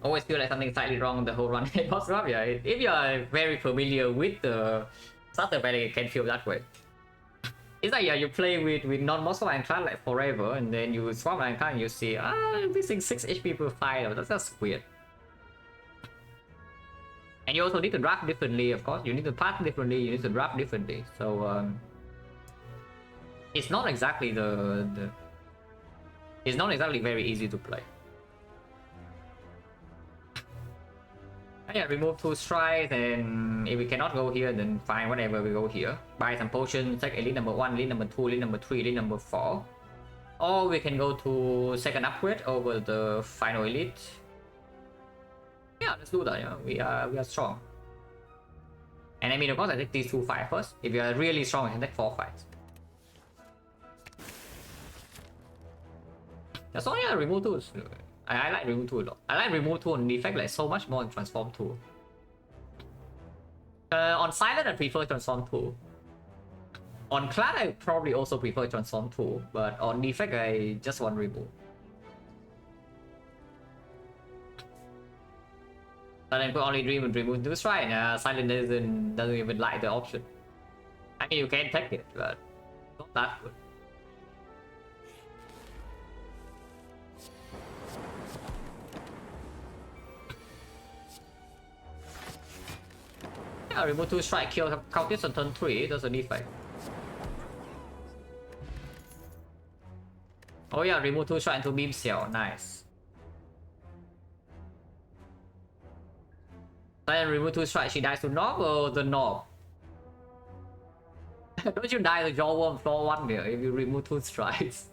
Always feel like something slightly wrong with the whole run boss swap. Yeah, if you are very familiar with the starter battle, it can feel that way. It's like, yeah, you play with non-muscle Ironclad like forever, and then you swap Ironclad and you see, I'm missing 6 HP per fight. That's just weird. And you also need to draft differently, of course. You need to pass differently, you need to draft differently. So, it's not exactly it's not exactly very easy to play. Yeah, remove 2 strikes, and if we cannot go here, then fine, whatever, we go here. Buy some potions, take elite number 1, elite number 2, elite number 3, elite number 4. Or we can go to second upgrade over the final elite. Yeah, let's do that, yeah. We are strong. And I mean, of course, I take these 2 fights first. If you are really strong, I can take 4 fights. That's all, yeah, remove 2. I like remove 2 a lot. I like remove 2 on defect like so much more than transform 2. On silent I prefer transform 2. On clad I probably also prefer transform 2, but on defect I just want remove. Silent could only dream and remove 2 strike. Silent doesn't even like the option. I mean, you can take it, but not that good. Yeah, remove 2 strike, kill Countess on turn 3, that's a defect. Oh yeah, remove 2 strike into beam cell, nice. Then remove 2 strike, she dies to knob or the knob? Don't you die to jawworm floor 1 here if you remove 2 strikes?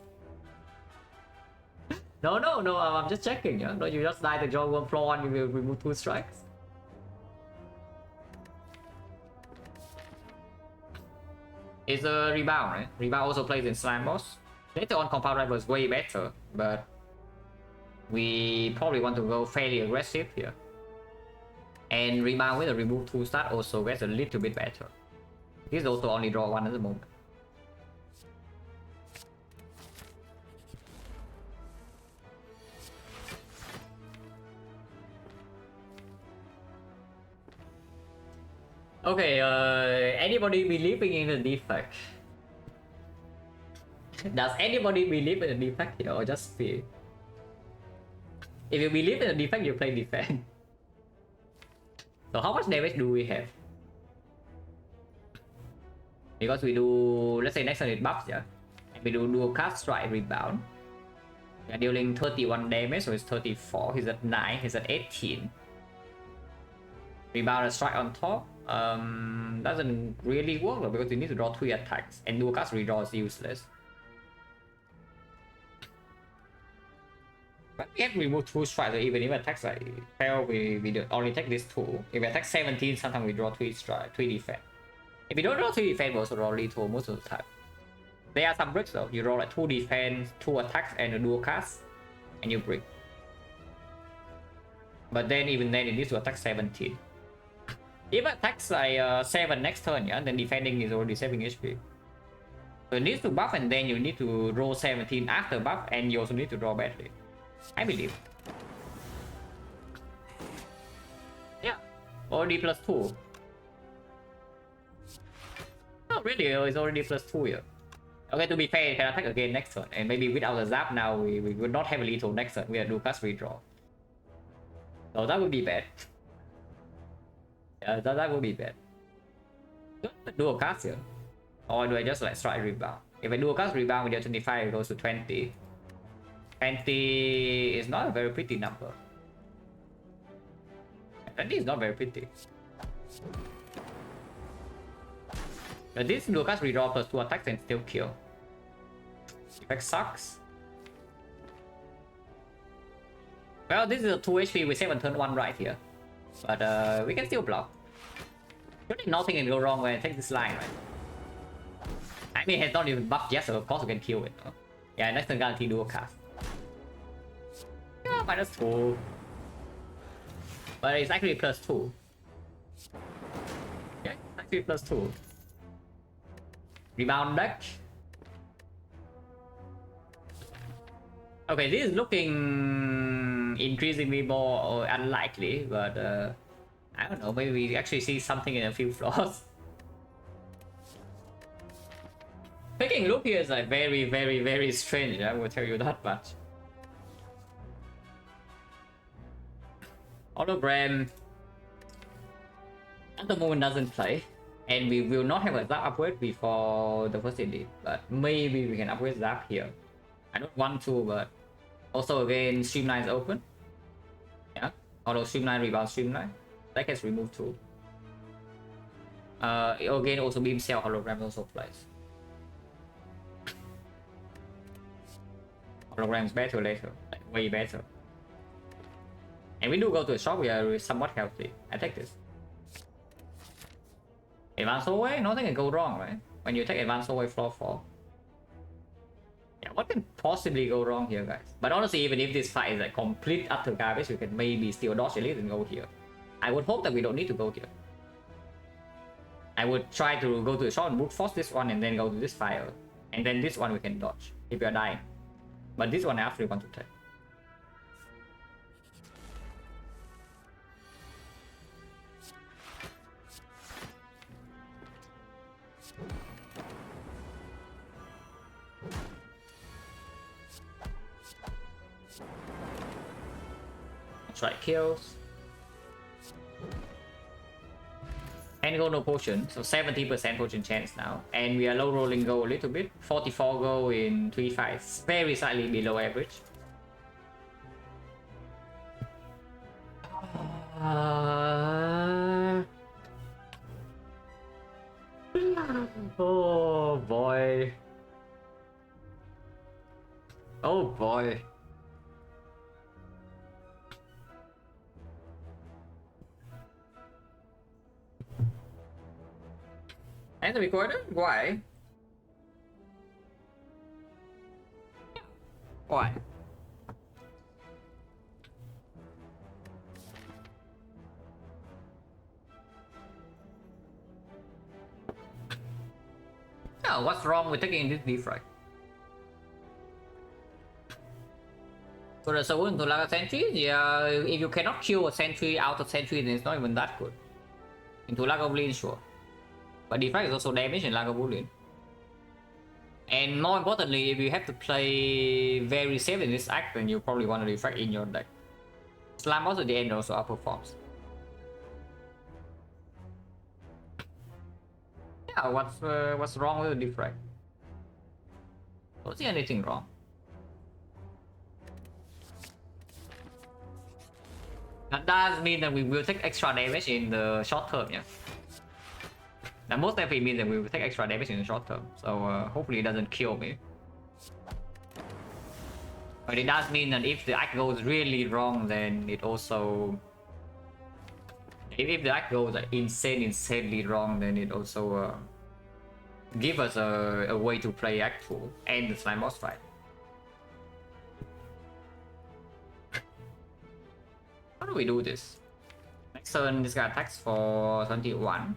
No, I'm just checking, yeah? Don't you just die to jawworm floor 1 if you remove 2 strikes? It's a rebound, right? Rebound also plays in slime boss. Later on, compound rival is way better, but we probably want to go fairly aggressive here. And rebound with a remove 2 stat also gets a little bit better. This also only draw 1 at the moment. Okay, anybody believing in the defect? Does anybody believe in the defect here or just me? If you believe in the defect, you play defense. So how much damage do we have? Because we do, let's say next turn it buffs, yeah? And we do dual cast strike rebound. We are dealing 31 damage, so it's 34. He's at 9, he's at 18. Rebound and strike on top. Doesn't really work though, because you need to draw 3 attacks, and dual cast redraw is useless. But we have to remove 2 strikes, so even if attacks like fail, we only take this 2. If we attack 17, sometimes we draw 3 strike, 3 defense. If you don't draw 3 defense, we also draw lethal most of the time. There are some bricks though, you draw like 2 defense, 2 attacks, and a dual cast, and you break. But then even then, it needs to attack 17. If it attacks like 7 next turn, yeah, then defending is already saving HP. So it needs to buff, and then you need to roll 17 after buff, and you also need to draw badly. I believe. Yeah, already plus 2. Oh really, it's already plus 2 here. Okay, to be fair, it can attack again next turn, and maybe without the zap now, we would not have a lethal next turn. We have to do cast redraw. So that would be bad. Yeah, that would be bad. Do a cast here. Or do I just like strike rebound? If I do a cast rebound, we get 25, it goes to 20. 20 is not a very pretty number. 20 is not very pretty. But this Lucas redraw plus 2 attacks and still kill. Defect sucks. Well, this is a 2 HP with 7 turn 1 right here. But we can still block. Really nothing can go wrong when I take this line, right? I mean, it's not even buffed yet, so of course we can kill it. Yeah, next turn guarantee dual cast. Yeah, -2. But it's actually +2. Yeah, actually +2. Rebound deck. Okay, this is looking increasingly more unlikely, but I don't know, maybe we actually see something in a few floors. Picking Luke here is like very strange, I will tell you that much. Hologram at the moment doesn't play, and we will not have a Zap upgrade before the first indeed, but maybe we can upgrade Zap here. I don't want to, but also again Streamline is open. Yeah, although Streamline rebound Streamline. That gets removed too. Again also Beam Cell Hologram also plays. Hologram's better later, like way better. And we do go to a shop, we are somewhat healthy. I take this. Advance away, nothing can go wrong, right? When you take advance away floor 4. Yeah, what can possibly go wrong here, guys? But honestly, even if this fight is a complete utter garbage, we can maybe still dodge elite and go here. I would hope that we don't need to go here. I would try to go to the shop and brute force this one and then go to this fire. And then this one we can dodge if we are dying. But this one I actually want to take. Strike kills. And go no potion, so 70% potion chance now. And we are low rolling go a little bit. 44 go in 3 fights. Very slightly below average. Oh boy. Oh boy. And the recorder? Why? Why? Oh, what's wrong with taking this defect? So the Soul to like a sentry? Yeah, if you cannot kill a sentry out of sentry, then it's not even that good. Into Lagavulin, sure. But defect is also damage in Lagavulin. And more importantly, if you have to play very safe in this act, then you probably want to defect in your deck. Slam also at the end also outperforms. Yeah, what's wrong with the defect? Don't see anything wrong. That does mean that we will take extra damage in the short term, yeah. That most definitely means that we will take extra damage in the short term, so hopefully it doesn't kill me. But it does mean that if the act goes really wrong, then it also... If the act goes like insanely wrong, then it also give us a way to play Act 2 and the slime boss fight. How do we do this? Next turn, this guy attacks for 21.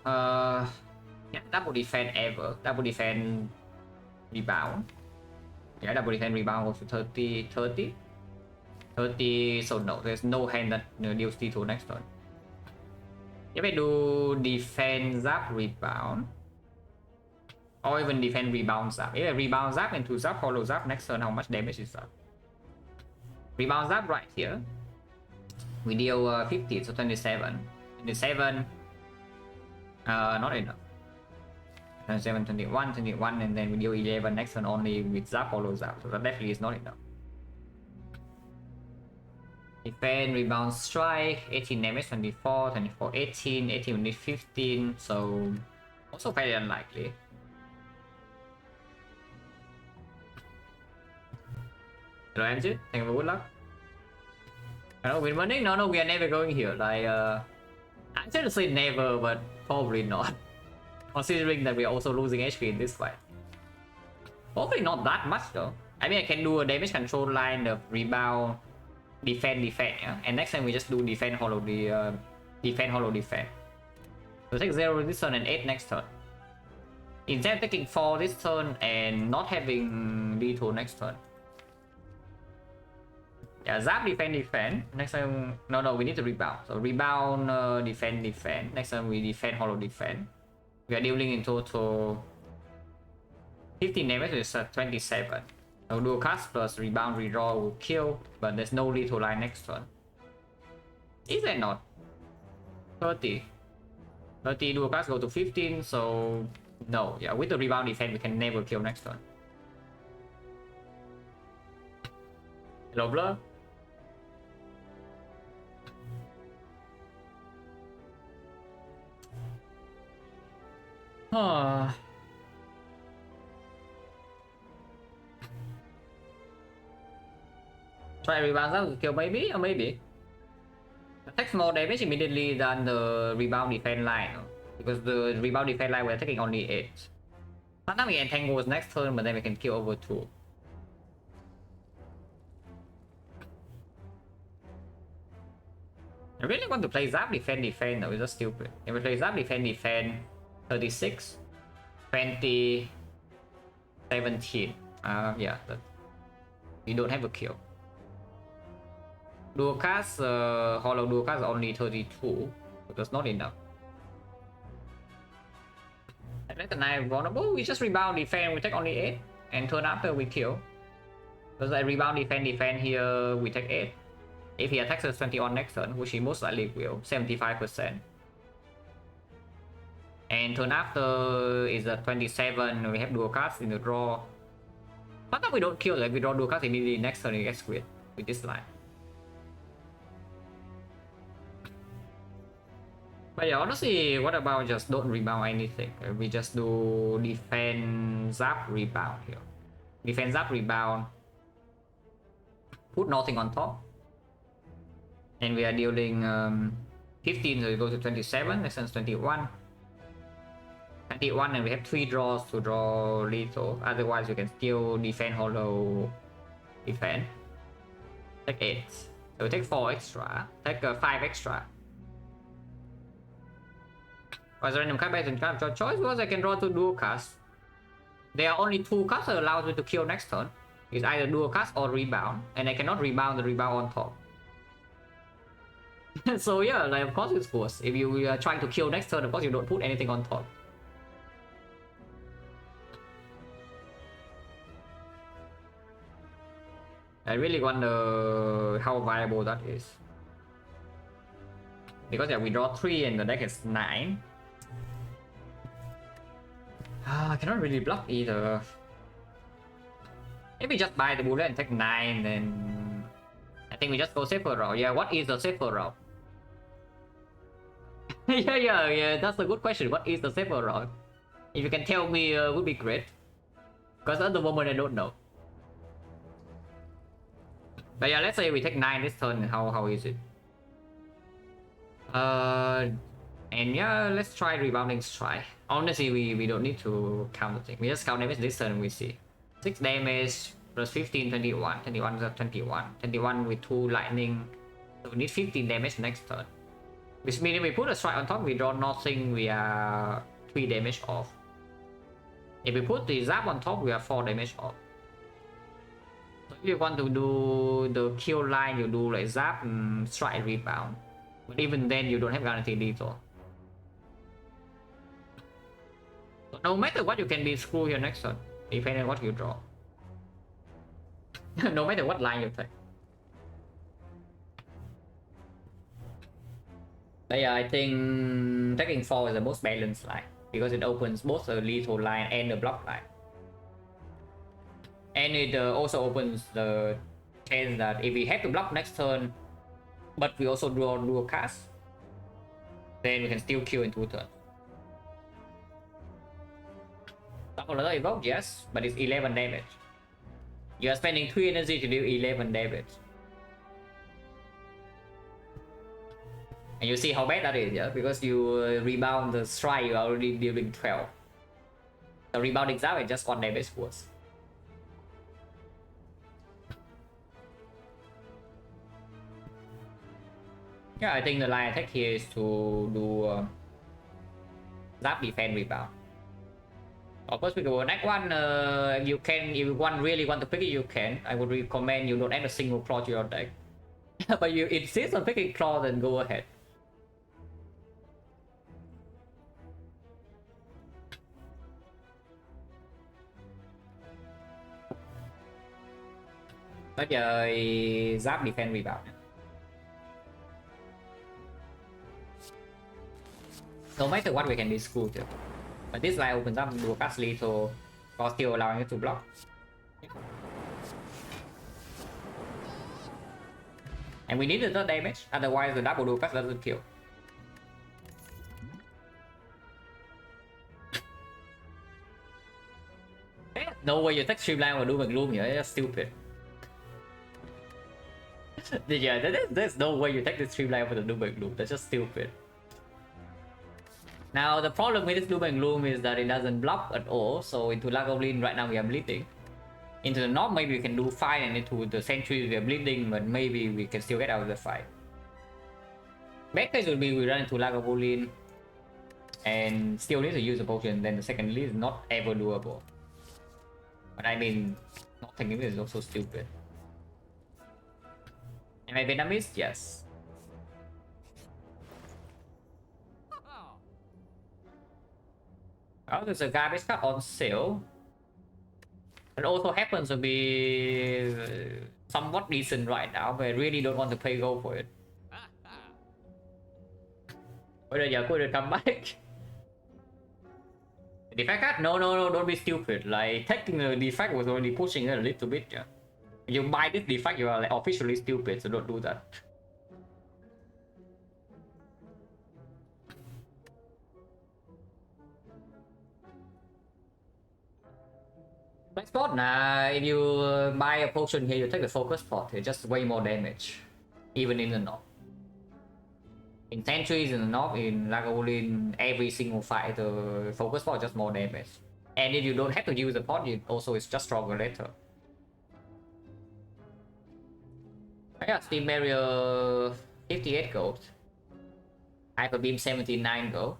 Yeah, double defend ever. Double defend rebound. Yeah, double defend rebound goes to 30, 30. 30, so no, there's no hand that deals T2 next turn. If I do defend zap rebound, or even defend rebound zap. If I rebound zap into zap, hollow zap next turn, how much damage is that? Rebound zap right here. We deal 50, so 27. 27. Not enough. 27, 21, 21, and then we deal 11 next turn only with Zap follows up. So that definitely is not enough. Defend, rebound, strike, 18 damage, 24, 24, 18, 18 we need 15, so also very unlikely. Rồi em chứ, thank you for good luck. No, we're winning? No, we are never going here. Like, I should say never, but probably not. Considering that we are also losing HP in this fight. Hopefully not that much though. I mean, I can do a damage control line of rebound, defend, yeah? And next time we just do defend, hollow, defend. So take 0 this turn and 8 next turn. Instead of taking 4 this turn and not having lethal next turn. Yeah, Zap, defend. Next time, no, we need to rebound. So rebound, defend. Next time we defend, hollow, defend. We are dealing in total 15 damage, is 27. I'll do a cast plus rebound, redraw will kill, but there's no lethal line next turn. Is there not? 30. 30 dual cast go to 15, so no. Yeah, with the rebound defense we can never kill next turn. Hello, Blur. Try rebound that will kill maybe, or maybe. It takes more damage immediately than the rebound defense line. Because the rebound defense line we're taking only 8. Sometimes we entangle next turn, but then we can kill over 2. I really want to play Zap defend though, it's just stupid. If we play Zap defend 36, 20, 17. Yeah, you don't have a kill. Dual cast, hollow dual cast only 32, but that's not enough. And let the knife vulnerable, we just rebound defend, we take only 8, and turn after we kill. Because I rebound defend here, we take 8. If he attacks us 20 on next turn, which he most likely will, 75%. And turn after is a 27, we have dual cast in the draw. Sometimes we don't kill, like we draw dual cast immediately next turn, it gets quit with this line. But yeah, honestly, what about just don't rebound anything? We just do defend, zap, rebound here. Defend, zap, rebound. Put nothing on top. And we are dealing 15, so we go to 27, next turn 21. 21, and we have 3 draws to draw lethal. Otherwise, you can still defend, hollow, defend. Take 8. So take 4 extra. Take 5 extra. As a random card based on card of choice, because I can draw 2 dual casts. There are only 2 cards that allows me to kill next turn. It's either dual cast or rebound, and I cannot rebound the rebound on top. So yeah, like of course it's forced. If you are trying to kill next turn, of course you don't put anything on top. I really wonder how viable that is. Because yeah, we draw 3 and the deck is 9. I cannot really block either. If we just buy the bullet and take 9, then I think we just go safer route. Yeah, what is the safer route? yeah, that's a good question. What is the safer route? If you can tell me, would be great. Because at the moment I don't know. But yeah, let's say we take 9 this turn, how is it? And yeah, let's try rebounding strike. Honestly, we don't need to count the thing. We just count damage this turn and we see. 6 damage plus 15, 21. 21 is 21. 21 with 2 lightning. So we need 15 damage next turn. Which means if we put a strike on top, we draw nothing, we are 3 damage off. If we put the zap on top, we are 4 damage off. So if you want to do the kill line, you do like zap, strike, rebound. But even then, you don't have guaranteed lethal. So no matter what, you can be screwed here next turn, depending on what you draw. No matter what line you take. But yeah, I think taking 4 is the most balanced line. because it opens both the lethal line and the block line. And it also opens the chance that if we have to block next turn, but we also do a cast, then we can still kill in 2 turns. Another evoke, yes, but it's 11 damage. You are spending 3 energy to deal 11 damage. And you see how bad that is, yeah? Because you rebound the strike, you're already dealing 12. The rebounding zap is just 1 damage worse. Yeah, I think the line attack here is to do zap defense rebound. Of course, we go next one. You can, if you really want to pick it, you can. I would recommend you don't add a single claw to your deck. But you insist on picking claw, then go ahead. Bây giờ giáp defense rebound. No matter what, we can be screwed too. But this line opens up to cast lethal, while still allowing it to block. And we need the third damage, otherwise the double dual cast doesn't kill. No way you take Streamline or Doom and Gloom here, that's stupid. Yeah, there's no way you take the Streamline for the Doom and Gloom, that's just stupid. Now the problem with this Doom and Gloom is that it doesn't block at all, so into Lagavulin right now we are bleeding. Into the north maybe we can do fine, and into the Sentry we are bleeding, but maybe we can still get out of the fight. Best case will be we run into Lagavulin and still need to use a potion, then the second lead is not ever doable. But I mean, not thinking this is also stupid. Am I Vietnamese? Yes. Oh, there's a garbage card on sale. It also happens to be somewhat decent right now, but I really don't want to pay gold for it. Bây giờ cô được come back. Defect card? No, don't be stupid. Like, taking the defect was already pushing it a little bit. Yeah. If you buy this defect, you are like officially stupid, so don't do that. Black spot? Nah, if you buy a potion here, you take the focus spot, it's just way more damage. Even in the north. In Sentries in the north, in Lagavulin, every single fight, the focus spot is just more damage. And if you don't have to use the pot, it also is just stronger later. I got Steam Barrier 58 gold. Hyper Beam 79 gold.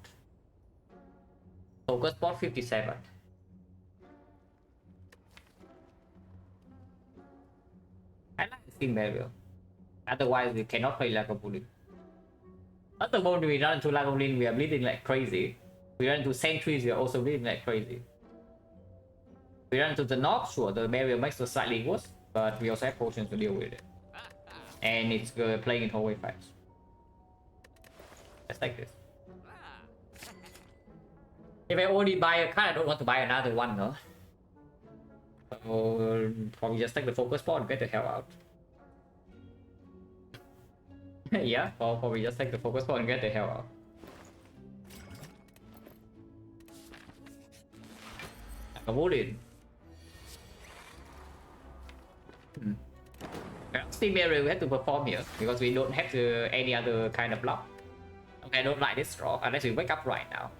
Focus spot 57. I like the Steam Barrier. Otherwise, we cannot play Lagavulin. At the moment we run into Lagavulin, we are bleeding like crazy. We run into Sentries, we are also bleeding like crazy. We run to the north, sure, the barrier makes it slightly worse, but we also have potions to deal with it. And it's playing in hallway fights. Let's take this. If I only buy a card, I don't want to buy another one, no? So probably just take the focus spot and get the hell out. Yeah, or probably just take the focus spot and get the hell out. Avoid Steam Barrier we have to perform here because we don't have any other kind of block. Okay, I don't like this draw unless we wake up right now.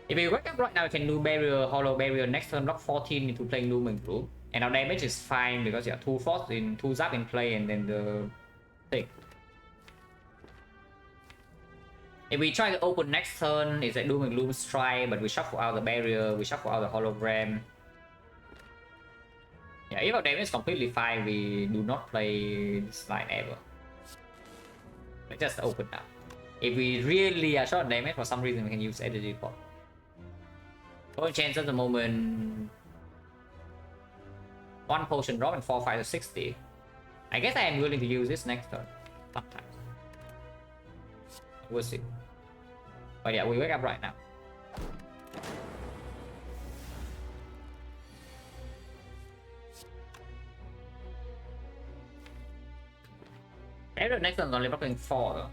If we wake up right now, we can do barrier, hollow barrier next turn, block 14 into playing Doom and Gloom. And our damage is fine because you have 2 force in 2 zap in play and then the thing. If we try to open next turn, it's like Doom and Gloom strike, but we shuffle out the barrier, we shuffle out the hologram. Yeah, if our damage is completely fine, we do not play this line ever. Let's just open now. If we really are short damage, for some reason we can use energy pot. Total chance at the moment 1 potion drop and 4 5 to 60. I guess I am willing to use this next turn. Sometimes. We'll see. But yeah, we wake up right now. Maybe the next one's only blocking 4 though.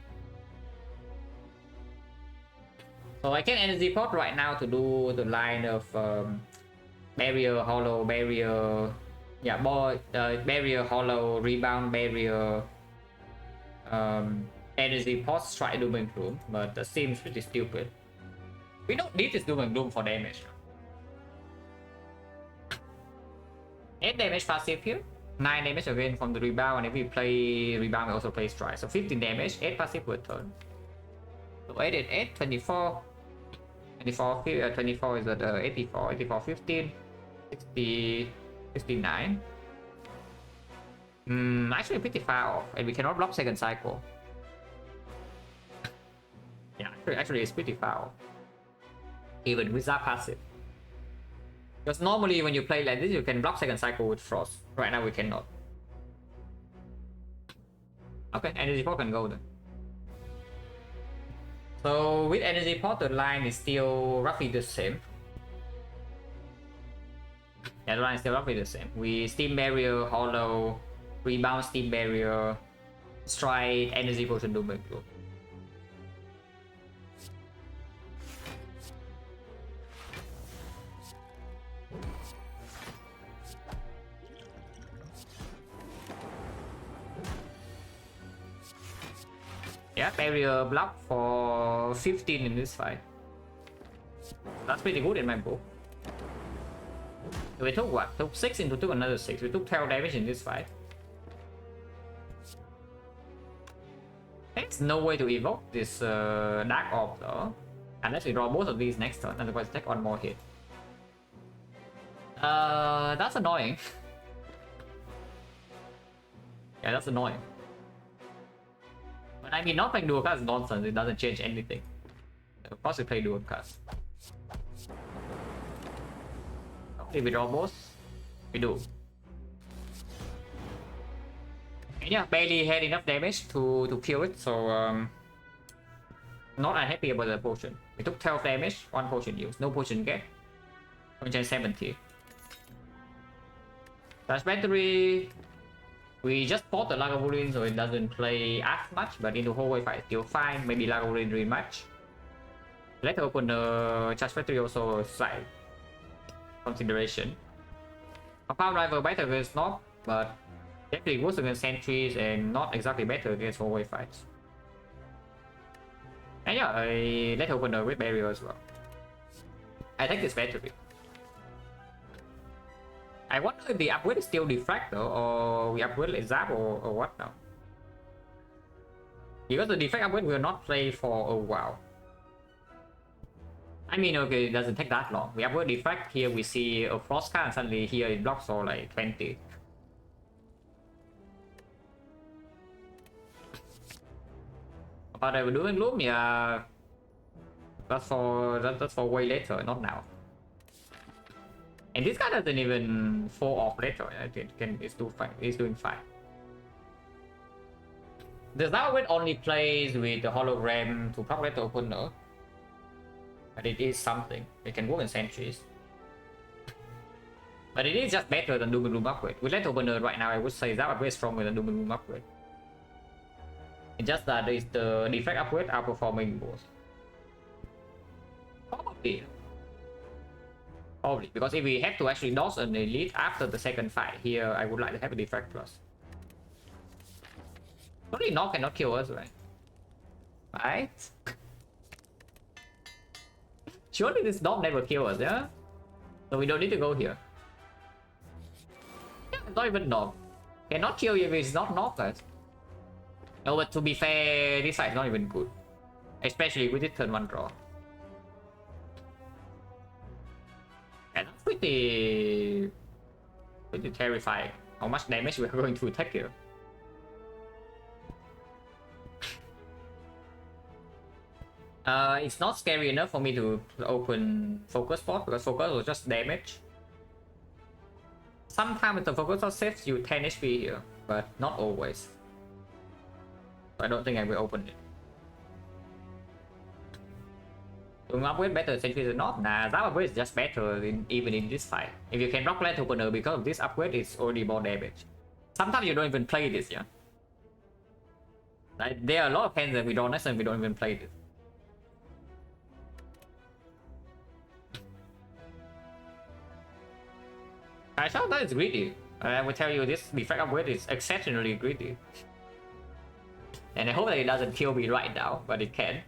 So I can energy pot right now to do the line of barrier, hollow, barrier, yeah, barrier, hollow, rebound, barrier, energy pot, strike, doom and gloom, but that seems pretty stupid. We don't need this doom and gloom for damage. 8 damage passive here, 9 damage again from the rebound, and if we play rebound we also play strike, so 15 damage, 8 passive per turn. So 8 and 8, 24. 24 is at 84, 84, 15, 60, 69. Actually pretty far off, and we cannot block second cycle. Yeah, actually it's pretty far off, even with that passive. Because normally when you play like this, you can block second cycle with Frost. Right now we cannot. Okay, energy pot can go then. So with energy pot, the line is still roughly the same. Yeah, the line is still roughly the same. We steam barrier, hollow, rebound, steam barrier, strike, energy potion, doom and gloom. Yeah, barrier block for 15 in this fight. That's pretty good in my book. We took what? Took 6 into took another 6. We took 12 damage in this fight. There's no way to evoke this Dark Orb though. Unless we draw both of these next turn, otherwise take one more hit. That's annoying. Yeah, that's annoying. But I mean, not playing dual cast is nonsense, it doesn't change anything. Of course we play dual cast. If we draw both, we do. And yeah, barely had enough damage to kill it, so not unhappy about the potion. We took 12 damage, 1 potion used, no potion get. Potion 70. Flash battery. We just fought the Lagavulin, so it doesn't play as much, but in the hallway fight still fine. Maybe Lagavulin rematch. Let's open the charge battery also side consideration. Compound driver better against Snob, but definitely worse against sentries and not exactly better against hallway fights. And yeah, let's open the with barrier as well. I take this battery. I wonder if the upgrade is still Defect though, or we upgrade like Zap or what now? Because the Defect upgrade will not play for a while. I mean, okay, it doesn't take that long. We upgrade Defect, here we see a Frost card, and suddenly here it blocks for like 20. But I will do in Gloom, yeah. That's for way later, not now. And this guy doesn't even fall off later. It's doing fine. The Zawet only plays with the hologram to proc later opener. But it is something. It can work in sentries. But it is just better than Doom and Gloom upgrade. With Let Opener right now, I would say that upgrade is stronger than Doom and Gloom upgrade. It's just that is the Defect upgrade outperforming both. Probably, because if we have to actually dodge an elite after the second fight, here I would like to have a Defect plus. Only Knock cannot kill us, right? Right? Surely this Knock never kill us, yeah? So we don't need to go here. Yeah, it's not even Knock. Cannot kill you if it's not Knock us. No, but to be fair, this side is not even good. Especially with this turn 1 draw. And that's pretty terrifying how much damage we are going to take here. It's not scary enough for me to open Focus Pot because Focus will just damage. Sometimes the Focus Pot saves you 10 HP here, but not always. So I don't think I will open it. Doom upgrade better centuries or not? Nah, that upgrade is just better even in this fight. If you can rock land opener because of this upgrade, it's already more damage. Sometimes you don't even play this, yeah. Like, there are a lot of hands that we don't necessarily we don't even play this. I thought that is greedy. I will tell you this defect upgrade is exceptionally greedy. And I hope that it doesn't kill me right now, but it can.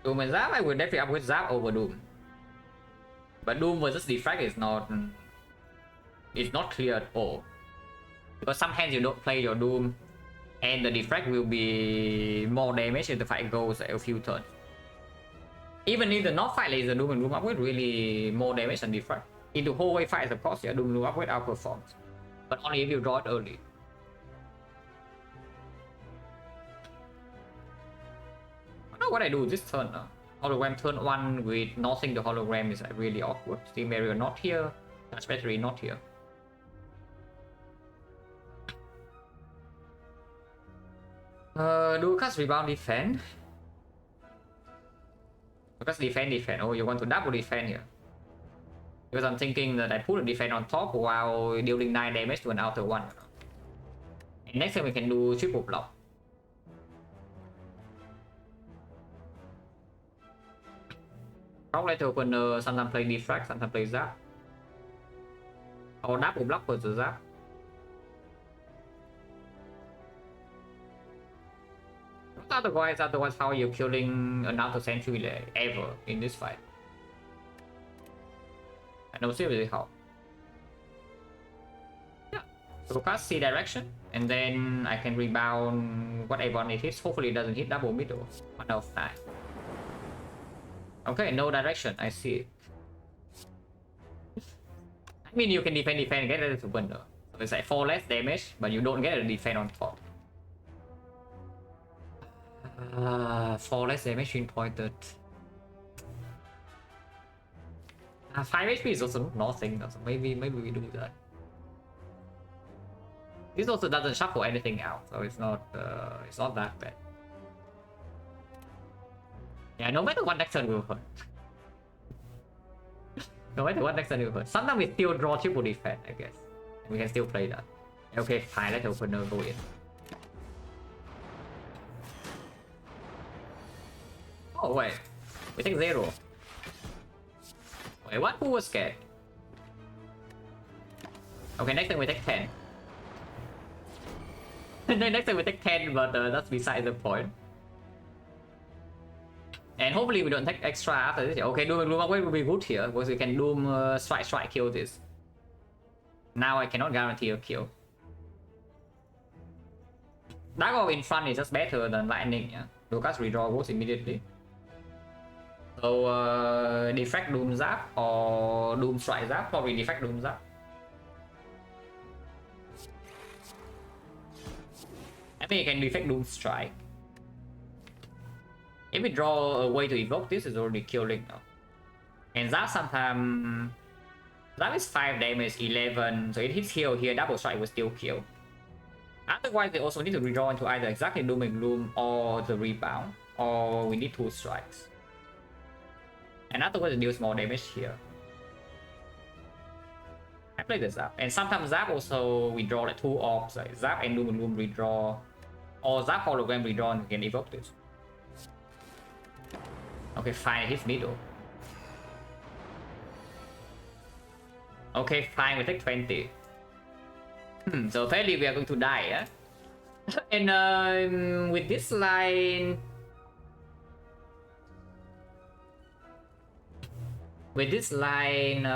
Doom and Zap, I would definitely upgrade Zap over Doom. But Doom versus Defect is not... It's not clear at all. Because some hands you don't play your Doom, and the Defect will be more damage if the fight goes a few turns. Even if the not fight laser Doom and Doom upgrade really more damage than Defect. In the whole way fights, of course, yeah, Doom upgrade outperforms. But only if you draw it early. I don't know what I do this turn now. Hologram turn 1 with nothing the hologram is like really awkward. Steam barrier not here, touch battery not here. Do cast rebound defend? Because defend. Oh, you want to double defend here. Because I'm thinking that I put a defend on top while dealing 9 damage to an outer one. And next time we can do triple block. Calculator opener, sometimes play Defect, sometimes play Zap. Or double block versus Zap. Otherwise how are you killing another century ever in this fight? I know seriously how. Yeah. So cast C direction, and then I can rebound whatever it hits. Hopefully it doesn't hit double middle. 1 out of 9. Okay, no direction, I see it. I mean you can defend, get it to window. So it's like 4 less damage, but you don't get a defend on top. 4 less damage pinpointed. 5 HP is also nothing, so maybe we do that. This also doesn't shuffle anything out, so it's not that bad. Yeah, no matter what next turn will hurt. No matter what next turn will hurt. Sometimes we still draw triple defense, I guess. We can still play that. Okay, fine, let the opener go in. Oh wait, we take 0. Wait, what? Who was scared? Okay, next time we take 10. Next time we take 10, but that's beside the point. And hopefully we don't take extra after this. Okay, Doom upgrade will be good here, because we can Doom strike kill this. Now I cannot guarantee a kill. Dark Orb in front is just better than Lightning, yeah. Lucas redraw goes immediately. So Defect Doom Zap or Doom Strike Zap, probably Defect Doom Zap. I think you can Defect Doom Strike. If we draw a way to evoke this, is already killing now. And Zap sometimes... Zap is 5 damage, 11, so it hits heal here, double strike will still kill. Otherwise, they also need to redraw into either exactly Doom and Gloom or the Rebound, or we need 2 strikes. And afterwards, it deals more damage here. I play the Zap. And sometimes Zap also, we draw like 2 orbs, like Zap and Doom and Gloom redraw, or Zap hologram redraw and we can evoke this. Okay, fine, it hits middle. Okay, fine, we take 20. So apparently we are going to die, yeah? And with this line... With this line...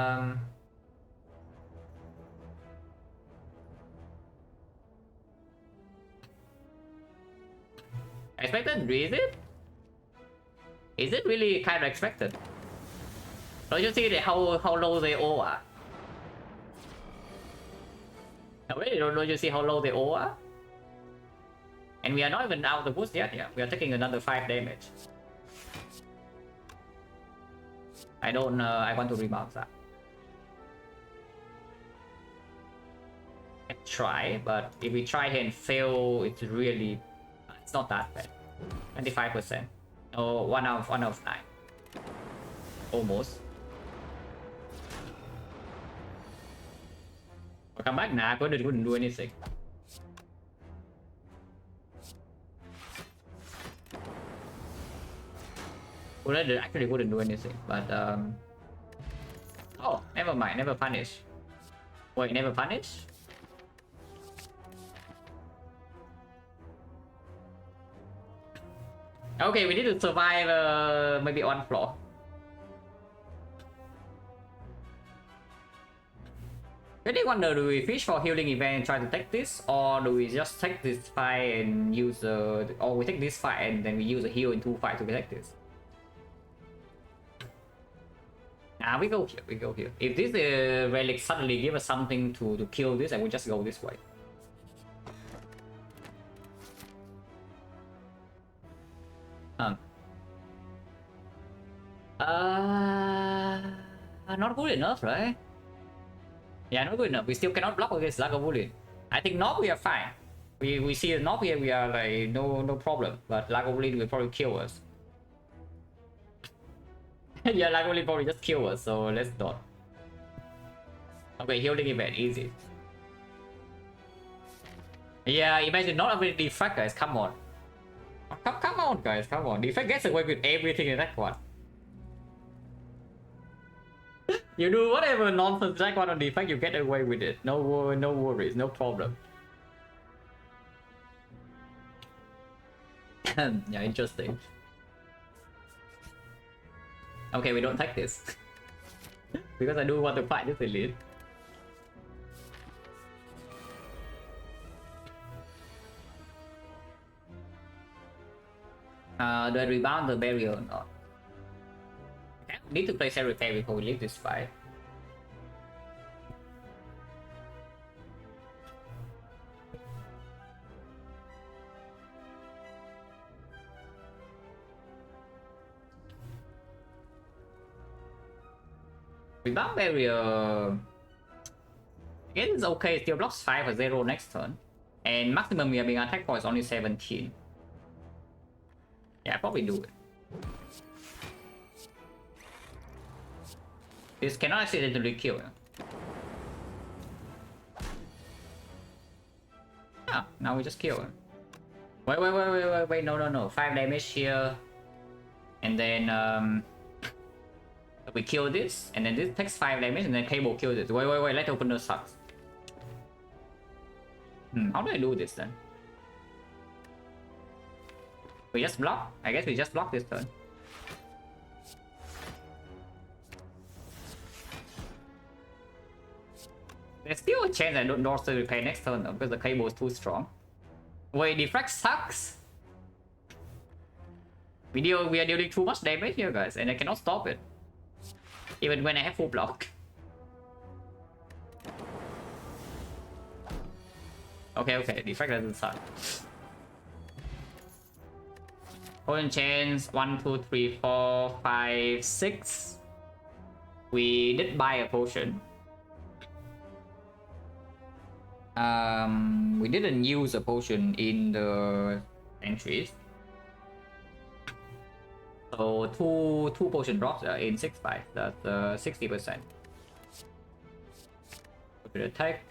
Expected, is it? Is it really kind of expected? Don't you see how low they all are? Really, don't you see how low they all are? And we are not even out of the boost yet, yeah. We are taking another 5 damage. I don't I want to rebound that. Let's try, but if we try here and fail, it's really, it's not that bad. 25%. Oh, one out of 9. Almost. I'll come back now, but it wouldn't do anything. Well, it actually wouldn't do anything, but oh, never mind, never punish. Wait, never punish? Okay, we need to survive maybe one floor. Really wonder, do we fish for healing event and try to take this, or do we just take this fight and use or we take this fight and then we use a heal in 2 fights to take this? Nah, we go here. If this relic suddenly give us something to kill this, I will just go this way. Not good enough, right? Yeah, not good enough. We still cannot block against Lagavulin. I think Nob we are fine. We see Nob here, we are like no problem. But Lagavulin will probably kill us. Yeah, Lagavulin probably just kill us, so let's not. Okay, healing event, easy. Yeah, imagine not having Defect, guys, come on. Come on, guys, come on. Defect gets away with everything in that one. You do whatever nonsense Jack one on Defect, you get away with it. No worries, no problem. Yeah, interesting. Okay, we don't take this. Because I do want to fight this elite. Do I rebound the barrier or not? Okay, we need to place a repair before we leave this fight. Rebound barrier, I guess it's okay, still blocks 5 or 0 next turn. And maximum we are being attacked for is only 17. Yeah, probably do it. This cannot accidentally kill. Yeah, now we just kill him. Wait, no. 5 damage here. And then we kill this, and then this takes 5 damage, and then Cable kills it. Wait, let opener sucks. How do I do this then? We just block? I guess we just block this turn. There's still a chance I don't Dorsal repair next turn though, because the Cable is too strong. Wait, Defect sucks? We are dealing too much damage here, guys, and I cannot stop it. Even when I have full block. Okay, Defect doesn't suck. Potion chains 1, 2, 3, 4, 5, 6. We did buy a potion. We didn't use a potion in the entries. So two potion drops in 6 fights. That's 60%. Okay, attack.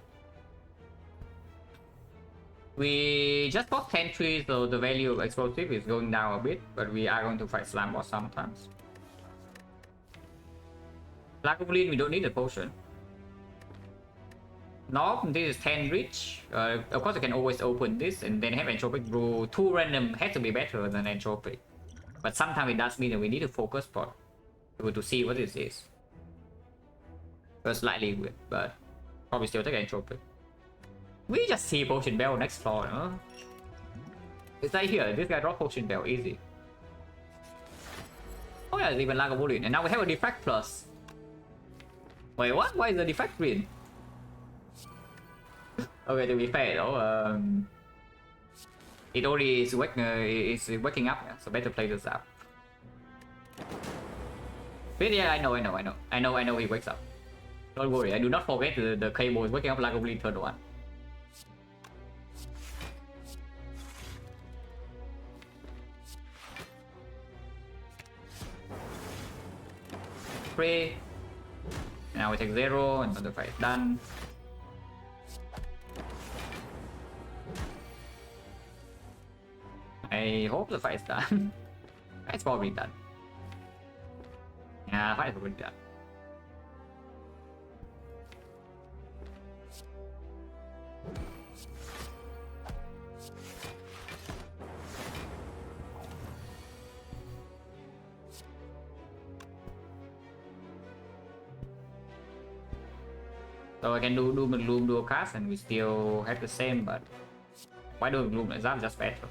We just got 10 trees, so the value of explosive is going down a bit, but we are going to fight slam boss sometimes. Lagavulin, we don't need a potion. No, this is 10 reach. Of course, I can always open this and then have entropic brew. 2 random has to be better than entropic. But sometimes it does mean that we need to focus spot to see what this is. It's slightly weird, but probably still take entropic. We just see potion bell next floor, huh? It's right here. This guy dropped potion bell, easy. Oh yeah, it's even Lagavulin. And now we have a defect plus. Wait, what? Why is the defect green? Okay, to be fair though, it only is waking up, yeah, so better play this out. But yeah, I know he wakes up. Don't worry, I do not forget the Cable is waking up Lagavulin turn 1. 3. Now we take 0 and the fight is done. I hope the fight is done. It's probably done. Yeah, fight is probably done. So I can do Doom and Gloom dual cast and we still have the same, but why do Gloom like that? Just better.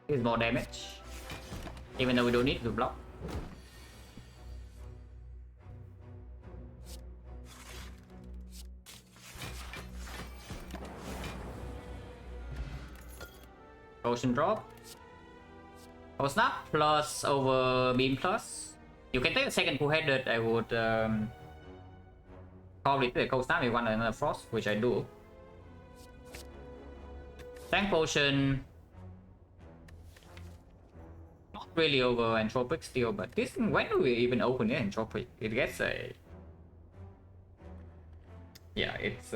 Here's more damage, even though we don't need to block. Potion drop. Cold Snap plus over Beam plus. You can take a second two-headed. I would probably take a Cold Snap if you want another Frost, which I do. Tank Potion. Not really over Entropic still, but this, when do we even open it, Entropic? It gets a... Yeah, it's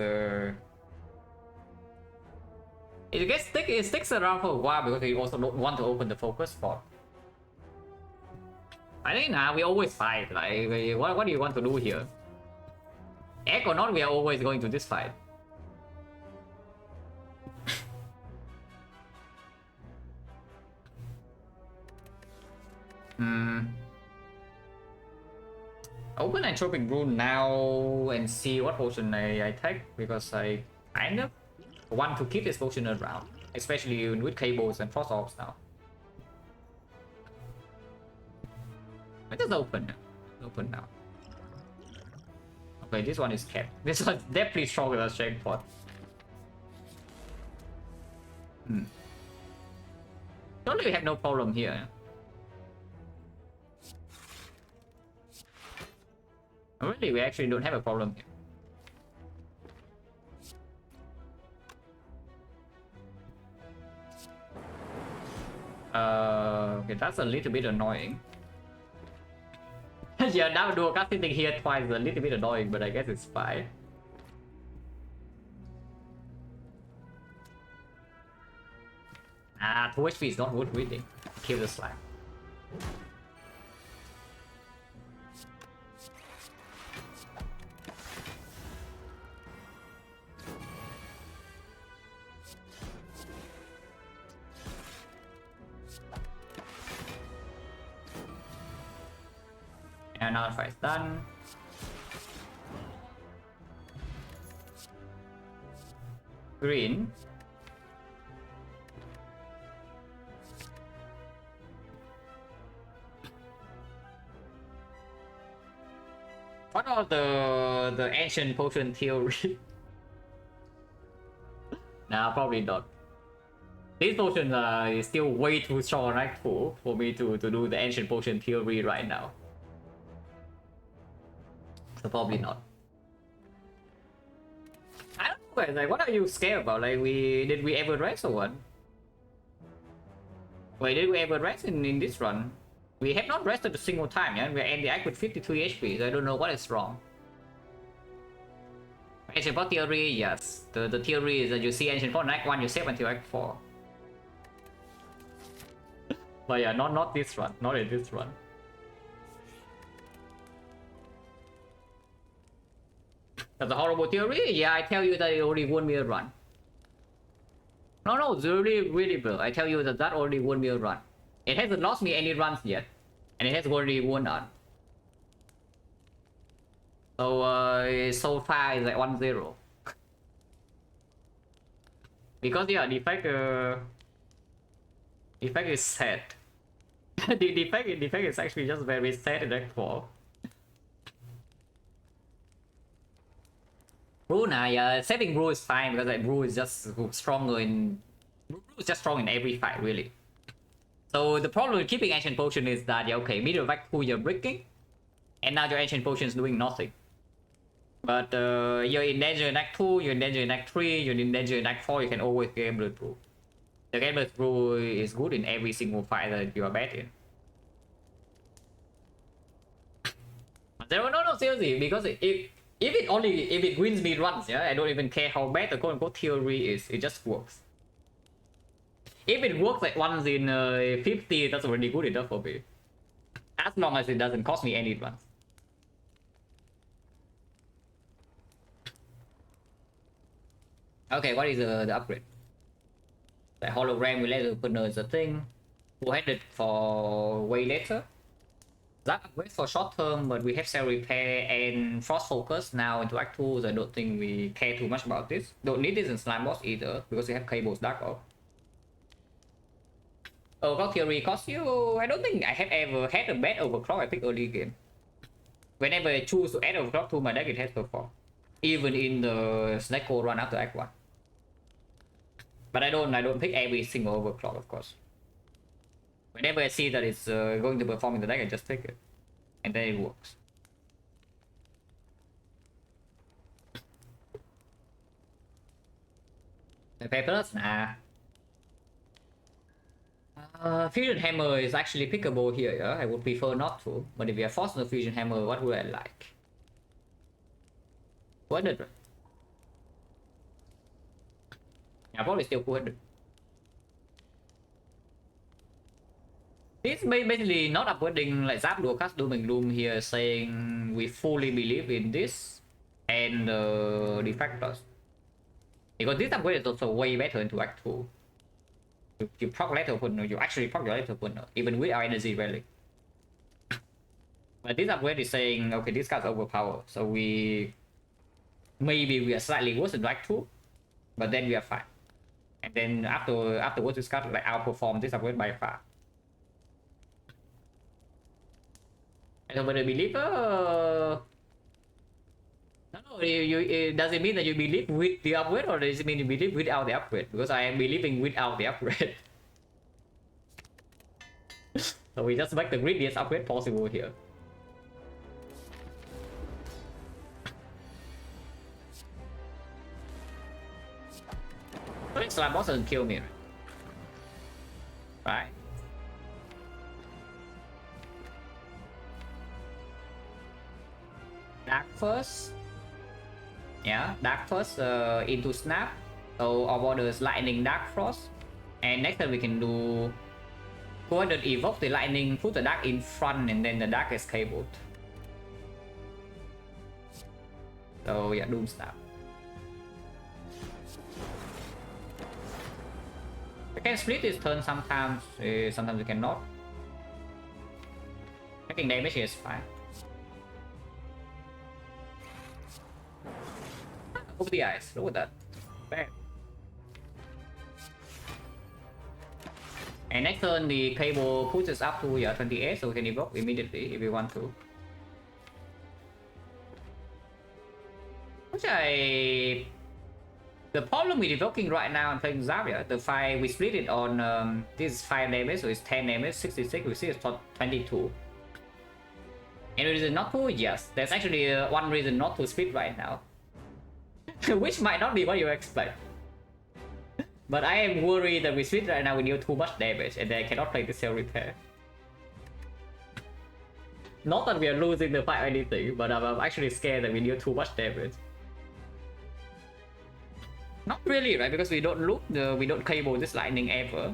it sticks around for a while because we also don't want to open the focus spot. I think now we always fight. Like, what do you want to do here? Egg or not, we are always going to this fight. Open Entropic Brew now and see what potion I take, because I kind of want to keep this potion around, especially with cables and frost orbs now. Let us open now. Okay, this one is kept. This one's definitely stronger than Shankpot. Surely we have no problem here. Really, we actually don't have a problem here. Okay, that's a little bit annoying. Yeah, now dual casting here twice is a little bit annoying, but I guess it's fine. Ah, 2 HP is not worth winning. Kill the slime. And now the fight's done. Green. What are the ancient potion theory? Nah, probably not. These potions are still way too strong on rank 4 for me to do the ancient potion theory right now. So probably not. I don't know, like, what are you scared about? Like, did we ever rest or what? Wait, did we ever rest in this run? We have not rested a single time, yeah? We're ending the act with 53 HP, so I don't know what is wrong. Ancient Pot theory, yes. The theory is that you see Ancient Pot in Act 1, you save until Act 4. But yeah, not this run, not in this run. That's a horrible theory? Yeah, I tell you that it only won me a run. No, it's really bro. I tell you that only won me a run. It hasn't lost me any runs yet. And it has already won on. So, so far it's like 1-0. Because yeah, Defect is sad. the defect is actually just very sad in Act 4. Brew now, yeah, saving Brew is fine because like Brew is just stronger in... Brew is just strong in every fight, really. So the problem with keeping Ancient Potion is that, yeah, okay, middle of Act 2 you're bricking, and now your Ancient Potion is doing nothing. But you're in danger in Act 2, you're in danger in Act 3, you're in danger in Act 4, you can always get Blood Brew. The Game Blood Brew is good in every single fight that you are bad in. No, seriously, because if it wins me runs, yeah, I don't even care how bad the quote unquote theory is. It just works. If it works like once in 50, that's already good enough for me. As long as it doesn't cost me any runs. Okay, what is the upgrade? The hologram related opener is a thing. We'll head it for way later. That upgrade for short term, but we have cell repair and frost focus now into Act 2, so I don't think we care too much about this. Don't need this in slime boss either, because we have cables dark off. Overclock theory costs you. I don't think I have ever had a bad overclock I pick early game. Whenever I choose to add overclock to my deck, it has performed. Even in the Snecko run after Act 1. But I don't pick every single overclock, of course. Whenever I see that it's going to perform in the deck, I just pick it. And then it works. The papers? Nah. Fusion Hammer is actually pickable here, yeah? I would prefer not to. But if we are forced on the Fusion Hammer, what would I like? What did? Yeah, probably still good. This basically not upgrading like Zap Dualcast Doom and Gloom here, saying we fully believe in this and Defectors. Because this upgrade is also way better into Act 2. You proc Letter Opener, you actually proc your Letter Opener, even with our Energy Relic. But this upgrade is saying, okay, this card's overpowered, so maybe we are slightly worse in Act 2, but then we are fine. And then afterwards this card like outperform this upgrade by far. And but I believe no, does it mean that you believe with the upgrade, or does it mean you believe without the upgrade? Because I am believing without the upgrade. So we just make the greediest upgrade possible here. I think slime boss doesn't kill me, right? Dark first. Yeah, Dark first into Snap. So our border is Lightning Dark Frost. And next time we can do go ahead and evoke the lightning, put the dark in front, and then the dark is cabled. So yeah, Doom Snap. I can split this turn sometimes, sometimes you cannot. Taking damage is fine. Open the eyes, look at that. Bam. And next turn the cable pushes up to 28, so we can evoke immediately if we want to. The problem with evoking right now and playing Zarya, we split it on this is 5 damage, so it's 10 damage, 66, we see it's 22. And reason not to? Yes, there's actually one reason not to split right now. Which might not be what you expect. But I am worried that we split right now we deal too much damage and I cannot play the cell repair. Not that we are losing the fight or anything, but I'm actually scared that we deal too much damage. Not really, right? Because we don't cable this lightning ever.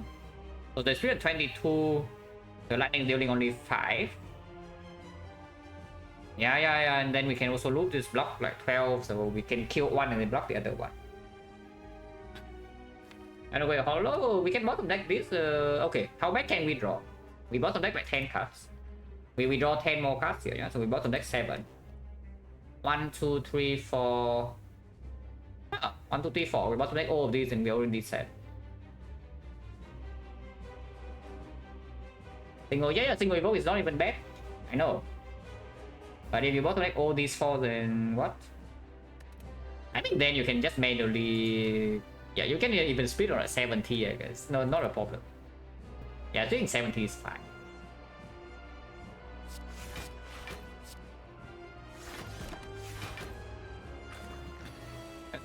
So the split at 22, the lightning dealing only 5. Yeah, and then we can also loop this block like 12, so we can kill one and then block the other one. Anyway, hollow, we can bottom deck this. Okay, how bad can we draw? We bottom deck like 10 cards. We draw 10 more cards here, yeah? So we bottom deck 7. 1, 2, 3, 4. 1, 2, 3, 4. We bottom deck all of these and we already set. Single, yeah, single evoke is not even bad. I know. But if you bottom deck all these 4, then what? I think then you can just manually... Yeah, you can even split on a 70, I guess. No, not a problem. Yeah, I think 70 is fine.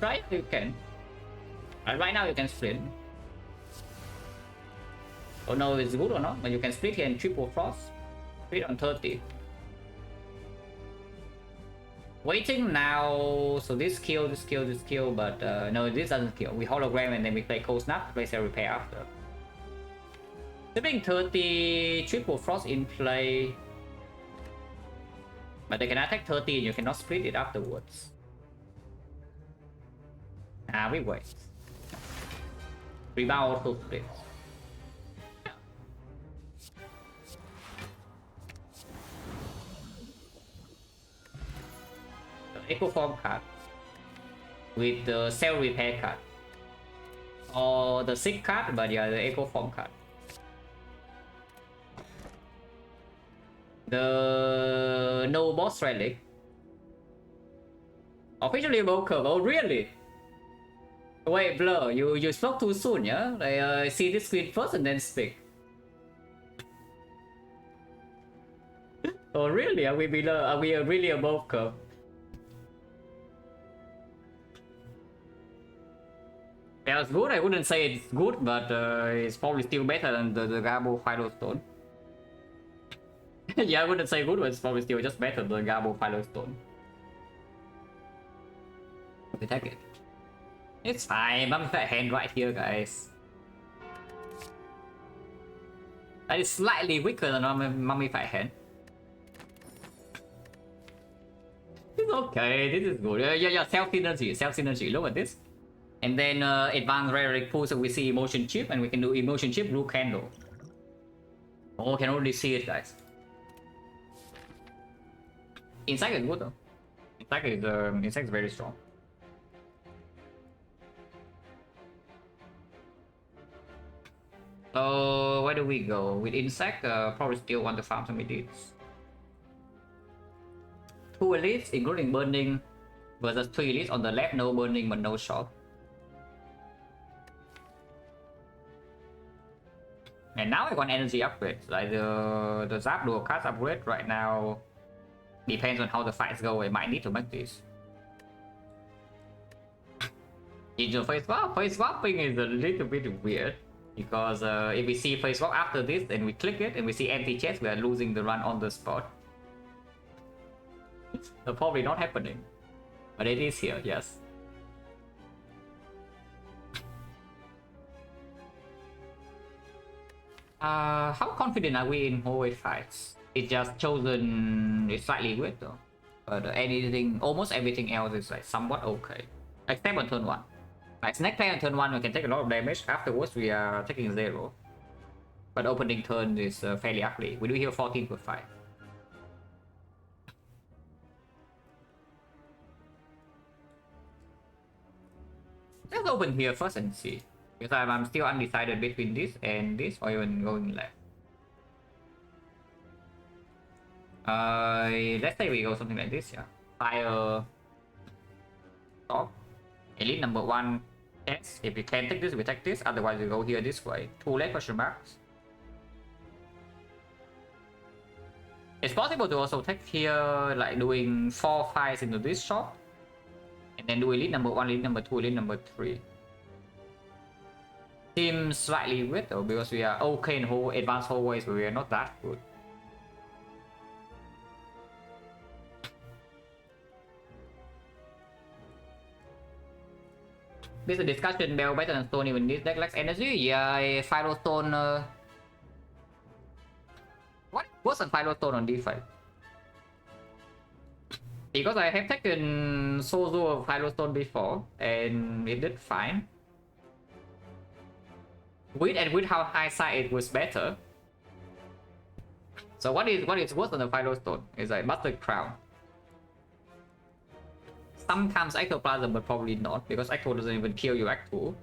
Right, you can. Right now you can split. Oh no, it's good or not, but you can split here in triple frost. Split on 30. Waiting now, so this kill, but no, this doesn't kill. We hologram and then we play cold snap, play cell repair after. Sipping 30, triple frost in play. But they can attack 30 and you cannot split it afterwards. We wait. Rebound auto split. Echo form card with the cell repair card or the sick card, but yeah, the echo form card. The no boss relic officially above curve. Oh really? Wait, Blur, you spoke too soon, yeah? I see this screen first and then speak. Oh really? Are we below? Are we really above curve? Yeah, it's good. I wouldn't say it's good, but it's probably still better than the Garbo Philostone. Yeah, I wouldn't say good, but it's probably still just better than the Garbo Philostone. We take it. It's fine. Mummified hand right here, guys. That is slightly weaker than Mummified hand. It's okay. This is good. Yeah. Self synergy. Look at this. And then advanced rhetoric pool, so we see emotion chip, and we can do emotion chip blue candle. Oh, can already see it, guys. Insect is good though. Insect is very strong. So where do we go with insect? Probably still want to farm some elites. 2 elites, including burning, versus 3 elites on the left. No burning, but no shop. And now I want energy upgrades, like the Zap dual cast upgrade right now. Depends on how the fights go, I might need to make this. Into face swapping is a little bit weird. Because if we see face swap after this, and we click it, and we see empty chest, we are losing the run on the spot. So probably not happening. But it is here, yes. How confident are we in hallway fights? It's just chosen, it's slightly weird though. But almost everything else is like somewhat okay. Except on turn 1. Like Snack play on turn 1, we can take a lot of damage. Afterwards, we are taking 0. But opening turn is fairly ugly. We do heal 14 per 5. Let's open here first and see. Because I'm still undecided between this and this, or even going left. Let's say we go something like this, yeah. Fire. Top. Elite number 1. Yes, if we can take this, we take this. Otherwise, we go here this way. 2 left question marks. It's possible to also take here, like doing 4 fights into this shop. And then do elite number 1, elite number 2, elite number 3. Seems slightly weird though, because we are okay in advanced hallways, but we are not that good. This is a discussion. Bell better than Stone even this deck lacks energy. Yeah, Philostone. What wasn't Philostone on Defect? Because I have taken Sozo of Philostone before and it did fine. With how high side it was better. So what is worse than the Philostone? It's like Busted Crown. Sometimes Ectoplasm, but probably not, because Ecto doesn't even kill you Act 2.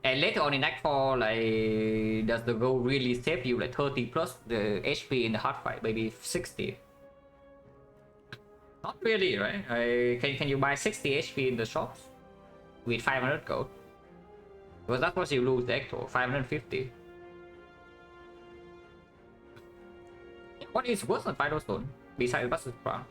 And later on in Act 4, like, does the goal really save you like 30 plus the HP in the hard fight, maybe 60? Not really, right? Can you buy 60 HP in the shops with 500 gold? Because that's what you lose the Ecto, 550. What is worse than Philostone besides Busted Crown?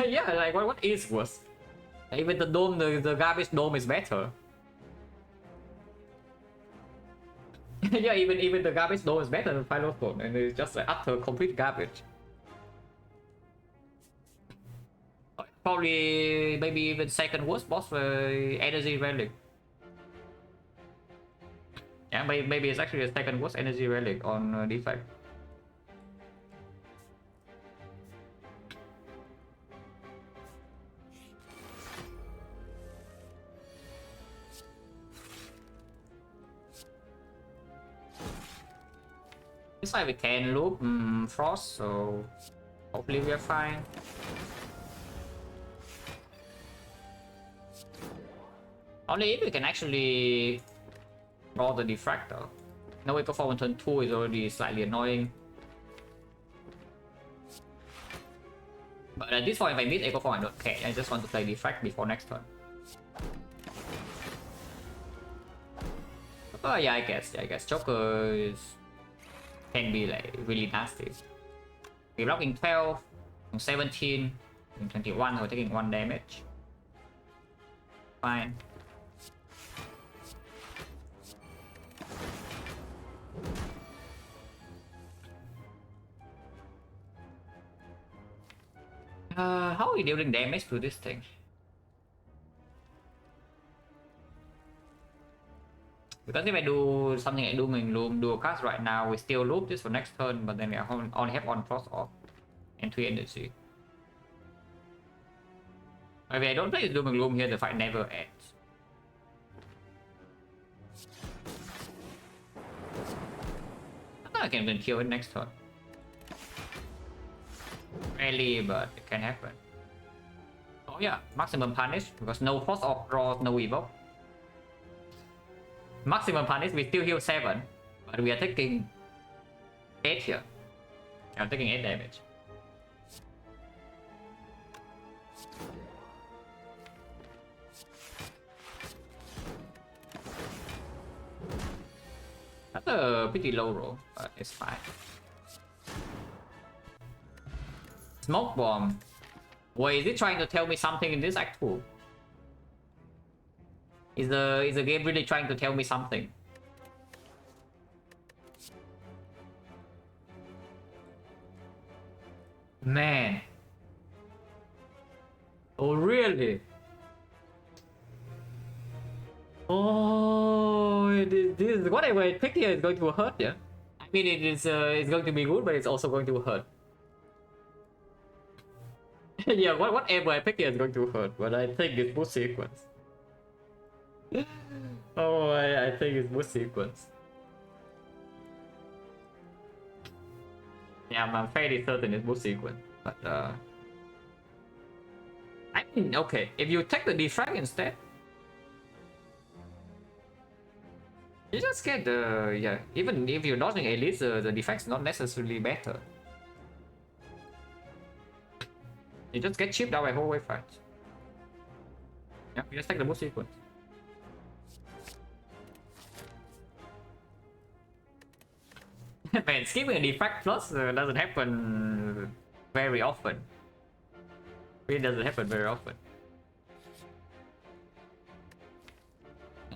Yeah, like what is worse? Even the dome, the garbage dome is better. Yeah, even the garbage dome is better than Philosopher, and it's just like utter complete garbage. Probably maybe even second worst boss for energy relic. Yeah, maybe it's actually the second worst energy relic on Defect. This side we can loop Frost, so hopefully we are fine. Only if we can actually draw the diffractor. No way performance turn 2 is already slightly annoying. But at this point, if I miss Echo Form, I don't care. I just want to play Defect before next turn. Oh yeah, I guess Joker can be like really nasty. We're blocking 12, 17, 21, so we're taking 1 damage. Fine. How are we dealing damage to this thing? Because if I do something like Dooming Loom, do a cast right now, we still loop this for next turn, but then we only have 1 Frost off and 3 energy. If I don't play the Dooming Loom here, the fight never ends. I think I can even kill it next turn. Rarely, but it can happen. Oh yeah, maximum punish, because no Frost off draws, no evoke. Maximum punish, we still heal 7, but we are taking 8 here. I'm taking 8 damage. That's a pretty low roll, but it's fine. Smoke bomb. Wait, is it trying to tell me something in this act 2? Is the game really trying to tell me something? Man. Oh really? Oh, this whatever I pick here is going to hurt, yeah. I mean, it's going to be good, but it's also going to hurt. Yeah, whatever I pick here is going to hurt, but I think it's boost sequence. Oh, I think it's boost sequence. Yeah, I'm fairly certain it's boost sequence, but I mean, okay, if you take the defrag instead, you just get the, yeah, even if you're dodging elites, the defect's not necessarily better. You just get chipped out by whole wave fights. Yeah, you just take the boost sequence. Man, skipping a defect plus doesn't happen very often. It doesn't happen very often.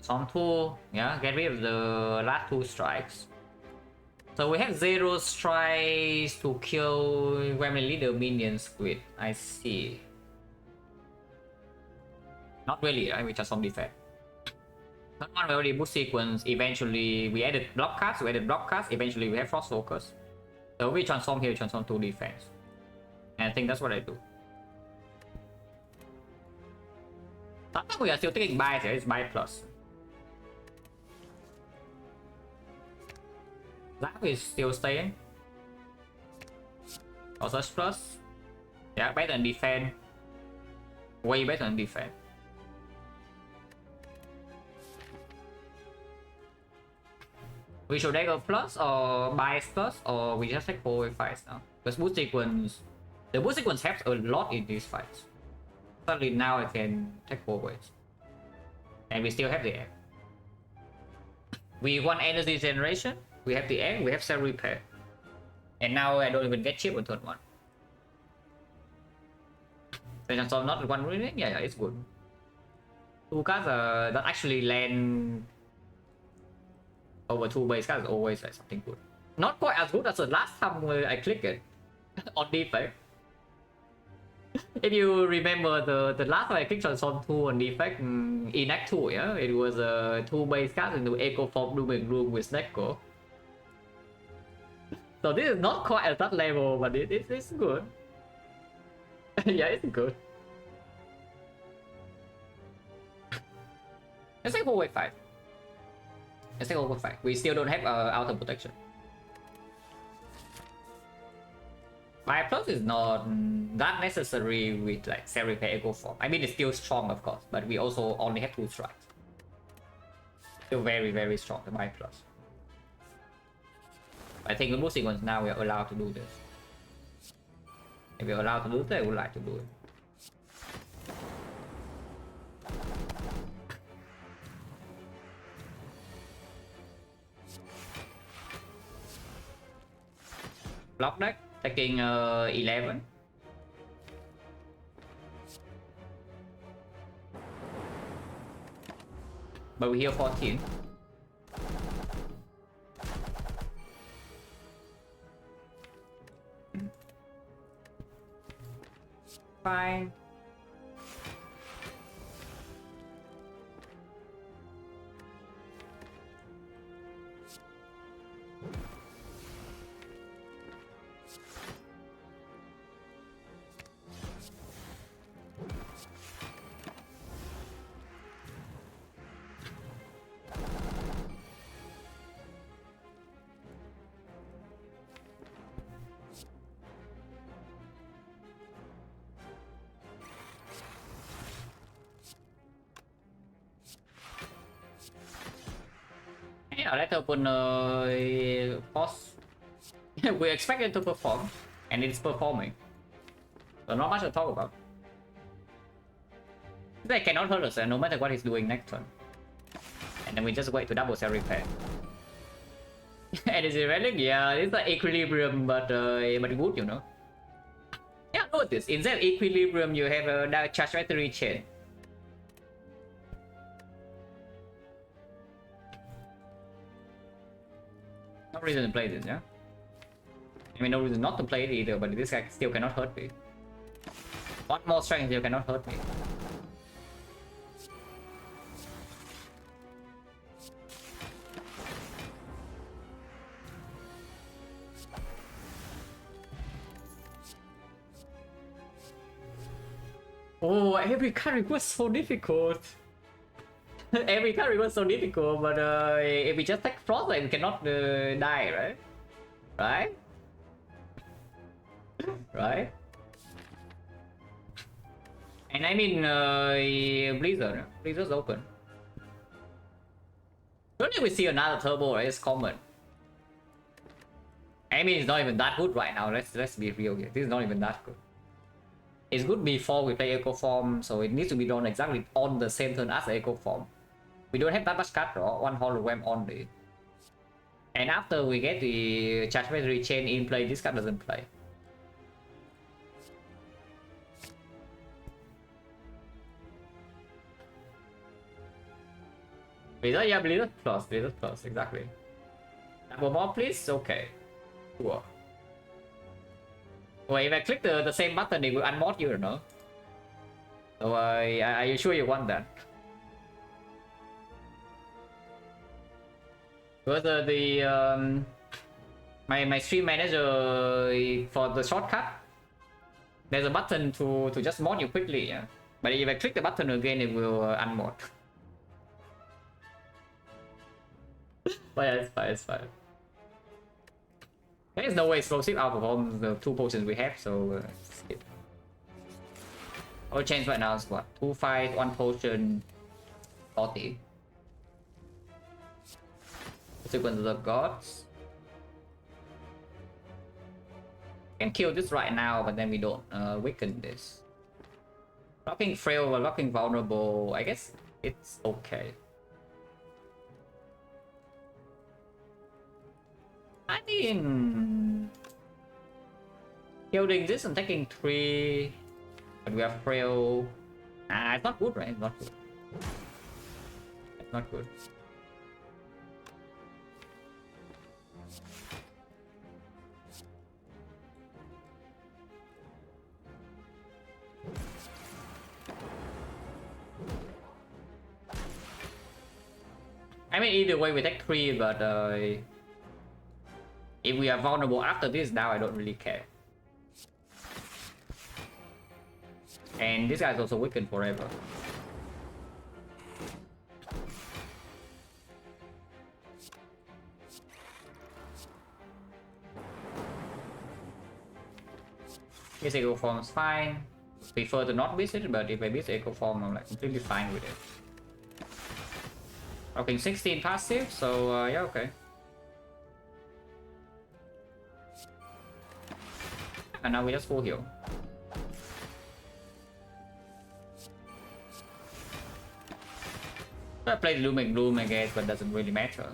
On 2, yeah, get rid of the last 2 strikes. So we have 0 strikes to kill Gremlin Leader minions with. I see. Not really, right? We just some defect. Not one we already boost sequence. Eventually, we added block cast. Eventually, we have Frost Focus. So we transform here, transform to defense. And I think that's what I do. Sometimes we are still taking buys here. It's buy plus. Zap is still staying. Also plus. Yeah, better than defend. Way better than defend. We should take a plus or bias plus, or we just take 4 fights now. Because boost sequence, the boost sequence helps a lot in these fights. Suddenly now I can take 4 ways. And we still have the egg. We want energy generation, we have the egg, we have cell repair. And now I don't even get chip on turn 1. So not one really, yeah, it's good. 2 cards that actually land over 2 base card is always like something good. Not quite as good as the last time I clicked it on Defect. If you remember the last time I clicked on Son 2 on Defect in Act 2, yeah, it was a 2 base card into Echo Form Doom and Gloom with Neko. So this is not quite at that level, but it's good. Yeah, it's good. Let's take 4-5. Let's take 4-5. We still don't have outer protection. 5+ is not that necessary with like self repair echo form. I mean, it's still strong, of course, but we also only have 2 strikes. Still very, very strong, the 5+. I think the most sequence now we are allowed to do this. If we're allowed to do this, I would like to do it. Block deck, taking 11. But we heal 14. Fine. Yeah, let's open boss. We expect it to perform, and it's performing. So not much to talk about. They cannot hurt us, no matter what he's doing next turn. And then we just wait to double cell repair. And is it relic? Yeah, it's like equilibrium, but good, you know. Yeah, notice instead of equilibrium, you have a charge battery chain. No reason to play this, yeah? I mean, no reason not to play it either, but this guy still cannot hurt me. One more strength still cannot hurt me. Oh, every card was so difficult. Every card was so difficult, but if we just take frost, we cannot die, right? Right? Right? And I mean, Blizzard's open. Don't we see another turbo, right? It's common. I mean, it's not even that good right now. Let's be real here. This is not even that good. It's good before we play Echo Form, so it needs to be done exactly on the same turn as Echo Form. We don't have that much card draw, 1 hologram only. And after we get the charge battery chain in play, this card doesn't play. Blizzard, yeah, Blizzard plus, exactly. Double more, please? Okay. Sure. Wait, if I click the same button, it will unmod you or no? So are you sure you want that? Because my stream manager for the shortcut, there's a button to just mod you quickly, yeah. But if I click the button again, it will unmod. But yeah, it's fine, it's fine. There is no way explosive outperforms the 2 potions we have, so skip. Our change right now is what? 2 fight, 1 potion, 40. Sequence of the gods. Can kill this right now, but then we don't weaken this. Locking frail or locking vulnerable, I guess it's okay. I mean, shielding this and taking 3, but we have frail. It's not good, right? It's not good. It's not good. I mean, either way we take 3, but if we are vulnerable after this now, I don't really care. And this guy's also weakened forever. His echo form is fine. Prefer to not miss it, but if I miss echo form, I'm like completely fine with it. Okay, 16 passive, so yeah, okay. And now we just full heal. I played Doom and Gloom, I guess, but doesn't really matter.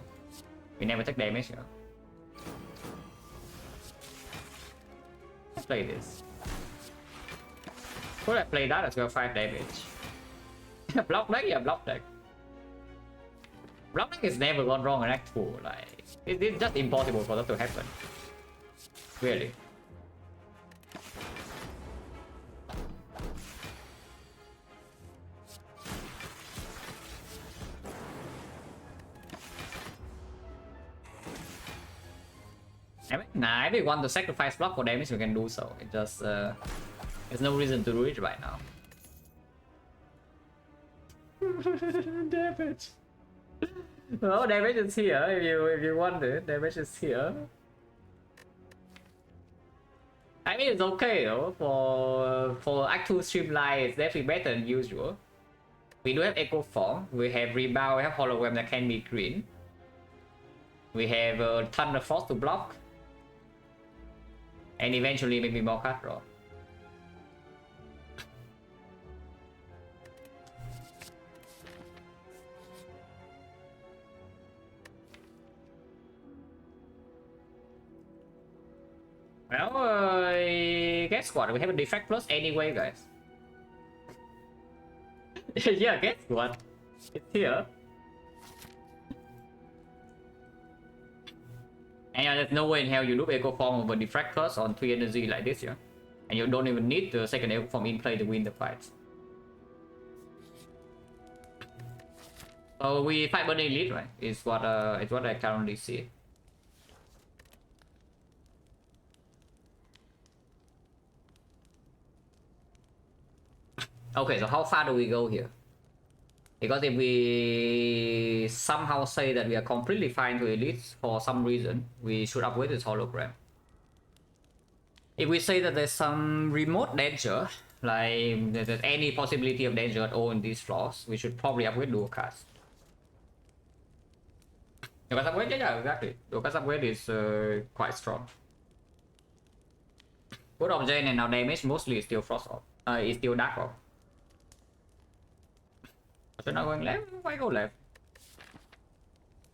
We never take damage here. Let's play this. Could I play that as well? 5 damage. Block deck, yeah, block deck. Block deck is never gone wrong in Act 2. Like, it's just impossible for that to happen. Really. Nah, if we want to sacrifice block for damage, we can do so. It just there's no reason to do it right now. Damage. Oh, damage is here. If you want it, damage is here. I mean, it's okay though. For Act 2 streamline, it's definitely better than usual. We do have Echo Form. We have Rebound. We have Hologram that can be green. We have Thunder Force to block. And eventually maybe more card draw. Well, guess what? We have a Defect plus anyway, guys. Yeah, guess what? It's here. And yeah, there's no way in hell you loop Echo Form over Defect plus on 3 energy like this, yeah? And you don't even need the second Echo Form in play to win the fight. So we fight Burning Elite, right? Is what I currently see. Okay, so how far do we go here? Because if we somehow say that we are completely fine to elites for some reason, we should upgrade this hologram. If we say that there's some remote danger, like there's any possibility of danger at all in these floors, we should probably upgrade dual cast. Dual cast upgrade, yeah, exactly. Dual cast upgrade is quite strong. Good object and now damage mostly is still frost off. Is still dark off. So not going left? Why go left?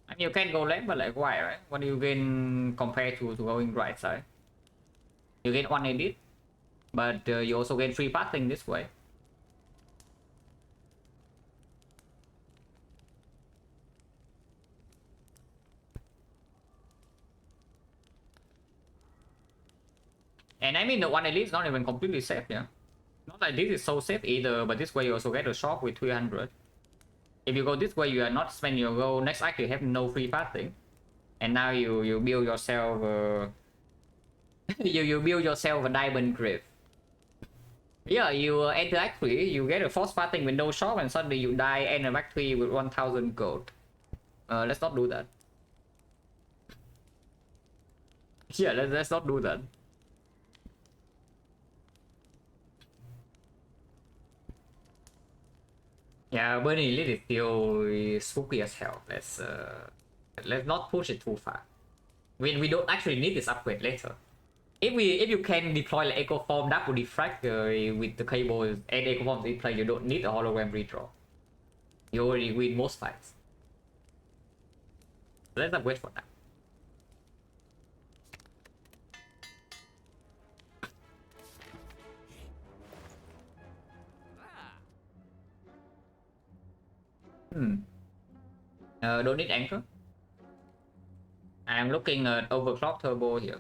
I mean, you can go left, but like why, right? What do you gain compared to going right side? You get 1 edit, but you also get free passing this way. And I mean, the 1 elite is not even completely safe, yeah? Not like this is so safe either, but this way you also get a shop with 300. If you go this way, you are not spending your gold. Next act, you have no free fasting, and now you build yourself you build yourself a diamond grave. Yeah, you enter act 3, you get a force fasting with no shop, and suddenly you die end of act 3 with 1000 gold. Let's not do that. Yeah, let's not do that. Yeah, Burning Elite is still spooky as hell. Let's not push it too far. We don't actually need this upgrade later. If you can deploy like Echo Form, that would Defect with the cable and Echo Form in play, you don't need a hologram redraw. You already win most fights. Let's upgrade for that. Don't need anchor. I'm looking at overclock turbo here.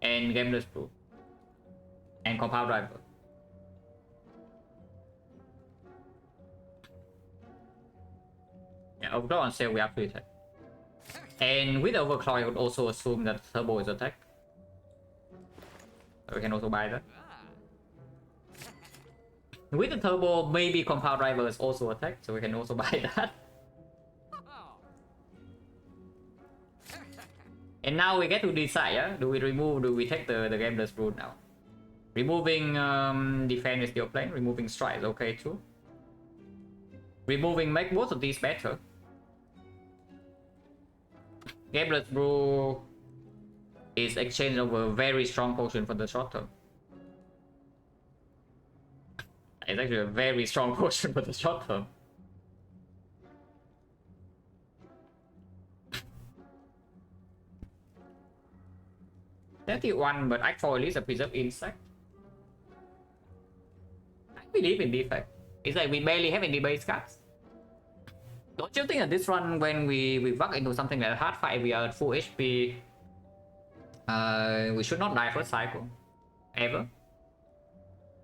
And gameless proof. And compound driver. Yeah, overclock on sale we have to attack. And with overclock I would also assume that turbo is attack. So we can also buy that. With the turbo, maybe compound driver is also attack, so we can also buy that. And now we get to decide, yeah? Do we remove, do we take the gameless route now? Removing defense is still playing, removing strike is okay too. Removing make both of these better. Gameless brew is exchanged over a very strong potion for the short term. It's actually a very strong potion for the short term. $31, but Act 4 at least a preserve insect. I believe in Defect. It's like we barely have any base cards. Don't you think that this run, when we walk into something like a hard fight, we are at full HP, we should not die first cycle? Ever?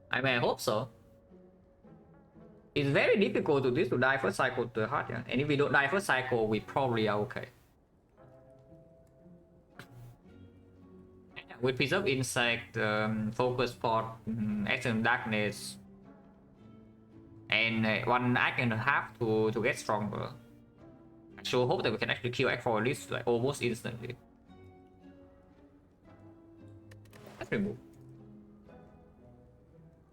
I mean, I hope so. It's very difficult to this to die first cycle to hard, yeah? And if we don't die first cycle, we probably are okay. With Preserve Insect, Focus Pot, Extreme Darkness, and 1 act and a half to get stronger. I sure hope that we can actually kill Act 4 at least like almost instantly. Let's remove.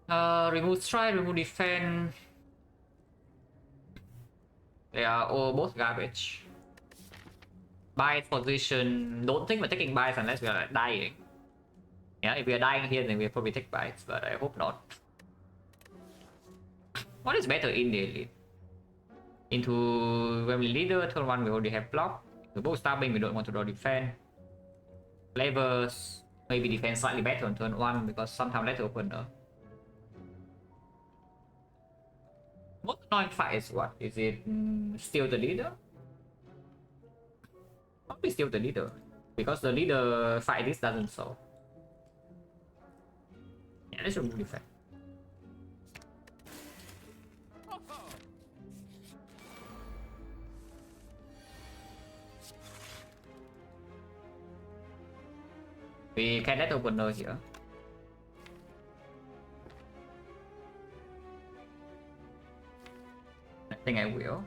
Remove strike, remove defense. They are all both garbage. Buy position. Don't think we're taking buys unless we are like dying. Yeah, if we are dying here, then we'll probably take bites, but I hope not. What is better in the elite? Into Family Leader, turn 1 we already have block. The bow stabbing we don't want to draw defense. Flavors, maybe defense slightly better on turn 1 because sometimes let's opener. Most annoying fight is what? Is it still the leader? Probably still the leader. Because the leader fight this doesn't solve. Yeah, let's remove defense. We can let opener here. I think I will. You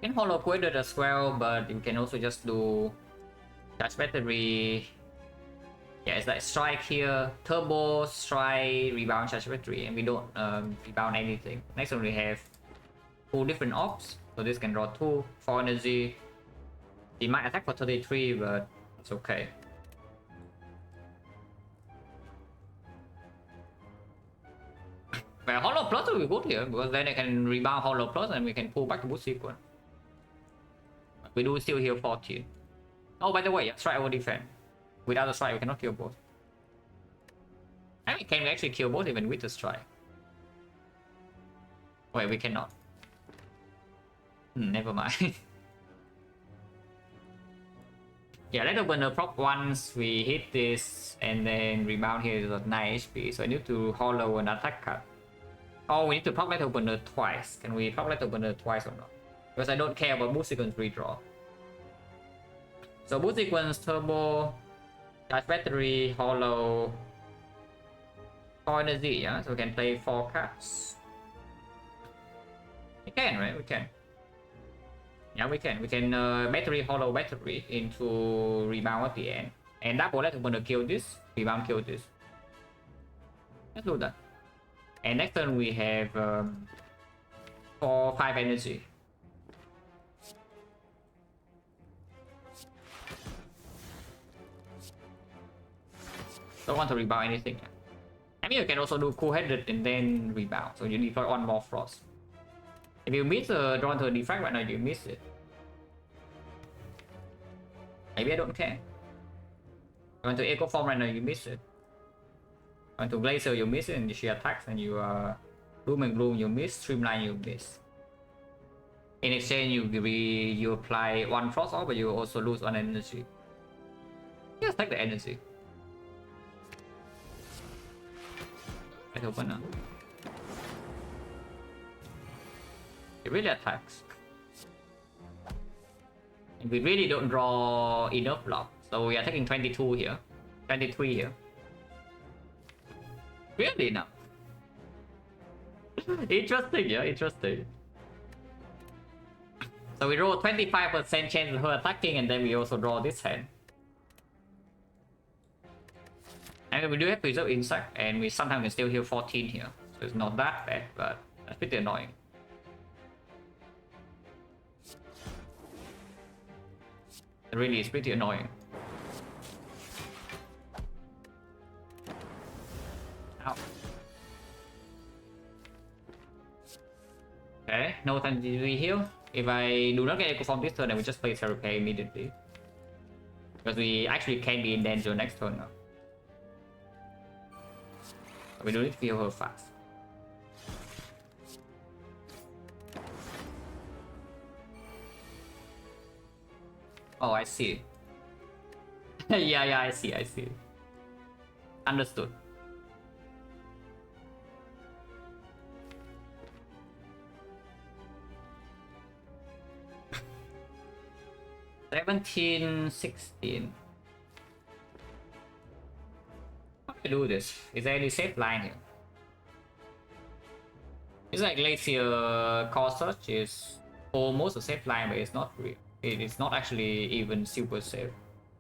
can hollow quit it as well, but you can also just do charge battery. Yeah, it's like strike here, turbo, strike, rebound, charge battery, and we don't rebound anything. Next one we have 2 different ops, so this can draw 2, 4 energy. He might attack for 33, but it's okay. Well, Hollow Plus will be good here, because then I can rebound Hollow Plus and we can pull back the boost sequence. We do still heal 14. Oh, by the way, yeah, strike over defense. Without the strike, we cannot kill both. I mean, can we actually kill both even with the strike? Wait, we cannot. Never mind. Yeah, let open prop once we hit this, and then rebound here is at 9 HP, so I need to hollow an attack card. Oh, we need to proc let opener twice. Can we proc let opener twice or not? Because I don't care about boost sequence redraw. So boost sequence, turbo, charge battery, hollow, 4 energy, yeah? So we can play 4 cards. We can, right? We can. Yeah, we can. We can battery, hollow battery into rebound at the end. And double let opener kill this, rebound kill this. Let's do that. And next turn we have 5 energy. Don't want to rebound anything. I mean, you can also do cool-headed and then rebound, so you deploy 1 more frost. If you miss a draw to a defect right now, you miss it. Maybe I don't care. You want to echo form right now, you miss it. Want to Glacier, you miss it, and she attacks, and you Doom and Gloom, you miss, Streamline, you miss. In exchange, you apply 1 frost orb, but you also lose 1 energy. Just take the energy. Let's open now. It really attacks. And we really don't draw enough block, so we are taking 22 here, 23 here. Really enough. Interesting, yeah, interesting. So we roll 25% chance of her attacking, and then we also draw this hand. And we do have Preserve Insect, and we sometimes can still heal 14 here. So it's not that bad, but that's pretty annoying. It really is pretty annoying. Ow. Okay, no time to heal. If I do not get Echo Form this turn, then we just play Repair immediately. Because we actually can be in danger next turn now. We don't need to heal her fast. Oh, I see. yeah, I see. Understood. $17, $16. How do I do this? Is there any safe line here? It's like Glacier Core Search is almost a safe line, but it's not real. It is not actually even super safe.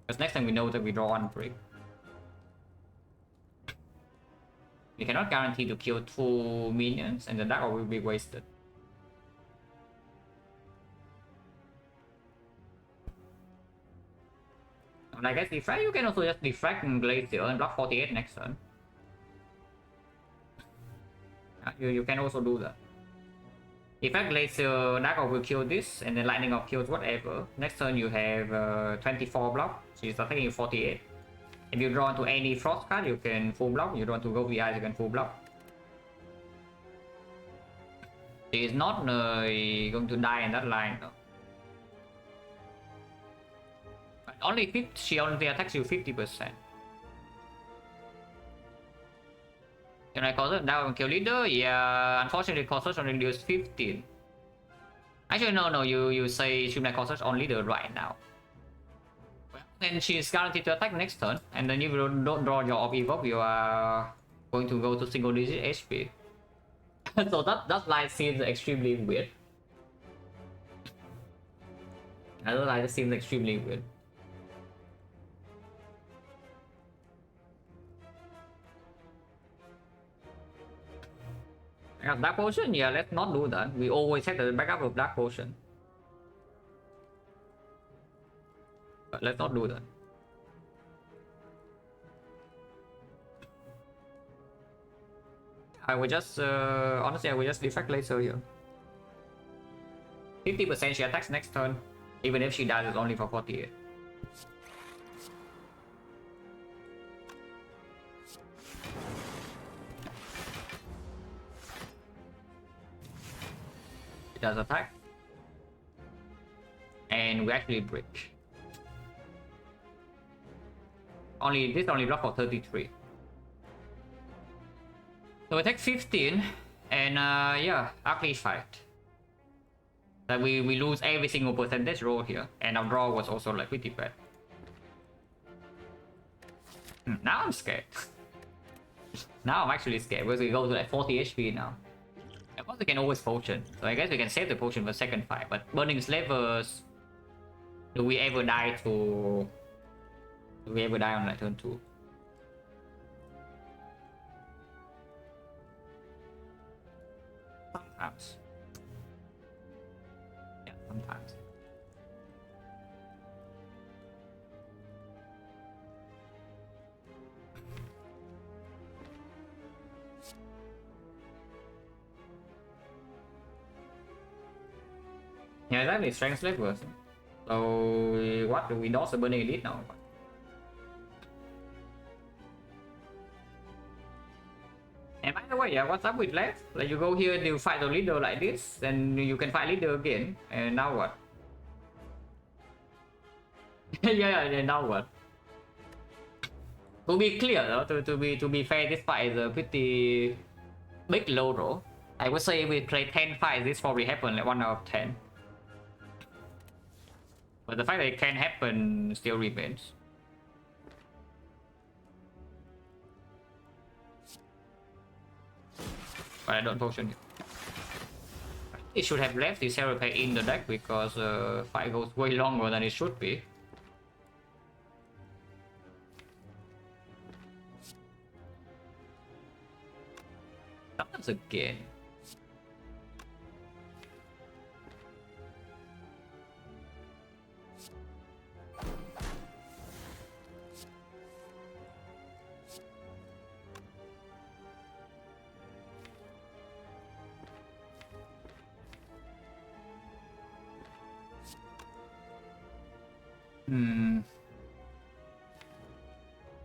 Because next time we know that we draw 1 brick. We cannot guarantee to kill 2 minions, and the Dark Orb will be wasted. And I guess Defect, you can also just Defect and Glacier and block 48 next turn. You can also do that. Defect Glacier, Dark Orb will kill this, and then Lightning Orb kills whatever. Next turn you have 24 block, so you start taking 48. If you draw into any Frost card, you can full block. You draw into Go VI, you can full block. She is not going to die in that line though. Only 50, she only attacks you 50%. Can I cause it down kill leader? Yeah, unfortunately cause search only reduced 15. Actually no, you say should I cause search on leader right now. Well, then she's guaranteed to attack next turn, and then if you don't draw your Orb Evoke, you are going to go to single digit HP. So that line seems extremely weird. That line seems extremely weird. Dark Potion? Yeah, let's not do that. We always have the backup of Dark Potion. But let's not do that. I will just, honestly, I will just Defect Laser here. 50% she attacks next turn. Even if she dies, it's only for 48. It does attack. And we actually break. This only block for 33. So we take 15, and yeah, ugly fight. That we lose every single percentage roll here, and our draw was also like pretty bad. Now I'm scared. Now I'm actually scared because we go to like 40 HP now. Of course we can always potion, so I guess we can save the potion for second fight. But Burning Slavers, do we ever die to? Do we ever die on like turn 2? Sometimes. Yeah, sometimes. Yeah, exactly, Strength Slavers. So what do we dodge the Burning Elite now? And by the way, way, yeah. What's up with left? Like you go here, you fight the leader like this, then you can fight leader again, and now what? Yeah, now what? To be clear, though, to be fair, this fight is a pretty big low roll. I would say if we play 10 fights, this probably happen like 1 out of 10. But the fact that it can happen still remains. But I don't potion it. It should have left this hero pack in the deck because fight goes way longer than it should be. Sometimes again.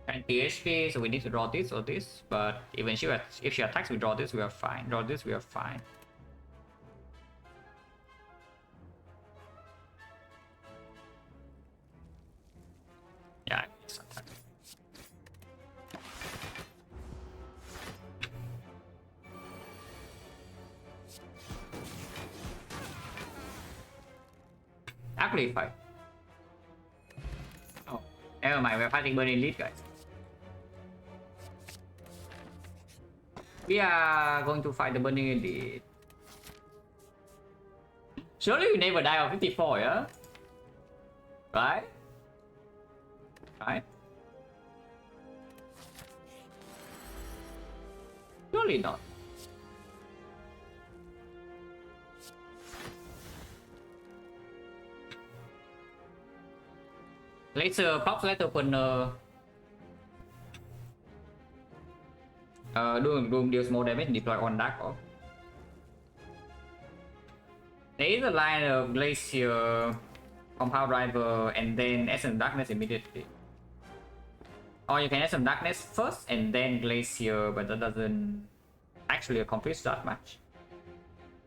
And PHP, so we need to draw this or this, but even if she attacks, we draw this, we are fine. Draw this, we are fine. Yeah, it's attack. Actually, fine. Oh, never mind, we're fighting Burning Lead, guys. We are going to fight the Burning Elite. Surely you never die on 54, yeah? Right? Right? Surely not. Let's pop let open Doom deals more damage and deploy on Dark Orb. There is a line of Glacier, Compound Driver, and then Essence Darkness immediately. Or you can Essence Darkness first and then Glacier, but that doesn't actually accomplish that much.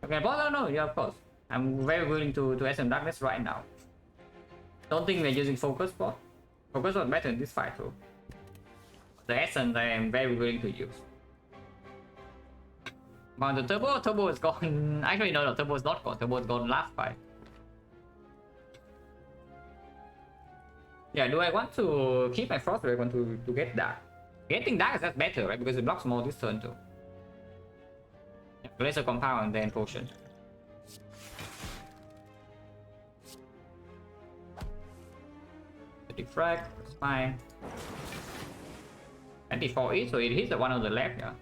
Okay, but no, yeah, of course. I'm very willing to Essence Darkness right now. Don't think we're using Focus Spot. Focus Spot better in this fight too. The Essence I am very willing to use. But the Turbo is gone. Actually, no, Turbo is not gone. Turbo is gone last fight. Yeah, do I want to keep my Frost or do I want to get Dark? Getting Dark is just better, right? Because it blocks more this turn too. Yeah, Laser Compound and then Potion. The Defect, that's fine. 24 each, so it hits the one on the left, yeah.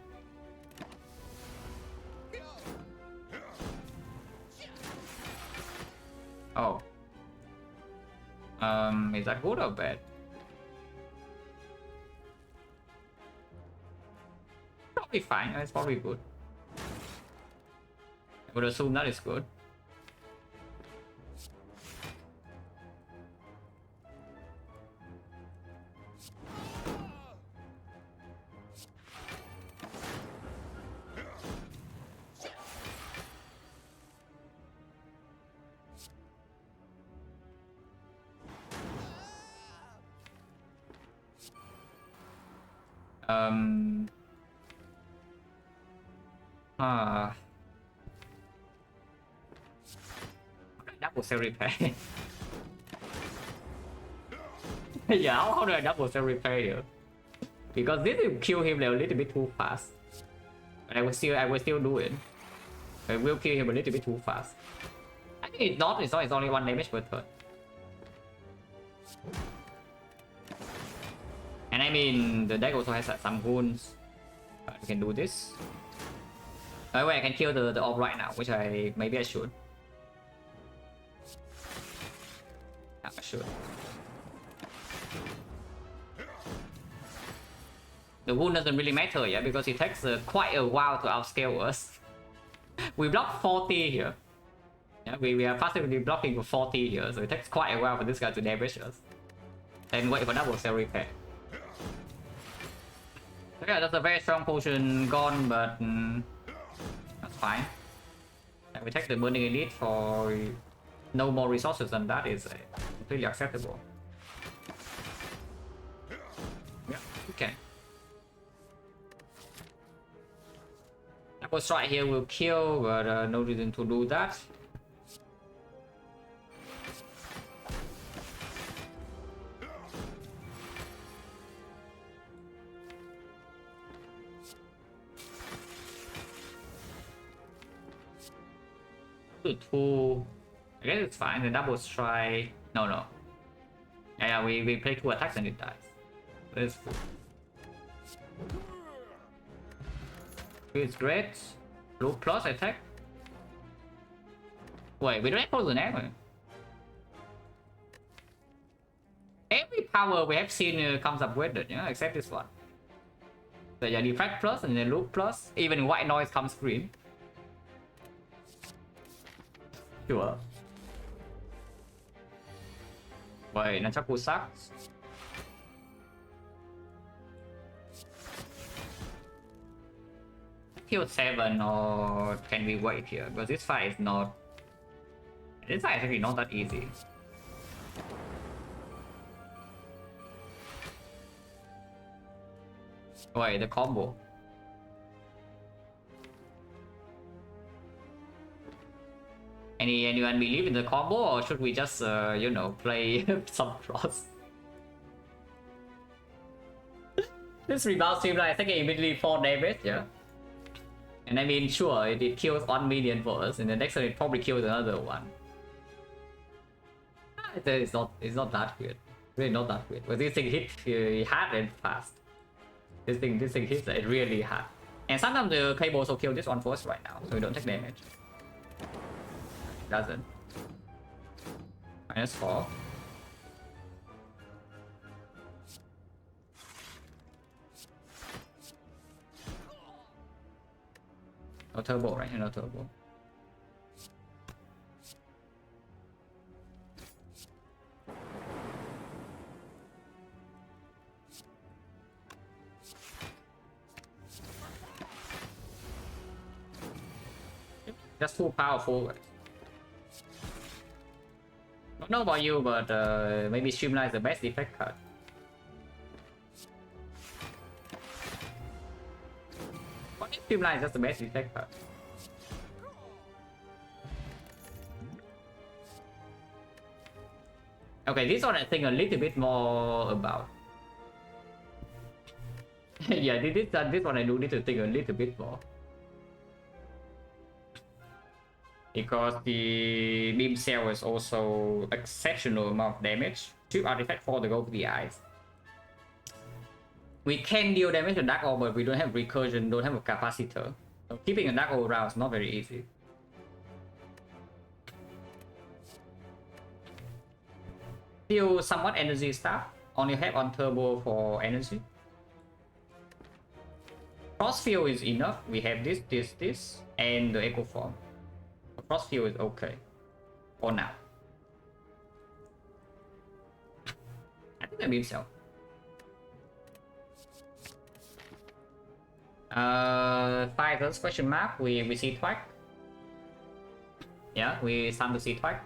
Oh. Is that good or bad? Probably fine, it's probably good. I would assume that is good. Double cell repair. Yeah, how do I double cell repair here? Because this will kill him a little bit too fast. But I will still do it. I will kill him a little bit too fast. I think it's not, it's only 1 damage per turn. And I mean, the deck also has some wounds. We can do this. By the way, I can kill the orb right now, which maybe I should. Yeah, I should. The wound doesn't really matter, yeah, because it takes quite a while to outscale us. We block 40 here. Yeah, we are passively blocking for 40 here, so it takes quite a while for this guy to damage us. Then wait for double cell repair. Yeah, that's a very strong potion gone, but that's fine. And we take the Burning Elite for no more resources than that is completely acceptable. Yeah, okay. Apple Strike here will kill, but no reason to do that. Two. I guess it's fine. The double strike. No. Yeah, we play 2 attacks and it dies. That's cool. It's great. Blue plus attack. Wait, we don't have poison anyway. Every power we have seen comes up with it, except this one. So yeah, Defect plus and then Loop plus. Even white noise comes green. Sure. Wait, Nunchaku sucks. Kill 7 or can we wait here? Because this fight is not... This fight is actually not that easy. Wait, the combo. Anyone believe in the combo, or should we just, play some cross? This rebound seems like I think immediately 4 damage, yeah? And I mean, sure, it kills 1 million for us, and the next one it probably kills another one. It's not that good. Really not that good. But this thing hits hard and fast. This thing hits it really hard. And sometimes the cable also kill this one first right now, so we don't take damage. Doesn't. -4. No turbo, right? No turbo. Just too powerful. Don't know about you, but maybe Streamline is the best defect card. What if Streamline is just the best defect card? Okay, this one I think a little bit more about. Yeah, this one I do need to think a little bit more. Because the beam cell is also exceptional amount of damage. 2 artifact for the go to the eyes. We can deal damage to Dark Orb, but we don't have recursion, don't have a capacitor. So keeping a Dark Orb around is not very easy. Feel somewhat energy stuff. Only have on turbo for energy. Crossfield is enough. We have this, and the Echo Form. Crossfield is okay for now. I think that beam cell. 5 first question mark. We see Twag. Yeah, we start to see Twag.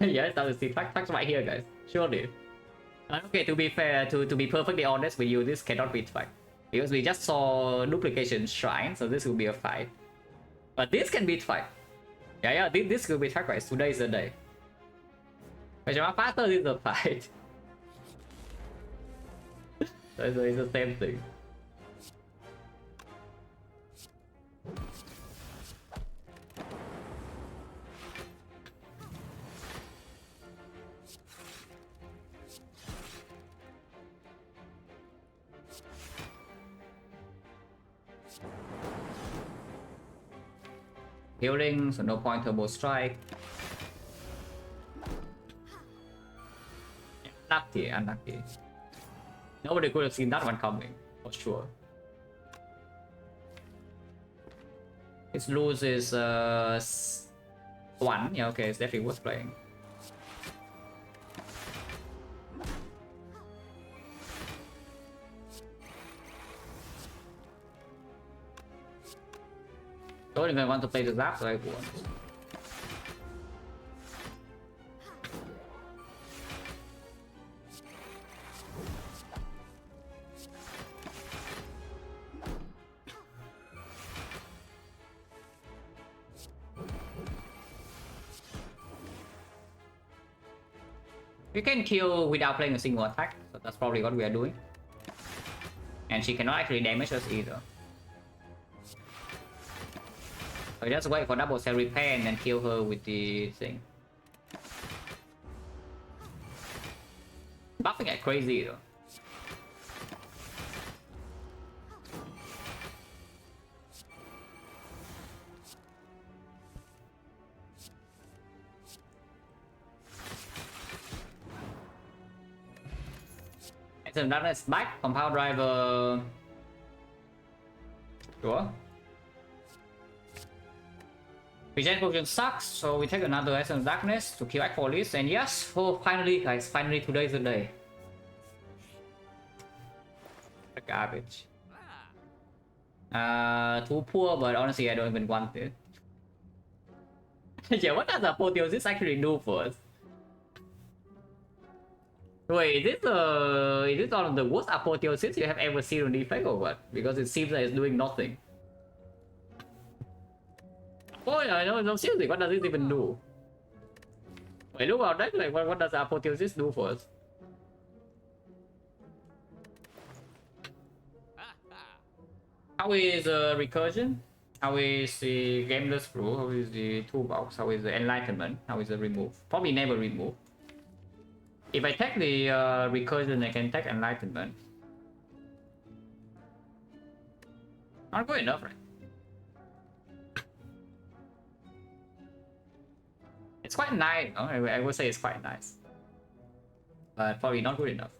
Yeah, start to see Twag. Twag's right here, guys. Surely. Okay, to be fair, to be perfectly honest with you, this cannot be Twag because we just saw duplication shrine, so this will be a fight. But this can be Twag. Yeah, this could be Twag, right? Today is the day. Question mark faster is the fight. So it's the same thing. Healing, so no point turbo strike. Unlucky. Nobody could have seen that one coming, for sure. His lose is 1. Yeah, okay, it's definitely worth playing. don't even want to play the Zap, so I won't. You can kill without playing a single attack, so that's probably what we are doing. And she cannot actually damage us either. So just wait for double cell repair and then kill her with the thing. Buffing like crazy though. Excellent Darkness back, Compound Driver. Sure. Regen Potion sucks, so we take another Essence of Darkness to kill Aqualis, and yes, oh finally guys, finally today's the day. The garbage. Too poor, but honestly I don't even want it. Yeah, what does Apotheosis actually do for us? Wait, is this one of the worst Apotheosis you have ever seen on Defect or what? Because it seems like it's doing nothing. Oh yeah, no, seriously, what does it even do? Wait, look at that, like, what does Apotheosis do for us? How is Recursion? How is the Gameless Flow? How is the Toolbox? How is the Enlightenment? How is the Remove? Probably never remove. If I take the Recursion, I can take Enlightenment. Not good enough, right? It's quite nice, no? I would say it's quite nice. But probably not good enough.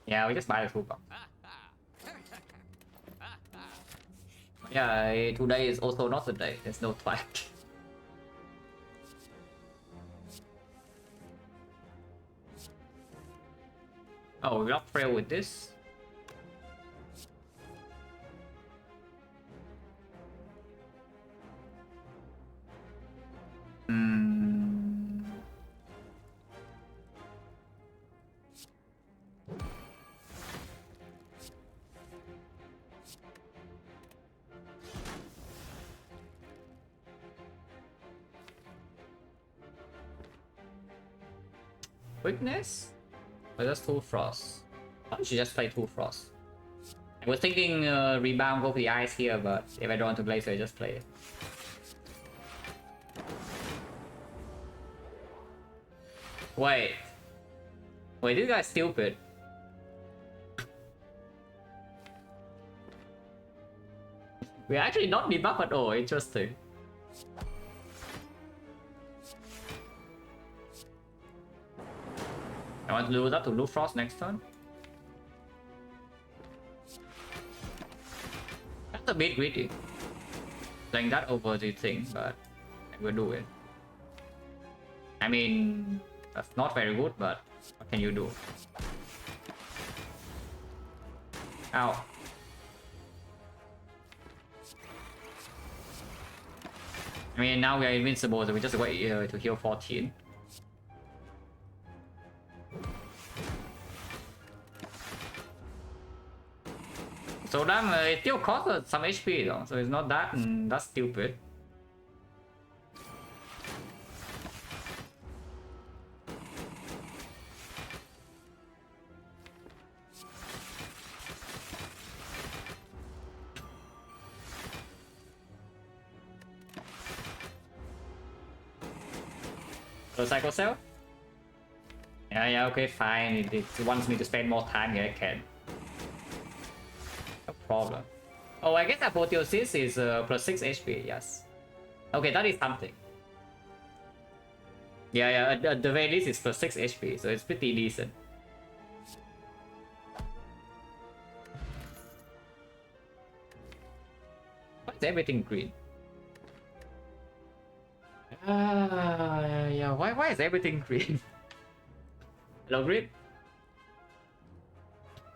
Yeah, we just buy the toolbox. Yeah, today is also not the day. There's no twilight. Oh, we lock trail with this. Weakness? Or just Tool Frost? Why don't you just play Tool Frost? I was thinking Rebound, go for the ice here, but if I don't want to play, so I just play it. Wait. Wait, this guy's stupid. We're actually not debuffed at all, interesting. I want to lose up to Blue Frost next turn. That's a bit greedy. Playing that over the thing, but I will do it. I mean, that's not very good, but what can you do? Ow. I mean, now we are invincible, so we just wait to heal 14. So damn, it still costs some HP though, so it's not that that's stupid. So Psycho Cell? Yeah, okay, fine. It wants me to spend more time, yeah, I can. No problem. Oh, I guess Apotheosis is plus 6 HP, yes. Okay, that is something. Yeah, at the very least it's plus 6 HP, so it's pretty decent. Why is everything green? Yeah, why is everything green? Hello, green?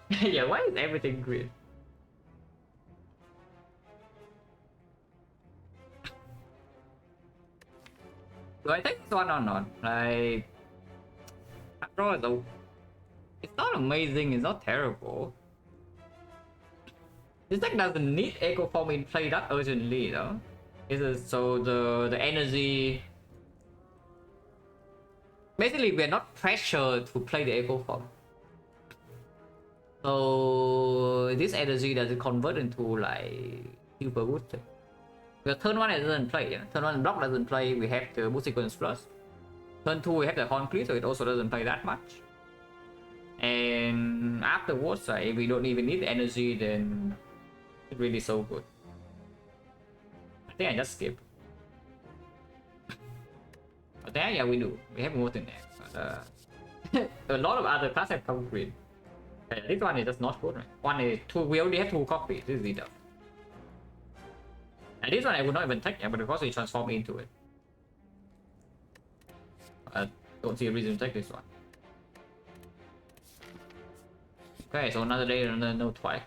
Yeah, why is everything green? Do I take this one or not? Like, draw though. It's not amazing. It's not terrible. This deck doesn't need Echo Form in play that urgently though. So the energy. Basically, we're not pressured to play the Echo Form. So this energy doesn't convert into like super boost. Because turn 1 it doesn't play, yeah? Turn 1 block doesn't play, we have the boost sequence plus. Turn 2 we have the concrete, so it also doesn't play that much. And afterwards, if we don't even need the energy, then it's really so good. I think I just skip. But there, yeah, we do. We have more than that. But, a lot of other classes have concrete. This one is just not good, right? One is two. We already have 2 copies. This is enough. And this one I would not even take, yeah, but because we transform into it. I don't see a reason to take this one. Okay, so another day, another no twig.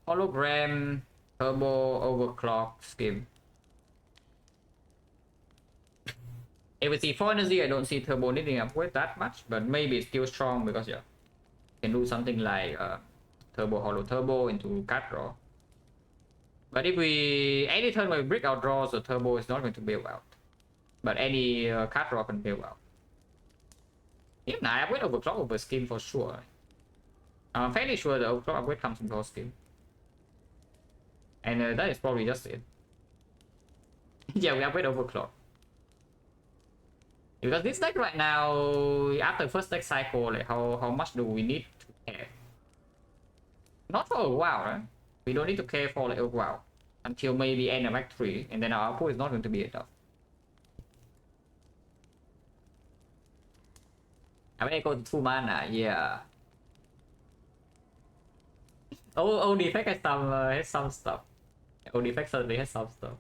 Hologram, turbo, overclock, skim. If we see 4 energy, I don't see turbo needing upgrade that much, but maybe it's still strong because yeah, can do something like turbo, hollow turbo into card draw. But if we any turn where we break our draws, the turbo is not going to bail out. But any card draw can bail out. Even I upgrade overclock over skim for sure. I'm fairly sure the overclock upgrade comes before skim. And that is probably just it. Yeah, we upgrade overclock. Because this deck right now, after first deck cycle, like how much do we need to care? Not for a while, right? We don't need to care for like a while. Until maybe end of Act 3, and then our output is not going to be enough. I mean, go to 2 mana, yeah. Oh, Defect has some stuff. Oh, Defect certainly has some stuff.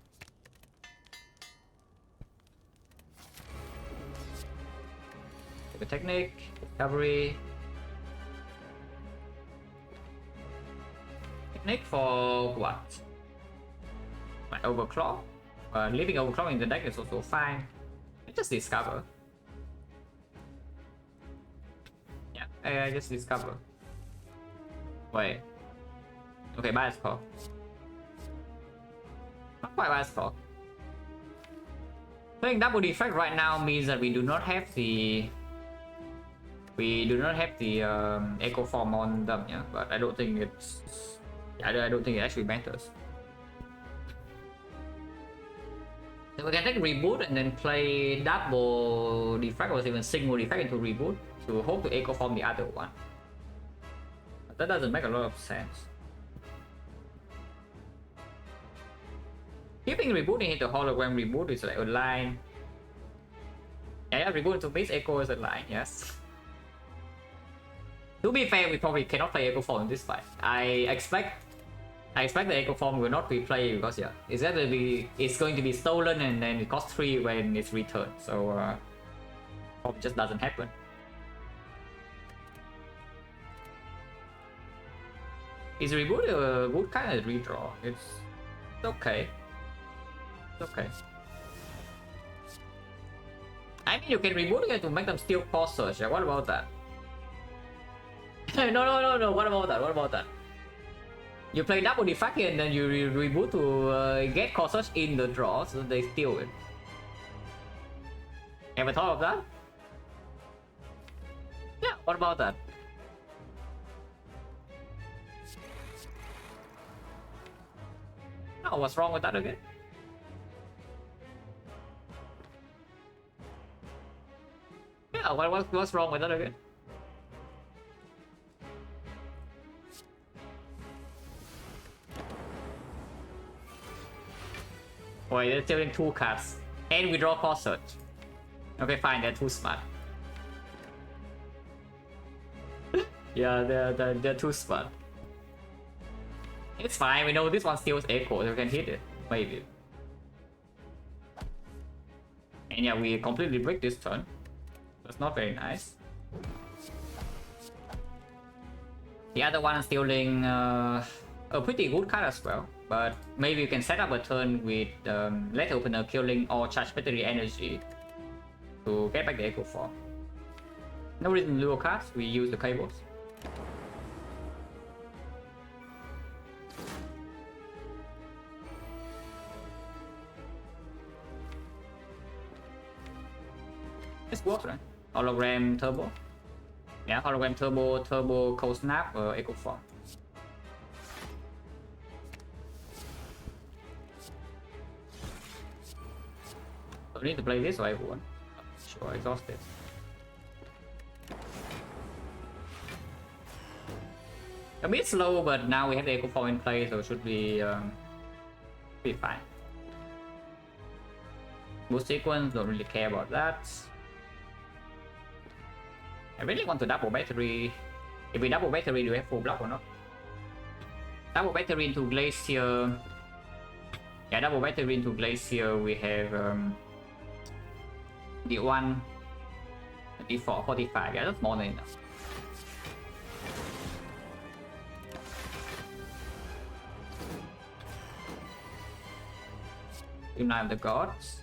The technique, discovery. Technique for what? My overclock. Leaving overclock in the deck is also fine. Just discover. Yeah, I just discover. Wait. Okay, bias call. Not quite bias call. Playing double defect right now means that we do not have the echo form on them, yeah. But I don't think it's I don't think it actually matters. So we can take reboot and then play double defect or even single defect into reboot to hope to echo form the other one. But that doesn't make a lot of sense. Keeping rebooting into hologram reboot is like a line. Yeah, reboot into base echo is a line, yes. To be fair, we probably cannot play echo form in this fight. I expect the echo form will not be played because yeah, it's going to be stolen and then it costs 3 when it's returned. So probably just doesn't happen. Is reboot a good kind of redraw? It's okay. It's okay. I mean, you can reboot it to make them steal core search. Yeah, what about that? No. What about that? You play double defect and then you reboot to get core search in the draw, so they steal it. Ever thought of that? Yeah, what about that? Oh, what's wrong with that again? Yeah, what's wrong with that again? Wait, they're stealing 2 cards. And we draw core search. Okay, fine, they're too smart. Yeah, they're too smart. It's fine, we know this one steals echo, so we can hit it. Maybe. And yeah, we completely break this turn. That's not very nice. The other one stealing a pretty good card as well. but maybe you can set up a turn with Let Opener killing all charge battery energy to get back the Echo Form. No reason to lure cards, we use the cables. This works, right? Hologram Turbo. Yeah, Hologram Turbo, Turbo Cold Snap, Echo Form. I need to play this or everyone. Sure, exhausted. A bit slow, but now we have the Echo Form in play, so it should be fine. Boost sequence, don't really care about that. I really want to double battery. If we double battery, do we have full block or not? Double battery into Glacier. Yeah, double battery into Glacier. We have D1, D4, 45. Yeah, that's more than enough. Unite of the Gods.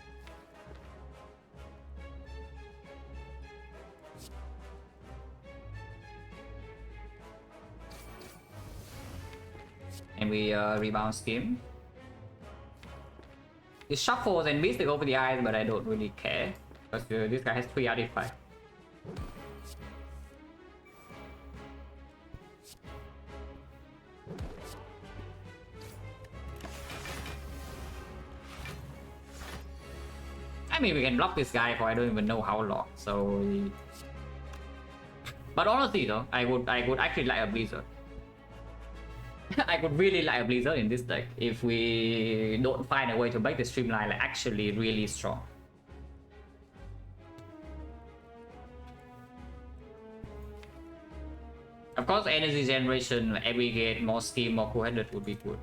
And we rebound Scheme. It shuffles and Mystic over the eyes, but I don't really care because this guy has 3 artifacts. I mean, we can block this guy for I don't even know how long. So, but honestly, though, I would actually like a Blizzard. I could really like a Blizzard in this deck if we don't find a way to make the streamline like actually really strong. Of course, energy generation, like every gate, more Scheme, more cool-headed would be good.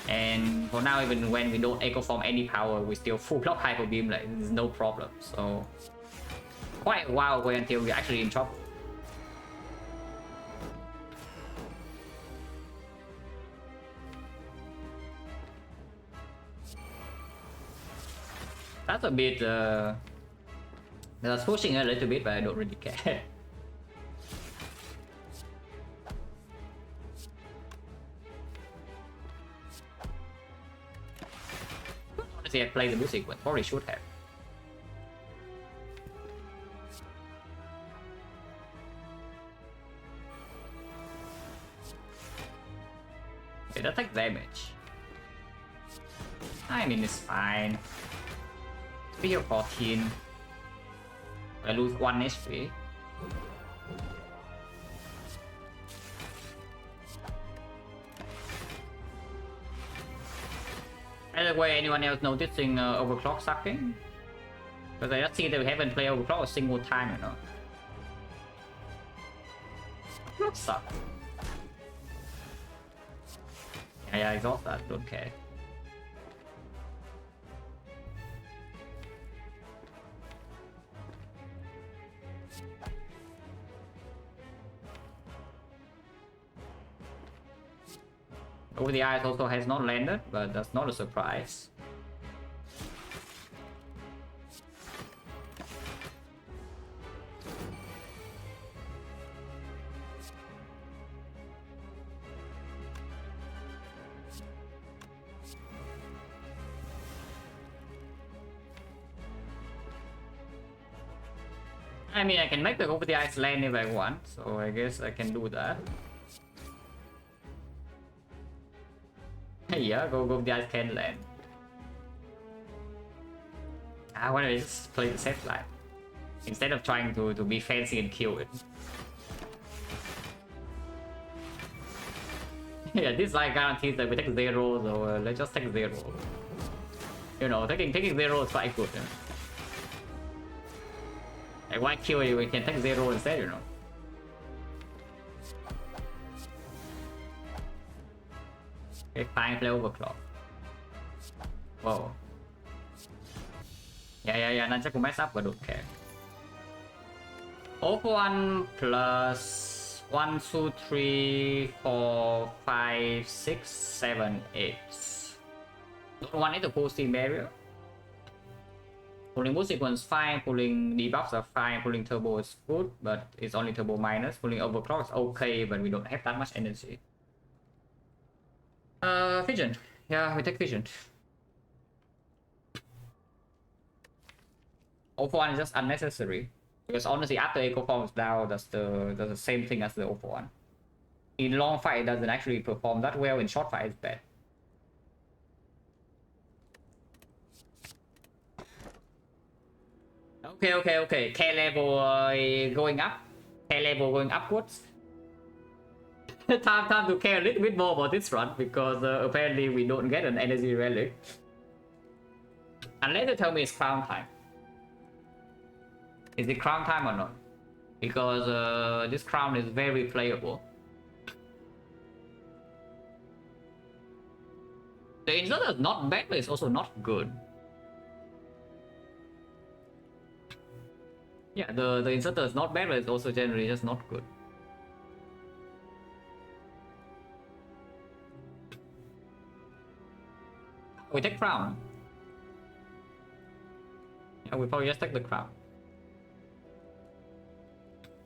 And for now, even when we don't Echo Form any power, we still full block Hyper Beam, like there's no problem. So quite a while away until we're actually in trouble. That's a bit that's pushing a little bit, but I don't really care. Honestly, I played the music sequence, probably should have. Okay, that takes damage. I mean, it's fine. 3 or 14. I lose 1 HP. By the way, anyone else noticing overclock sucking? Because I just see that we haven't played overclock a single time, you know. Overclock suck. Yeah, exhaust that, don't care. Over the Eyes also has not landed, but that's not a surprise. I mean, I can make the Over the Eyes land if I want, so I guess I can do that. Yeah, go the Eyes can land. I want to just play the safe line instead of trying to be fancy and kill it. Yeah, this line guarantees that we take 0, so let's just take 0. You know, taking 0 is quite good. Like, why kill you? We can take 0 instead, you know. Okay, fine, play overclock. Whoa. Yeah, Nunchaku can mess up, but don't care. Off 1 plus 1, 2, 3, 4, 5, 6, 7, 8. Don't want it to pull steam barrier. Pulling boost sequence fine, pulling debuffs are fine, pulling turbo is good, but it's only turbo minus. Pulling overclock is okay, but we don't have that much energy. Vision. Yeah, we take vision. 041 is just unnecessary. Because honestly, after Echo Form is down, that's the same thing as the 041. In long fight, it doesn't actually perform that well. In short fight, it's bad. Okay. Care level going up. Care level going upwards. time to care a little bit more about this run because apparently we don't get an energy relic. Unless they tell me it's crown time. Is it crown time or not? Because this crown is very playable. The inserter is not bad, but it's also not good. Yeah, the inserter is not bad, but it's also generally just not good. We take crown. Yeah, we probably just take the crown.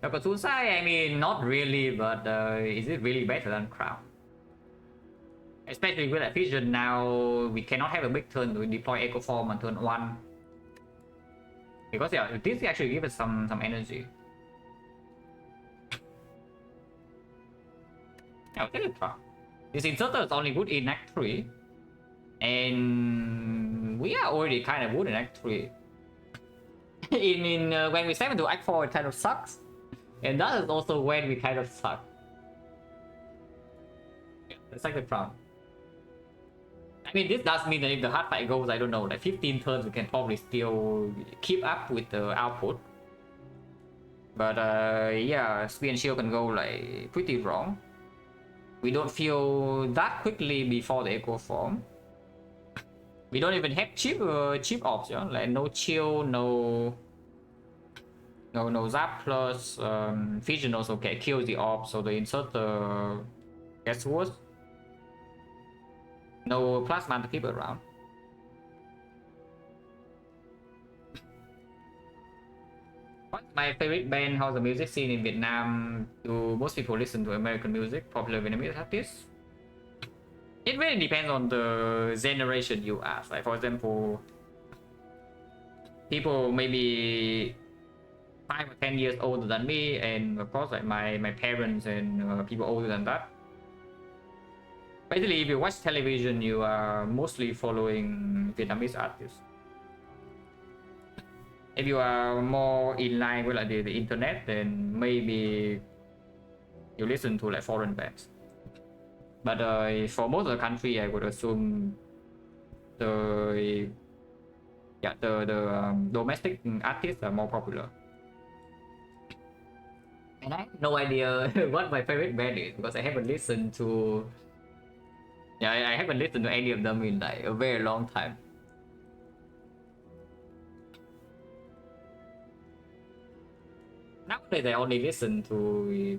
Yokosusai, I mean, not really, but is it really better than crown? Especially with that vision now, we cannot have a big turn to deploy Echo Form on turn 1. Because yeah, this actually gives us some energy. Yeah, we'll take the crown. This inserter is only good in Act 3. And we are already kind of good in Act 3. When we step into Act 4, it kind of sucks. And that is also when we kind of suck. Yeah, let's take the crown. I mean, this does mean that if the hard fight goes, I don't know, like 15 turns, we can probably still keep up with the output. But yeah, Spear and Shield can go like pretty wrong. We don't feel that quickly before the Echo Form. We don't even have cheap ops, yeah? Like no chill, no zap plus vision also can kill the orb, so the inserter gets worse. No plasma to keep around. What's my favorite band? How's the music scene in Vietnam? Do most people listen to American music, popular Vietnamese artists? It really depends on the generation you ask. Like for example, people maybe 5 or 10 years older than me, and of course like my parents and people older than that. Basically, if you watch television, you are mostly following Vietnamese artists. If you are more in line with like the internet, then maybe you listen to like foreign bands. But for most of the country, I would assume the domestic artists are more popular. And I have no idea what my favorite band is because I haven't listened to. Yeah, I haven't listened to any of them in like a very long time. Nowadays, I only listen to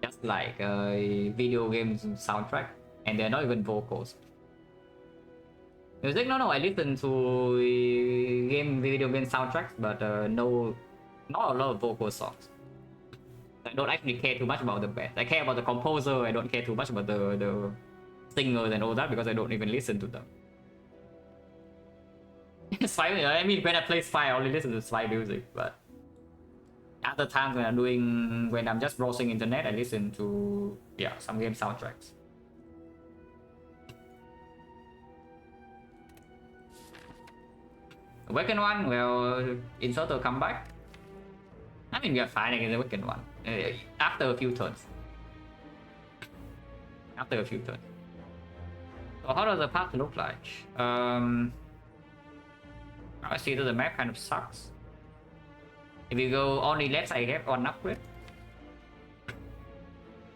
just like video games soundtrack, and they're not even vocals. Music, no, I listen to video game soundtracks, but no, not a lot of vocal songs. I don't actually care too much about the band. I care about the composer. I don't care too much about the singers and all that because I don't even listen to them. Spy, I mean, when I play Spy, I only listen to Spy music, but other times when I'm just browsing internet, I listen to some game soundtracks. Awaken one, well, inserter come back. I mean, we are fine against the Awaken one after a few turns. So how does the path look like? I see that the map kind of sucks. If you go only left, I have one upgrade.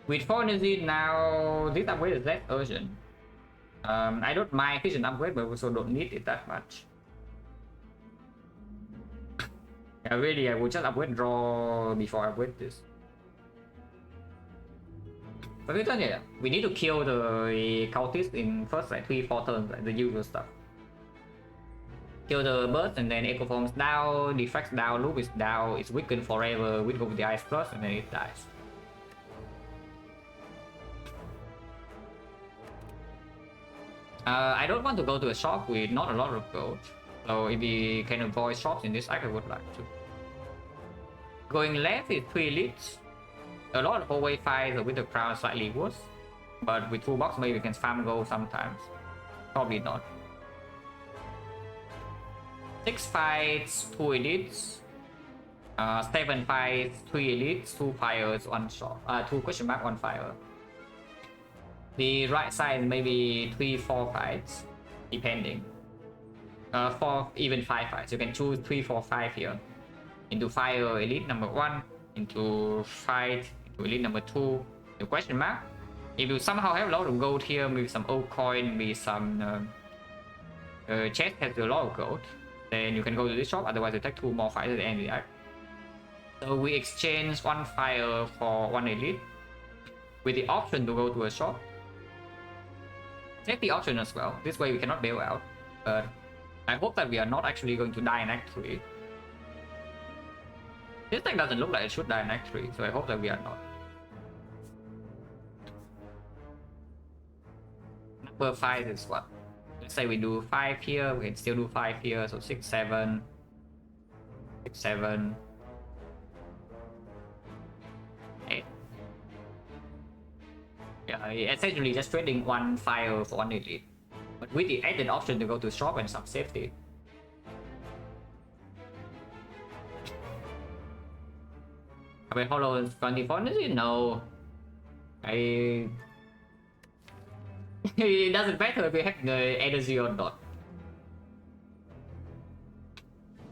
With 4 energy now, this upgrade is less urgent. I don't mind vision upgrade, but also don't need it that much. Yeah, really, I would just upgrade draw before I upgrade this. But we done it. We need to kill the cultist in first like 3-4 turns, like the usual stuff. Kill the burst and then Echo Form's down, Defect down, Loop is down, it's weakened forever, we go with the Ice Plus and then it dies. I don't want to go to a shop with not a lot of gold, so if we can avoid shops in this, I would like to. Going left is 3 elites. A lot of hallway fights with the crown slightly worse, but with 2 box maybe we can farm gold sometimes. Probably not. 6 fights, 2 elites. 7 fights, 3 elites, 2 fires, 1 shot. 2 question mark, 1 fire. The right side maybe 3-4 fights, depending. 4, even 5 fights. You can choose 3, 4, 5 here. Into fire elite number 1, into fight, into elite number 2, the question mark. If you somehow have a lot of gold here, maybe some old coin, maybe some chest has a lot of gold, then you can go to this shop, otherwise you take 2 more fights at the end of the act. So we exchange 1 fire for 1 elite, with the option to go to a shop. Take the option as well, this way we cannot bail out, but I hope that we are not actually going to die in Act 3. This deck doesn't look like it should die in Act 3, so I hope that we are not. Number 5 is what? Let's say we do 5 here, we can still do 5 here, so 6, 7. 6, 7. 8. Yeah, essentially just trading 1 fire for 1 elite. But with the added option to go to shop and some safety. Are we hollow 24? No. It doesn't matter if we have the energy or not.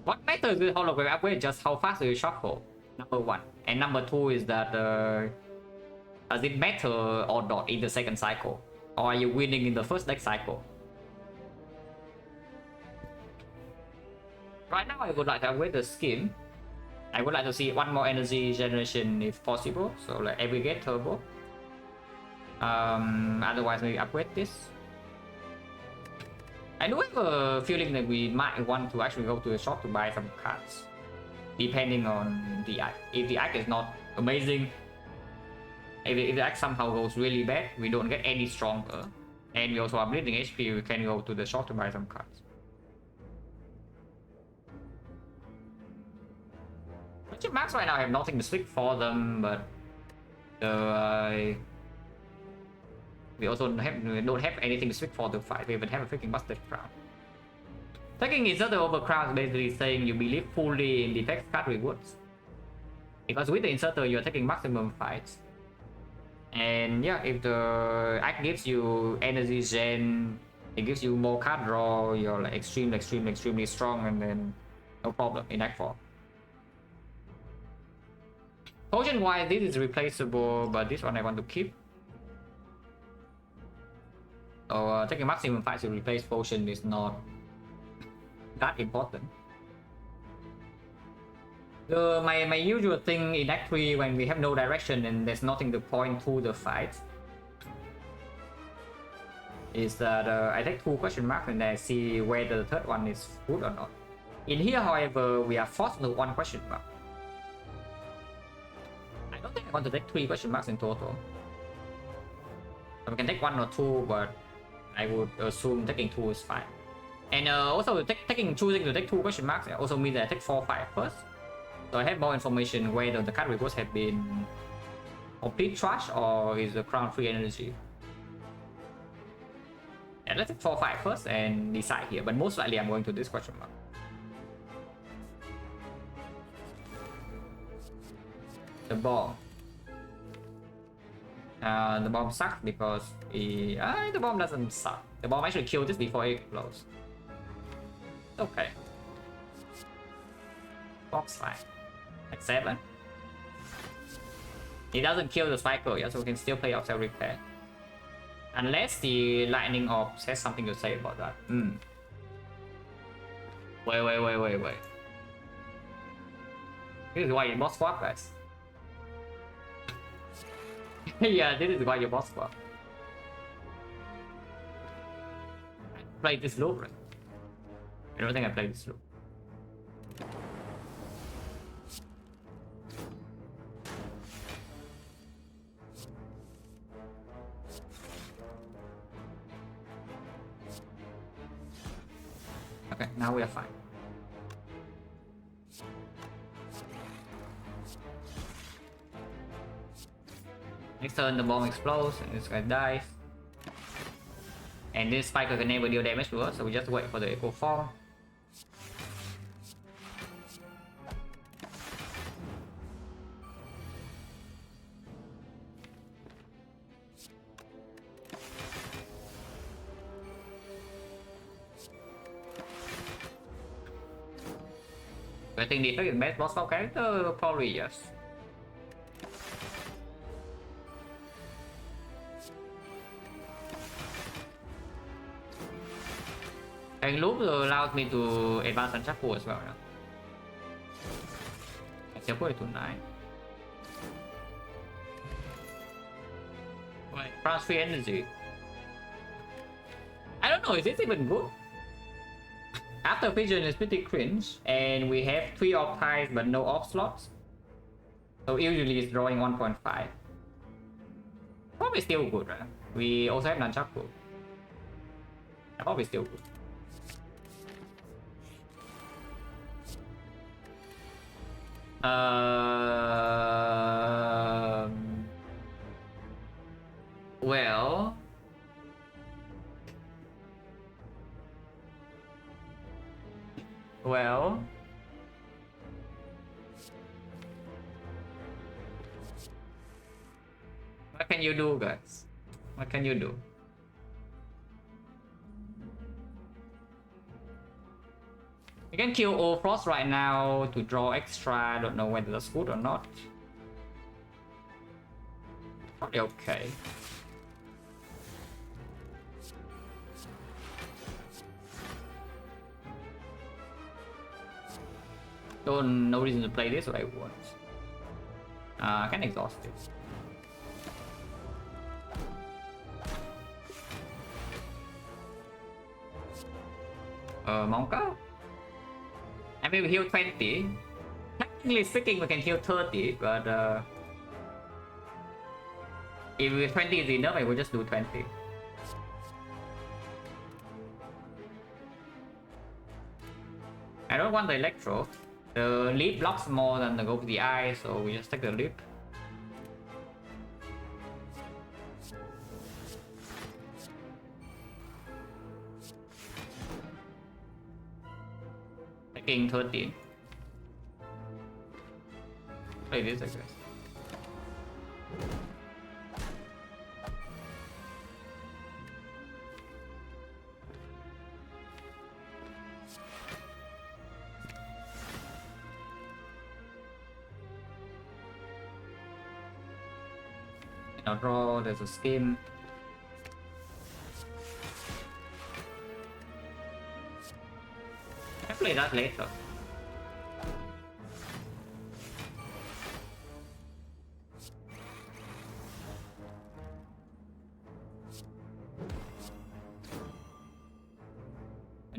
What matters with hologram upgrade is just how fast you shuffle. Number 1. And number 2 is that does it matter or not in the second cycle? Or are you winning in the first deck cycle? Right now I would like to upgrade the skin. I would like to see 1 more energy generation if possible, so like aggregate turbo. Otherwise maybe upgrade this. I do have a feeling that we might want to actually go to the shop to buy some cards, depending on the act. If the act is not amazing, if the act somehow goes really bad, we don't get any stronger, and we also are bleeding HP, we can go to the shop to buy some cards. Question marks right now have nothing to speak for them, but we also don't have anything to speak for the fight. We even have a freaking busted crown. Taking inserter over crown is basically saying you believe fully in Defect card rewards. Because with the inserter you're taking maximum fights. And yeah, if the act gives you energy gen, it gives you more card draw, you're like extremely strong, and then no problem in act 4. Potion wise, this is replaceable, but this one I want to keep. So taking maximum fights to replace potion is not that important. My usual thing in Act 3 when we have no direction and there's nothing to point to the fight is that I take 2 question marks and I see whether the third one is good or not. In here, however, we are forced to 1 question mark. I don't think I want to take 3 question marks in total. So we can take 1 or 2, but I would assume taking 2 is fine. And also choosing to take 2 question marks also means that I take 4, 5 first. So I have more information whether the card rewards have been complete trash or is the crown free energy. And let's take 4, 5 first and decide here, but most likely I'm going to this question mark. The bomb. The bomb sucks because the bomb doesn't suck. The bomb actually killed this before it explodes. Okay. Box 5. Like 7. It doesn't kill the cycle, yeah, so we can still play out self-repair. Unless the lightning orb has something to say about that. Wait. This is why it boss swap, guys. Yeah, this is why your boss squad. Play this loop, right? I don't think I played this loop. Okay, now we are fine. Next turn the bomb explodes and this guy dies. And this spiker can never deal damage to us, so we just wait for the echo form. I think Defect is best boss fight character, probably yes. And loop allows me to advance and shuffle as well now. Except for tonight. Wait, transfer energy. I don't know, is this even good? After vision is pretty cringe, and we have 3 off ties but no off slots. So usually it's drawing 1.5. Probably still good, right? We also have Nunchaku. Probably still good. Well, what can you do, guys? What can you do? You can kill all frost right now to draw extra. I don't know whether that's good or not. Probably okay. So no reason to play this way once. I can exhaust this. Monka? I mean, we heal 20. Technically speaking, we can heal 30, but if 20 is enough, I will just do 20. I don't want the electro. The leap blocks more than the go for the eye, so we just take the leap. Taking 13. Play this, I guess. Now draw, there's a scheme. I'll play that later.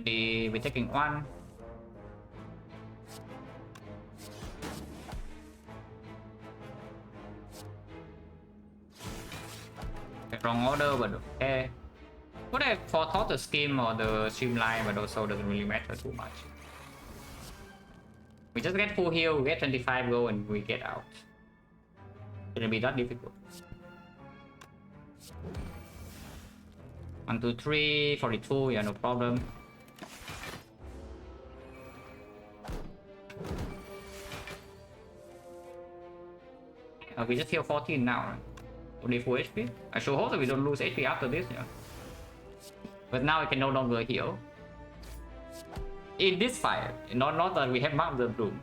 We're taking 1. Wrong order, but okay. Could have forethought the scheme or the streamline, but also doesn't really matter too much. We just get full heal, we get 25 go, and we get out. Shouldn't be that difficult. 1, 2, 3, 42, yeah, no problem. We just heal 14 now, right? Only 4 HP. I sure hope that we don't lose HP after this, yeah. But now we can no longer heal. In this fight, not that we have marked the bloom.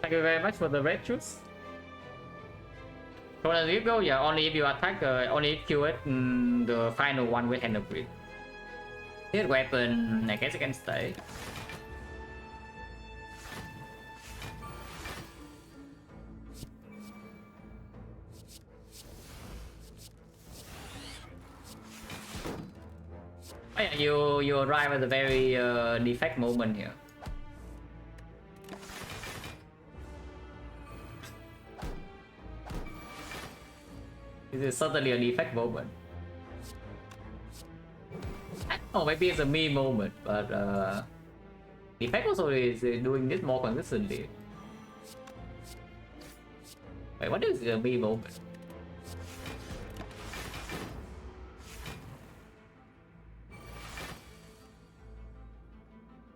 Thank you very much for the red juice. So as you go, yeah, only if you attack, only if you hit the final one with hand of grip. This weapon, I guess it can stay. Oh, yeah, you arrive at a very defect moment here. This is certainly a defect moment. Oh, maybe it's a me moment, but defect also is doing this more consistently. Wait, what is a me moment?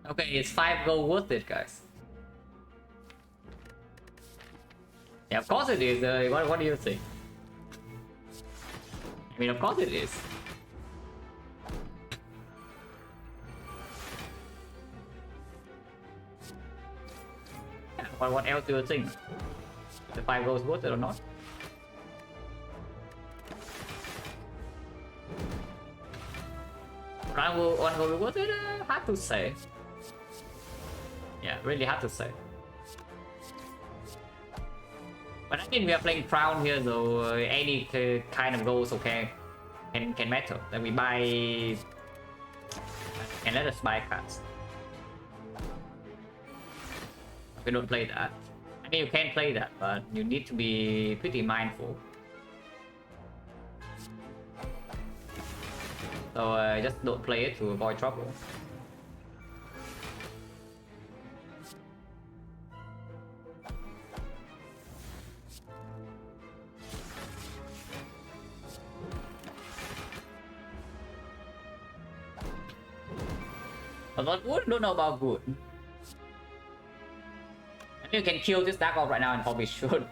Okay, it's 5 gold worth it, guys. Yeah, of course it is. What do you think? I mean, of course it is. Yeah, what else do you think? The 5 goals worth it or not? One goal worth it? Hard to say. Yeah, really hard to say. But I think we are playing Crown here, so any kind of goals okay can matter. Then we buy and let us buy cards. We don't play that. I mean, you can play that, but you need to be pretty mindful. So just don't play it to avoid trouble. But not good? Don't know about good. I think you can kill this Dark Orb right now and probably should.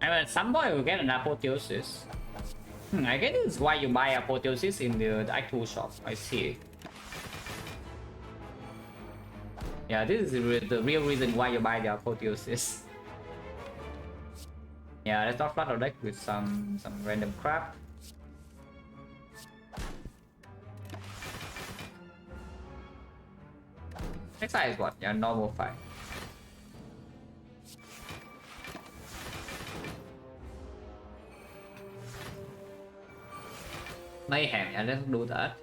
At some point we'll get an apotheosis. I guess this is why you buy apotheosis in the actual shop. I see. Yeah, this is the real reason why you buy the apotheosis. Yeah, let's not flood our deck with some random crap. Next side is what? Yeah, normal fight. Mayhem, yeah, let's do that.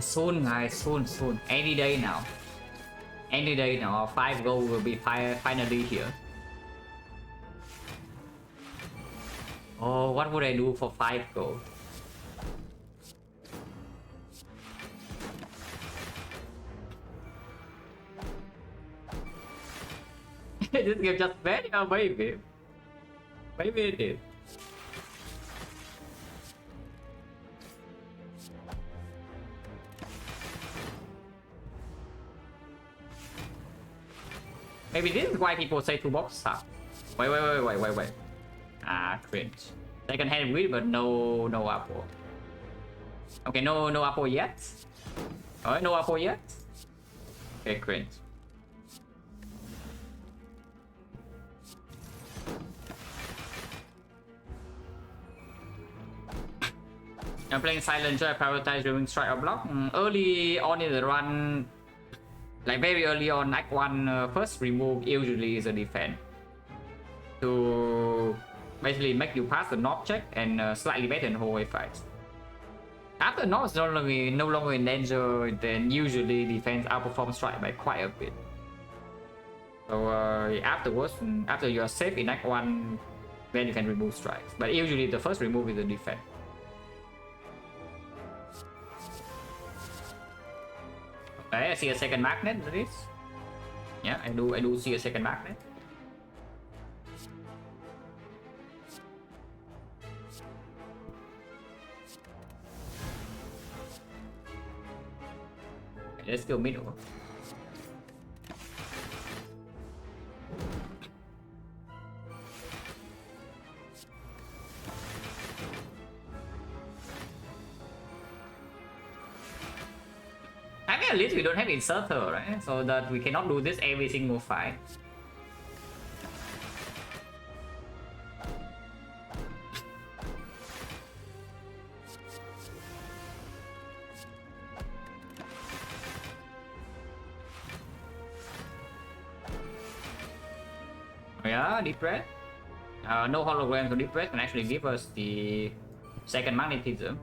Soon guys, soon. Any day now. Any day now, our 5 goal will be finally here. Oh, what would I do for 5 gold? This game just bad, or maybe? Maybe it is. Maybe this is why people say 2 box suck. Wait. Cringe. Second hand read, but no apple. Okay, no apple yet. Alright, no apple yet. Okay, cringe. I'm playing Silent, so I prioritize during strike or block. Early on in the run, like very early on, Act 1, first remove usually is a defense. To basically make you pass the knob check and slightly better in whole fights. After knob is no longer in danger, then usually defense outperforms strike by quite a bit. So afterwards, after you are safe in Act 1, then you can remove strikes. But usually the first remove is the defense. Okay, I see a second magnet in this. Yeah, I do see a second magnet. Let's go middle. I mean, at least we don't have inserter, right? So that we cannot do this every single fight. Yeah, Defect. No hologram, so Defect can actually give us the second magnetism.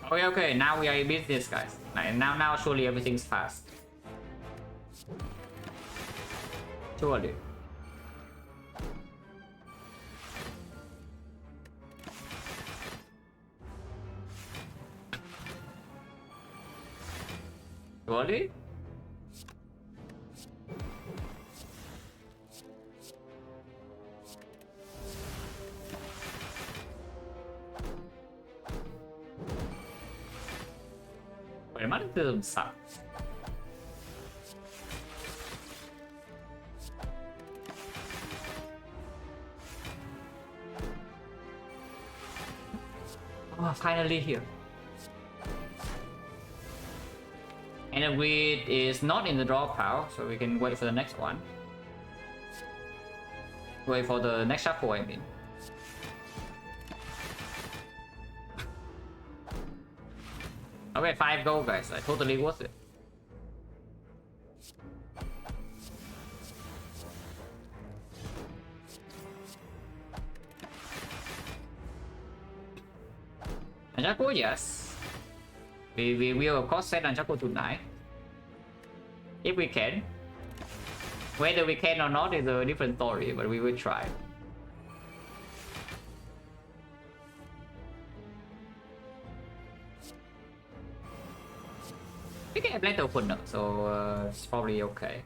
Okay, okay, now we are in business, guys. Now surely everything's fast. Surely. Surely? Wait, the magnetism sucks. Oh, finally here. And the grid is not in the draw pile, so we can wait for the next one. Wait for the next shuffle, I mean. Okay, 5 gold, guys. Totally worth it. Anjaku, yes. We will of course set Anjaku tonight. If we can. Whether we can or not is a different story, but we will try. We can have later open up, so it's probably okay.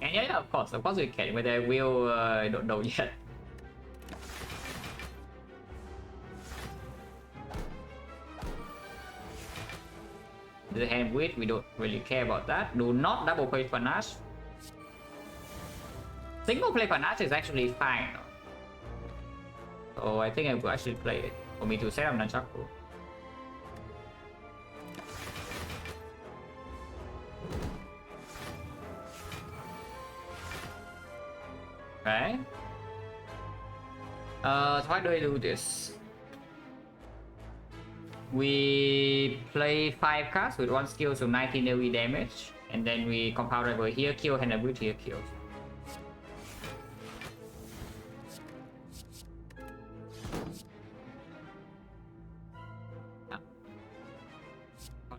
And yeah, of course we can. Whether I will, I don't know yet. The hand width, we don't really care about that. Do not double play panache. Single play panache is actually fine. So I think I will actually play it for me to set up Nunchaku. Okay. So how do I do this? We play 5 cards with 1 skill, so 19 AoE damage, and then we compound over here, kill, and a brute here, kills.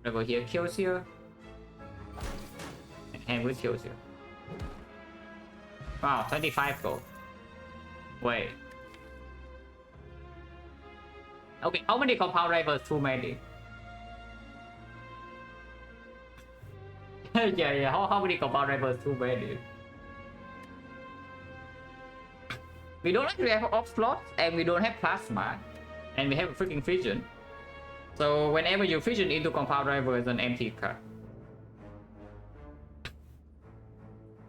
Over here, kills here, and hand with kills here. Wow, 25 gold. Wait. Okay, how many compound rivals? Too many. yeah, how many compound rivals? Too many. We don't actually have off slots, and we don't have plasma, and we have a freaking fission. So whenever you fission into compound rival, it's an empty card.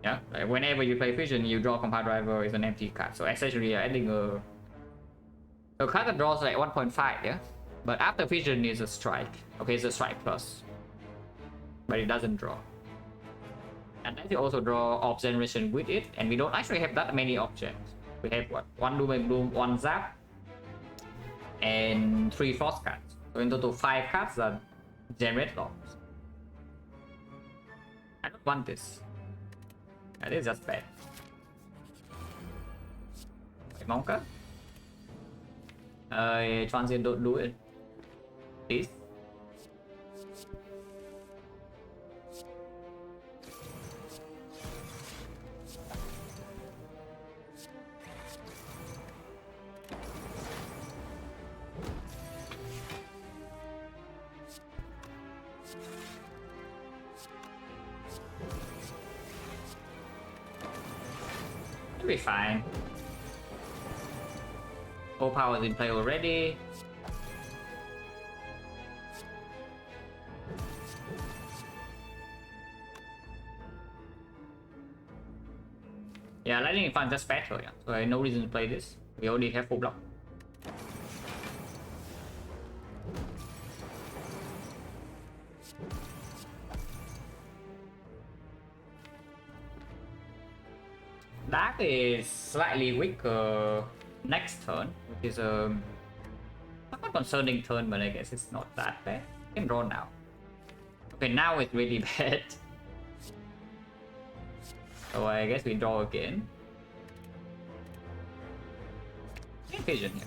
Yeah, like whenever you play fission, you draw compound rival is an empty card. So essentially, you're adding a card that draws like 1.5, yeah? But after fission is a strike. Okay, it's a strike plus. But it doesn't draw. And then you also draw off generation with it, and we don't actually have that many objects. We have what? 1 Doom and Bloom, 1 Zap, and 3 Frost cards. So in total 5 cards that generate locks. I don't want this. That is just bad. Wait, Monka? Transient don't do it. Please. It'll be fine. All power is in play already. Yeah, lightning fun just better, yeah. So I have no reason to play this. We already have full block. Dark is slightly weaker next turn, which is not a concerning turn, but I guess it's not that bad. You can draw now. Okay, now it's really bad. So I guess we draw again. Vision here.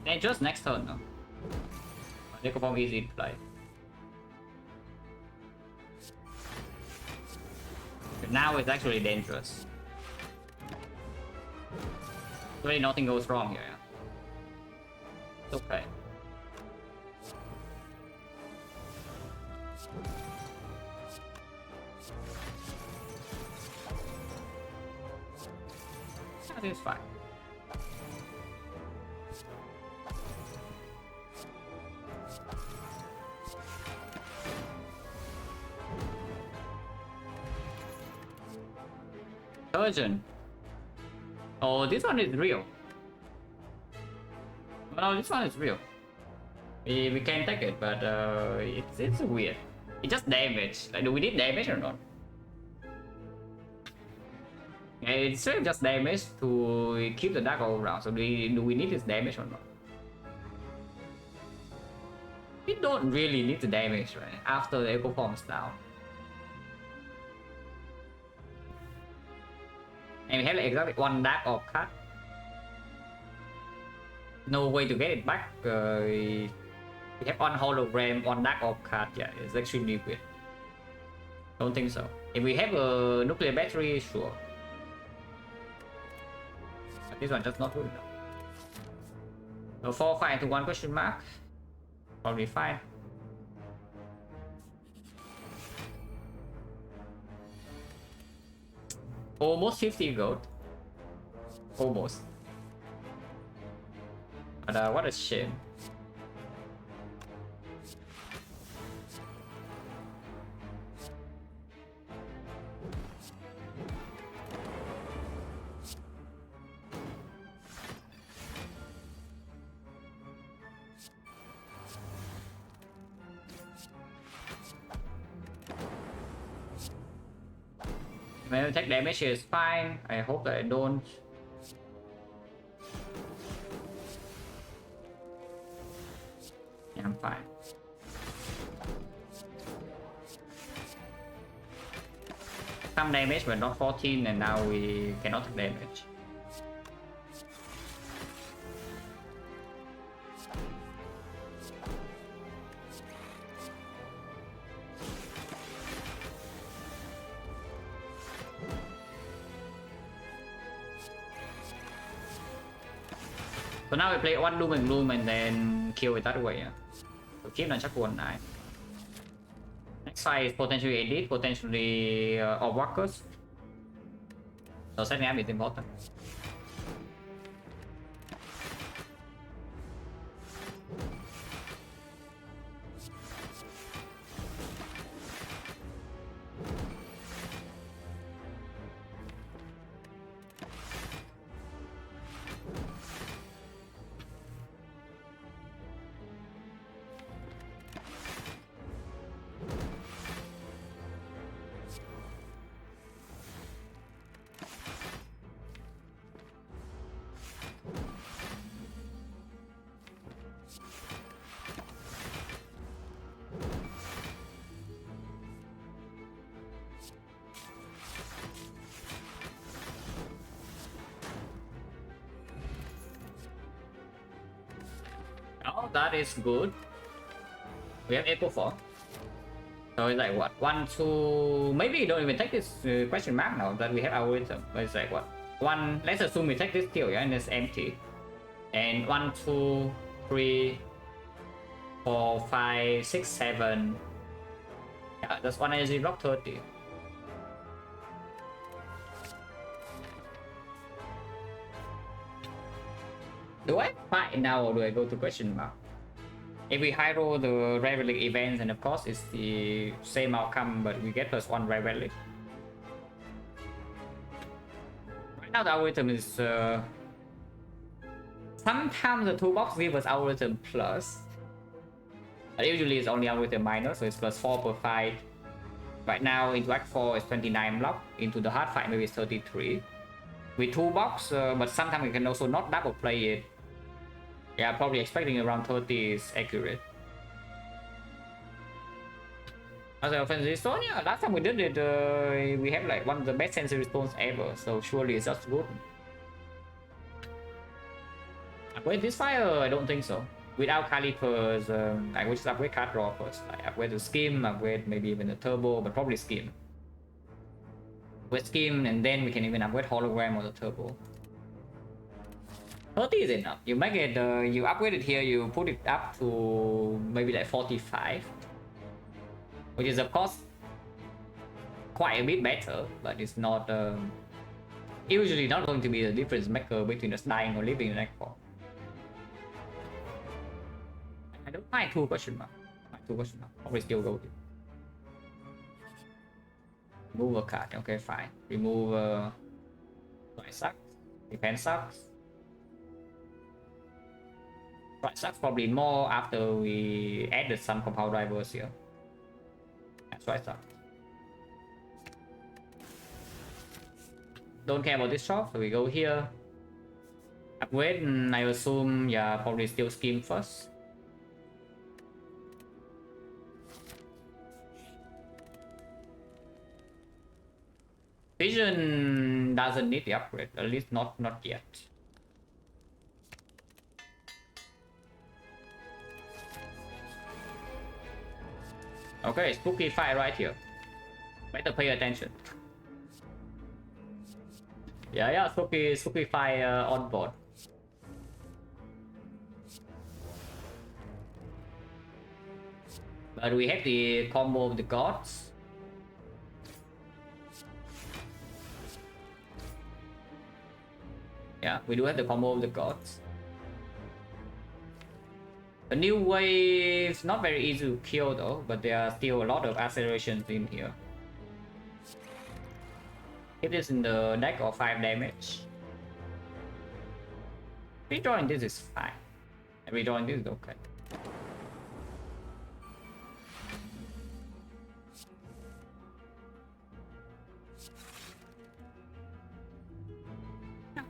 Then just next turn, no? Necroform easy to play. But now it's actually dangerous. Really nothing goes wrong here. It's okay. That is fine. Urgent. Oh, this one is real. No, this one is real. We can take it, but it's weird. It just damage. Like, do we need damage or not? Yeah, it's straight just damage to keep the dark all around. So do we need this damage or not? We don't really need the damage, right? After the echo forms down. And we have like exactly one dark orb card. No way to get it back. We have one hologram, one dark orb card. Yeah, it's extremely weird. Don't think so. If we have a nuclear battery, sure. But this one just not good enough. So 4 5 to 1 question mark. Probably fine. Almost 50 gold. Almost. But what a shame. When I take damage here is fine. I hope that I don't. Yeah, I'm fine. Some damage but not 14, and now we cannot take damage. So now we play one Doom and Gloom and then kill it that way. Yeah. So keep on chắc one eye. Next fight is potentially Elite, potentially Orb Walkers. So setting up is important. that is good. We have echo 4. So it's like what? 1, 2. Maybe you don't even take this question mark now that we have algorithm. But it's like what? 1. Let's assume we take this still, yeah, and it's empty. And 1, 2, 3, 4, 5, 6, 7. Yeah, that's one energy block 30. Do I fight now or do I go to question mark? If we high roll the rare relic events, and of course it's the same outcome, but we get +1 rare relic. Right now the algorithm is sometimes the toolbox gives us algorithm plus. But usually it's only algorithm minus, so it's +4 per fight. Right now into Act 4 is 29 block, into the hard fight maybe it's 33. With toolbox, but sometimes we can also not double play it. Yeah, probably expecting around 30 is accurate. As a sensory stone, yeah, last time we did it, we have like one of the best sensory stones ever, so surely it's just good. Upgrade this fire? I don't think so. Without calipers, I would just upgrade card draw first. Like upgrade the skim, upgrade maybe even the turbo, but probably skim. With skim, and then we can even upgrade hologram or the turbo. 30 is enough. You make it, you upgrade it here, you put it up to maybe like 45. Which is of course quite a bit better, but it's not usually not going to be the difference maker between us dying or living in Act 4. I don't mind 2 question mark. Probably still go to. Remove a card, okay fine. Remove sucks. Defense sucks. Sucks probably more after we added some compound drivers here. That's right, sucks. Don't care about this shop, so we go here. Upgrade, I assume, yeah, probably still skim first. Vision doesn't need the upgrade, at least not yet. Okay, spooky fight right here. Better pay attention. Yeah, spooky fight on board. But we have the combo of the gods. Yeah, we do have the combo of the gods. The new wave not very easy to kill though, but there are still a lot of accelerations in here. If this in the deck of 5 damage. Redrawing this is fine. Redrawing this is okay.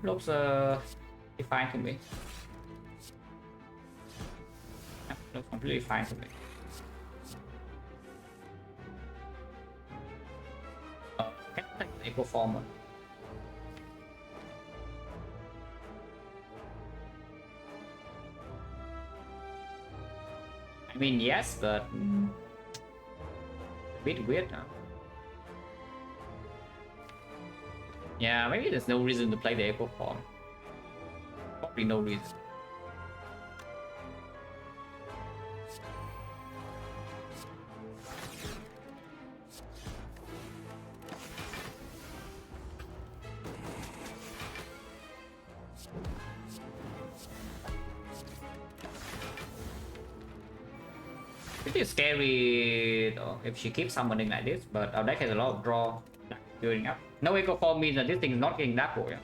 Looks fine to me. Looks completely fine to me. Can I take the eco former? I mean yes, but a bit weird now. Yeah, maybe there's no reason to play the echo form. Probably no reason. Pretty scary though, if she keeps summoning like this, but our deck has a lot of draw building up. No echo form means that this thing is not getting that boy.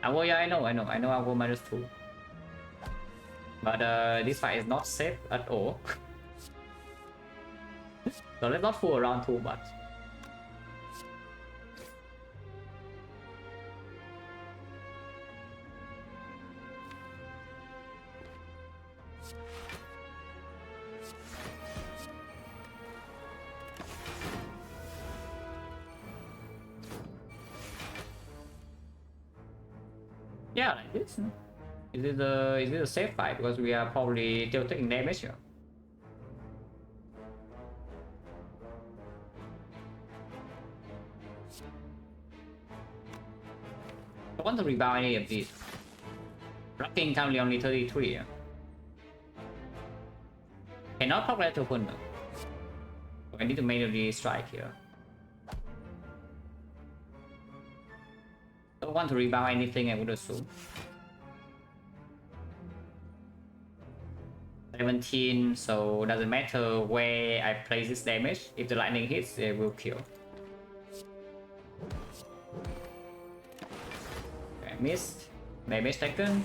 Oh yeah, I know I'll go -2. But this fight is not safe at all. So let's not fool around too much. Yeah, like this. Is it a safe fight? Because we are probably still taking damage here. I want to rebound any of these. Blocking currently only 33. Cannot proc that open though. I need to manually strike here. Don't want to rebound anything, I would assume. 17, so doesn't matter where I place this damage. If the lightning hits, it will kill. Okay, missed. Damage taken.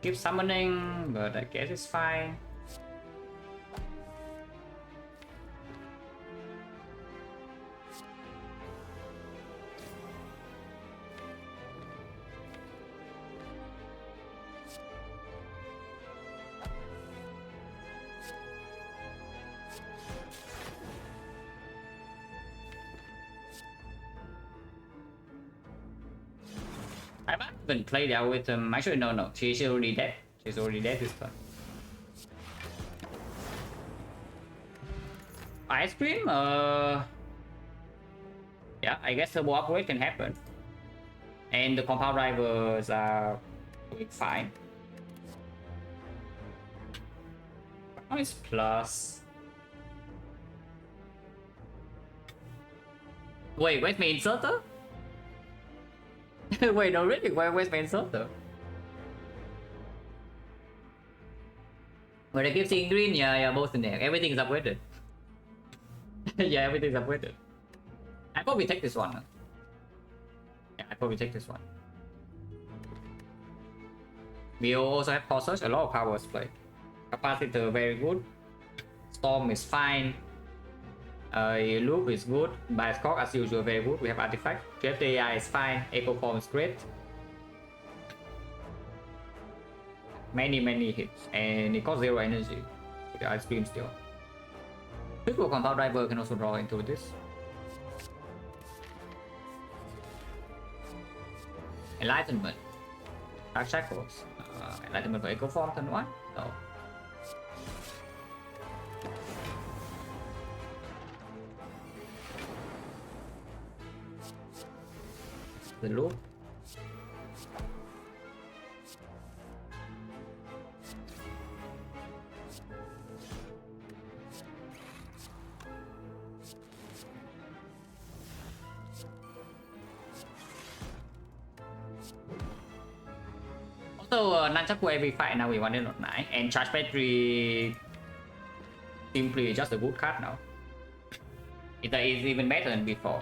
Keep summoning, but I guess it's fine. I haven't even played out with actually no, she's already dead. She's already dead this turn. Ice cream? Yeah, I guess turbo upgrade can happen. And the compound drivers are doing fine. Now it's plus. Wait, where's my inserter? Wait, no, really? Where's my inserter? When I keep seeing green, yeah, both in there. Everything is upgraded. Yeah, everything is upgraded. I probably take this one. Yeah, I probably take this one. We also have Horses, a lot of powers play. Capacitor very good. Storm is fine. Loop is good. Bioscope as usual very good. We have Artifact. GFTI is fine. Echo Form is great. Many hits. And it costs 0 energy. With the Ice Beam still. Triple Compound Driver can also draw into this. Enlightenment. Dark Shackles. Enlightenment for Echo Form turn 1? No. The loop. Also, Nunchaku every fight now we want it not 9, and Charge Battery simply just a good card now. It is even better than before.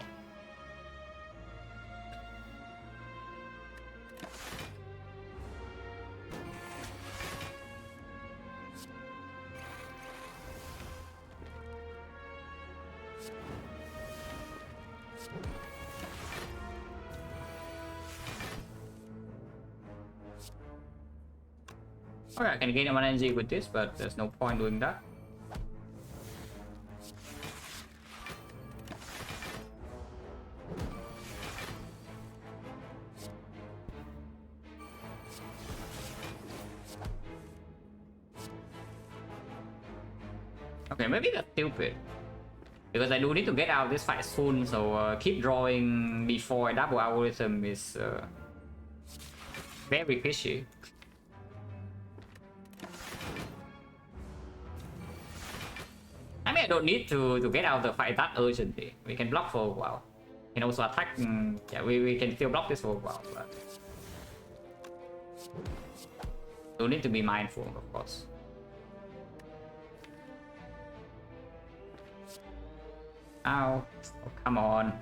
Alright, I can gain 1 energy with this, but there's no point doing that. Okay, maybe that's stupid. Because I do need to get out of this fight soon, so keep drawing before a double algorithm is very fishy. I mean, I don't need to get out of the fight that urgently. We can block for a while. We can also attack. Yeah, we can still block this for a while, but don't need to be mindful, of course. Ow. Oh, come on.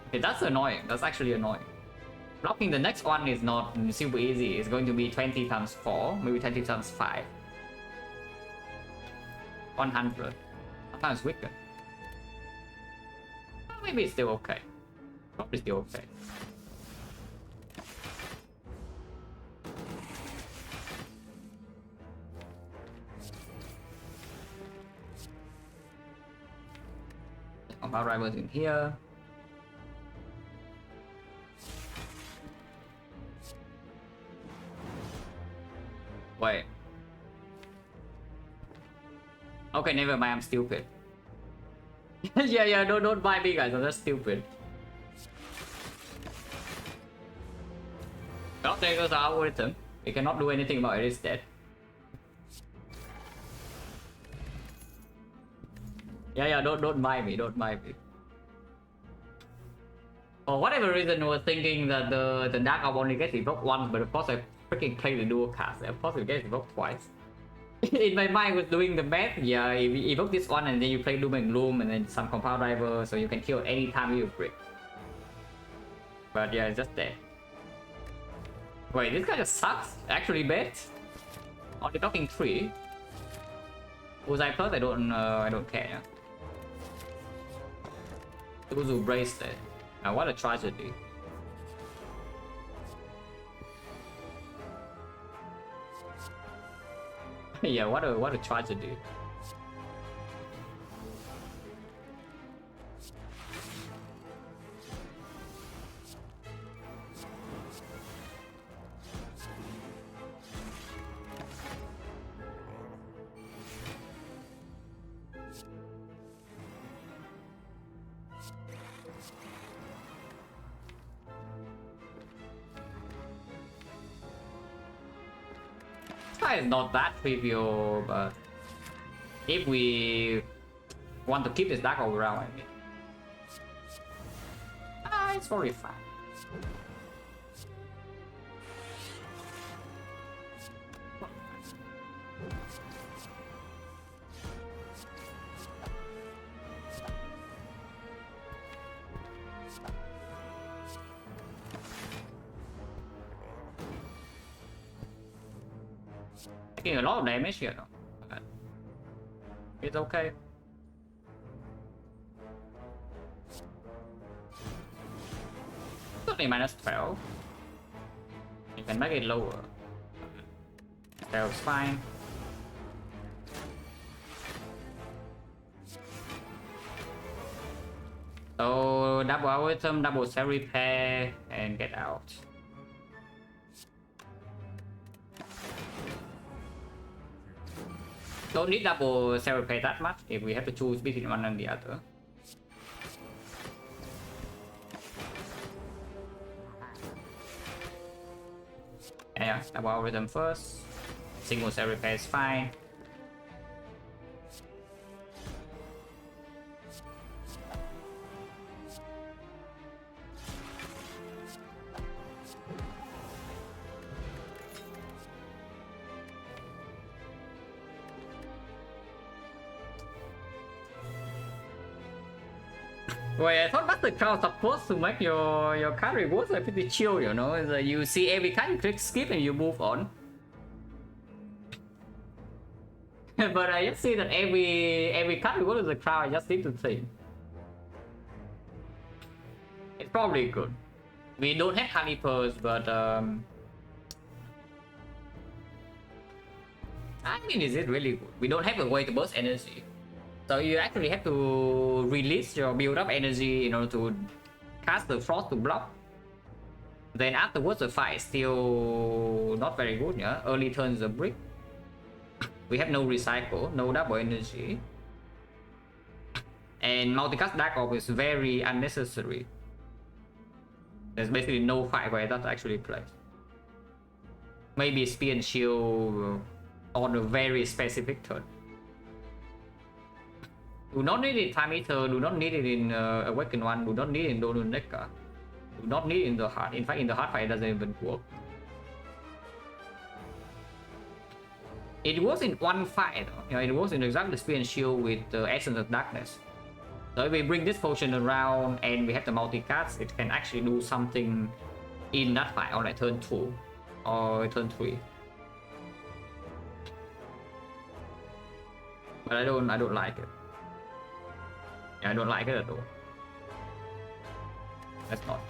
Okay, that's annoying. That's actually annoying. Blocking the next one is not super easy. It's going to be 20 times 4, maybe 20 times 5. 100. Sometimes wicked. Maybe it's still okay. Probably still okay. Compound rivals in here. Wait. Okay, never mind, I'm stupid. yeah, don't buy me, guys, I'm just stupid. Oh, there goes our algorithm. We cannot do anything about it, it's dead. Yeah, don't mind me, don't mind me. For whatever reason, I was thinking that the Dark Orb only gets evoked once, but of course I freaking played the dual cast. Of course it gets evoked twice. In my mind, I was doing the math. Yeah, if you evoke this one and then you play Doom and Gloom and then some Compound Driver, so you can kill any time you break. But yeah, it's just dead. Wait, this guy just sucks. Actually, bet. Only talking 3. Uzai plus, I don't care. Yeah. Uzu bracelet. Now what a tragedy. Yeah, what a tragedy. It's not that trivial, but if we want to keep this Dark Orb around, I mean, it's very fine. Taking a lot of damage here though. But it's okay. Only minus 12. You can make it lower. 12 is fine. So double algorithm, double cell repair, and get out. Don't need double cell repair that much if we have to choose between one and the other. Yeah, double algorithm first. Single cell repair is fine. Wait, I thought Master Crown supposed to make your card rewards like pretty chill, you know? It's like you see every card, you click skip and you move on. But I just see that every card reward is a crown, I just need to think. It's probably good. We don't have honey pearls, but I mean, is it really good? We don't have a way to burst energy. So you actually have to release your build up energy in order to cast the frost to block. Then afterwards the fight is still not very good, yeah. Early turns a brick. We have no recycle, no double energy. And multicast Dark Orb is very unnecessary. There's basically no fight where that actually plays. Maybe Spear and Shield on a very specific turn. Do not need it in Time Eater, do not need it in Awakened One, do not need it in Donut Necker. Do not need it in the Heart. In fact, in the Heart fight it doesn't even work. It works in one fight, you know, it works in exactly Spear and Shield with the Essence of Darkness. So if we bring this potion around and we have the multicast, it can actually do something in that fight on like turn 2 or turn 3. But I don't like it. I don't like it at all. That's not.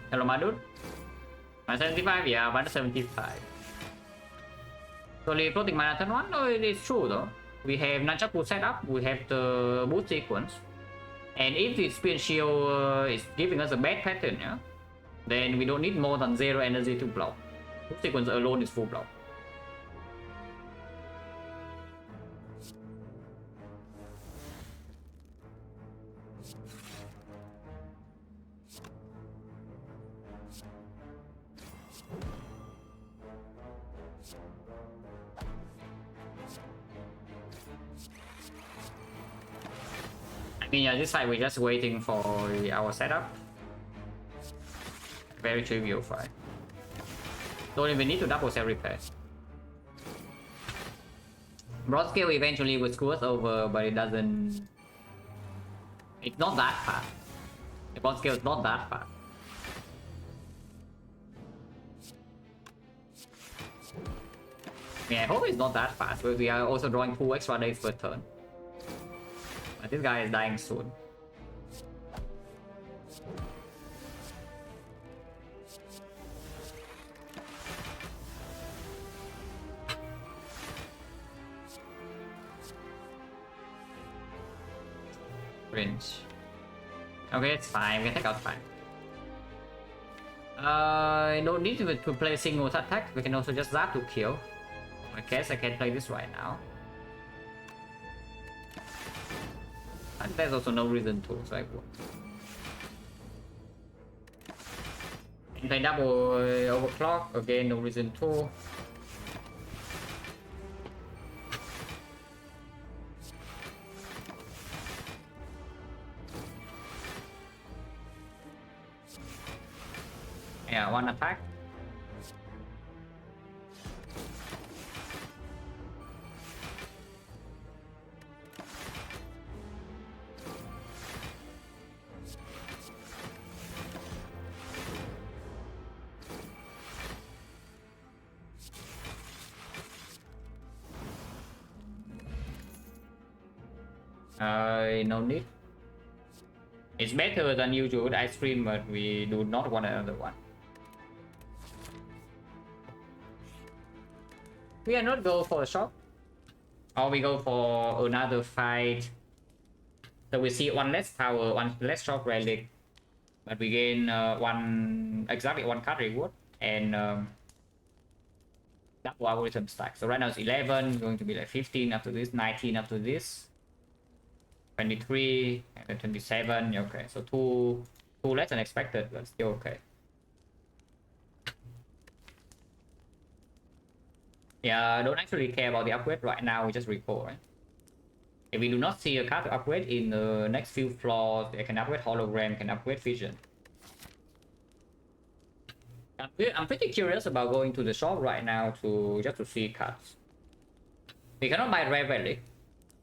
Hello, my dude. 175, yeah, 175. Only floating mana turn 1? No, it's true though. We have Nunchaku set up, we have the boot sequence. And if the spin shield is giving us a bad pattern, yeah, then we don't need more than 0 energy to block. Boot sequence alone is full block. I mean, yeah, this side we're just waiting for our setup. Very trivial fight. Don't even need to double cell repair. Broad scale eventually will screw us over, but it doesn't. It's not that fast. The broad scale is not that fast. I mean, I hope it's not that fast, but we are also drawing 2 extra days per turn. But this guy is dying soon. Cringe. Okay, it's fine. We can take out fine. No need to play a single attack. We can also just zap to kill. I guess I can play this right now. And there's also no reason to, so I won't. And play double overclock, again, no reason to. Yeah, one attack. No need. It's better than usual with ice cream, but we do not want another one. We are not go for a shop, or we go for another fight. So we see one less power, one less shock relic, but we gain exactly one card reward and double our item stack. So right now it's 11, going to be like 15 after this, 19 after this. 23 and then 27. Okay, so two less than expected, but still okay. Yeah, I don't actually care about the upgrade right now. We just recall, right? If we do not see a card to upgrade in the next few floors, I can upgrade hologram, can upgrade vision. I'm pretty curious about going to the shop right now to just to see cards. We cannot buy rare relic.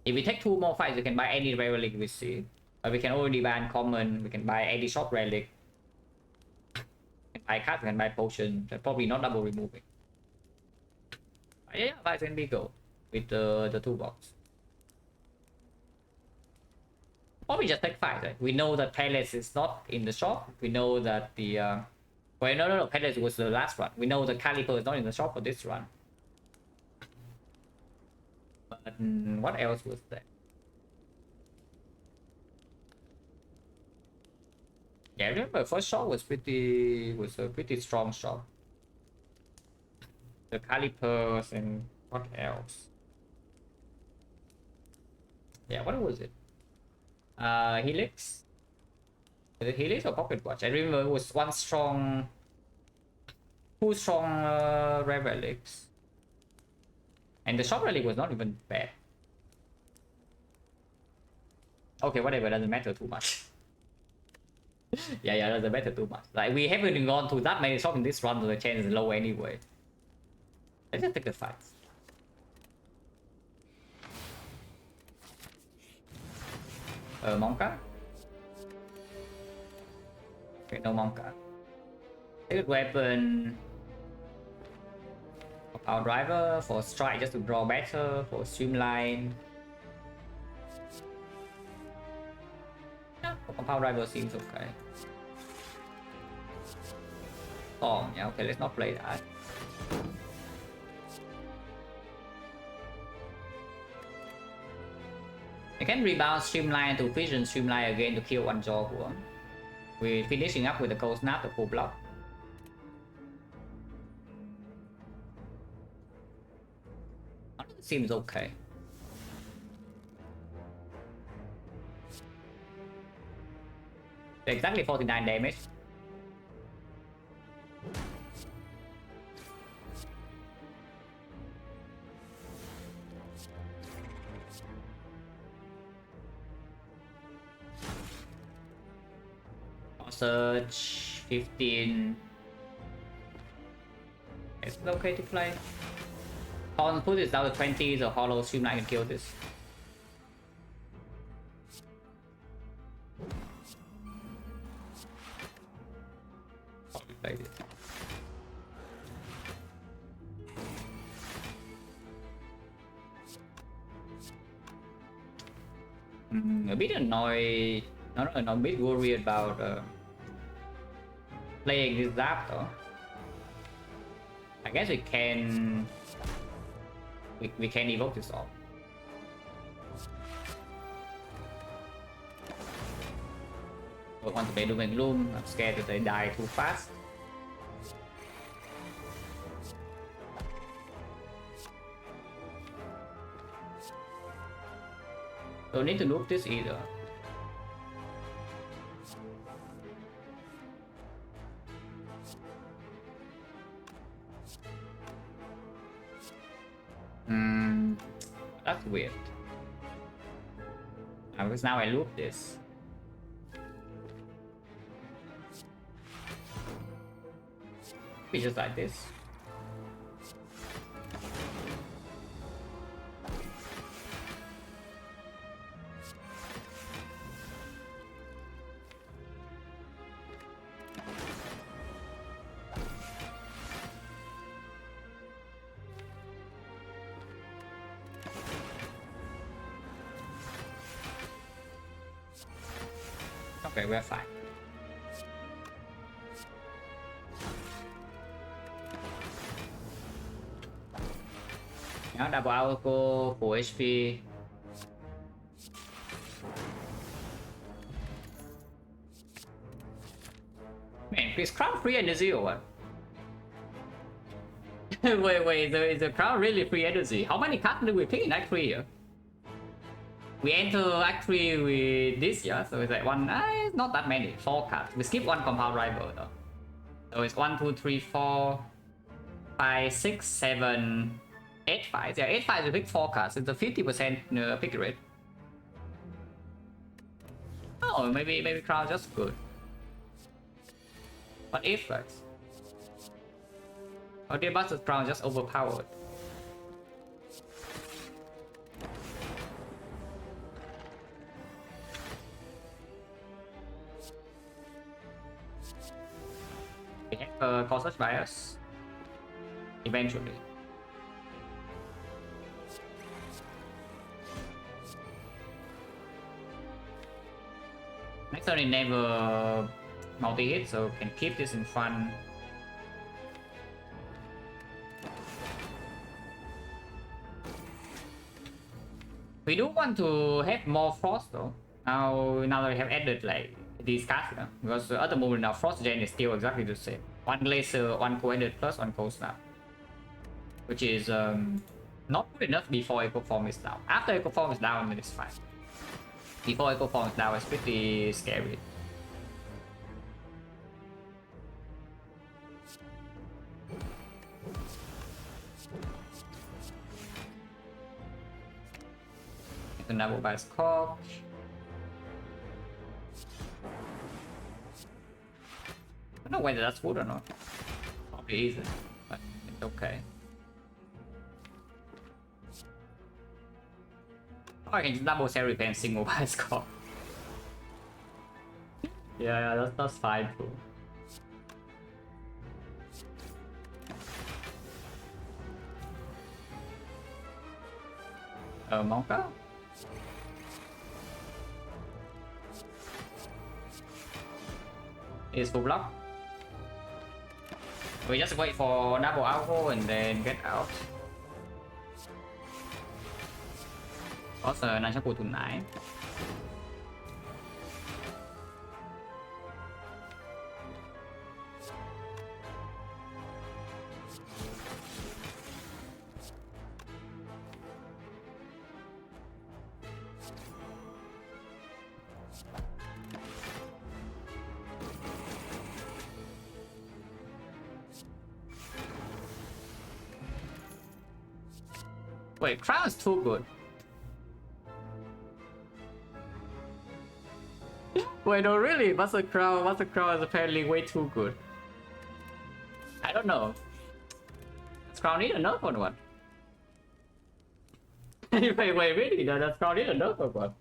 If we take 2 more fights, we can buy any rare relic we see. But we can already buy uncommon, we can buy any shop relic. We can buy cards, we can buy potion. That's probably not double removing. But yeah, fights can be go with the toolbox. Or we just take fights, right? We know that Palace is not in the shop. We know that the well, no, Palace was the last run. We know the Caliper is not in the shop for this run. But what else was there? Yeah, I remember first shot was a pretty strong shot. The Calipers and what else? Yeah, what was it? Helix? Is it Helix or Pocket Watch? I remember it was two strong rare relics. And the shop relic was not even bad. Okay, whatever, doesn't matter too much. yeah, doesn't matter too much. Like, we haven't gone to that many shops in this run, so the chance is low anyway. Let's just take the fights. Monka? Okay, no Monka. Take a weapon. Our driver for strike just to draw better, for streamline. Yeah, for compound driver seems okay. Storm. Yeah, okay, let's not play that. I can rebound Streamline to Vision Streamline again to kill one jaw. We're finishing up with the Cold Snap to full block. Seems okay. Exactly 49 damage. Search 15. It's okay to play. Hollow put this down to 20, so Hollow Streamline can kill this. Play this. A bit annoyed. Not a bit worried about playing this zap though. I guess we can evoke this off. I want to play Doom and Gloom. I'm scared that they die too fast. Don't need to loop this either. That's weird. Because now I loop this. It's just like this. Okay, we're fine. Now double alcohol, full HP. Man, is crown free energy or what? wait, is the crown really free energy? How many cards do we pick in Act 3 here? We enter Act 3 with this, yeah, so it's like one, it's not that many, 4 cards. We skip one compound rival though. So it's 1, 2, 3, 4, 5, 6, 7, 8 5s. Yeah, 8 5s we pick 4 cards. It's a 50% pick rate. Oh, maybe Crown just good. But if guys. Oh, dear Buster's Crown just overpowered. We have call such bias eventually. Next turn it never multi-hit, so can keep this in front. We do want to have more frost though. Now that we have added like these cards, you know? Because at the moment now frost gen is still exactly the same. One laser, one co-ended plus one cold snap, which is not good enough before eco form is down. After eco form is down, then it's fine. Before eco form is down, it's pretty scary. The double by Scorch. I don't know whether that's good or not. Probably isn't, but it's okay. Oh, I can just double Seri Pen single by Scorch. Yeah, that's fine too. Monka? Is full block. We just wait for double alpha and then get out. Có giờ năng chắc của tụi nãy. Wait, Crown is too good. Wait, no, really? Master Crown is apparently way too good. I don't know. Does Crown need a nerf or what? wait, really? Does Crown need a nerf or what?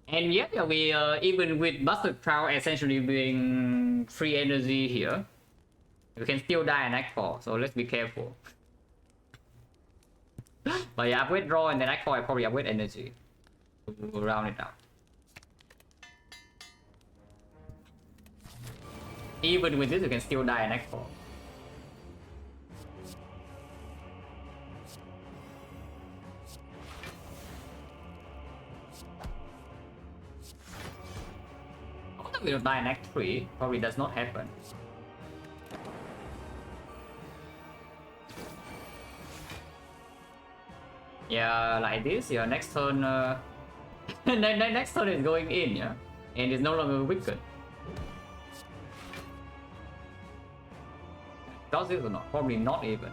And yeah, we even with Master Crown essentially being free energy here, we can still die in Act 4, so let's be careful. But yeah, upgrade draw and then Act 4 I probably upgrade energy to round it out. Even with this you can still die in Act 4. I thought we will die in Act 3, probably does not happen. Yeah, like this, yeah, next turn next turn is going in, yeah. And it's no longer wicked. Does it or not? Probably not even.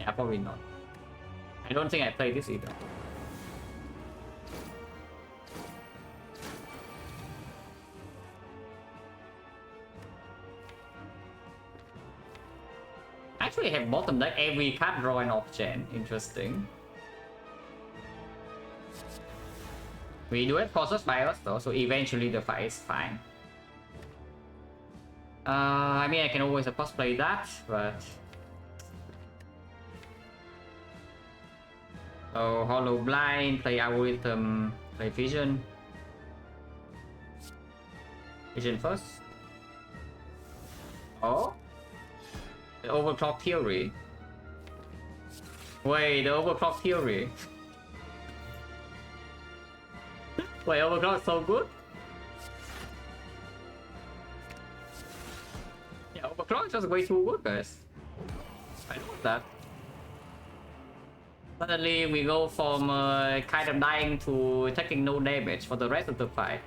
Yeah, probably not. I don't think I played this either. Actually have bottom deck every card draw and off chain. Interesting. We do have Cautious Bias though, so eventually the fight is fine. I mean I can always of course play that, but oh, Hollow Blind, play Algorithm, play Vision. Vision first. Oh? The Overclock Theory. Wait, the Overclock Theory. Wait, Overclock is so good? Yeah, Overclock is just way too good, guys. I know that. Suddenly we go from kind of dying to taking no damage for the rest of the fight.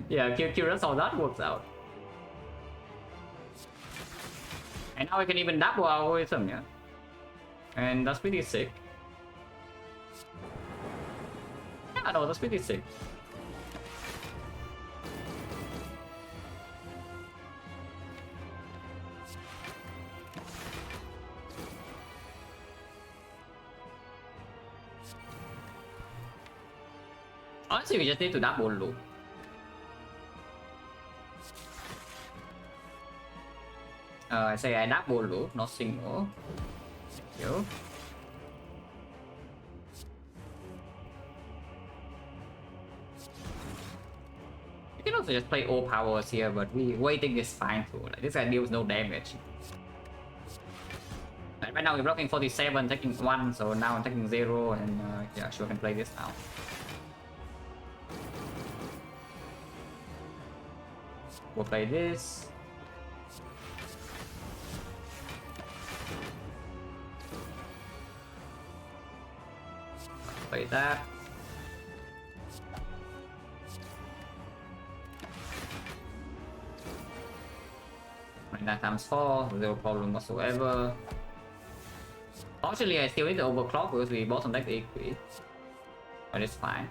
Yeah, curious how that works out. And now I can even double algorithm, yeah. And that's pretty sick. Yeah, no, that's pretty sick. Honestly, we just need to double loop. I say I double loop, not single. Thank you. You can also just play all powers here, but waiting is fine too. Like this guy deals no damage. Like right now we're blocking 47, taking 1, so now I'm taking 0, and yeah, sure I can play this now. We'll play this. Play that. When that times 4, no problem whatsoever. Actually, I still need the overclock because we bought some deck equi. But it's fine.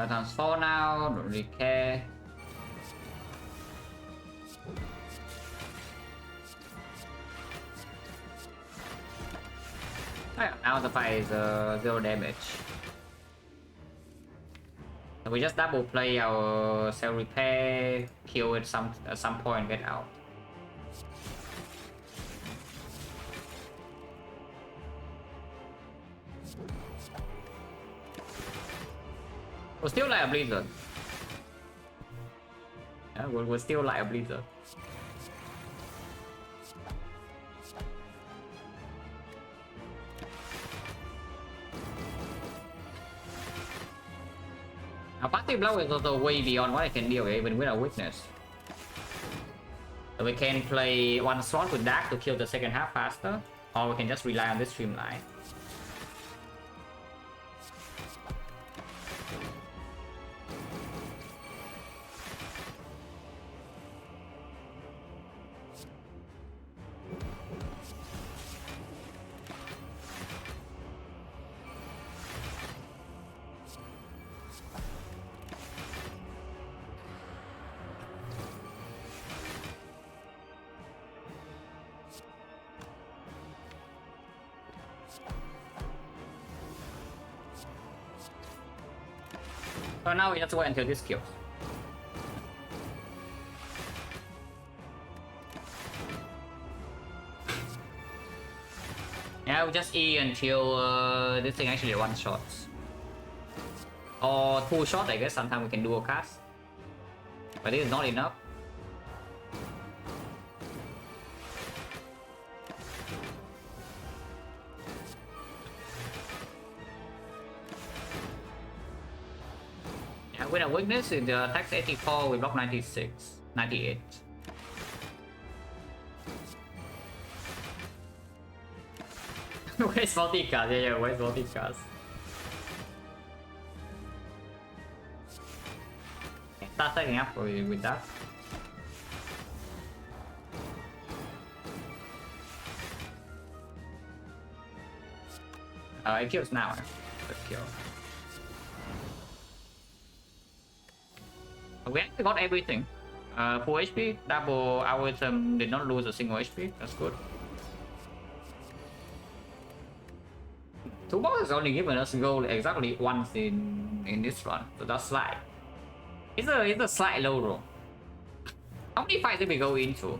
Times 4 now, don't really care. yeah, now the fight is 0 damage. So we just double play our cell repair, kill at some point, get out. We're still like a blizzard. Yeah, we're still like a blizzard. Our passive blow is also way beyond what I can deal with, even with a weakness. So we can play one slot with Dark to kill the second half faster, or we can just rely on this streamline. So now we just wait until this kills. Yeah, we just E until this thing actually one shots. Or 2 shots, I guess. Sometimes we can dual cast. But this is not enough. With a weakness, it attacks 84, we block 96, 98. Where's multicast? Yeah, where's multicast? Start stacking up with that. It kills now. Good kill. We actually got everything. Full HP, double our item did not lose a single HP. That's good. 2 bosses only given us gold exactly once in this run, so that's slight. It's a slight low roll. How many fights did we go into?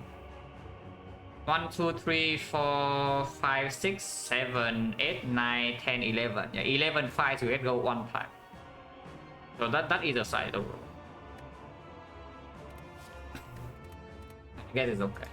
1, 2, 3, 4, 5, 6, 7, 8, 9, 10, 11. Yeah, 11 fights we get gold 1 time. So that is a slight low roll. I guess it's okay.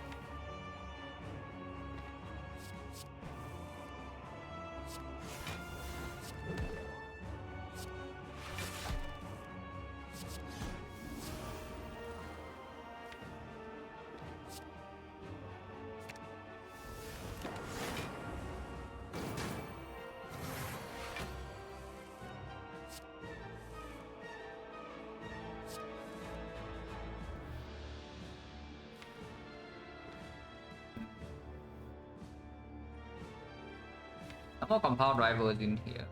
Some more compound drivers in here.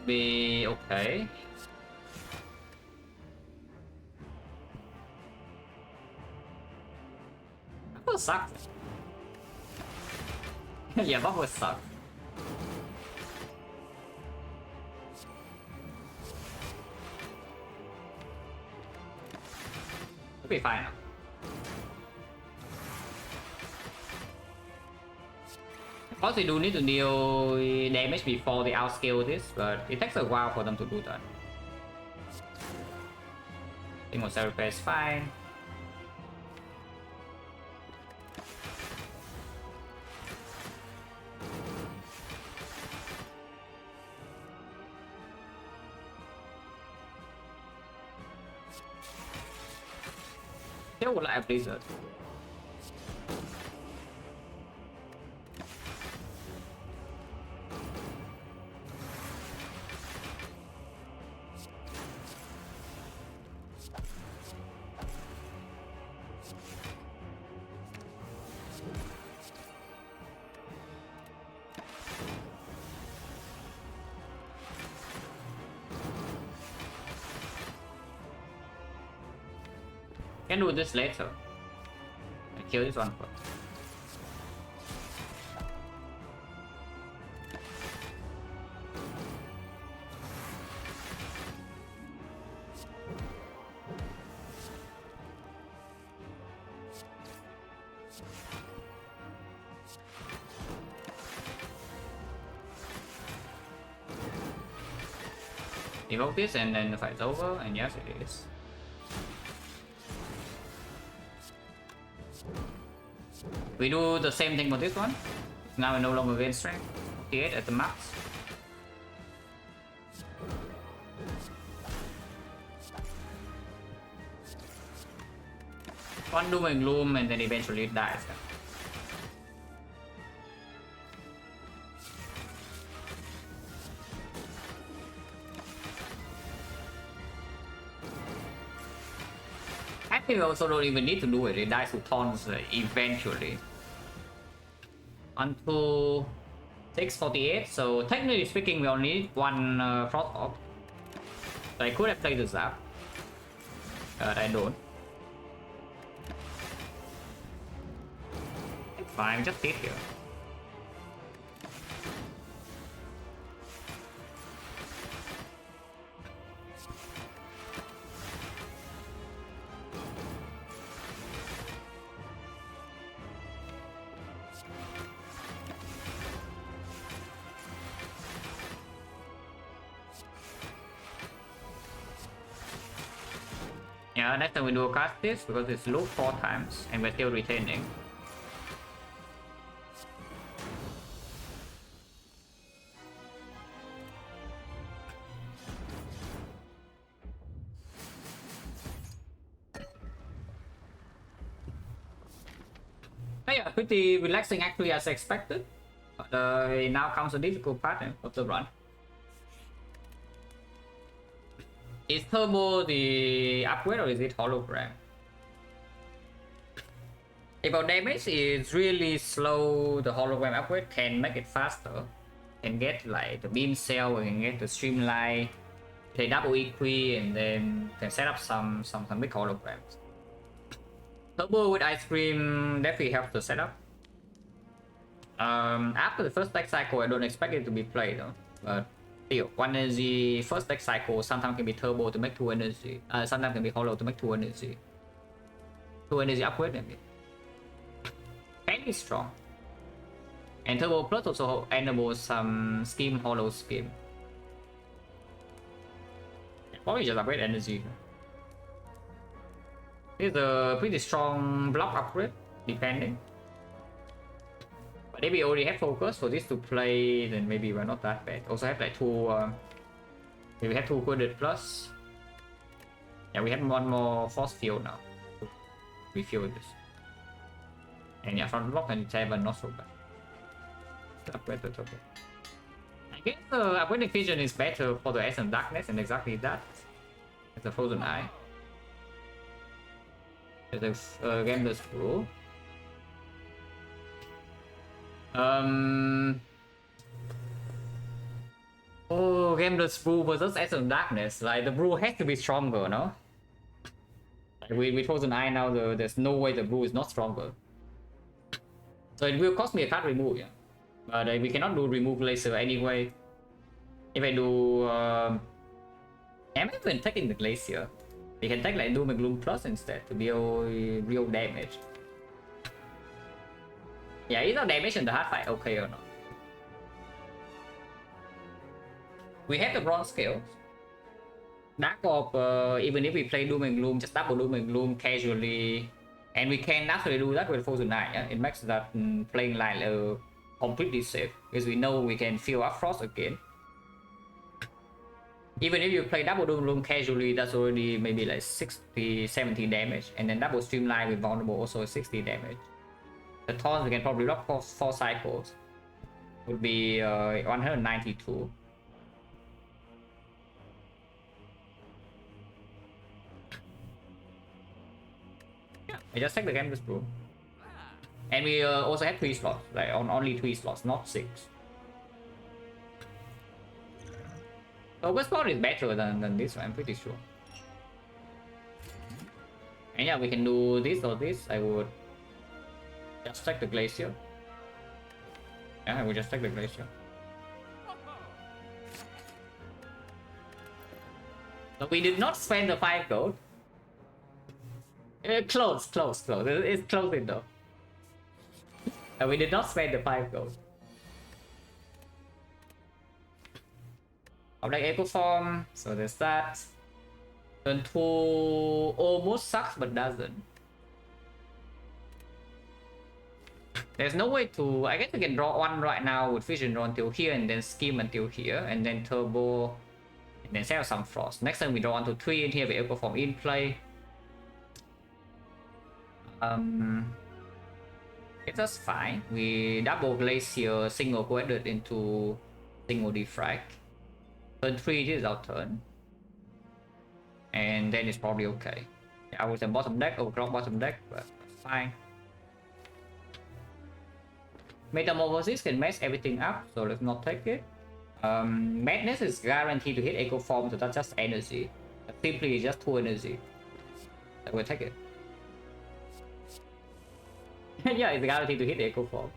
Be okay. Buffalo sucks. Yeah, Buffalo sucks. It'll be fine now. Of course, we do need to deal damage before they outscale this, but it takes a while for them to do that. Single cell repair is fine. Still would like a blizzard. Can do this later. I kill this one first. Evoke this and then the fight's over, and yes it is. We do the same thing for this one. Now we no longer gain strength. 48 at the max. One doom and gloom and then eventually it dies. I think we also don't even need to do it dies to taunts eventually. Until 648, so technically speaking we only need one Frost Orb. So I could have played the Zap, but I don't. It's fine, just sit here. Yeah, next time we do cast this because it's low 4 times and we're still retaining. But yeah, pretty relaxing actually as expected. But now comes the difficult part of the run. Is Turbo the upgrade or is it hologram? If our damage is really slow, the hologram upgrade can make it faster. Can get like the beam cell, we can get the streamline, play double equi, and then can set up some big holograms. Turbo with ice cream definitely helps the setup. After the first deck cycle, I don't expect it to be played though, but still, 1 energy first deck cycle sometimes can be turbo to make 2 energy. Sometimes can be hollow to make 2 energy. 2 energy upgrade maybe. Can be strong. And turbo plus also enables some scheme hollow scheme. Probably just upgrade energy. This is a pretty strong block upgrade, depending. But if we already have focus for this to play, then maybe we're not that bad. Also have like 2, we have 2 coded plus. Yeah, we have 1 more force field now. Refuel this. And yeah, front block and 7 not so bad. Upgrade the turbo. I guess upgrading vision is better for the Essence Darkness, and exactly that. It's a Frozen Eye. It's a Gambler's Brew. Oh, Gambler's Brew versus Essence Darkness. Like, the brew has to be stronger, no? Like, with Frozen Eye now, there's no way the brew is not stronger. So it will cost me a card remove, yeah. But we cannot do remove laser anyway. If I do... I'm not even taking the Glacier. We can take like Doom and Gloom Plus instead to deal real damage. Yeah, is our damage in the hard fight okay or not? We have the bronze scales. Dark Orb, even if we play Doom and Gloom, just double Doom and Gloom casually. And we can actually do that with Frozen Eye, yeah? It makes that playing like completely safe. Because we know we can fill up Frost again. Even if you play double Doom and Gloom casually, that's already maybe like 60, 70 damage. And then double Streamline with Vulnerable also 60 damage. The taunts we can probably rock for 4 cycles. Would be 192. Yeah, I just take the Gambler's Brew. And we also have 3 slots, like on only 3 slots, not 6. So this spot is better than this one, I'm pretty sure. And yeah, we can do this or this. I would just take the glacier. Yeah, I would just take the glacier. So we did not spend the 5 gold. Close. It's close enough. We did not spend the 5 gold. Object Echo Form, so there's that. Turn 2 almost sucks but doesn't. There's no way to... I guess we can draw 1 right now with Vision draw until here and then Scheme until here and then Turbo and then sell some Frost. Next time we draw 1 to 3 in here with Echo Form in play. It's just fine. We double Glacier, single Coeded into single Defect. Turn 3, this is our turn. And then it's probably okay. Yeah, I would say bottom deck, overclock bottom deck, but fine. Metamorphosis can mess everything up, so let's not take it. Madness is guaranteed to hit Echo Form, so that's just energy. Simply just 2 energy. So we'll take it. Yeah, it's guaranteed to hit Echo Form.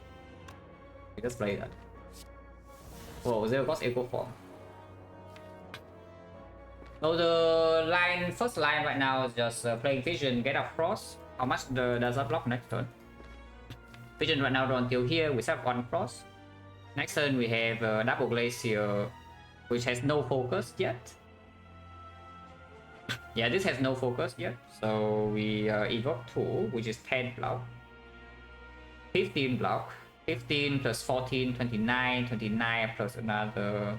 We just play that. Whoa, 0 cost Echo Form. So the first line right now is just playing Vision, get a Frost. How much does that block next turn? Vision right now draw until here, we set 1 Frost. Next turn we have double Glacier, which has no focus yet. Yeah, this has no focus yet. So we evoke 2, which is 10 block. 15 block. 15 plus 14, 29, 29 plus another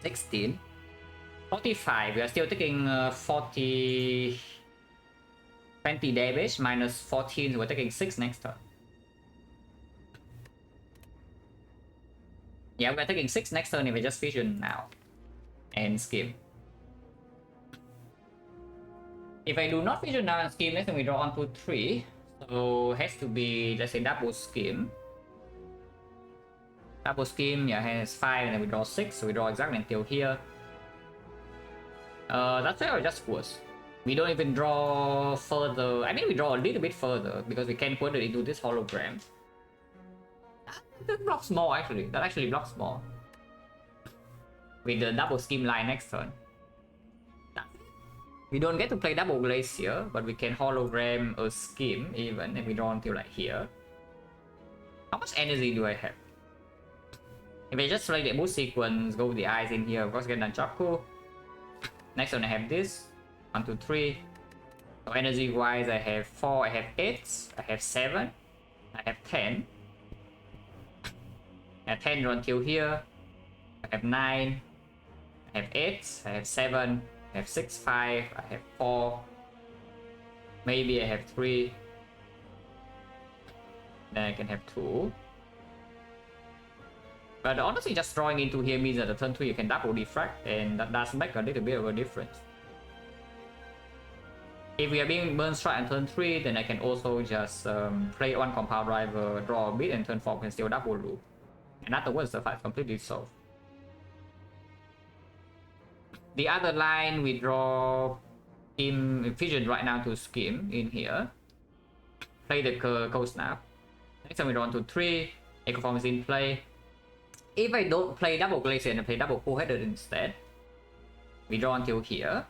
16. 45, we are still taking 20 damage minus 14, so we're taking 6 next turn. Yeah, we're taking 6 next turn if we just Vision now. And Scheme. If I do not Vision now and Scheme, next time we draw 1, 2, 3. So has to be, let's say, double Scheme. Double Scheme, yeah, has 5 and then we draw 6, so we draw exactly until here. That's why I just worse. We don't even draw further. I mean, we draw a little bit further because we can put it into this hologram. That blocks more actually. That actually blocks more. With the double Scheme line next turn. We don't get to play double Glacier, but we can hologram a Scheme even if we draw until like here. How much energy do I have? If I just play the boost sequence, go with the eyes in here, of course get Nunchaku. Next one I have this. 1, 2, 3. So energy wise I have 4, I have 8, I have 7, I have 10. I have 10 run till here. I have 9. I have 8, I have 7, I have 6, 5, I have 4. Maybe I have 3. Then I can have 2. But honestly, just drawing into here means that the turn 3 you can double Defect, and that does make a little bit of a difference. If we are being burn strike on turn 3, then I can also just play 1 compound driver, draw a bit, and turn 4 can still double loop. And afterwards the fight completely solved. The other line we draw Vision right now to Scheme in here. Play the Cold Snap. Next time we draw 1, 2, 3. Echo Form is in play. If I don't play double Glacier and I play double Cool-Headed instead, we draw until here.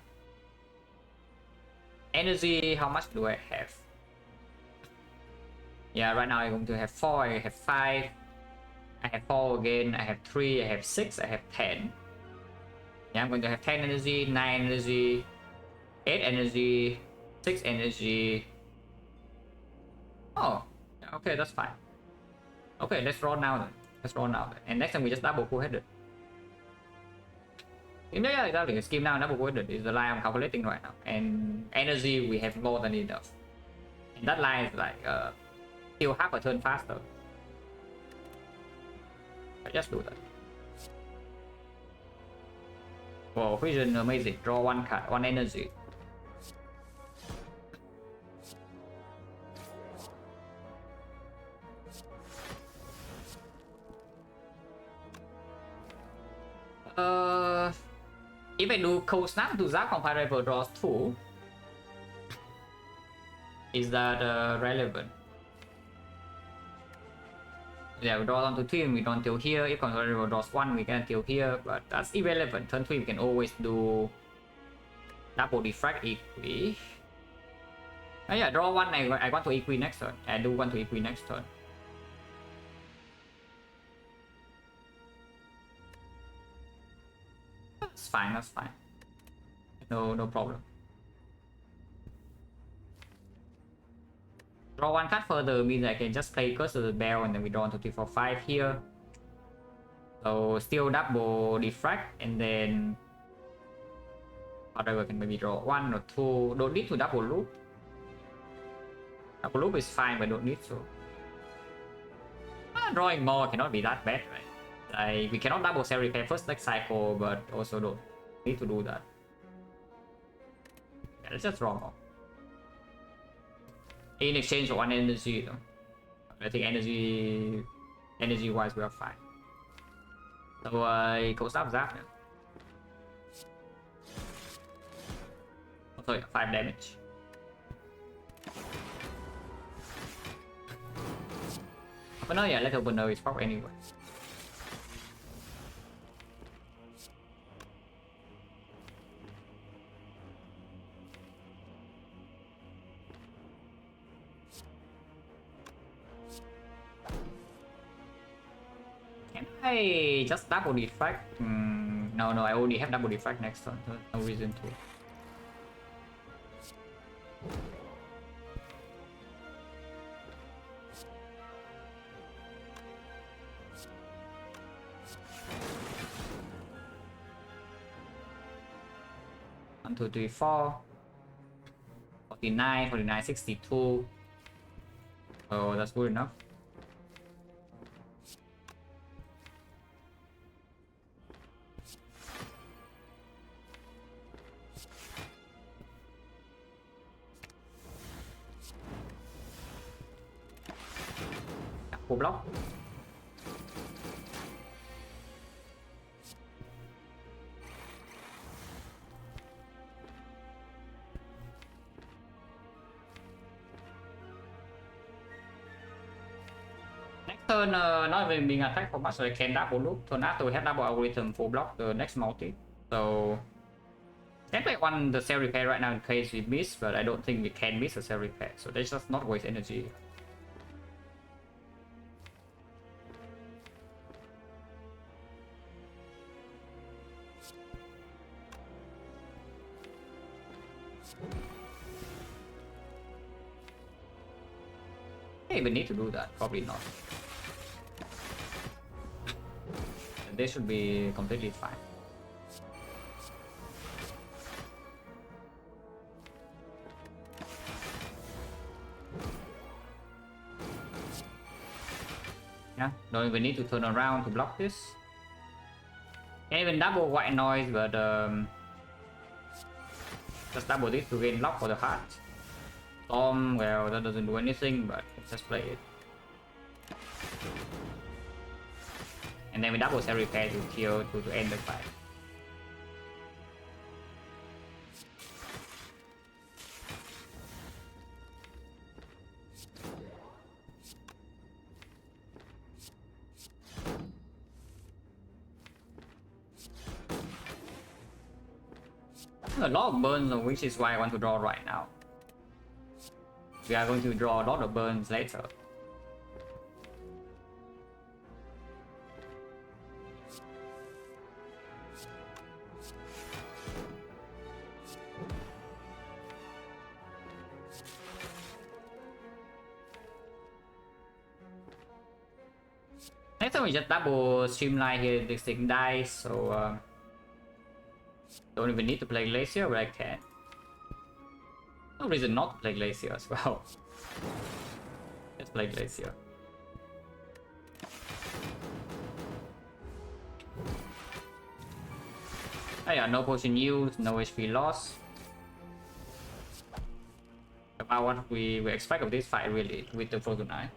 Energy, how much do I have? Yeah, right now I'm going to have 4, I have 5, I have 4 again, I have 3, I have 6, I have 10. Yeah, I'm going to have 10 energy, 9 energy, 8 energy, 6 energy. Oh, okay, that's fine. Okay, let's roll now then. Let's roll now. And next time we just double Cool-Headed. Yeah, exactly. Scheme now, double Cool-Headed is the line I'm calculating right now. And energy we have more than enough. And that line is like still half a turn faster. I just do that. Whoa, Vision amazing. Draw 1 card, 1 energy. If I do Cold Snap to Zap Comparator draws 2. Is that relevant? Yeah, we draw down to 3 and we draw until here. If controller draws 1, we can until here, but that's irrelevant. Turn 3, we can always do double defrag equi. Oh yeah, draw 1, I want to equi next turn. I do want to equi next turn. That's fine, that's fine. No problem. Draw 1 card further means I can just play Curse of the Bell and then we draw 1, 2, 3, 4, 5 here. So still double defrag and then whatever, can maybe draw 1 or 2. Don't need to double loop. Double loop is fine, but don't need to. Drawing more cannot be that bad, right? Like, we cannot double cell repair first next cycle, but also don't need to do that. Yeah, let's just draw more. In exchange for 1 energy, though. I think energy wise we are fine. So I go stop that now. Oh, sorry, 5 damage. Opener, yeah, let opener is pop anyway. Can I just double defrag? No, I only have double defrag next turn, so no reason to. One, two, three, 4. 49, 62. Oh, that's good enough. Full block. Next turn, not even being attacked for much, so I can double loop. Turn after we have double algorithm full block the next multi. So can play one the cell repair right now in case we miss, but I don't think we can miss a cell repair, so let's just not waste energy. Hey, we need to do that, probably not. They should be completely fine. Yeah, don't even need to turn around to block this. Can't even double white noise, but just double this to gain lock for the heart. Storm, well, that doesn't do anything, but let's just play it. And then we double cell repair to kill to end the fight. A lot of burns, which is why I want to draw right now. We are going to draw a lot of burns later. Next time we just double streamline here, this thing dies, so don't even need to play Glacier, but I can. No reason not to play Glacier as well. Let's play Glacier. Oh yeah, no potion used, no HP loss. About what we expect of this fight really with the Frozen Eye.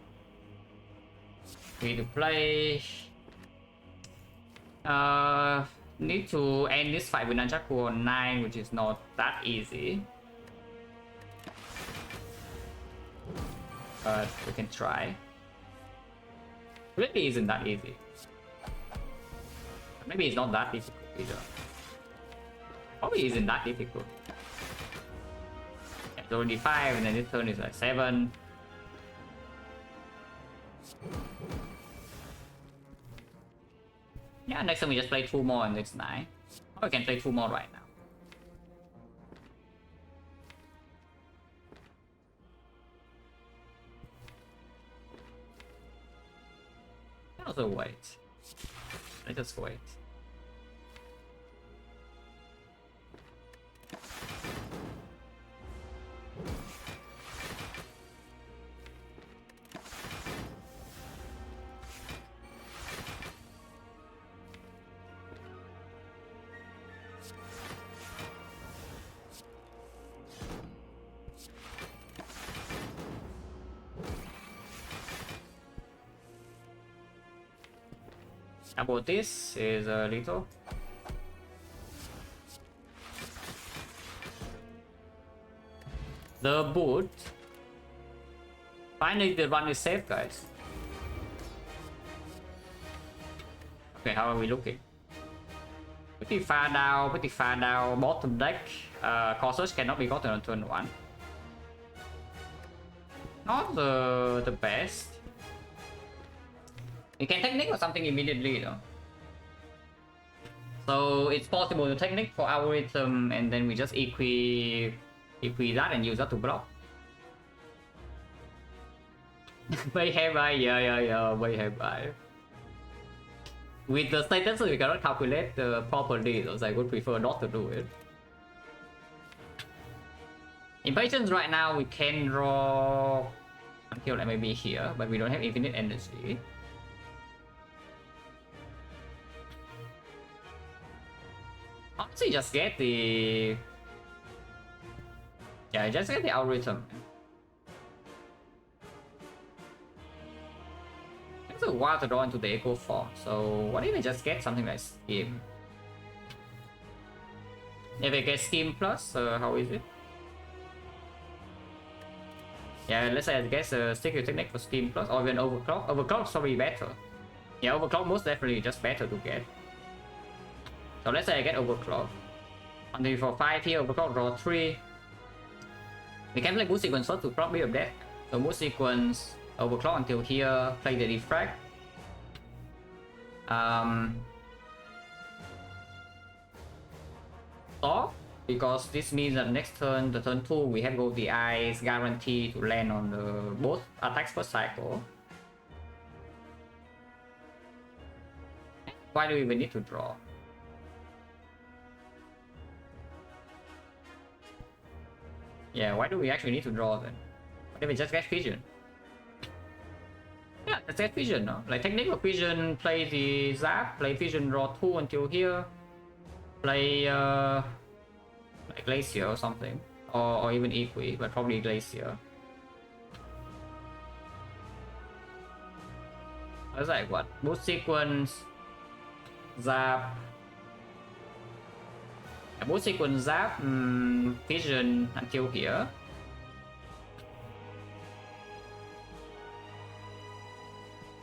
We need to play. Need to end this fight with Nunchaku on 9, which is not that easy. but we can try. Really isn't that easy. Maybe it's not that difficult either. Probably isn't that difficult. Yeah, it's already 5 and then this turn is like 7. Yeah, next time we just play 2 more and it's 9. Or we can play 2 more right now. Also wait. Let's just wait. About this is a little. The boot. Finally, the run is safe, guys. Okay, how are we looking? Pretty far down, pretty far down. Bottom deck. Corsage cannot be gotten on turn 1. Not the best. You can technique or something immediately though. So it's possible to technique for algorithm and then we just equi that and use that to block. Way have I? Yeah, way have I. With the status we cannot calculate properly, so I would prefer not to do it. Impatience right now we can draw until like maybe here, but we don't have infinite energy. Honestly, just get the... Yeah, just get the algorithm. It's a while to draw into the echo form, so what if I just get something like Scheme? If I get Scheme plus, how is it? Yeah, let's say I guess stick your technique for Scheme plus, or even Overclock. Overclock is probably better. Yeah, Overclock most definitely just better to get. So let's say I get Overclock. 1, 2, 3, 4, 5 here, Overclock, draw 3. We can play Mood Sequence first to probably of death. So Mood Sequence, Overclock until here, play the Defect. Stop, because this means that next turn, the turn 2, we have both the eyes guaranteed to land on the both attacks per cycle. Why do we even need to draw? Yeah, why do we actually need to draw then? What if we just get Fission? Yeah, let's get Fission, no? Like technical Fission, play the Zap, play Fission, draw 2 until here. Play like Glacier or something. Or even Equi, but probably Glacier. I was like, what? Mood Sequence, Zap. Mood Sequence, Zap, Fission until here.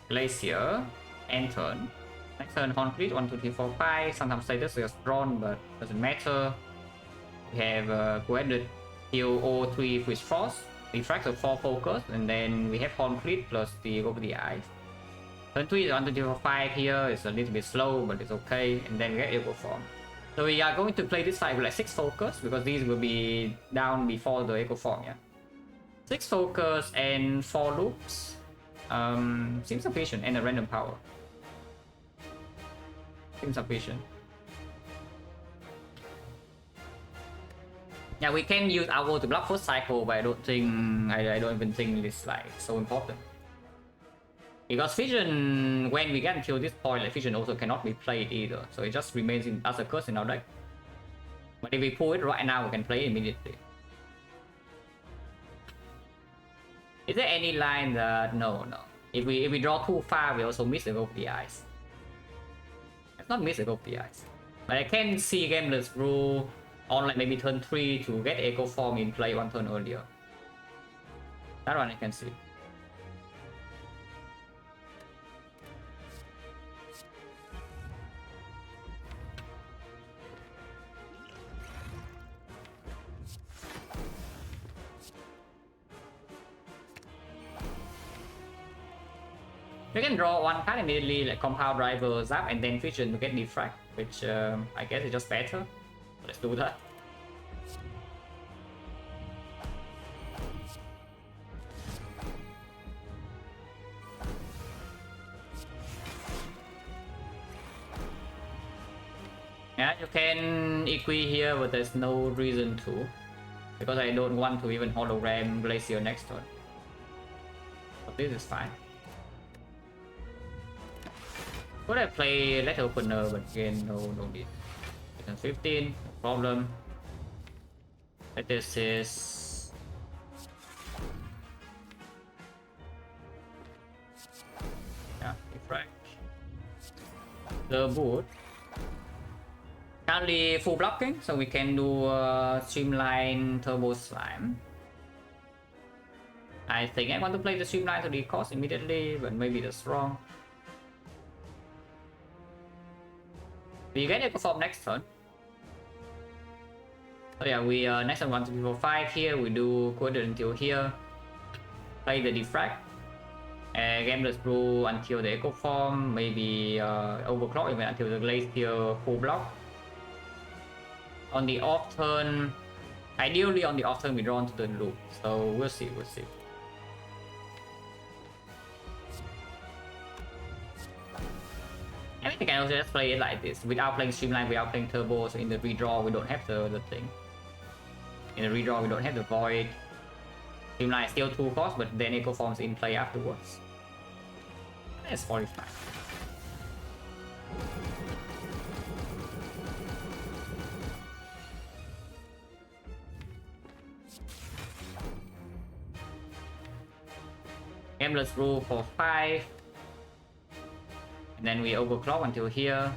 Glacier, end turn. Next turn, Concrete, 1, 2, 3, 4, 5. Sometimes status is drawn, but doesn't matter. We have Coeded, heal O3 with Frost, Refract of 4 focus, and then we have Concrete plus the over the eyes. Turn 3 is 1, 2, 3, 4, 5 here. It's a little bit slow, but it's okay. And then we get Echo Form. So we are going to play this fight with like 6 focus because these will be down before the Echo Form, yeah. 6 focus and 4 loops. Seems sufficient, and a random power. Seems sufficient. Yeah, we can use Owl to block first cycle, but I don't think I don't even think it's like so important. Because Fission, when we get until this point, like Fission also cannot be played either, so it just remains as a curse in our deck. But if we pull it right now, we can play it immediately. Is there any line that no? If we draw too far, we also miss the go of the eyes. Let's not miss the go of the eyes. But I can see Gameless Rule on like maybe turn 3 to get Echo Form in play 1 turn earlier. That one I can see. You can draw one card immediately, like Compound Driver, Zap, and then Fusion to get Defect, which I guess is just better. Let's do that. Yeah, you can equi here, but there's no reason to. Because I don't want to even hologram Glacier next turn. But this is fine. Could I play Letter Opener, but again, no need. 15, no problem. This is... yeah, Defect. The boot. Currently full blocking, so we can do Streamline Turbo Slime. I think I want to play the Streamline to the cost immediately, but maybe that's wrong. We get Echo Form next turn. So yeah, we next turn 1, 2, 3, 4, 5 here. We do Quarter until here. Play the Defect. Gameless Brew until the Echo Form. Maybe Overclock even until the Glacier full block. On the off turn, ideally on the off turn we draw into the loop. So we'll see. I mean, we can also just play it like this, without playing Streamline, without playing Turbo, so in the redraw we don't have the thing. In the redraw we don't have the Void. Streamline is still 2 cost, but then Echo Form's in play afterwards. That's 45. Gameless Rule for 5. And then we overclock until here.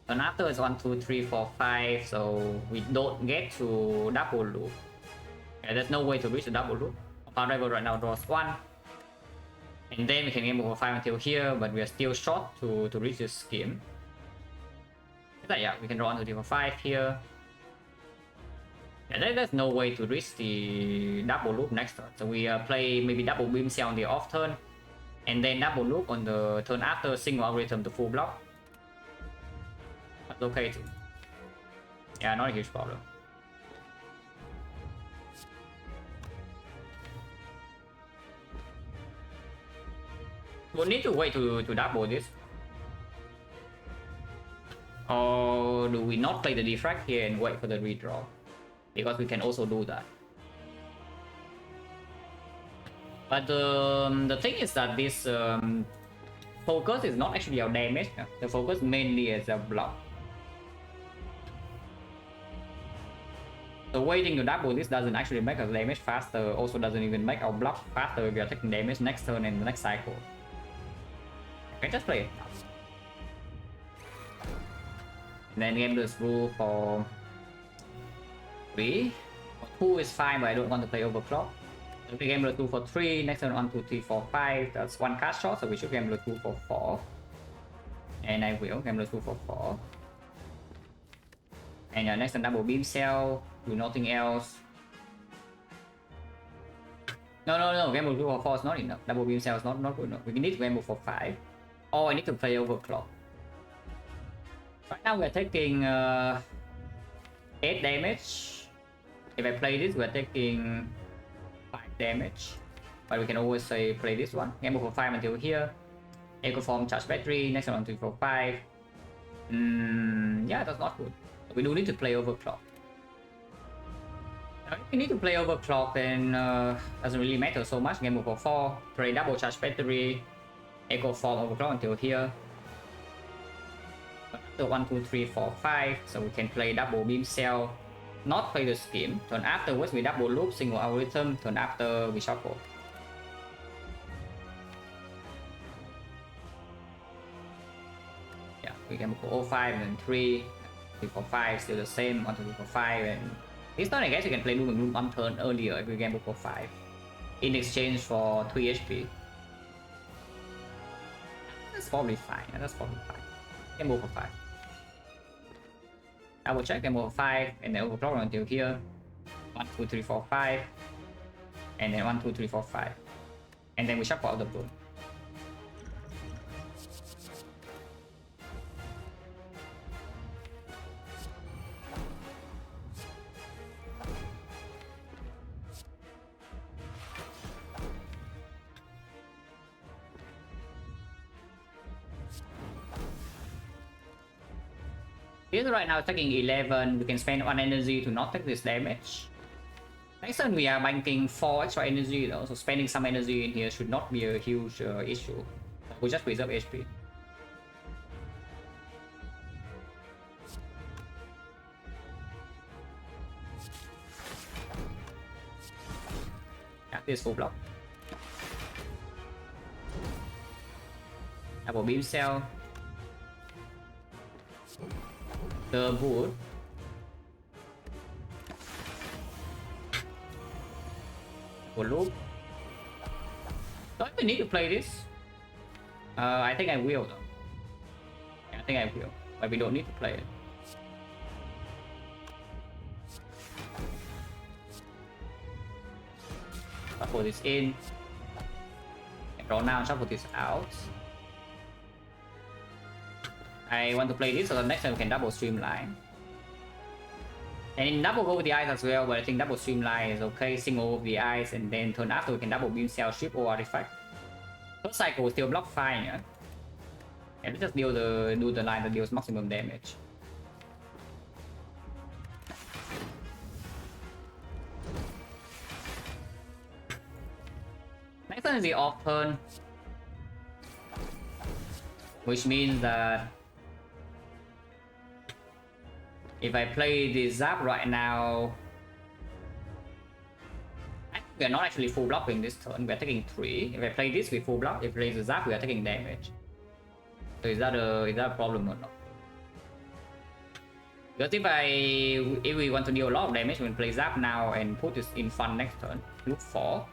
And after it's 1, 2, 3, 4, 5, so we don't get to double loop. Yeah, there's no way to reach the double loop. Our driver right now draws 1. And then we can game over 5 until here, but we are still short to reach this scheme. So yeah, we can draw 1, 2, 3, 4, 5 here. Yeah, there's no way to reach the double loop next turn. So we play maybe double beam cell on the off turn, and then double loop on the turn after, single algorithm to full block. That's okay too. Yeah, not a huge problem. We'll need to wait to double this. Or do we not play the Defect here and wait for the redraw? Because we can also do that. But the thing is that this focus is not actually our damage. The focus mainly is a block. So waiting to double this doesn't actually make us damage faster, also doesn't even make our block faster if we are taking damage next turn and the next cycle. Okay, just play it. And then Gameless Rule for 3. 2 is fine, but I don't want to play Overclock. So we Gameless Rule for 3, next turn 1, 2, 3, 4, 5. That's 1 card shot, so we should Gameless Rule for 4. And I will Gameless Rule for 4. And next turn double beam cell, do nothing else. No, Gameless Rule for 4 is not enough. Double beam cell is not good enough. We need to Gamble for 5. Oh, I need to play Overclock. Right now we're taking 8 damage. If I play this, we're taking 5 damage. But we can always say play this one. Gamble for 5 until here. Echo Form, charge battery, next one 2, 4, 5. Yeah, that's not good. We do need to play Overclock. If we need to play Overclock, then doesn't really matter so much. Gamble for 4, play double charge battery, Echo Form, Overclock until here. After 1, 2, 3, 4, 5, so we can play double beam cell, not play the scheme. Turn afterwards we double loop, single algorithm. Turn after we shuffle. Yeah, we can go 05 and then 3, 3, 4, 5, still the same. 1, 2, 3, 4, 5, and this turn I guess we can play Doom and Gloom on turn earlier if we gamble for 5 in exchange for 3 HP. That's probably fine. That's probably fine. Gamble for 5. Double check, gamble for 5, and then overclock until here. 1, 2, 3, 4, 5, and then 1, 2, 3, 4, 5, and then we shuffle out the board. This right now is taking 11. We can spend 1 energy to not take this damage. Next turn we are banking 4 extra energy though, so spending some energy in here should not be a huge issue. We'll just preserve HP. Yeah, this full block. Double beam cell. The wood. Double loop. Do I even need to play this? I think I will though. Yeah, I think I will, but we don't need to play it. Shuffle this in. And draw now, shuffle this out. I want to play this so the next time we can double streamline. And in double go with the eyes as well, but I think double streamline is okay. Single with the eyes, and then turn after we can double beam cell, ship or artifact. First cycle still block fine, yeah. And let's just do the line that deals maximum damage. Next turn is the off turn, which means that if I play the zap right now, I think we are not actually full blocking this turn. We are taking 3. If I play this, we full block. If I play the zap, we are taking damage. So is that a problem or not? Because if we want to deal a lot of damage, we can play zap now and put this in front next turn. Look 4.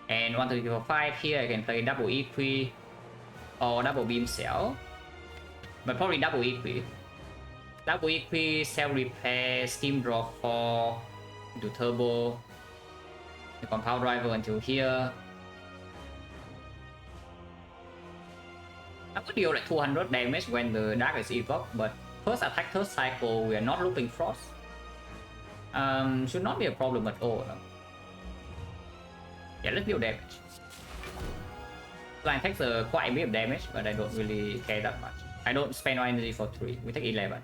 And 1, 2, 3, 4, 5 here. I can play double equi or double beam cell, but probably double equi. Double equi, cell repair, steam draw 4, do turbo, the compound driver until here. I would deal like 200 damage when the dark is evoked, but first attack, third cycle, we are not looping frost. Should not be a problem at all. No? Yeah, let's deal damage. Line takes quite a bit of damage, but I don't really care that much. I don't spend my energy for 3. We take 11.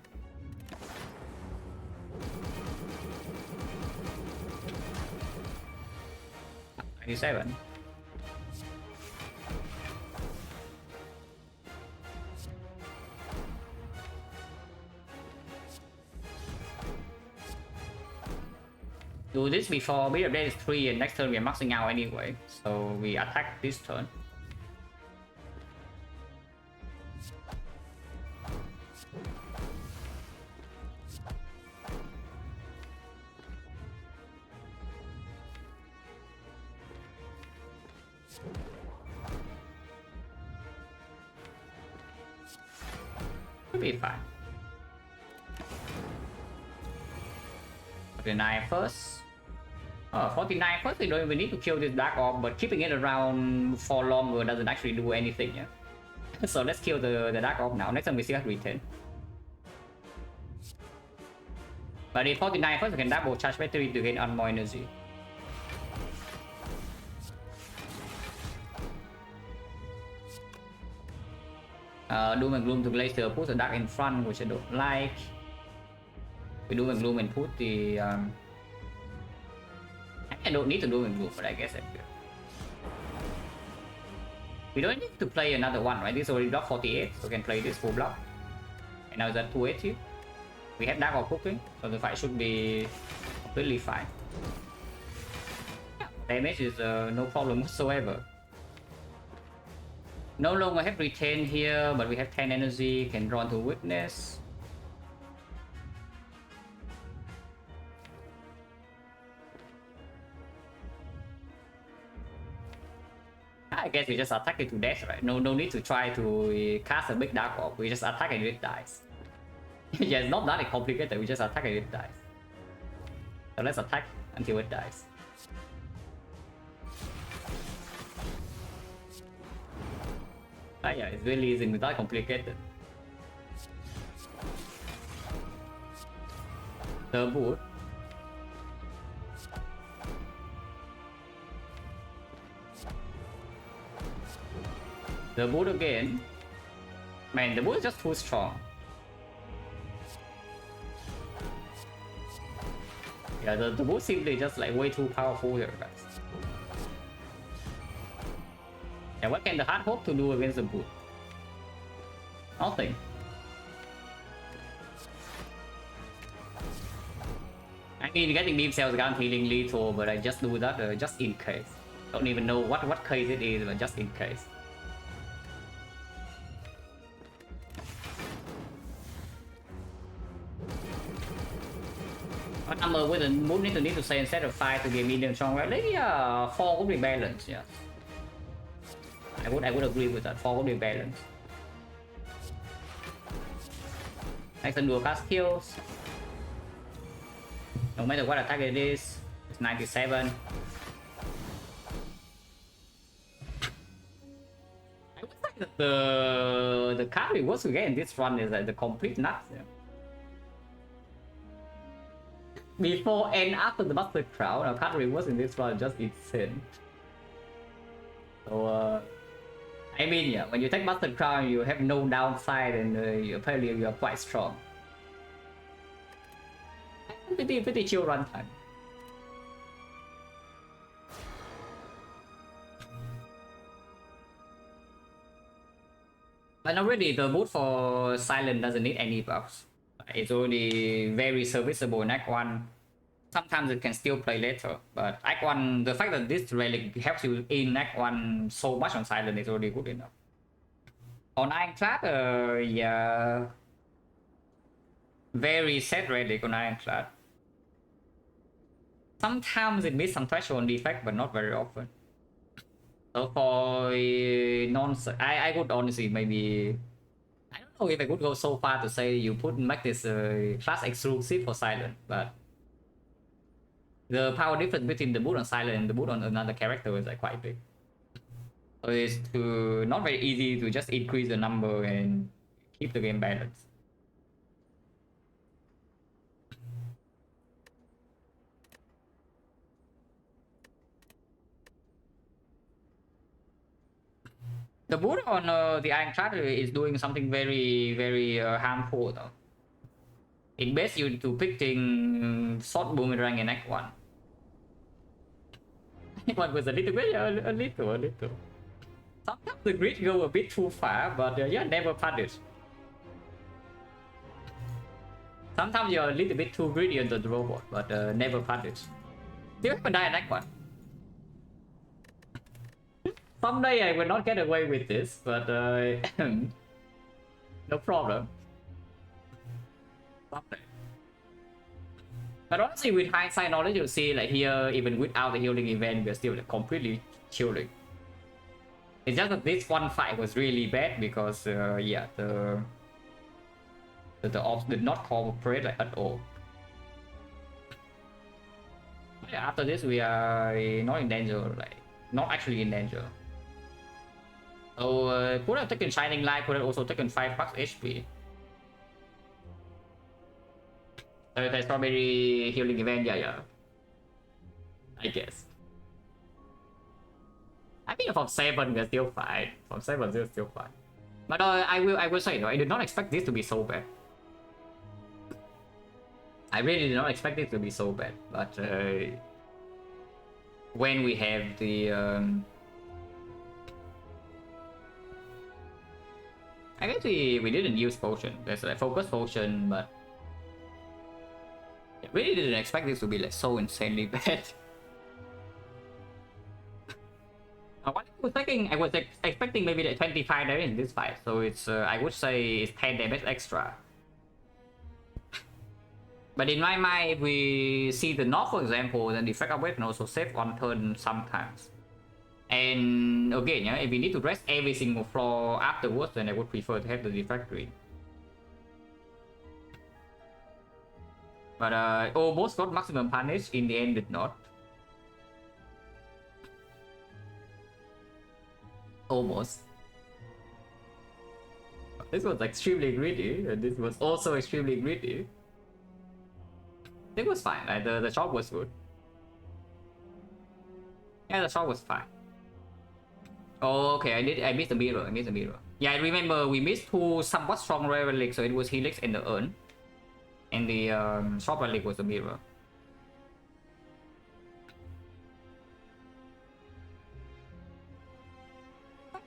$97. Do this before bit of death is 3, and next turn we are maxing out anyway, so we attack this turn. Should be fine. 49 first. Oh, 49 first, we don't even need to kill this dark orb, but keeping it around for longer doesn't actually do anything, yeah. So let's kill the dark orb now. Next time we still have to return. But if 49 first, we can double charge battery to gain on more energy. Doom and Gloom to Glacier, put the dark in front, which I don't like. We Doom and Gloom and put the I don't need to Doom and Gloom, but I guess I will. We don't need to play another one, right? This already block 48, so we can play this full block. And now it's at 280. We have dark or cooking, so the fight should be completely fine. Yeah, damage is no problem whatsoever. No longer have retain here, but we have 10 energy, can draw into witness. I guess we just attack it to death, right? No need to try to cast a big dark orb. We just attack and it dies. Yeah, it's not that complicated. We just attack and it dies. So let's attack until it dies. Yeah, it's really easy, it's not complicated. The boot. The boot again. Man, the boot is just too strong. Yeah, the boot simply just like way too powerful here, guys. And what can the hard hope to do against the boot? Nothing. I mean, getting beam cells gun healing lethal, but I just do that just in case. Don't even know what case it is, but just in case. What number with the moon need to say instead of 5 to give medium strong? Well, maybe 4 would be balanced, yeah. I would agree with that. 4 would be balanced. Next dual cast skills. No matter what attack it is, it's 97. I would say that the card rewards we get in this run is like the complete nuts. Yeah. Before and after the Master Crown, our card rewards in this run are just insane. So I mean, yeah, when you take Master Crown, you have no downside, and apparently you are quite strong. Pretty chill runtime. But already the boot for Silent doesn't need any buffs. It's already very serviceable in Act 1. Sometimes it can still play later, but Act 1, the fact that this relic helps you in Act 1 so much on Silent is already good enough. On Ironclad, yeah, very set relic on Ironclad. Sometimes it meets some threshold on Defect, but not very often. So for I would honestly maybe, I don't know if I could go so far to say you make this class exclusive for Silent, but the power difference between the boot on Silent and the boot on another character is like quite big. So it's not very easy to just increase the number and keep the game balanced. The boot on the Ironclad is doing something very harmful though. It baits you to picking short boomerang in Act 1. One was a little bit, a little. Sometimes the grid go a bit too far, but yeah, never punish. Sometimes you're a little bit too greedy on the robot, but never punish. Still haven't died in Act 1. Someday I will not get away with this, but no problem. Someday. But honestly, with hindsight knowledge, you'll see like here, even without the healing event, we're still like, completely chilling. It's just that this one fight was really bad because yeah, the ops did not cooperate like, at all. But yeah, after this we are not in danger, like not actually in danger. So could have taken Shining Light, could have also taken 5 bucks HP. So the strawberry healing event, yeah. I guess. I think from 7 we're still fine. From 7 we're still fine. But I will say though, I did not expect this to be so bad. I really did not expect it to be so bad. But when we have the I guess we didn't use potion. There's a focus potion, but I really didn't expect this to be like so insanely bad. I was expecting maybe like 25 damage in this fight, so it's I would say it's 10 damage extra. But in my mind, if we see the North, for example, then the Defect upgrade can also save one turn sometimes. And again, yeah, if we need to rest every single floor afterwards, then I would prefer to have the Defectory. But almost got maximum punish, in the end did not. Almost. This was extremely greedy, and this was also extremely greedy. It was fine, like the shot was good. Yeah, the shot was fine. Oh, okay, I missed the mirror, Yeah, I remember we missed 2 somewhat strong relics, so it was Helix and the Urn. And the short relic was the mirror.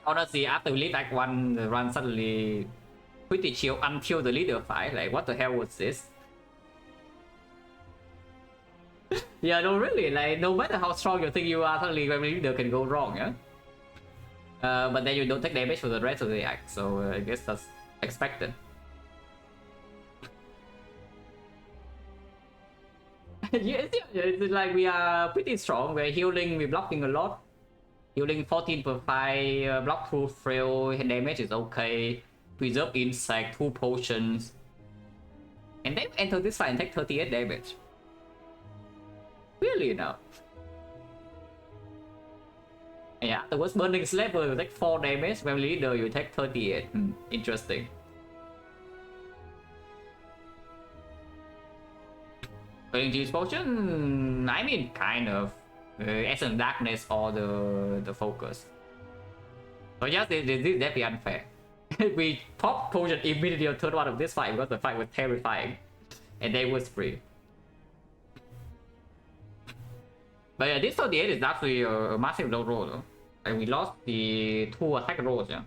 honestly, after we leave Act 1, the run suddenly pretty chill until the leader fight. Like, what the hell was this? Yeah, no, really. Like, no matter how strong you think you are, suddenly when the leader can go wrong, yeah? But then you don't take damage for the rest of the act, so I guess that's expected. Yeah, it's like we are pretty strong. We're healing, we're blocking a lot. Healing 14 per 5, block through frail, damage is okay. Preserve insect, 2 potions. And then enter this fight and take 38 damage. Really now? Yeah, afterwards burning slaver you take 4 damage, when leader you take 38. Interesting. Juice potion, I mean, kind of. Essence darkness or the focus. So yes, this is definitely unfair. We pop potion immediately on turn 1 of this fight because the fight was terrifying. And they was free. But yeah, this 38 is actually a massive low roll though. And we lost the 2 attack rolls, yeah.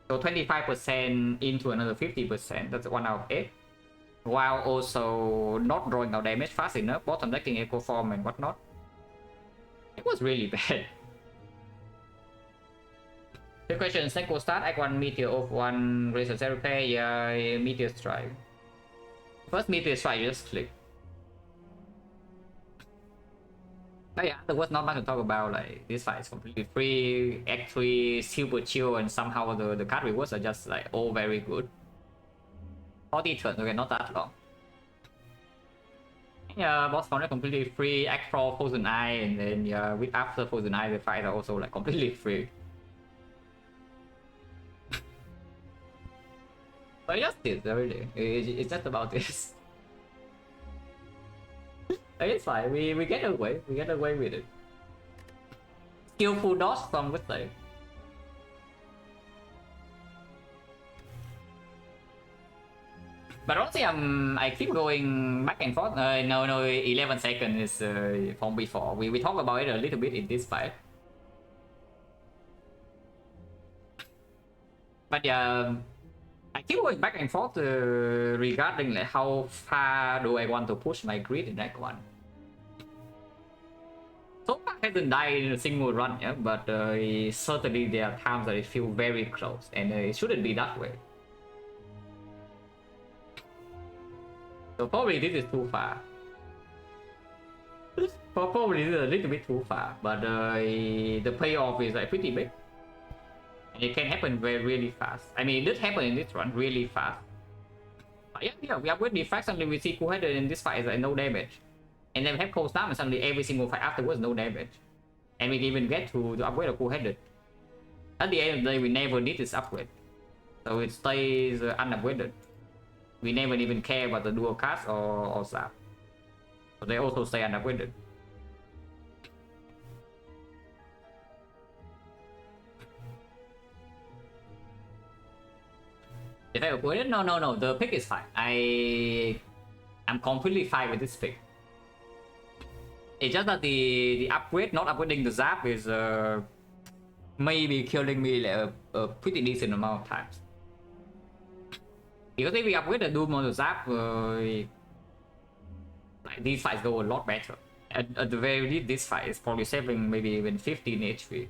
So 25% into another 50%, that's 1 out of 8. While also not drawing out damage fast enough, bottom decking echo form and whatnot. It was really bad. The question, Senko start, Act 1 Meteor of 1 Razor Zero Repair, yeah, Meteor Strike. First Meteor Strike, you just click. But yeah, there was not much to talk about, like, this fight is completely free, Act 3, super chill, and somehow the card rewards are just like all very good. 40 turns, okay, not that long. Yeah, boss corner completely free, Act 4 Frozen Eye, and then yeah, with after Frozen Eye the fights are also like completely free. But just this, really. It's just about this. It's fine, we get away with it. Skillful dodge, some would say. But honestly, I keep going back and forth. No, 11 seconds is from before. We talked about it a little bit in this fight. But yeah, I keep going back and forth regarding like how far do I want to push my grid in Act 1. So far I hasn't died in a single run, yeah, but certainly there are times that it feels very close, and it shouldn't be that way. So probably this is too far. Probably this is a little bit too far, but the payoff is like pretty big. And it can happen really fast. I mean, it did happen in this run really fast. But yeah, we upgrade Defect, suddenly we see Cool-Headed in this fight is like no damage. And then we have Cold Snap, and suddenly every single fight afterwards no damage. And we even get to upgrade a Cool-Headed. At the end of the day, we never need this upgrade. So it stays unupgraded. We never even care about the dual cast or zap. So they also stay unupgraded. If I upgrade it? No. The pick is fine. I'm completely fine with this pick. It's just that the upgrade, not upgrading the zap, is maybe killing me like a pretty decent amount of times. Because if we upgrade the Doom on the zap, like, these fights go a lot better. At the very least, this fight is probably saving maybe even 15 HP.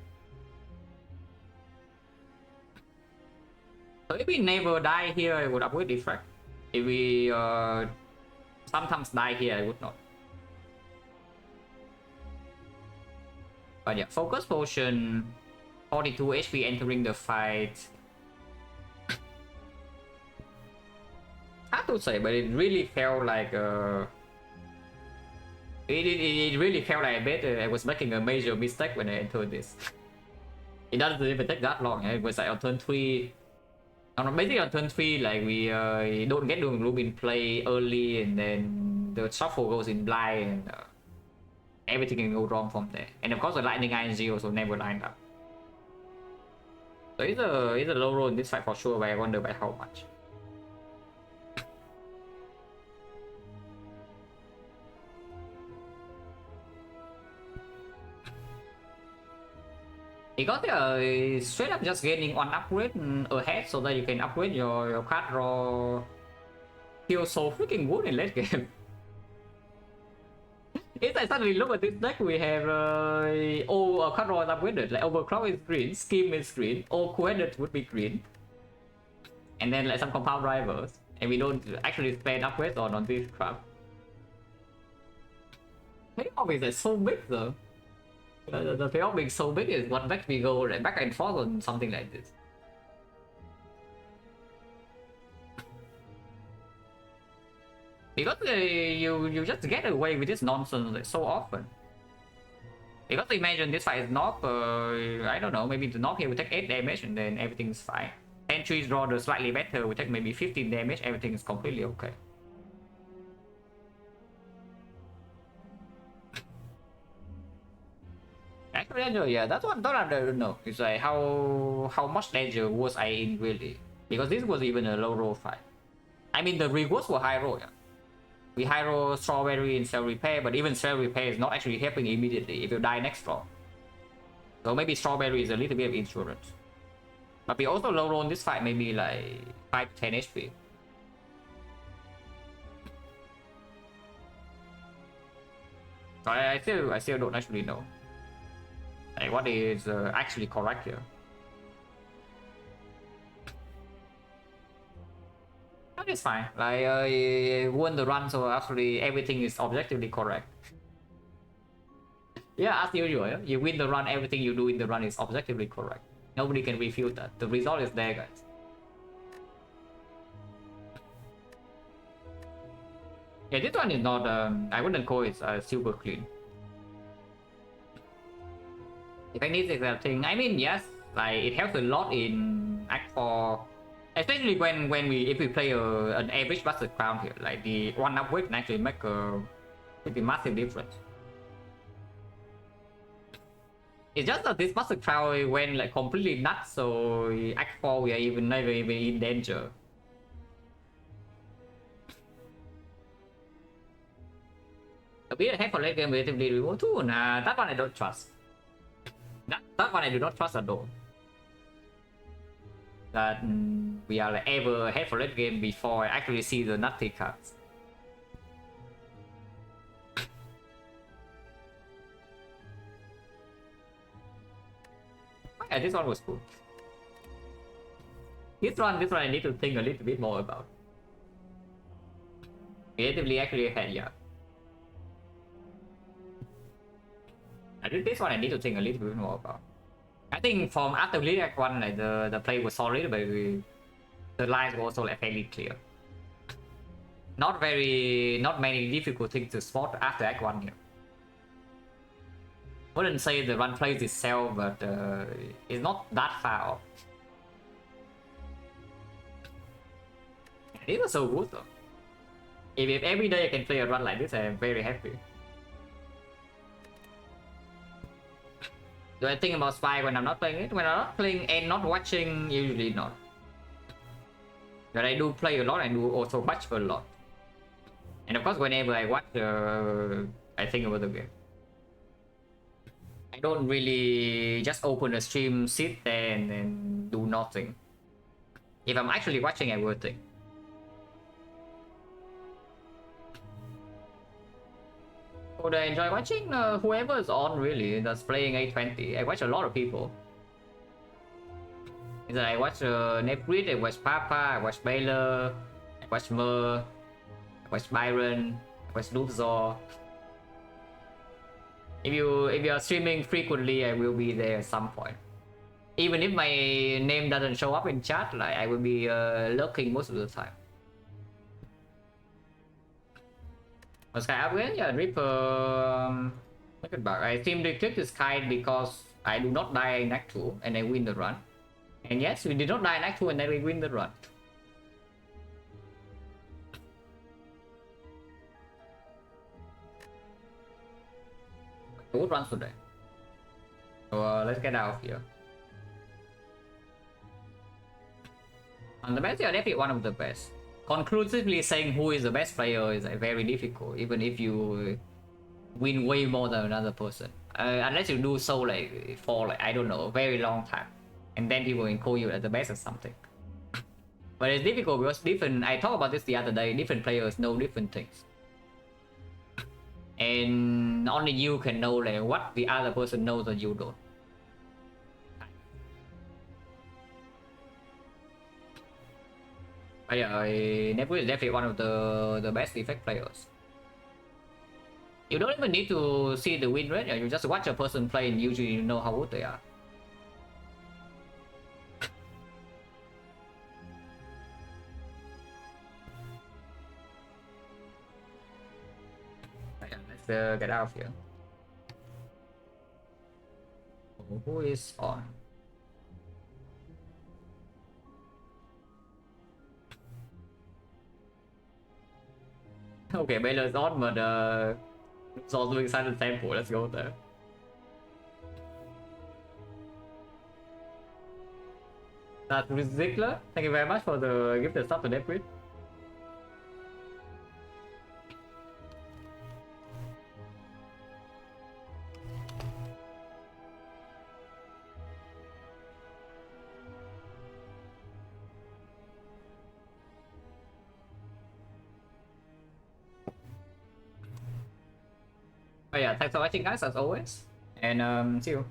So if we never die here, I would upgrade Defect. If we sometimes die here, I would not. But yeah, Focus Potion, 42 HP entering the fight. Hard to say, but it really felt like it really felt like a bit I was making a major mistake when I entered this. It doesn't even take that long. It was like on turn 3. Basically on turn 3, like we don't get Doom Gloom in play early, and then the shuffle goes in blind, and everything can go wrong from there. And of course the Lightning ING also never lined up. So it's a low roll in this fight for sure, but I wonder by how much. Because they are straight up just gaining one upgrade ahead so that you can upgrade your card draw. Feel so freaking good in late game. If I suddenly look at this deck, we have all card draw is upgraded. Like Overclock is green, Scheme is green, all co-headed would be green, and then like some compound drivers, and we don't actually spend upgrades on this crap. Payoff is like so big though. The payoff being so big is what makes me go like back and forth on something like this. Because you just get away with this nonsense like, so often. Because imagine this fight is knock, I don't know, maybe the knock here will take 8 damage and then everything's fine. Entries draw the slightly better, we take maybe 15 damage, everything is completely okay. Actually, danger, yeah, that's what I don't know. It's like how much danger was I in really? Because this was even a low roll fight. I mean, the rewards were high roll, yeah. We high roll Strawberry and Cell Repair, but even Cell Repair is not actually helping immediately if you die next roll. So maybe Strawberry is a little bit of insurance. But we also low roll in this fight, maybe like 5 to 10 HP. So I still don't actually know. Like what is actually correct here. That is fine. Like won the run, so actually everything is objectively correct. Yeah, as usual, you win the run, everything you do in the run is objectively correct. Nobody can refute that. The result is there, guys. Yeah, this one is not. I wouldn't call it super clean. If I need this thing, I mean, yes, like it helps a lot in Act 4, especially when if we play an average Busted Crown here, like the one upgrade can actually make a pretty massive difference. It's just that this Busted Crown went like completely nuts, so Act 4 we are never even in danger. A bit ahead for late game relatively remote too. Nah, that one I don't trust. That one I do not trust at all. That we are like ever ahead for late game before I actually see the nutty cards. Yeah, this one was cool. This one I need to think a little bit more about. Creatively actually ahead, yeah. I think this one I need to think a little bit more about. I think from after League Act 1, like the play was solid, but the lines were also like fairly clear. Not many difficult things to spot after Act 1 here. Wouldn't say the run plays itself, but it's not that far off. It was so good though. If every day I can play a run like this, I'm very happy. Do I think about spy when I'm not playing it? When I'm not playing and not watching, usually not. But I do play a lot and do also watch a lot. And of course, whenever I watch, I think about the game. I don't really just open a stream, sit there and then do nothing. If I'm actually watching, I will think. Would I enjoy watching? Whoever is on really that's playing A20. I watch a lot of people. I watch Neprit, I watch Papa, I watch Baylor, I watch Mer, I watch Byron, I watch Loopzor. If you are streaming frequently, I will be there at some point. Even if my name doesn't show up in chat, like I will be lurking most of the time. Sky upgrade, yeah, Reaper. Look at back. I team detect this kind because I do not die in Act 2 and I win the run. And yes, we did not die in Act 2 and then we win the run. Good runs today. So let's get out of here. And the best, yeah, definitely one of the best. Conclusively saying who is the best player is very difficult, even if you win way more than another person. unless you do so like for like I don't know a very long time, and then people will call you as the best or something. But it's difficult because different. I talked about this the other day. Different players know different things, and only you can know like what the other person knows that you don't. But yeah, Nebu is definitely one of the best Defect players. You don't even need to see the win rate. You just watch a person play, and usually you know how good they are. Yeah, let's get out of here. Who is on? Okay, Baylor's on, but it's also doing Silent Temple. Let's go there. That's Ziggler. Thank you very much for the gifted stuff to Debris. But yeah, thanks for watching guys as always. And see you.